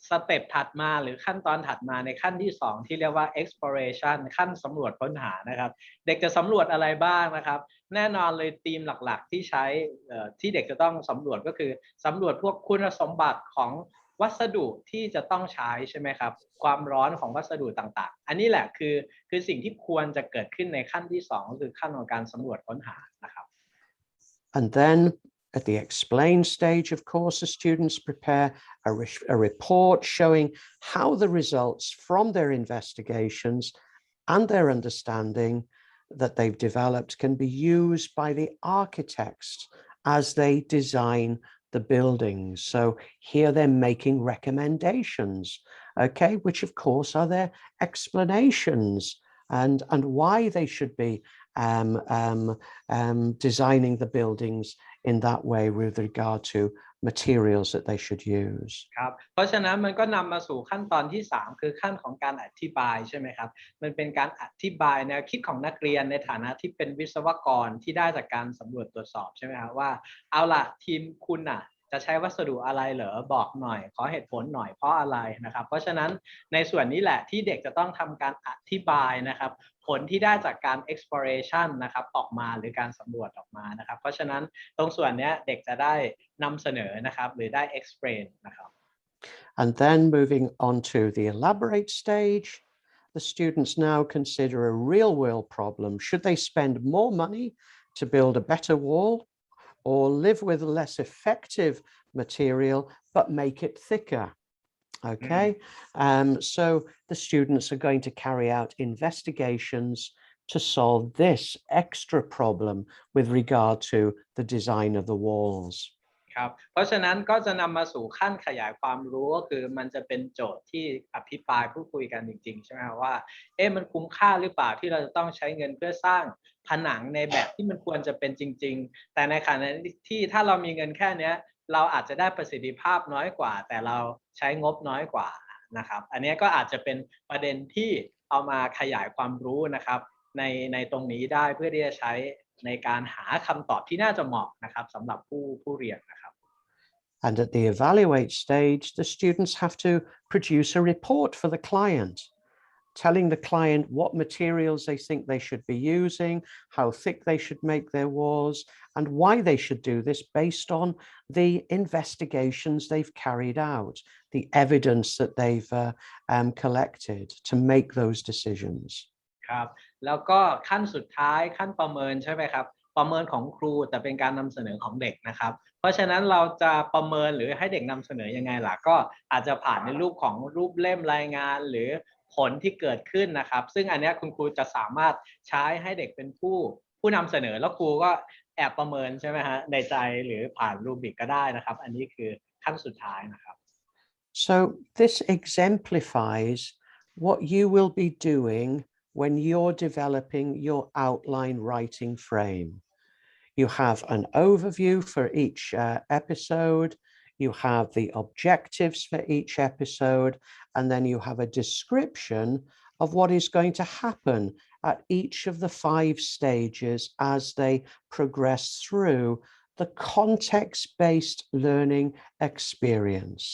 สเต็ปถัดมาหรือขั้นตอนถัดมาในขั้นที่2ที่เรียกว่า exploration ขั้นสำรวจค้นหานะครับเด็กจะสำรวจอะไรบ้างนะครับแน่นอนเลยธีมหลักๆที่ใช้ที่เด็กจะต้องสำรวจก็คือสำรวจพวกคุณสมบัติของวัสดุที่จะต้องใช้ใช่ไหมครับความร้อนของวัสดุต่างๆอันนี้แหละคือสิ่งที่ควรจะเกิดขึ้นในขั้นที่2ก็คือขั้นของการสำรวจค้นหานะครับ And then at the explain stage, of course, the students prepare a report showing how the results from their investigations and their understanding that they've developed can be used by the architects as they design the buildings. So here they're making recommendations, okay, which of course are their explanations and why they should be designing the buildings in that way with regard to materials that they should use ครับเพราะฉะนั้นมันก็นำมาสู่ขั้นตอนที่3คือขั้นของการอธิบายใช่ไหมครับมันเป็นการอธิบายแนวคิดของนักเรียนในฐานะที่เป็นวิศวกรที่ได้จากการสำรวจตรวจสอบใช่ไหมครับว่าเอาล่ะทีมคุณน่ะจะใช้วัสดุอะไรเหรอบอกหน่อยขอเหตุผลหน่อยเพราะอะไรนะครับเพราะฉะนั้นในส่วนนี้แหละที่เด็กจะต้องทำการอธิบายนะครับผลที่ได้จากการ exploration นะครับออกมาหรือการสำรวจออกมานะครับเพราะฉะนั้นตรงส่วนนี้เด็กจะได้นำเสนอนะครับหรือได้ explain นะครับ And then moving on to the elaborate stage, the students now consider a real world problem. Should they spend more money to build a better wall or live with less effective material but make it thicker? Okay, so the students are going to carry out investigations to solve this extra problem with regard to the design of the walls. ครับเพราะฉะนั้นก็จะนำมาสู่ขั้นขยายความรู้ก็คือมันจะเป็นโจทย์ที่อภิปรายพูดคุยกันจริงๆใช่ไหมว่ามันคุ้มค่าหรือเปล่าที่เราจะต้องใช้เงินเพื่อสร้างผนังในแบบที่มันควรจะเป็นจริงๆแต่ในขณะที่ถ้าเรามีเงินแค่นี้เราอาจจะได้ประสิทธิภาพน้อยกว่าแต่เราใช้งบน้อยกว่านะครับอันนี้ก็อาจจะเป็นประเด็นที่เอามาขยายความรู้นะครับในตรงนี้ได้เพื่อที่จะใช้ในการหาคำตอบที่น่าจะเหมาะนะครับสำหรับผู้เรียนนะครับ And at the evaluate stage, the students have to produce a report for the client, telling the client what materials they think they should be using, how thick they should make their walls, and why they should do this based on the investigations they've carried out, the evidence that they've collected to make those decisions. ครับแล้วก็ขั้นสุดท้ายขั้นประเมินใช่ไหมครับประเมินของครูแต่เป็นการนำเสนอของเด็กนะครับเพราะฉะนั้นเราจะประเมินหรือให้เด็กนำเสนอยังไงล่ะก็อาจจะผ่านในรูปของรูปเล่มรายงานหรือผลที่เกิดขึ้นนะครับซึ่งอันนี้คุณครูจะสามารถใช้ให้เด็กเป็นผู้นำเสนอแล้วครูก็แอบประเมินใช่ไหมฮะในใจหรือผ่านรูบิกก็ได้นะครับอันนี้คือขั้นสุดท้ายนะครับ So this exemplifies what you will be doing when you're developing your outline writing frame. You have an overview for each episode, you have the objectives for each episode, and then you have a description of what is going to happen at each of the 5 stages as they progress through the context-based learning experience.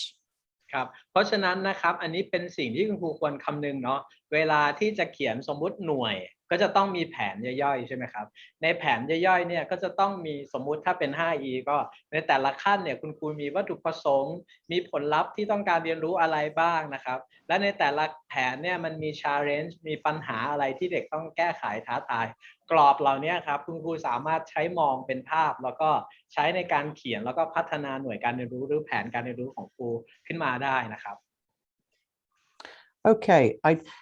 ครับเพราะฉะนั้นนะครับอันนี้เป็นสิ่งที่คุณครูควรคำนึงเนาะเวลาที่จะเขียนสมมุติหน่วยก็จะต้องมีแผนย่อยๆใช่ไหมครับในแผนย่อยๆเนี่ยก็จะต้องมีสมมุติถ้าเป็น 5E ก็ในแต่ละขั้นเนี่ยคุณครูมีวัตถุประสงค์มีผลลัพธ์ที่ต้องการเรียนรู้อะไรบ้างนะครับและในแต่ละแผนเนี่ยมันมี challenge มีปัญหาอะไรที่เด็กต้องแก้ไขท้าทายกรอบเหล่านี้ครับคุณครูสามารถใช้มองเป็นภาพแล้วก็ใช้ในการเขียนแล้วก็พัฒนาหน่วยการเรียนรู้หรือแผนการเรียนรู้ของครูขึ้นมาได้นะครับ Okay,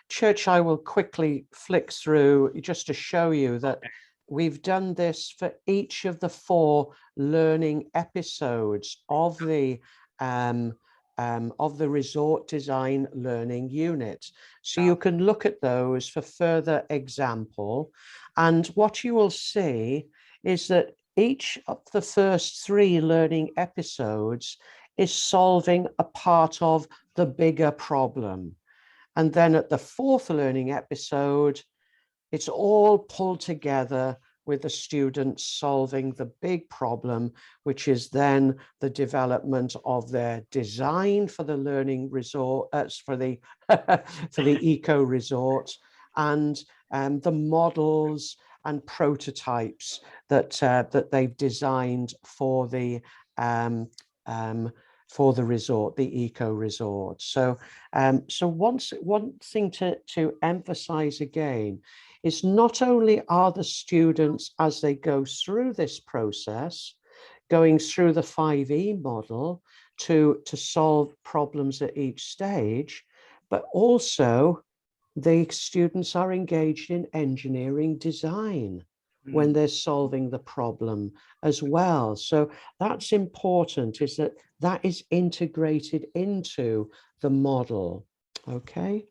Church, I will quickly flick through just to show you that we've done this for each of the 4 learning episodes of the resort design learning unit. So you can look at those for further example. And what you will see is that each of the first 3 learning episodes is solving a part of the bigger problem. And then at the 4th learning episode, it's all pulled together with the students solving the big problem, which is then the development of their design for the learning resort, for the for the eco resort, and the models and prototypes that that they've designed for the resort, the eco resort. So so one thing to emphasize again is not only are the students, as they go through this process, going through the 5E model to solve problems at each stage, but also the students are engaged in engineering design when they're solving the problem as well. So that's important, is that is integrated into the model. Okay?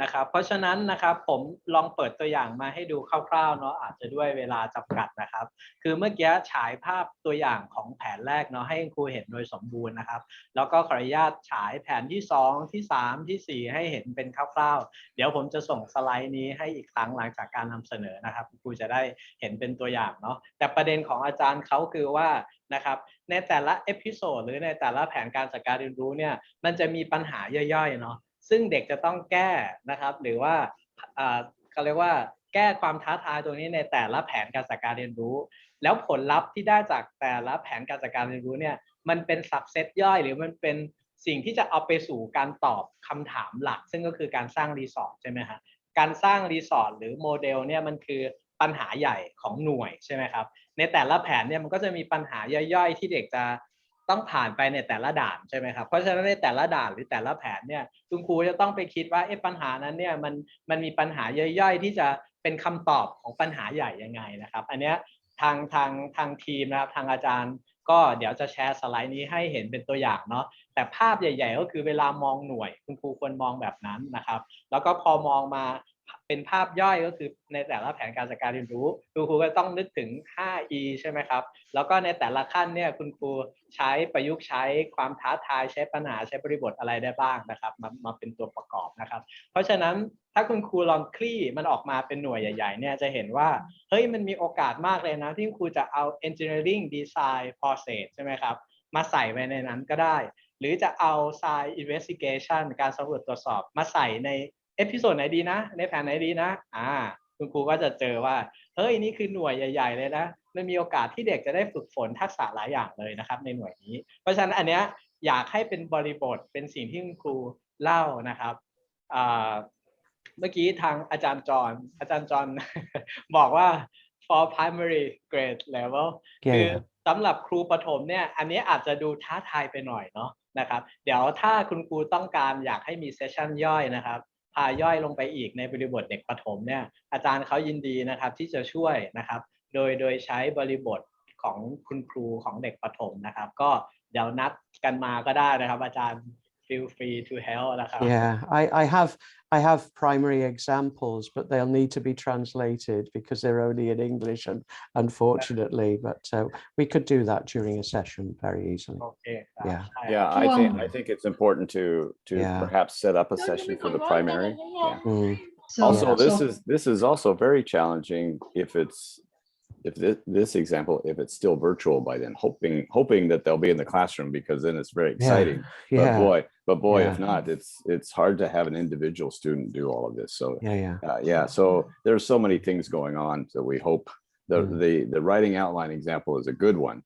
นะครับเพราะฉะนั้นนะครับผมลองเปิดตัวอย่างมาให้ดูคร่าวๆเนาะอาจจะด้วยเวลาจำกัดนะครับคือเมื่อกี้ฉายภาพตัวอย่างของแผนแรกเนาะให้ครูเห็นโดยสมบูรณ์นะครับแล้วก็ขออนุญาตฉายแผนที่2ที่3ที่4ให้เห็นเป็นคร่าวๆเดี๋ยวผมจะส่งสไลด์นี้ให้อีกครั้งหลังจากการนำเสนอนะครับครูจะได้เห็นเป็นตัวอย่างเนาะแต่ประเด็นของอาจารย์เขาคือว่านะครับในแต่ละเอพิโซดหรือในแต่ละแผนการจัดการเรียนรู้เนี่ยมันจะมีปัญหาย่อยๆเนาะซึ่งเด็กจะต้องแก้นะครับหรือว่าเขาเรียกว่าแก้ความท้าทายตรงนี้ในแต่ละแผนการจัดการเรียนรู้แล้วผลลัพธ์ที่ได้จากแต่ละแผนการจัดการเรียนรู้เนี่ยมันเป็นซับเซตย่อยหรือมันเป็นสิ่งที่จะเอาไปสู่การตอบคำถามหลักซึ่งก็คือการสร้างรีสอร์ทใช่ไหมฮะการสร้างรีสอร์ทหรือโมเดลเนี่ยมันคือปัญหาใหญ่ของหน่วยใช่ไหมครับในแต่ละแผนเนี่ยมันก็จะมีปัญหาย่อยๆที่เด็กจะต้องผ่านไปในแต่ละด่านใช่ไหมครับเพราะฉะนั้นในแต่ละด่านหรือแต่ละแผนเนี่ยคุณครูจะต้องไปคิดว่าปัญหานั้นเนี่ยมันมีปัญหาย่อยๆที่จะเป็นคำตอบของปัญหาใหญ่ยังไงนะครับอันเนี้ยทางทีมนะครับทางอาจารย์ก็เดี๋ยวจะแชร์สไลด์นี้ให้เห็นเป็นตัวอย่างเนาะแต่ภาพใหญ่ๆก็คือเวลามองหน่วยคุณครูควรมองแบบนั้นนะครับแล้วก็พอมองมาเป็นภาพย่อยก็คือในแต่ละแผนการจัดการเรียนรู้คุณครูก็ต้องนึกถึง 5E ใช่ไหมครับแล้วก็ในแต่ละขั้นเนี่ยคุณครูใช้ประยุกต์ใช้ความท้าทายใช้ปัญหาใช้บริบทอะไรได้บ้างนะครับมาเป็นตัวประกอบนะครับเพราะฉะนั้นถ้าคุณครูลองคลี่มันออกมาเป็นหน่วยใหญ่ๆเนี่ยจะเห็นว่าเฮ้ยมันมีโอกาสมากเลยนะที่ครูจะเอา engineering design process ใช่ไหมครับมาใส่ไว้ในนั้นก็ได้หรือจะเอา science investigation การสำรวจตรวจสอบมาใส่ในเอพิโซดไหนดีนะในแผนไหนดีนะคุณครูก็จะเจอว่าเฮ้ยนี่คือหน่วยใหญ่ๆเลยนะมันมีโอกาสที่เด็กจะได้ฝึกฝนทักษะหลายอย่างเลยนะครับในหน่วยนี้เพราะฉะนั้นอันเนี้ยอยากให้เป็นบริบทเป็นสิ่งที่คุณครูเล่านะครับเมื่อกี้ทางอาจารย์จอน บอกว่า for primary grade level คือสำหรับครูประถมเนี่ยอันนี้อาจจะดูท้าทายไปหน่อยเนาะนะครับเดี๋ยวถ้าคุณครูต้องการอยากให้มีเซสชั่นย่อยนะครับพาย่อยลงไปอีกในบริบทเด็กประถมเนี่ยอาจารย์เขายินดีนะครับที่จะช่วยนะครับโดยใช้บริบทของคุณครูของเด็กประถมนะครับก็เดี๋ยวนัดกันมาก็ได้นะครับอาจารย์ feel free to help นะครับ Yeah, I have primary examples, but they'll need to be translated because they're only in English, and unfortunately, but we could do that during a session very easily. Okay. Yeah, I think it's important to perhaps set up a session for the primary. Yeah. Also, this is also very challenging if this example, if it's still virtual by then, hoping that they'll be in the classroom, because then it's very exciting. But boy, if not, it's hard to have an individual student do all of this. So so there's so many things going on. So we hope the writing outline example is a good one,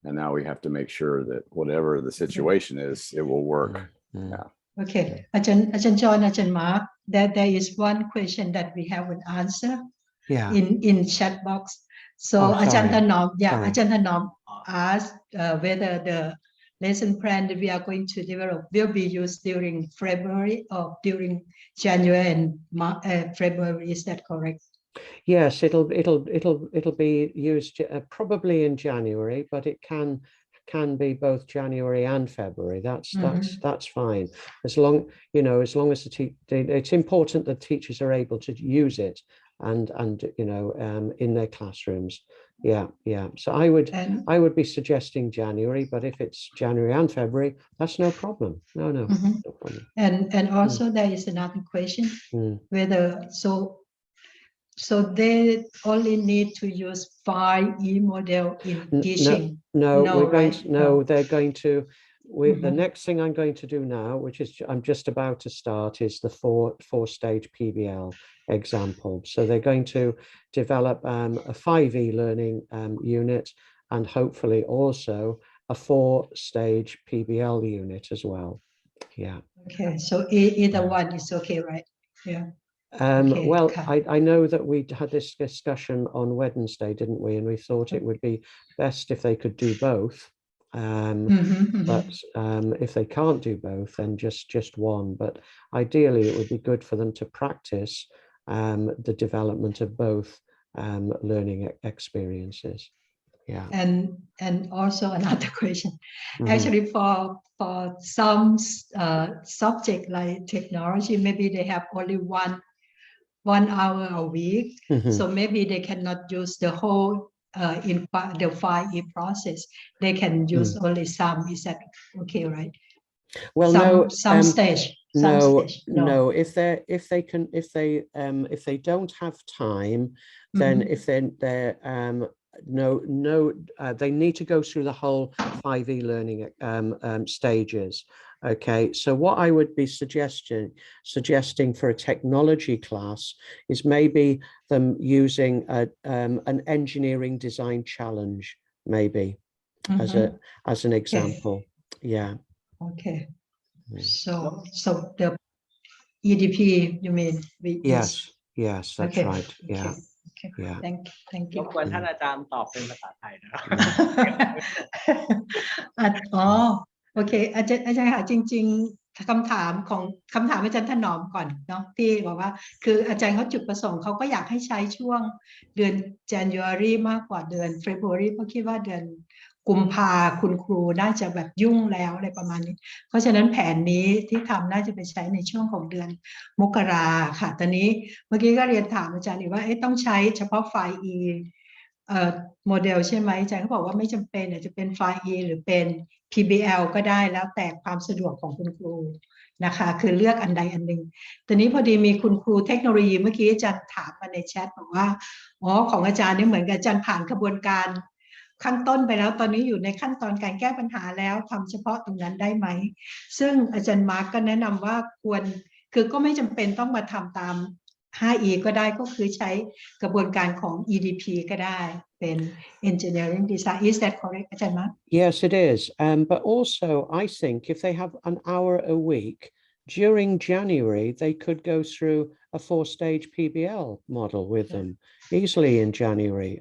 and now we have to make sure that whatever the situation is, it will work. Yeah. Okay, Ajahn John, Ajahn Mark, there is one question that we haven't answered in chat box. So Ajahn Thanom asked whether the lesson plan that we are going to develop will be used during February or during January and February. Is that correct? Yes, it'll be used probably in January, but it can be both January and February. That's fine, as long as it's important that teachers are able to use it and you know, in their classrooms. Yeah. So I would be suggesting January, but if it's January and February, that's no problem. No problem. And also there is another question, whether so they only need to use 5E model in teaching. They're going to. The next thing I'm going to do now, which is I'm just about to start, is the four-stage PBL example. So they're going to develop a 5E learning unit, and hopefully also a 4-stage PBL unit as well. Yeah. Okay, so either one is okay, right? Yeah. Well, I know that we had this discussion on Wednesday, didn't we? And we thought it would be best if they could do both. But if they can't do both, then just one. But ideally, it would be good for them to practice the development of both learning experiences. Yeah. And also another question, actually for some subject like technology, maybe they have only one hour a week, so maybe they cannot use the whole in the 5E process. They can use only some. Is that okay, right? Well, some stage. No. If they don't have time, then if they're they need to go through the whole 5E learning stages. Okay, so what I would be suggesting for a technology class is maybe them using an engineering design challenge, maybe as an example. Yeah. Okay. So the EDP, you mean? Yes, that's right. Yeah. Okay. Yeah. Thank ร you. บกวนท่านอาจารย์ตอบเป็นภาษาไทยนะครับ โอเคอาจารย์ค่ะจริงๆคำถามอาจารย์ถนอมก่อนเนาะที่บอกว่าคืออาจารย์เขาจุดประสงค์เขาก็อยากให้ใช้ช่วงเดือน January มากกว่าเดือน February เพราะคิดว่าเดือนกุมภาคุณครูน่าจะแบบยุ่งแล้วอะไรประมาณนี้เพราะฉะนั้นแผนนี้ที่ทำน่าจะไปใช้ในช่วงของเดือนมกราค่ะตอนนี้เมื่อกี้ก็เรียนถามอาจารย์อีกว่าต้องใช้เฉพาะไฟล์ Eโมเดลใช่ไหมอาจารย์เขาบอกว่าไม่จำเป็นอาจจะเป็นไฟล์ E หรือเป็น PBL ก็ได้แล้วแต่ความสะดวกของคุณครูนะคะคือเลือกอันใดอันหนึ่งตอนนี้พอดีมีคุณครูเทคโนโลยีเมื่อกี้อาจารย์ถามมาในแชทบอกว่าของอาจารย์นี่เหมือนกับอาจารย์ผ่านกระบวนการขั้นต้นไปแล้วตอนนี้อยู่ในขั้นตอนการแก้ปัญหาแล้วทำเฉพาะตรงนั้นได้ไหมซึ่งอาจารย์มาร์กก็แนะนำว่าควรคือก็ไม่จำเป็นต้องมาทำตาม 5E ก็ได้ก็คือใช้กระบวนการของ EDP ก็ได้เป็น Engineering Design. Is that correct, อาจารย์มาร์ก? Yes, it is. But also, I think if they have an hour a week during January, they could go through a 4-stage PBL model with them easily in January.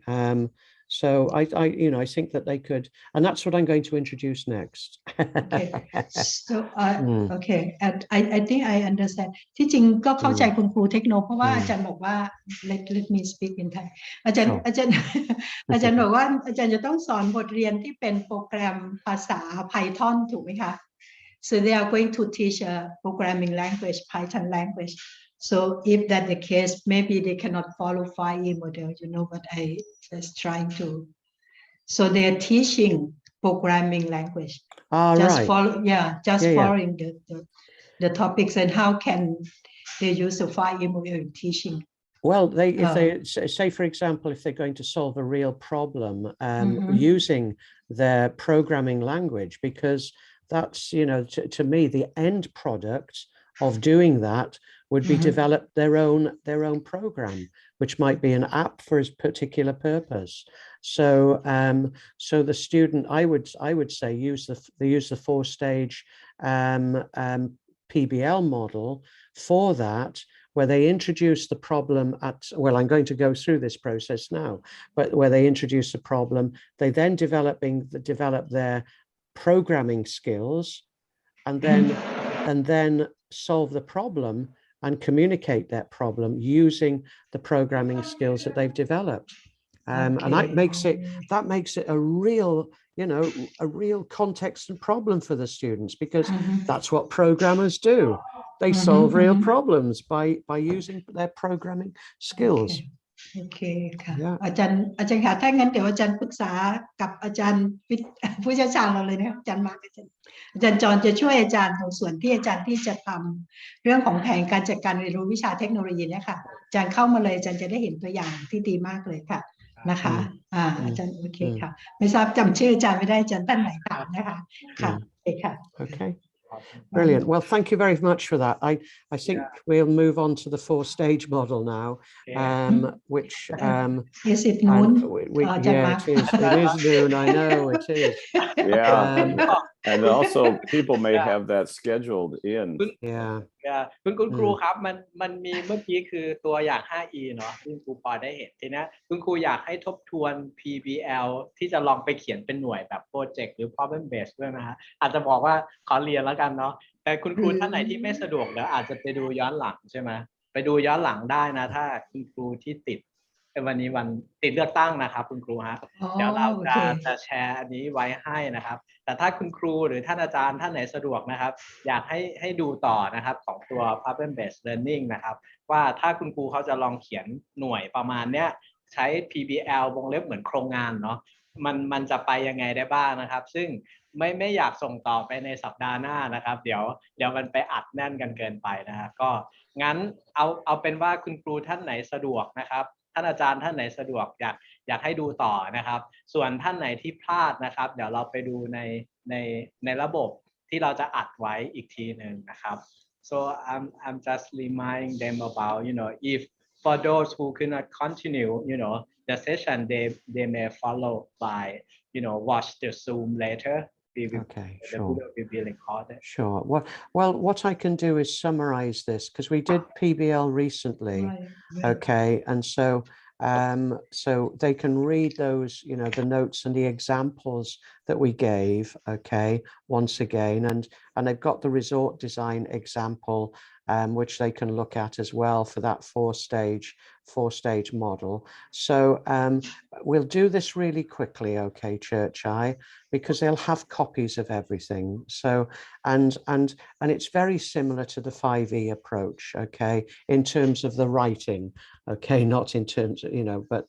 So I think that they could, and that's what I'm going to introduce next. Okay. So okay, and I think I understand. ที่จริงก็เข้าใจคุณครูเทคโนเพราะว่าอาจารย์บอกว่า let me speak in Thai อาจารย์บอกว่าอาจารย์จะต้องสอนบทเรียนที่เป็นโปรแกรมภาษา Python ถูกไหมคะ So they are going to teach a programming language, Python language. So if that the case, maybe they cannot follow 5E model, but I just trying to. So they are teaching programming language. Just right. Following the topics and how can they use the 5E model in teaching. Well, if they say, for example, if they're going to solve a real problem using their programming language, because that's, to me, the end product of doing that would be develop their own program, which might be an app for a particular purpose. So so the student, I would say, use the 4-stage PBL model for that, where they introduce the problem I'm going to go through this process now, but where they introduce the problem, they then develop their programming skills, and then solve the problem and communicate that problem using the programming skills that they've developed. And that makes it a real context and problem for the students, because that's what programmers do. they solve real problems by using their programming skills. โอเคค่ะ Yeah. อาจารย์ค่ะถ้างั้นเดี๋ยวอาจารย์ปรึกษากับอาจารย์ผู้เชี่ยวชาญเราเลยนะอาจารย์มาร์คอาจารย์จอนจะช่วยอาจารย์ในส่วนที่อาจารย์ที่จะทำเรื่องของแผนการจัดการเรียนรู้วิชาเทคโนโลยีเนี่ยค่ะอาจารย์เข้ามาเลยอาจารย์จะได้เห็นตัวอย่างที่ดีมากเลยค่ะนะคะอาจารย์โอเคค่ะไม่ทราบจำชื่ออาจารย์ไม่ได้อาจารย์ท่านไหนถามนะคะค่ะโอเคค่ะ Okay. Brilliant. Well, thank you very much for that. I think we'll move on to the 4-stage model now, which is it noon? Yeah, it is noon. I know it is. Yeah, and also people may have that scheduled in. Yeah. คุณครูครับมันมีเมื่อกี้คือตัวอย่าง 5E เนาะคุณครูพอได้เห็นทีนี้คุณครูอยากให้ทบทวน PBL ที่จะลองไปเขียนเป็นหน่วยแบบโปรเจกต์หรือ problem based ด้วยนะฮะอาจจะบอกว่าขอเรียนแล้วกันเนาะแต่คุณครูท่านไหนที่ไม่สะดวกแล้วอาจจะไปดูย้อนหลังใช่ไหมไปดูย้อนหลังได้นะถ้าคุณครูที่ติดวันนี้วันติดเลือกตั้งนะครับคุณครูฮะเดี๋ยวเราจะแชร์อันนี้ไว้ให้นะครับแต่ถ้าคุณครูหรือท่านอาจารย์ท่านไหนสะดวกนะครับอยากให้ดูต่อนะครับของตัว problem based learning นะครับว่าถ้าคุณครูเขาจะลองเขียนหน่วยประมาณเนี้ยใช้ PBL วงเล็บเหมือนโครงงานเนาะมันจะไปยังไงได้บ้างนะครับซึ่งไม่อยากส่งต่อไปในสัปดาห์หน้านะครับเดี๋ยวมันไปอัดแน่นกันเกินไปนะครับก็งั้นเอาเป็นว่าคุณครูท่านไหนสะดวกนะครับท่านอาจารย์ท่านไหนสะดวกอยากให้ดูต่อนะครับส่วนท่านไหนที่พลาดนะครับเดี๋ยวเราไปดูในระบบที่เราจะอัดไว้อีกทีหนึ่งนะครับ so I'm just reminding them about if for those who cannot continue the session they may follow by watch the Zoom later. Okay, sure. The video will be recorded. Sure. Well, what I can do is summarize this because we did PBL recently. Right. Okay, and so they can read those, the notes and the examples that we gave. Okay, once again, and they've got the resort design example, which they can look at as well for that four-stage model. So we'll do this really quickly, okay, Church Eye, because they'll have copies of everything. So and it's very similar to the 5E approach, okay, in terms of the writing, okay, not in terms of, but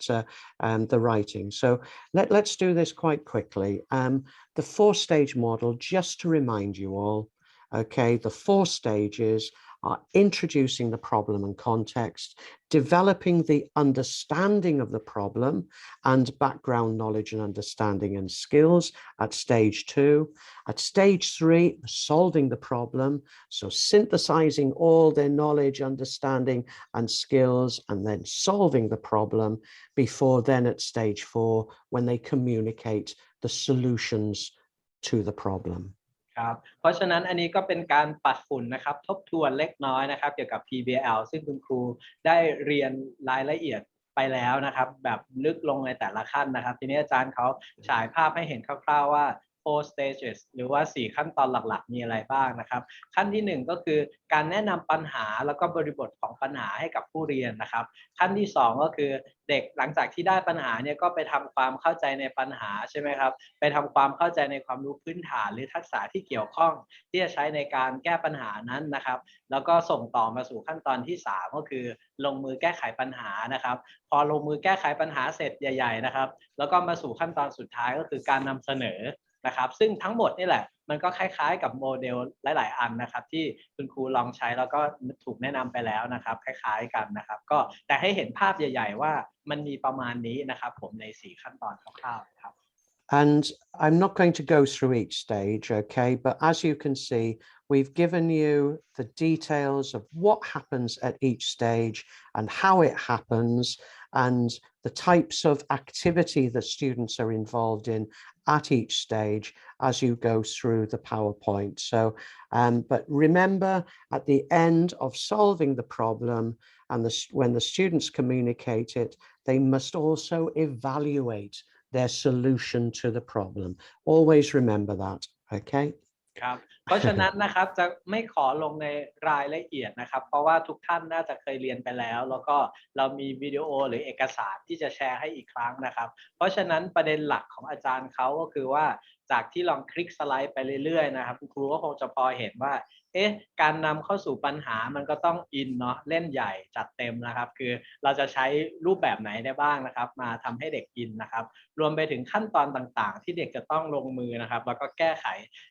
the writing. So let's do this quite quickly. The 4-stage model, just to remind you all, okay, the 4 stages are introducing the problem and context, developing the understanding of the problem and background knowledge and understanding and skills at stage 2. At stage 3, solving the problem. So synthesizing all their knowledge, understanding and skills, and then solving the problem before then at stage 4, when they communicate the solutions to the problem. เพราะฉะนั้นอันนี้ก็เป็นการปัดฝุ่นนะครับทบทวนเล็กน้อยนะครับเกี่ยวกับ PBL ซึ่งคุณครูได้เรียนรายละเอียดไปแล้วนะครับแบบลึกลงในแต่ละขั้นนะครับทีนี้อาจารย์เขาฉายภาพให้เห็นคร่าวๆว่า 4 stages หรือว่า4ขั้นตอนหลักๆมีอะไรบ้างนะครับขั้นที่1ก็คือการแนะนำปัญหาแล้วก็บริบทของปัญหาให้กับผู้เรียนนะครับขั้นที่2ก็คือเด็กหลังจากที่ได้ปัญหาเนี่ยก็ไปทำความเข้าใจในปัญหาใช่ไหมครับไปทำความเข้าใจในความรู้พื้นฐานหรือทักษะที่เกี่ยวข้องที่จะใช้ในการแก้ปัญหานั้นนะครับแล้วก็ส่งต่อมาสู่ขั้นตอนที่3ก็คือลงมือแก้ไขปัญหานะครับพอลงมือแก้ไขปัญหาเสร็จใหญ่ๆนะครับแล้วก็มาสู่ขั้นตอนสุดท้ายก็คือการนำเสนอนะครับซึ่งทั้งหมดนี่แหละมันก็คล้ายๆกับโมเดลหลายๆอันนะครับที่คุณครูลองใช้แล้วก็ถูกแนะนำไปแล้วนะครับคล้ายๆกันนะครับก็แต่ให้เห็นภาพใหญ่ๆว่ามันมีประมาณนี้นะครับผมใน4ขั้นตอนคร่าวๆครับ And I'm not going to go through each stage, okay, but as you can see, we've given you the details of what happens at each stage and how it happens and the types of activity that students are involved in at each stage as you go through the PowerPoint. So, but remember at the end of solving the problem and when the students communicate it, they must also evaluate their solution to the problem. Always remember that, okay? ครับเพราะฉะนั้นนะครับจะไม่ขอลงในรายละเอียดนะครับเพราะว่าทุกท่านน่าจะเคยเรียนไปแล้วแล้วก็เรามีวิดีโอหรือเอกสารที่จะแชร์ให้อีกครั้งนะครับเพราะฉะนั้นประเด็นหลักของอาจารย์เขาก็คือว่า จากที่ลองคลิกสไลด์ไปเรื่อยๆนะครับคุณครูก็คงจะพอเห็นว่าการนำเข้าสู่ปัญหามันก็ต้องอินเนาะเล่นใหญ่จัดเต็มนะครับคือเราจะใช้รูปแบบไหนได้บ้างนะครับมาทำให้เด็กอินนะครับรวมไปถึงขั้นตอนต่างๆที่เด็กจะต้องลงมือนะครับแล้วก็แก้ไข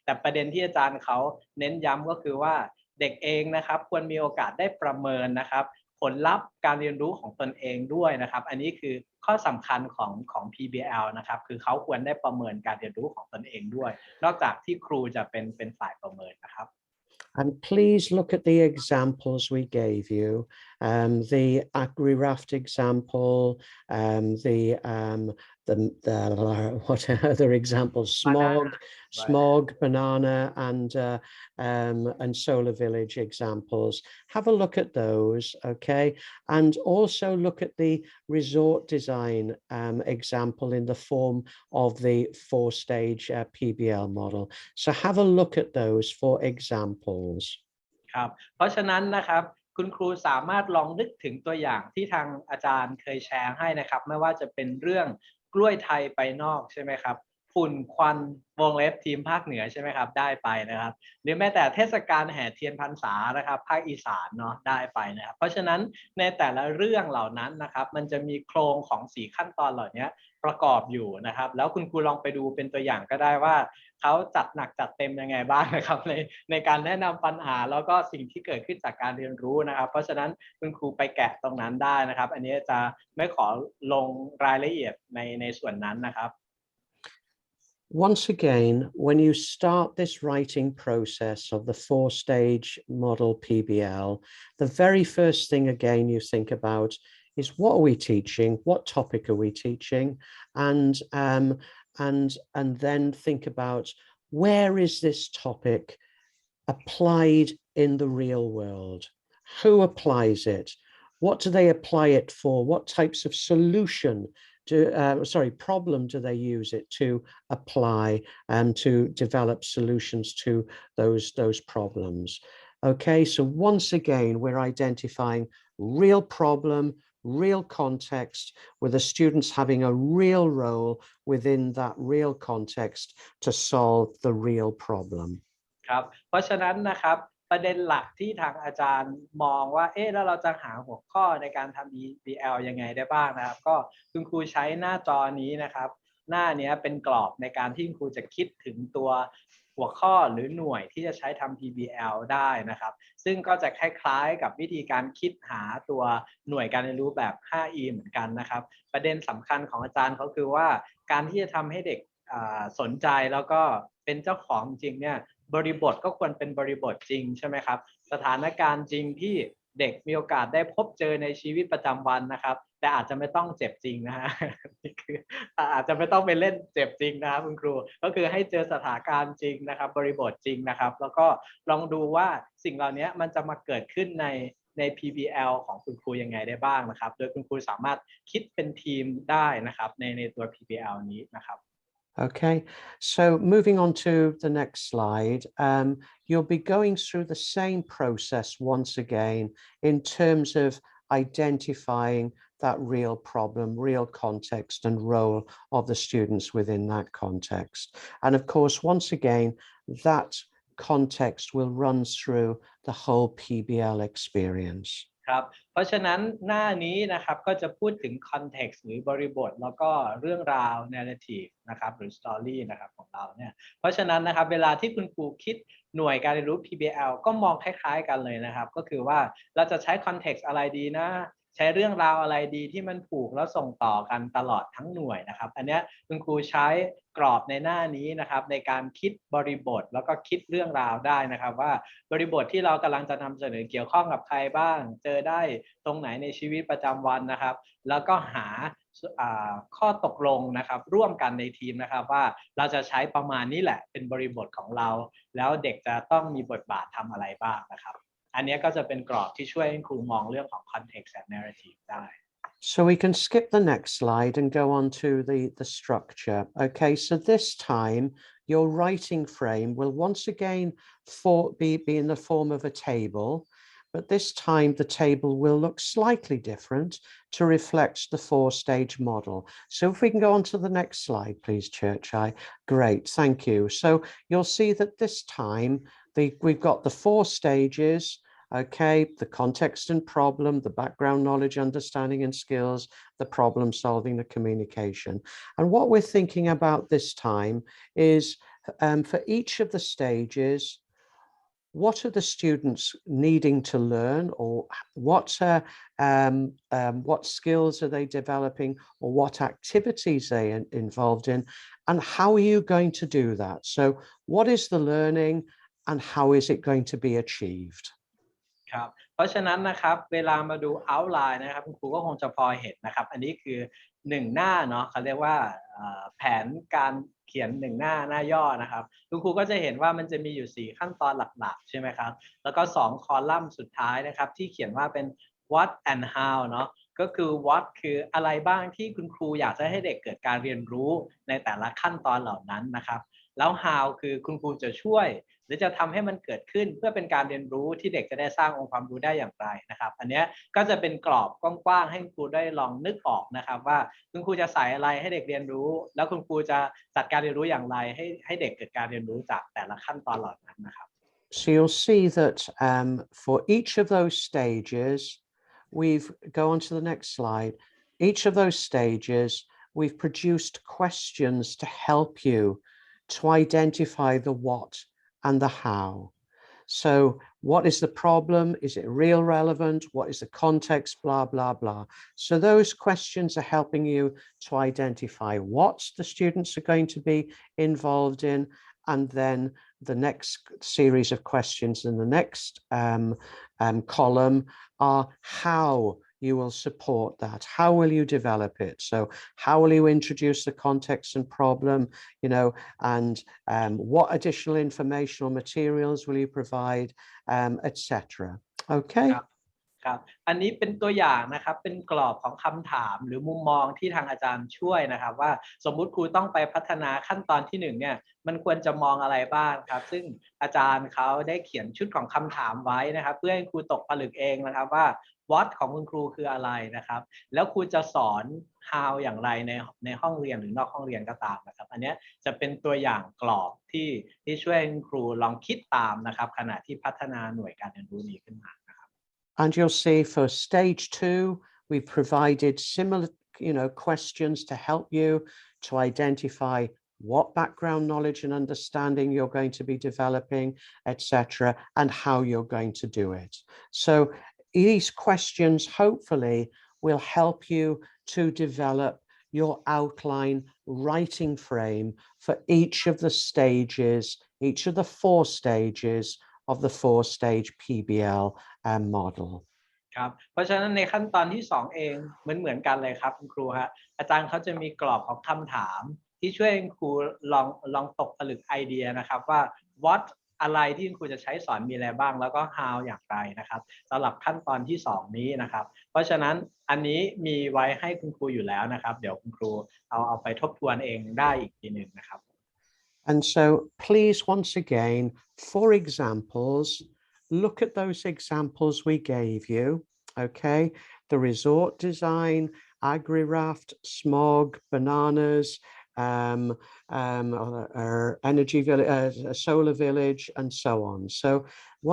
แต่ประเด็นที่อาจารย์เขาเน้นย้ำก็คือว่าเด็กเองนะครับควรมีโอกาสได้ประเมินนะครับผลลัพธ์การเรียนรู้ของตนเองด้วยนะครับอันนี้คือข้อสำคัญของ PBL นะครับคือเขาควรได้ประเมินการเรียนรู้ของตนเองด้วยนอกจากที่ครูจะเป็นฝ่ายประเมินนะครับ And please look at the examples we gave you, the AgriRaft example, what other examples? Smog, banana, and Solar Village examples. Have a look at those, okay? And also look at the resort design example in the form of the 4-stage PBL model. So have a look at those for examples. ครับเพราะฉะนั้นนะครับคุณครูสามารถลองนึกถึงตัวอย่างที่ทางอาจารย์เคยแชร์ให้นะครับไม่ว่าจะเป็นเรื่องกล้วยไทยไปนอกใช่ไหมครับฝุ่นควันวงเล็บทีมภาคเหนือใช่ไหมครับได้ไปนะครับหรือแม้แต่เทศกาลแห่เทียนพรรษานะครับภาคอีสานเนาะได้ไปนะครับเพราะฉะนั้นในแต่ละเรื่องเหล่านั้นนะครับมันจะมีโครงของ4ขั้นตอนเหล่านี้ประกอบอยู่นะครับแล้วคุณครูลองไปดูเป็นตัวอย่างก็ได้ว่าเขาจัดหนักจัดเต็มยังไงบ้างนะครับในการแนะนำปัญหาแล้วก็สิ่งที่เกิดขึ้นจากการเรียนรู้นะครับเพราะฉะนั้นคุณครูไปแกะตรงนั้นได้นะครับอันนี้จะไม่ขอลงรายละเอียดในส่วนนั้นนะครับOnce again, when you start this writing process of the 4-stage model PBL, the very first thing again you think about is what are we teaching? What topic are we teaching? And then think about where is this topic applied in the real world? Who applies it? What do they apply it for? What types of problem do they use it to apply and to develop solutions to those problems? Okay, so once again, we're identifying real problem, real context, with the students having a real role within that real context to solve the real problem. ครับเพราะฉะนั้นนะครับประเด็นหลักที่ทางอาจารย์มองว่าแล้วเราจะหาหัวข้อในการทำ PBL ยังไงได้บ้างนะครับก็คุณครูใช้หน้าจอนี้นะครับหน้านี้เป็นกรอบในการที่คุณครูจะคิดถึงตัวหัวข้อหรือหน่วยที่จะใช้ทำ PBL ได้นะครับซึ่งก็จะคล้ายๆกับวิธีการคิดหาตัวหน่วยการเรียนรู้แบบ 5E เหมือนกันนะครับประเด็นสำคัญของอาจารย์เขาคือว่าการที่จะทำให้เด็กสนใจแล้วก็เป็นเจ้าของจริงเนี่ยบริบทก็ควรเป็นบริบทจริงใช่ไหมครับสถานการณ์จริงที่เด็กมีโอกาสได้พบเจอในชีวิตประจำวันนะครับแต่อาจจะไม่ต้องเจ็บจริงนะฮะนี่คืออาจจะไม่ต้องไปเล่นเจ็บจริงนะครับคุณครูก็คือให้เจอสถานการณ์จริงนะครับบริบทจริงนะครับแล้วก็ลองดูว่าสิ่งเหล่านี้มันจะมาเกิดขึ้นใน PBL ของคุณครูยังไงได้บ้างนะครับโดยคุณครูสามารถคิดเป็นทีมได้นะครับในตัว PBL นี้นะครับ Okay, so moving on to the next slide, you'll be going through the same process once again in terms of identifying that real problem, real context and role of the students within that context. And of course, once again, that context will run through the whole PBL experience. ครับเพราะฉะนั้นหน้านี้นะครับก็จะพูดถึง context หรือบริบทแล้วก็เรื่องราว narrative นะครับหรือ story นะครับของเราเนี่ยเพราะฉะนั้นนะครับเวลาที่คุณครูคิดหน่วยการเรียนรู้ PBL ก็มองคล้ายๆกันเลยนะครับก็คือว่าเราจะใช้ context อะไรดีนะใช้เรื่องราวอะไรดีที่มันผูกแล้วส่งต่อกันตลอดทั้งหน่วยนะครับอันนี้คุณครูใช้กรอบในหน้านี้นะครับในการคิดบริบทแล้วก็คิดเรื่องราวได้นะครับว่าบริบทที่เรากำลังจะนำเสนอเกี่ยวข้องกับใครบ้างเจอได้ตรงไหนในชีวิตประจำวันนะครับแล้วก็หาข้อตกลงนะครับร่วมกันในทีมนะครับว่าเราจะใช้ประมาณนี้แหละเป็นบริบทของเราแล้วเด็กจะต้องมีบทบาททำอะไรบ้างนะครับอันนี้ก็จะเป็นกรอบที่ช่วยให้ครูมองเรื่องของ context and narrative ได้ So we can skip the next slide and go on to the structure. Okay, so this time your writing frame will once again be in the form of a table, but this time the table will look slightly different to reflect the 4-stage model. So if we can go on to the next slide, please, Churchai. Great, thank you. So you'll see that this time we've got the 4 stages. Okay, the context and problem, the background knowledge, understanding and skills, the problem solving, the communication. And what we're thinking about this time is for each of the stages, what are the students needing to learn, or what skills are they developing, or what activities they are involved in, and how are you going to do that? So what is the learning and how is it going to be achieved? ครับเพราะฉะนั้นนะครับเวลามาดู outline นะครับคุณครูก็คงจะพอเห็นนะครับอันนี้คือ1หน้าเนาะเขาเรียกว่าแผนการเขียน1หน้าย่อนะครับคุณครูก็จะเห็นว่ามันจะมีอยู่4ขั้นตอนหลักๆใช่ไหมครับแล้วก็2คอลัมน์สุดท้ายนะครับที่เขียนว่าเป็น what and how เนาะก็คือ what คืออะไรบ้างที่คุณครูอยากจะให้เด็กเกิดการเรียนรู้ในแต่ละขั้นตอนเหล่านั้นนะครับแล้ว how คือคุณครูจะช่วยหรือจะทำให้มันเกิดขึ้นเพื่อเป็นการเรียนรู้ที่เด็กจะได้สร้างองค์ความรู้ได้อย่างไรนะครับอันนี้ก็จะเป็นกรอบกว้างๆให้คุณครูได้ลองนึกออกนะครับว่าคุณครูจะใส่อะไรให้เด็กเรียนรู้แล้วคุณครูจะจัดการเรียนรู้อย่างไรให้เด็กเกิดการเรียนรู้จากแต่ละขั้นตอนเหล่านั้นนะครับ So you'll see that for each of those stages, we've go on to the next slide. Each of those stages, we've produced questions to help you to identify the what and the how. So what is the problem? Is it real relevant? What is the context? Blah, blah, blah. So those questions are helping you to identify what the students are going to be involved in. And then the next series of questions in the next column are how you will support that. How will you develop it? So how will you introduce the context and problem, you know, and what additional information or materials will you provide, etc. Okay. ครับอันนี้เป็นตัวอย่างนะครับเป็นกรอบของคำถามหรือมุมมองที่ทางอาจารย์ช่วยนะครับว่าสมมุติครูต้องไปพัฒนาขั้นตอนที่1เนี่ยมันควรจะมองอะไรบ้างครับซึ่งอาจารย์เขาได้เขียนชุดของคำถามไว้นะครับเพื่อให้ครูตกผลึกเองนะครับว่า what ของคุณครูคืออะไรนะครับแล้วครูจะสอน how อย่างไรในห้องเรียนหรือนอกห้องเรียนก็ตามนะครับอันนี้จะเป็นตัวอย่างกรอบที่ช่วยครูลองคิดตามนะครับขณะที่พัฒนาหน่วยการเรียนรู้นี้ขึ้นมาAnd you'll see for stage 2, we've provided similar, you know, questions to help you to identify what background knowledge and understanding you're going to be developing, etc., and how you're going to do it. So these questions hopefully will help you to develop your outline writing frame for each of the stages, each of the 4 stages of the 4-stage PBL model. ครับเพราะฉะนั้นในขั้นตอนที่2เองเหมือนกันเลยครับคุณครูฮะอาจารย์เขาจะมีกรอบของคำถามที่ช่วยครูลองตกผลึกไอเดียนะครับว่า what อะไรที่คุณครูจะใช้สอนมีอะไรบ้างแล้วก็ how อย่างไรนะครับสำหรับขั้นตอนที่2นี้นะครับเพราะฉะนั้นอันนี้มีไว้ให้คุณครูอยู่แล้วนะครับเดี๋ยวคุณครูเอาไปทบทวนเองได้อีกทีนึงนะครับ And so please once again, for examples, look at those examples we gave you, okay? The resort design, agri-raft, smog, bananas, energy village, solar village, and so on. So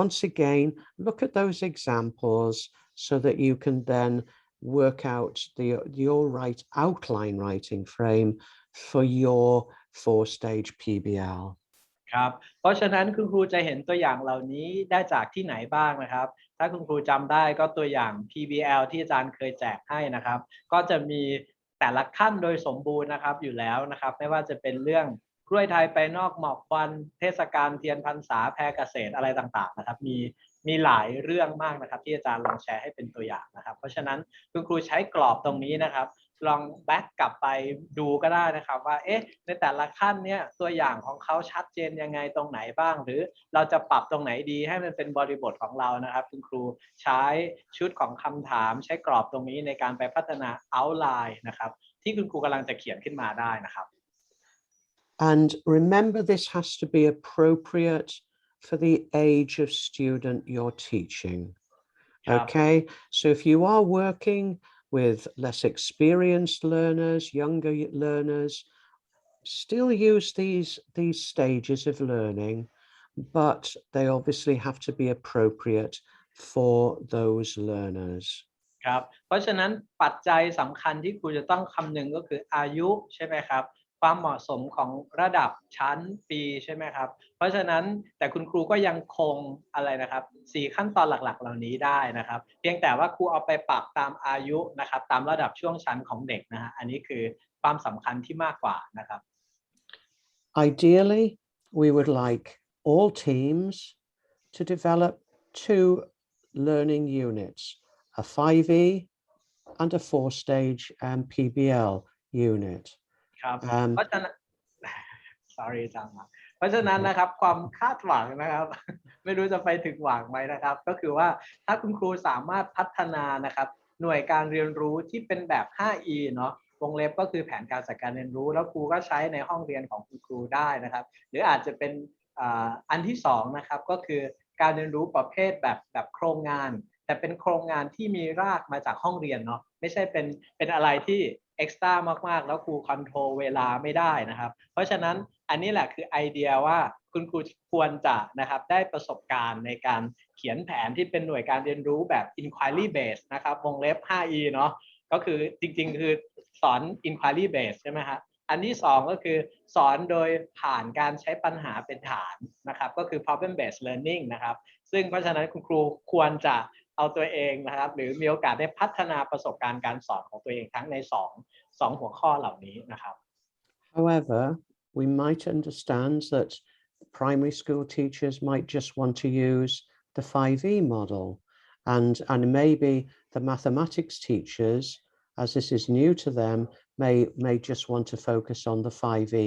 once again, look at those examples so that you can then work out your right outline writing frame for your 4-stage PBL. ครับเพราะฉะนั้นคุณครูจะเห็นตัวอย่างเหล่านี้ได้จากที่ไหนบ้างนะครับถ้าคุณครูจำได้ก็ตัวอย่าง PBL ที่อาจารย์เคยแจกให้นะครับก็จะมีแต่ละขั้นโดยสมบูรณ์นะครับอยู่แล้วนะครับไม่ว่าจะเป็นเรื่องกล้วยไทยไปนอกหมอกควันเทศกาลเทียนพรรษาแพรเกษตรอะไรต่างๆนะครับมีหลายเรื่องมากนะครับที่อาจารย์ลองแชร์ให้เป็นตัวอย่างนะครับเพราะฉะนั้นคุณครูใช้กรอบตรงนี้นะครับลองแบ็กกลับไปดูก็ได้นะครับว่าในแต่ละขั้นเนี่ยตัวอย่างของเขาชัดเจนยังไงตรงไหนบ้างหรือเราจะปรับตรงไหนดีให้มันเป็นบริบทของเรานะครับคุณครูใช้ชุดของคำถามใช้กรอบตรงนี้ในการไปพัฒนา outline นะครับที่คุณครูกำลังจะเขียนขึ้นมาได้นะครับ And remember, this has to be appropriate for the age of student you're teaching. Okay, so if you are working with less experienced learners, younger learners, still use these stages of learning, but they obviously have to be appropriate for those learners. ครับเพราะฉะนั้นปัจจัยสำคัญที่ครูจะต้องคำนึงก็คืออายุใช่ไหมครับความเหมาะสมของระดับชั้นปีใช่ไหมครับเพราะฉะนั้นแต่คุณครูก็ยังคงอะไรนะครับ4ขั้นตอนหลักๆเหล่านี้ได้นะครับเพียงแต่ว่าครูเอาไปปรับตามอายุนะครับตามระดับช่วงชั้นของเด็กนะฮะอันนี้คือความสำคัญที่มากกว่านะครับ Ideally, we would like all teams to develop 2 learning units, a 5E and a 4-stage PBL unit. ครับเพราะฉะนั้น sorry จังเพราะฉะนั้นนะครับความคาดหวังนะครับ ไม่รู้จะไปถึงหวังไหมนะครับ ก็คือว่าถ้าคุณครูสามารถพัฒนานะครับหน่วยการเรียนรู้ที่เป็นแบบ 5E เนาะวงเล็บก็คือแผนการจัดการเรียนรู้แล้วครูก็ใช้ในห้องเรียนของคุณครูได้นะครับหรืออาจจะเป็นอันที่2นะครับก็คือการเรียนรู้ประเภทแบบโครงงานแต่เป็นโครงงานที่มีรากมาจากห้องเรียนเนาะไม่ใช่เป็นอะไรที่เอ็กซ์ตร้ามากๆแล้วครูคอนโทรลเวลาไม่ได้นะครับเพราะฉะนั้นอันนี้แหละคือไอเดียว่าคุณครูควรจะนะครับได้ประสบการณ์ในการเขียนแผนที่เป็นหน่วยการเรียนรู้แบบ inquiry based นะครับวงเล็บ 5E เนาะก็คือจริงๆคือสอน inquiry based ใช่ไหมครับอันที่2ก็คือสอนโดยผ่านการใช้ปัญหาเป็นฐานนะครับก็คือ problem based learning นะครับซึ่งเพราะฉะนั้นคุณครูควรจะเอาตัวเองนะครับหรือมีโอกาสได้พัฒนาประสบการณ์การสอนของตัวเองทั้งใน2หัวข้อเหล่านี้นะครับ However, we might understand that primary school teachers might just want to use the 5E model, and maybe the mathematics teachers, as this is new to them, may just want to focus on the 5E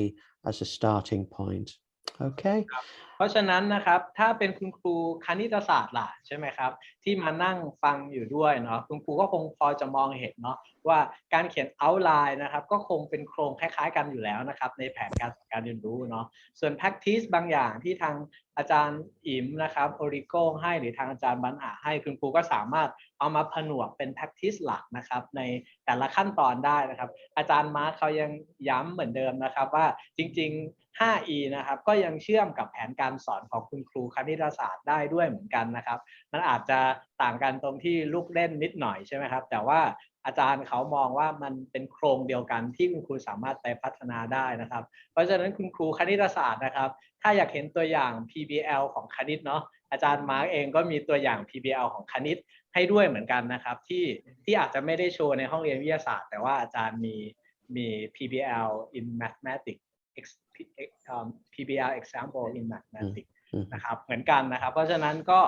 as a starting point. Okay. เพราะฉะนั้นนะครับถ้าเป็นคุณครูคณิตศาสตร์ล่ะใช่ไหมครับที่มานั่งฟังอยู่ด้วยเนาะคุณครูก็คงพอจะมองเห็นเนาะว่าการเขียน outline นะครับก็คงเป็นโครงคล้ายๆกันอยู่แล้วนะครับในแผนการจัดการเรียนรู้เนาะส่วน practice บางอย่างที่ทางอาจารย์อิ๋มนะครับโอริโกให้หรือทางอาจารย์บรรหาให้คุณครูก็สามารถเอามาผนวกเป็น practice หลักนะครับในแต่ละขั้นตอนได้นะครับอาจารย์มาร์คเขายังย้ำเหมือนเดิมนะครับว่าจริงๆ5E นะครับก็ยังเชื่อมกับแผนการสอนของคุณครูคณิตศาสตร์ได้ด้วยเหมือนกันนะครับมันอาจจะต่างกันตรงที่ลูกเล่นนิดหน่อยใช่ไหมครับแต่ว่าอาจารย์เขามองว่ามันเป็นโครงเดียวกันที่คุณครูสามารถไปพัฒนาได้นะครับเพราะฉะนั้นคุณครูคณิตศาสตร์นะครับถ้าอยากเห็นตัวอย่าง PBL ของคณิตเนาะอาจารย์มาร์กเองก็มีตัวอย่าง PBL ของคณิตให้ด้วยเหมือนกันนะครับที่อาจจะไม่ได้โชว์ในห้องเรียนวิทยาศาสตร์แต่ว่าอาจารย์มี PBL in mathematics PBL example in mathematics นะครับเหมือนกันนะครับเพราะฉะนั้นก็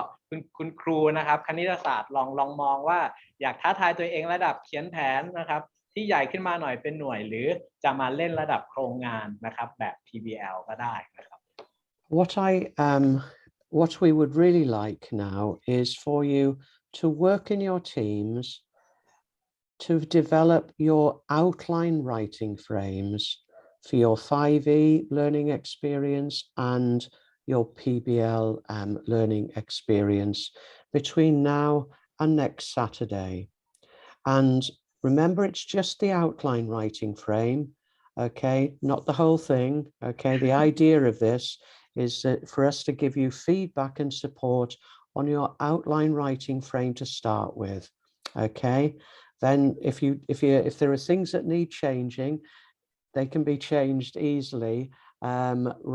คุณครูนะครับคณิตศาสตร์ลองมองว่าอยากท้าทายตัวเองระดับเขียนแผนนะครับที่ใหญ่ขึ้นมาหน่อยเป็นหน่วยหรือจะมาเล่นระดับโครงงานนะครับแบบ PBL ก็ได้นะครับ What we would really like now is for you to work in your teams to develop your outline writing frames for your 5E learning experience and your PBL learning experience between now and next Saturday. And remember, it's just the outline writing frame, okay, not the whole thing, okay? The idea of this is that for us to give you feedback and support on your outline writing frame to start with, okay? Then if there are things that need changing, they can be changed easily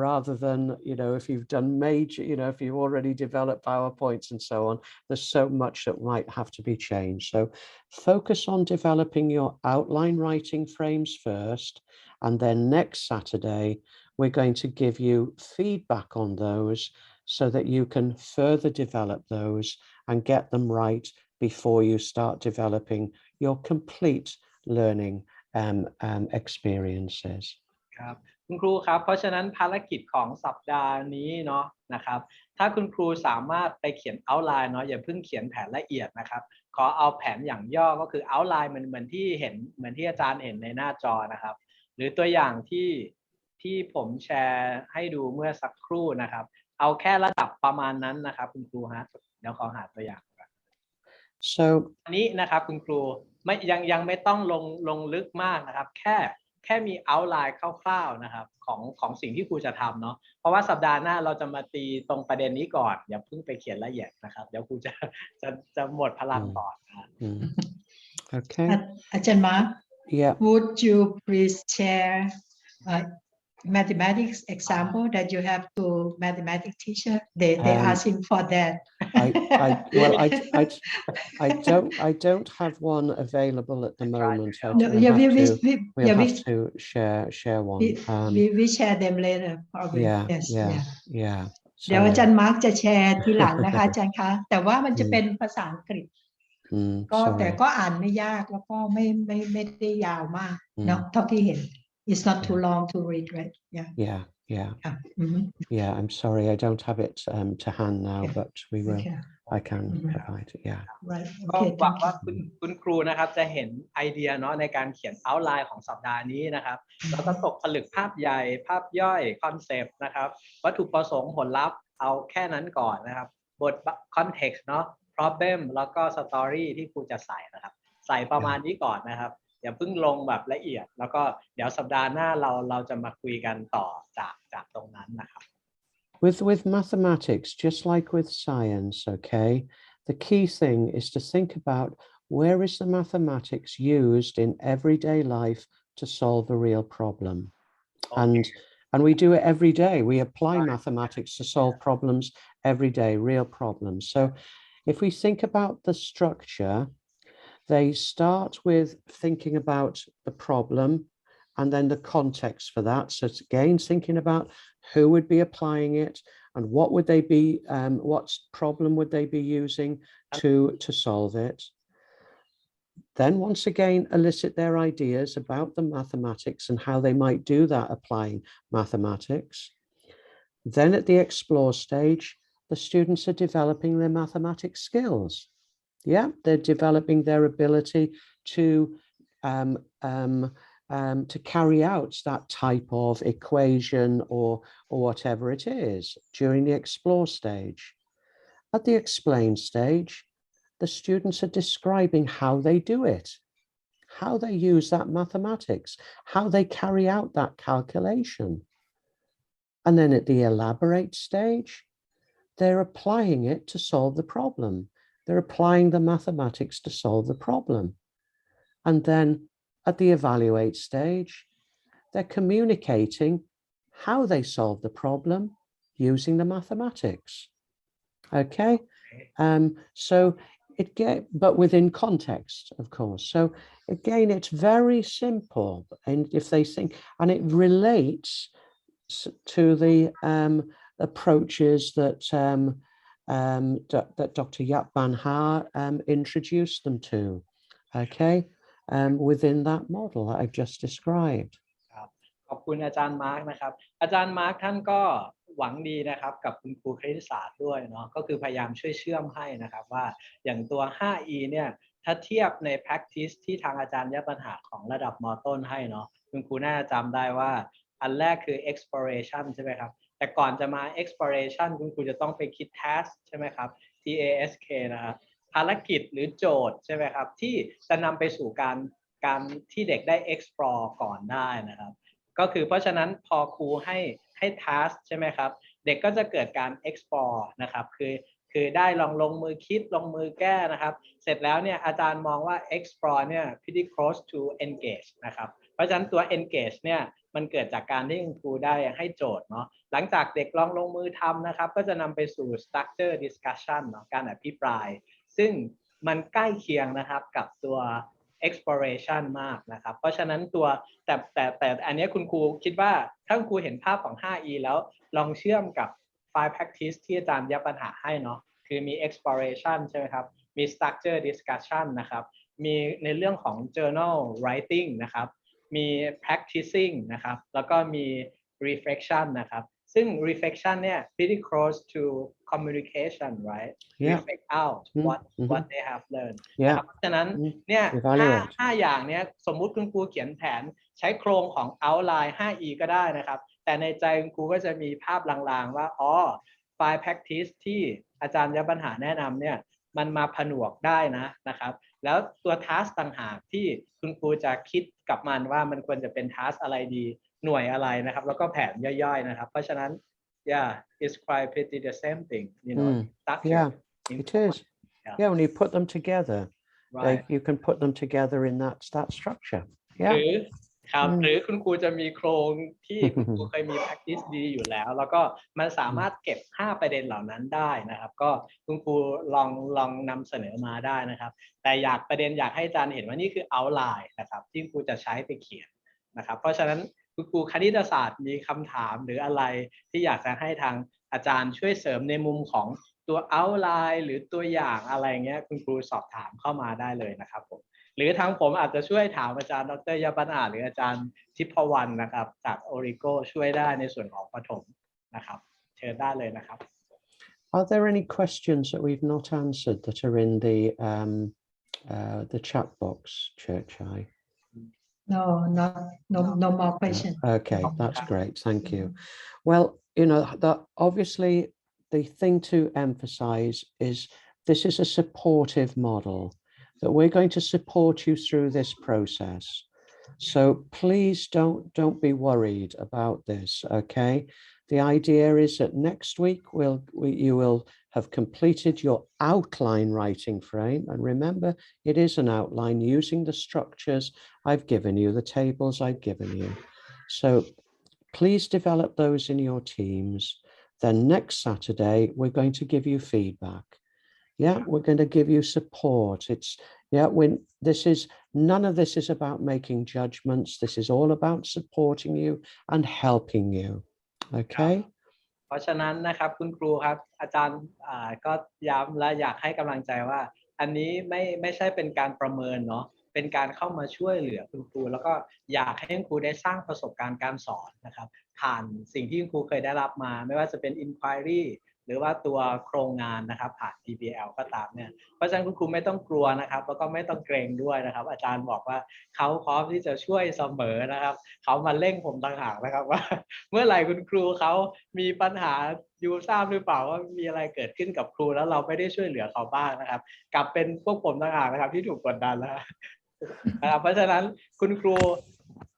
rather than, if you've done major, if you've already developed PowerPoints and so on, there's so much that might have to be changed. So focus on developing your outline writing frames first, and then next Saturday, we're going to give you feedback on those so that you can further develop those and get them right before you start developing your complete learning experiences. ครับคุณครูครับเพราะฉะนั้นภารกิจของสัปดาห์นี้เนาะนะครับถ้าคุณครูสามารถไปเขียน outline เนาะอย่าเพิ่งเขียนแผนละเอียดนะครับขอเอาแผนอย่างย่อก็คือ outline เหมือนที่เห็นเหมือนที่อาจารย์เห็นในหน้าจอนะครับหรือตัวอย่างที่ผมแชร์ให้ดูเมื่อสักครู่นะครับเอาแค่ระดับประมาณนั้นนะครับคุณครูฮะเดี๋ยวขอหาตัวอย่าง So อันนี้นะครับคุณครูไม่ยังไม่ต้องลงลึกมากนะครับแค่มี outline คร่าวๆนะครับของสิ่งที่ครูจะทำเนาะเพราะว่าสัปดาห์หน้าเราจะมาตีตรงประเด็นนี้ก่อนอย่าเพิ่งไปเขียนละเอียดนะครับเดี๋ยวครูจะหมดพลังก่อนนะ Okay. อาจารย์มาร์ค Yeah. would you please share mathematics example that you have to mathematics teacher? They asking for that. I don't have one available at the moment. No, yeah, we'll have to share one. We share them later probably. Yes, yeah. เดี๋ยวอาจารย์มาร์คจะแชร์ทีหลังนะคะอาจารย์คะแต่ว่ามันจะเป็นภาษาอังกฤษก็แต่ก็อ่านไม่ยากแล้วก็ไม่ได้ยาวมากเนาะเท่าที่เห็น It's not too long to read, right? Yeah. Yeah. I'm sorry, I don't have it to hand now, but we will. I can provide it. Yeah. Right. ก็หวังว่าคุณครูนะครับจะเห็นไอเดียเนาะในการเขียน outline ของสัปดาห์นี้นะครับแล้วก็ตกผลึกภาพใหญ่ภาพย่อยคอนเซปต์นะครับวัตถุประสงค์ผลลัพธ์เอาแค่นั้นก่อนนะครับบท context เนาะ problem แล้วก็ story ที่ครูจะใส่นะครับใส่ประมาณนี้ก่อนนะครับอย่าเพิ่งลงแบบละเอียดแล้วก็เดี๋ยวสัปดาห์หน้าเราจะมาคุยกันต่อจากตรงนั้นนะครับ With mathematics, just like with science, okay, the key thing is to think about where is the mathematics used in everyday life to solve a real problem. And we do it every day. We apply mathematics to solve problems every day, real problems. So if we think about the structure, they start with thinking about the problem and then the context for that. So it's again thinking about who would be applying it and what would they be, what problem would they be using to solve it. Then once again, elicit their ideas about the mathematics and how they might do that applying mathematics. Then at the explore stage, the students are developing their mathematics skills. Yeah, they're developing their ability to carry out that type of equation or whatever it is during the explore stage. At the explain stage, the students are describing how they do it, how they use that mathematics, how they carry out that calculation. And then at the elaborate stage, they're applying it to solve the problem. They're applying the mathematics to solve the problem. And then at the evaluate stage, they're communicating how they solve the problem using the mathematics. Okay, so but within context, of course. So again, it's very simple, and if they think, and it relates to the approaches that Dr. Yap Ban Ha introduced them to, okay, within that model that I've just described. ขอบคุณอาจารย์มาร์คนะครับอาจารย์มาร์คท่านก็หวังดีนะครับกับคุณครูคณิตศาสตร์ด้วยเนาะก็คือพยายามช่วยเชื่อมให้นะครับว่าอย่างตัว 5E เนี่ยถ้าเทียบใน practice ที่ทางอาจารย์แก้ปัญหาของระดับม.ต้นให้เนาะคุณครูน่าจะจำได้ว่าอันแรกคือ exploration ใช่ไหมครับแต่ก่อนจะมา exploration คุณครูจะต้องไปคิด task ใช่ไหมครับ task นะครับภารกิจหรือโจทย์ใช่ไหมครับที่จะนำไปสู่การที่เด็กได้ explore ก่อนได้นะครับก็คือเพราะฉะนั้นพอครูให้ task ใช่ไหมครับเด็กก็จะเกิดการ explore นะครับคือได้ลงมือคิดลงมือแก้นะครับเสร็จแล้วเนี่ยอาจารย์มองว่า explore เนี่ย pretty close to engage นะครับเพราะฉะนั้นตัว engage เนี่ยมันเกิดจากการที่คุณครูได้ให้โจทย์เนาะหลังจากเด็กลงมือทำนะครับก็จะนำไปสู่ structure discussion เนาะการอภิปรายซึ่งมันใกล้เคียงนะครับกับตัว exploration มากนะครับเพราะฉะนั้นตัวแต่อันนี้คุณครูคิดว่าถ้าคุณครูเห็นภาพของ 5E แล้วลองเชื่อมกับ file practice ที่อาจารย์แก้ปัญหาให้เนาะคือมี exploration ใช่ไหมครับมี structure discussion นะครับมีในเรื่องของ journal writing นะครับมี practicing นะครับแล้วก็มี reflection นะครับซึ่ง reflection เนี่ย pretty close to communication right reflect out what they have learned นะครับเพราะฉะนั้นเนี่ย5อย่างเนี้ยสมมุติคุณครูเขียนแผนใช้โครงของ outline 5E ก็ได้นะครับแต่ในใจคุณครูก็จะมีภาพลางๆว่าอ๋อ file practice ที่อาจารย์ยปัญหาแนะนำเนี่ย มันมาผนวกได้นะครับแล้วตัว task ต่างหากที่คุณครูจะคิดกับมันว่ามันควรจะเป็น task อะไรดีหน่วยอะไรนะครับแล้วก็แผนย่อยๆนะครับเพราะฉะนั้น yeah it's quite pretty the same thing structure Yeah, it is. Yeah, when you put them together, right you can put them together in that structure. ห Yeah. รือครับหรือคุณครูจะมีโครงที่คุณครูเคยมี practice ดีอยู่แล้วก็มันสามารถเก็บ5ประเด็นเหล่านั้นได้นะครับก็คุณครูลองนำเสนอมาได้นะครับแต่ประเด็นอยากให้อาจารย์เห็นว่านี่คือ outline นะครับที่ครูจะใช้ไปเขียนนะครับเพราะฉะนั้นคุณครูคณิตศาสตร์มีคำถามหรืออะไรที่อยากจะให้ทางอาจารย์ช่วยเสริมในมุมของตัว outline หรือตัวอย่างอะไรเงี้ยคุณครูสอบถามเข้ามาได้เลยนะครับผมหรือทางผมอาจจะช่วยถามอาจารย์ดร.ยปัญอาหรืออาจารย์ทิพวรรณนะครับจากโอริโกช่วยได้ในส่วนของประถมนะครับเชิญได้เลยนะครับ Are there any questions that we've not answered that are in the chat box, Churchai? No more questions. Okay, that's great. Thank you. Well, that obviously the thing to emphasize is this is a supportive model, that we're going to support you through this process. So please don't be worried about this, okay? The idea is that next week you will have completed your outline writing frame. And remember, it is an outline using the structures I've given you, the tables I've given you. So please develop those in your teams. Then next Saturday, we're going to give you feedback. Yeah, we're going to give you support. None of this is about making judgments. This is all about supporting you and helping you. Okay. เพราะฉะนั้นนะครับคุณครูครับอาจารย์ก็ย้ำและอยากให้กำลังใจว่าอันนี้ไม่ใช่เป็นการประเมินเนาะเป็นการเข้ามาช่วยเหลือคุณครูแล้วก็อยากให้คุณครูได้สร้างประสบการณ์การสอนนะครับผ่านสิ่งที่คุณครูเคยได้รับมาไม่ว่าจะเป็น inquiry หรือว่าตัวโครงงานนะครับผ่าน DBL ก็ตามเนี่ยเพราะฉะนั้นคุณครูไม่ต้องกลัวนะครับแล้วก็ไม่ต้องเกรงด้วยนะครับอาจารย์บอกว่าเขาพร้อมที่จะช่วยเสมอนะครับเขามาเร่งผมต่างหากนะครับว่าเมื่อไหร่คุณครูเขามีปัญหาอยู่ทราบหรือเปล่าว่ามีอะไรเกิดขึ้นกับครูแล้วเราไม่ได้ช่วยเหลือเขาบ้างนะครับกลับเป็นพวกผมต่างหากนะครับที่ถูกกดดันนะครับเพราะฉะนั้นคุณครู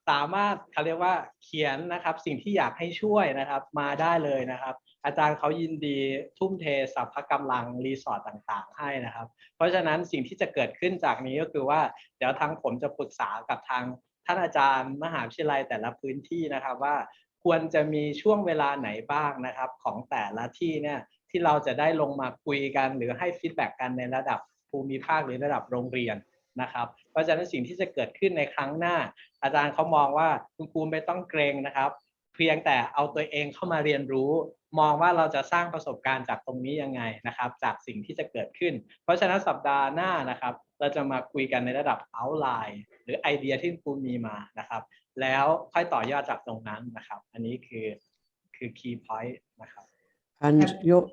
สามารถเขาเรียกว่าเขียนนะครับสิ่งที่อยากให้ช่วยนะครับมาได้เลยนะครับอาจารย์เขายินดีทุ่มเทสรรพกำลังรีสอร์ทต่างๆให้นะครับเพราะฉะนั้นสิ่งที่จะเกิดขึ้นจากนี้ก็คือว่าเดี๋ยวทางผมจะปรึกษากับทางท่านอาจารย์มหาวิทยาลัยแต่ละพื้นที่นะครับว่าควรจะมีช่วงเวลาไหนบ้างนะครับของแต่ละที่เนี่ยที่เราจะได้ลงมาคุยกันหรือให้ฟีดแบ็กกันในระดับภูมิภาคหรือระดับโรงเรียนนะครับเพราะฉะนั้นสิ่งที่จะเกิดขึ้นในครั้งหน้าอาจารย์เขามองว่าคุณครูไม่ต้องเกรงนะครับเพียงแต่เอาตัวเองเข้ามาเรียนรู้มองว่าเราจะสร้างประสบการณ์จากตรงนี้ยังไงนะครับจากสิ่งที่จะเกิดขึ้นเพราะฉะนั้นสัปดาห์หน้านะครับเราจะมาคุยกันในระดับ outline หรือไอเดียที่คุณมีมานะครับแล้วค่อยต่อยอดจากตรงนั้นนะครับอันนี้คือ key point นะครับ And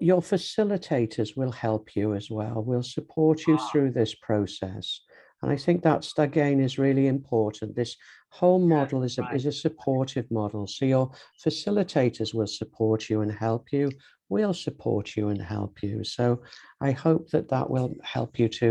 your facilitators will help you as well. We'll support you through this process. And I think that's, again, is really important. This whole model is a supportive model. So your facilitators will support you and help you. We'll support you and help you. So I hope that will help you to,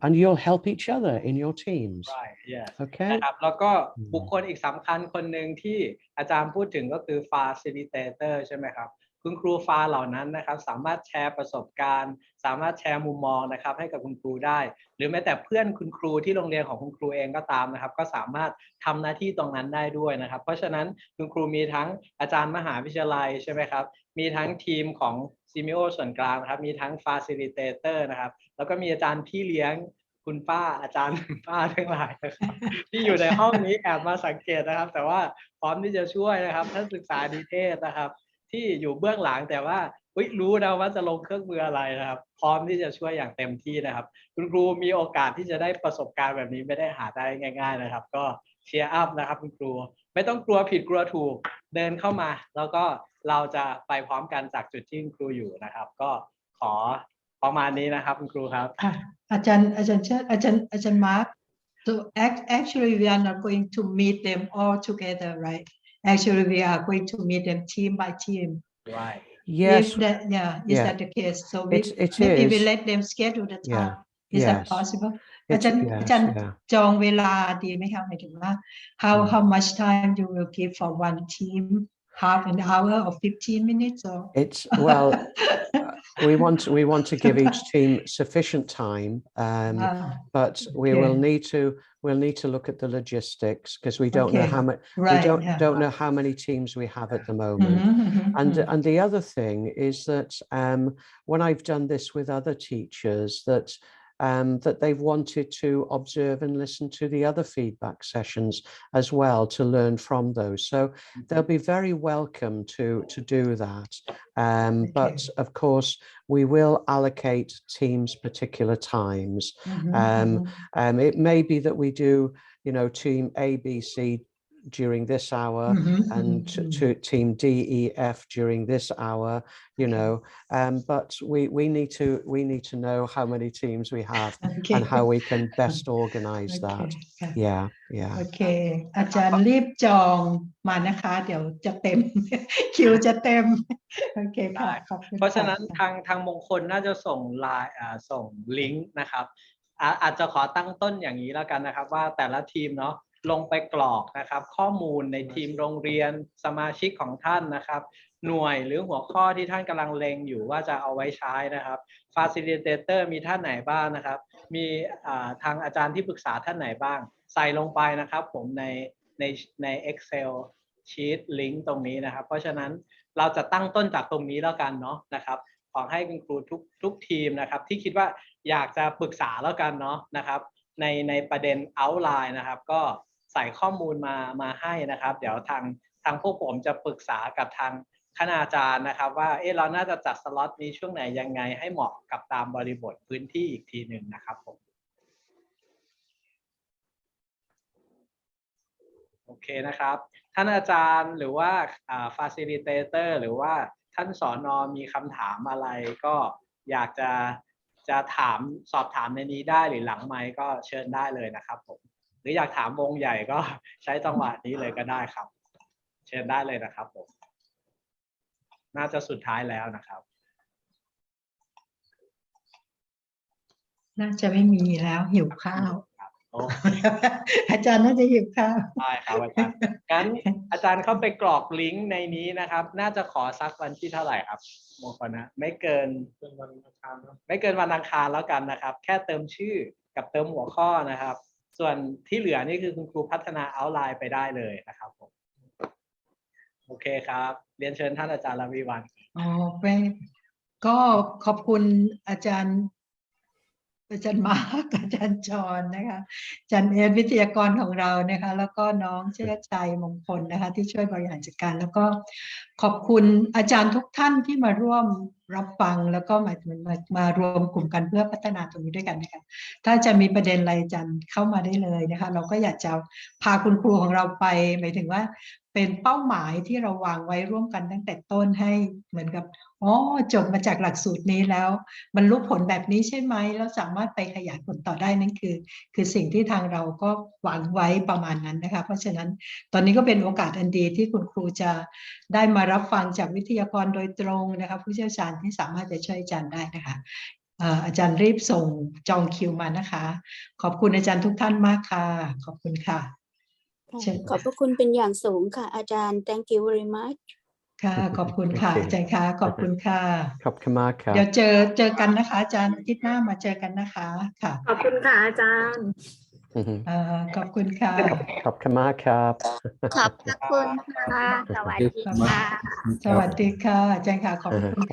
and you'll help each other in your teams. Right, yes. Okay. นะครับแล้วก็บุคคลอีกสำคัญคนหนึ่งที่อาจารย์พูดถึงก็คือ facilitator ใช่ไหมครับคุณครูฟ้าเหล่านั้นนะครับสามารถแชร์ประสบการณ์สามารถแชร์มุมมองนะครับให้กับคุณครูได้หรือแม้แต่เพื่อนคุณครูที่โรงเรียนของคุณครูเองก็ตามนะครับก็สามารถทำหน้าที่ตรงนั้นได้ด้วยนะครับเพราะฉะนั้นคุณครูมีทั้งอาจารย์มหาวิทยาลัยใช่ไหมครับมีทั้งทีมของซิมิโอส่วนกลางนะครับมีทั้ง facilitator นะครับแล้วก็มีอาจารย์พี่เลี้ยงคุณป้าอาจารย์ป้าทั้งหลายนะครับที่อยู่ในห้องนี้แอบมาสังเกตนะครับแต่ว่าพร้อมที่จะช่วยนะครับท่านศึกษานิเทศนะครับที่อยู่เบื้องหลังแต่ว่ารู้นะว่าจะลงเครื่องมืออะไรนะครับพร้อมที่จะช่วยอย่างเต็มที่นะครับคุณครูมีโอกาสที่จะได้ประสบการณ์แบบนี้ไม่ได้หาได้ง่ายๆนะครับก็เชียร์อัพนะครับคุณครูไม่ต้องกลัวผิดกลัวถูกเดินเข้ามาแล้วก็เราจะไปพร้อมกันจากจุดที่คุณครูอยู่นะครับก็ขอประมาณนี้นะครับคุณครูครับอาจารย์มาร์ค so actually we are not going to meet them all together right actually we are going to meet them team by team right Yes, If that, yeah, is yeah. that the case? So It maybe we is. let them schedule the Yeah. time. Is that Yes. possible? It's อาจารย์ yes. Yeah. จองเวลาดีไหมคะหมายถึงว่า how much time you will give for one team? Half an hour or 15 minutes or? It's well, we want to give each team sufficient time, but we'll need to look at the logistics because we don't know Okay. how much Right, we yeah. don't know how many teams we have at the moment. And the other thing is that when I've done this with other teachers, that they've wanted to observe and listen to the other feedback sessions as well to learn from those. So they'll be very welcome to do that. But of course, we will allocate teams particular times. It may be that we do, team A, B, C during this hour and to team D, E, F during this hour, but we need to know how many teams we have and how we can best organize that. Yeah. โอเคอาจารย์รีบจองมานะคะเดี๋ยวจะเต็ม คิวจะเต็มโอเคค่ะขอบคุณ เพราะฉะนั้น ค่ ทางมงคลน่าจะส่งไลน์ส่งลิงก์นะครับอาจจะขอตั้งต้นอย่างนี้แล้วกันนะครับว่าแต่ละทีมเนาะลงไปกรอกนะครับข้อมูลในทีมโรงเรียนสมาชิกของท่านนะครับหน่วยหรือหัวข้อที่ท่านกำลังเล็งอยู่ว่าจะเอาไว้ใช้นะครับ Facilitator มีท่านไหนบ้างนะครับมีทางอาจารย์ที่ปรึกษาท่านไหนบ้างใส่ลงไปนะครับผมใน Excel sheet ลิงก์ตรงนี้นะครับเพราะฉะนั้นเราจะตั้งต้นจากตรงนี้แล้วกันเนาะนะครับขอให้คุณครูทุกทีมนะครับที่คิดว่าอยากจะปรึกษาแล้วกันเนาะนะครับในประเด็น outline นะครับก็ใส่ข้อมูลมาให้นะครับเดี๋ยวทางพวกผมจะปรึกษากับทางคณาจารย์นะครับว่าเราน่าจะจัดสล็อตนี้ช่วงไหนยังไงให้เหมาะกับตามบริบทพื้นที่อีกทีหนึ่งนะครับผมโอเคนะครับท่านอาจารย์หรือว่าfacilitator หรือว่าท่านสน.มีคำถามอะไรก็อยากจะสอบถามในนี้ได้หรือหลังไมค์ก็เชิญได้เลยนะครับผมหรืออยากถามวงใหญ่ก็ใช้จังหวะนี้เลยก็ได้ครับเชิญได้เลยนะครับผมน่าจะสุดท้ายแล้วนะครับ น่าจะไม่มีแล้วหิวข้าว โอเค อาจารย์น่าจะหิวข้าว ได้ครับอาจารย์งั้นอาจารย์เข้าไปกรอกลิงก์ในนี้นะครับน่าจะขอสักวันที่เท่าไหร่ครับมงคลนะไม่เกินวันอังคารแล้วกันนะครับแค่เติมชื่อกับเติมหัวข้อนะครับส่วนที่เหลือนี่คือคุณครูพัฒนาเอาท์ไลน์ไปได้เลยนะครับผมโอเคครับเรียนเชิญท่านอาจารย์ระวีวรรณก็ขอบคุณอาจารย์มาร์คอาจารย์จรนะคะอาจารย์เอสวิทยากรของเรานะคะแล้วก็น้องเชื่อใจมงคลนะคะที่ช่วยบริหารจัดการแล้วก็ขอบคุณอาจารย์ทุกท่านที่มาร่วมรับฟังแล้วก็มารวมกลุ่มกันเพื่อพัฒนาตรงนี้ด้วยกันนะคะถ้าจะมีประเด็นอะไรอาจารย์เข้ามาได้เลยนะคะเราก็อยากจะพาคุณครูของเราไปหมายถึงว่าเป็นเป้าหมายที่เราวางไว้ร่วมกันตั้งแต่ต้นให้เหมือนกับจบมาจากหลักสูตรนี้แล้วบรรลุผลแบบนี้ใช่ไหมแล้วสามารถไปขยายผลต่อได้นั่นคือสิ่งที่ทางเราก็หวังไว้ประมาณนั้นนะคะเพราะฉะนั้นตอนนี้ก็เป็นโอกาสอันดีที่คุณครูจะได้มารับฟังจากวิทยากรโดยตรงนะคะผู้เชี่ยวชาญที่สามารถจะช่วยอาจารย์ได้นะคะอาจารย์รีบส่งจองคิวมานะคะขอบคุณอาจารย์ทุกท่านมากค่ะขอบคุณค่ะขอบพระคุณเป็นอย่างสูงค่ะอาจารย์ thank you very much ค่ะขอบคุณค่ะอาจารย์ค่ะขอบคุณค่ะ ขอบคุณมากครับ เดี๋ยวเจอกันนะคะอาจารย์อาทิตย์หน้ามาเจอกันนะคะค่ะขอบคุณค่ะอาจารย์ ขอบคุณค่ะ ขอบคุณมากครับ ขอบคุณค่ะสวัสดีค่ะ สวัสดีค่ะอาจารย์ค่ะขอบคุณค่ะ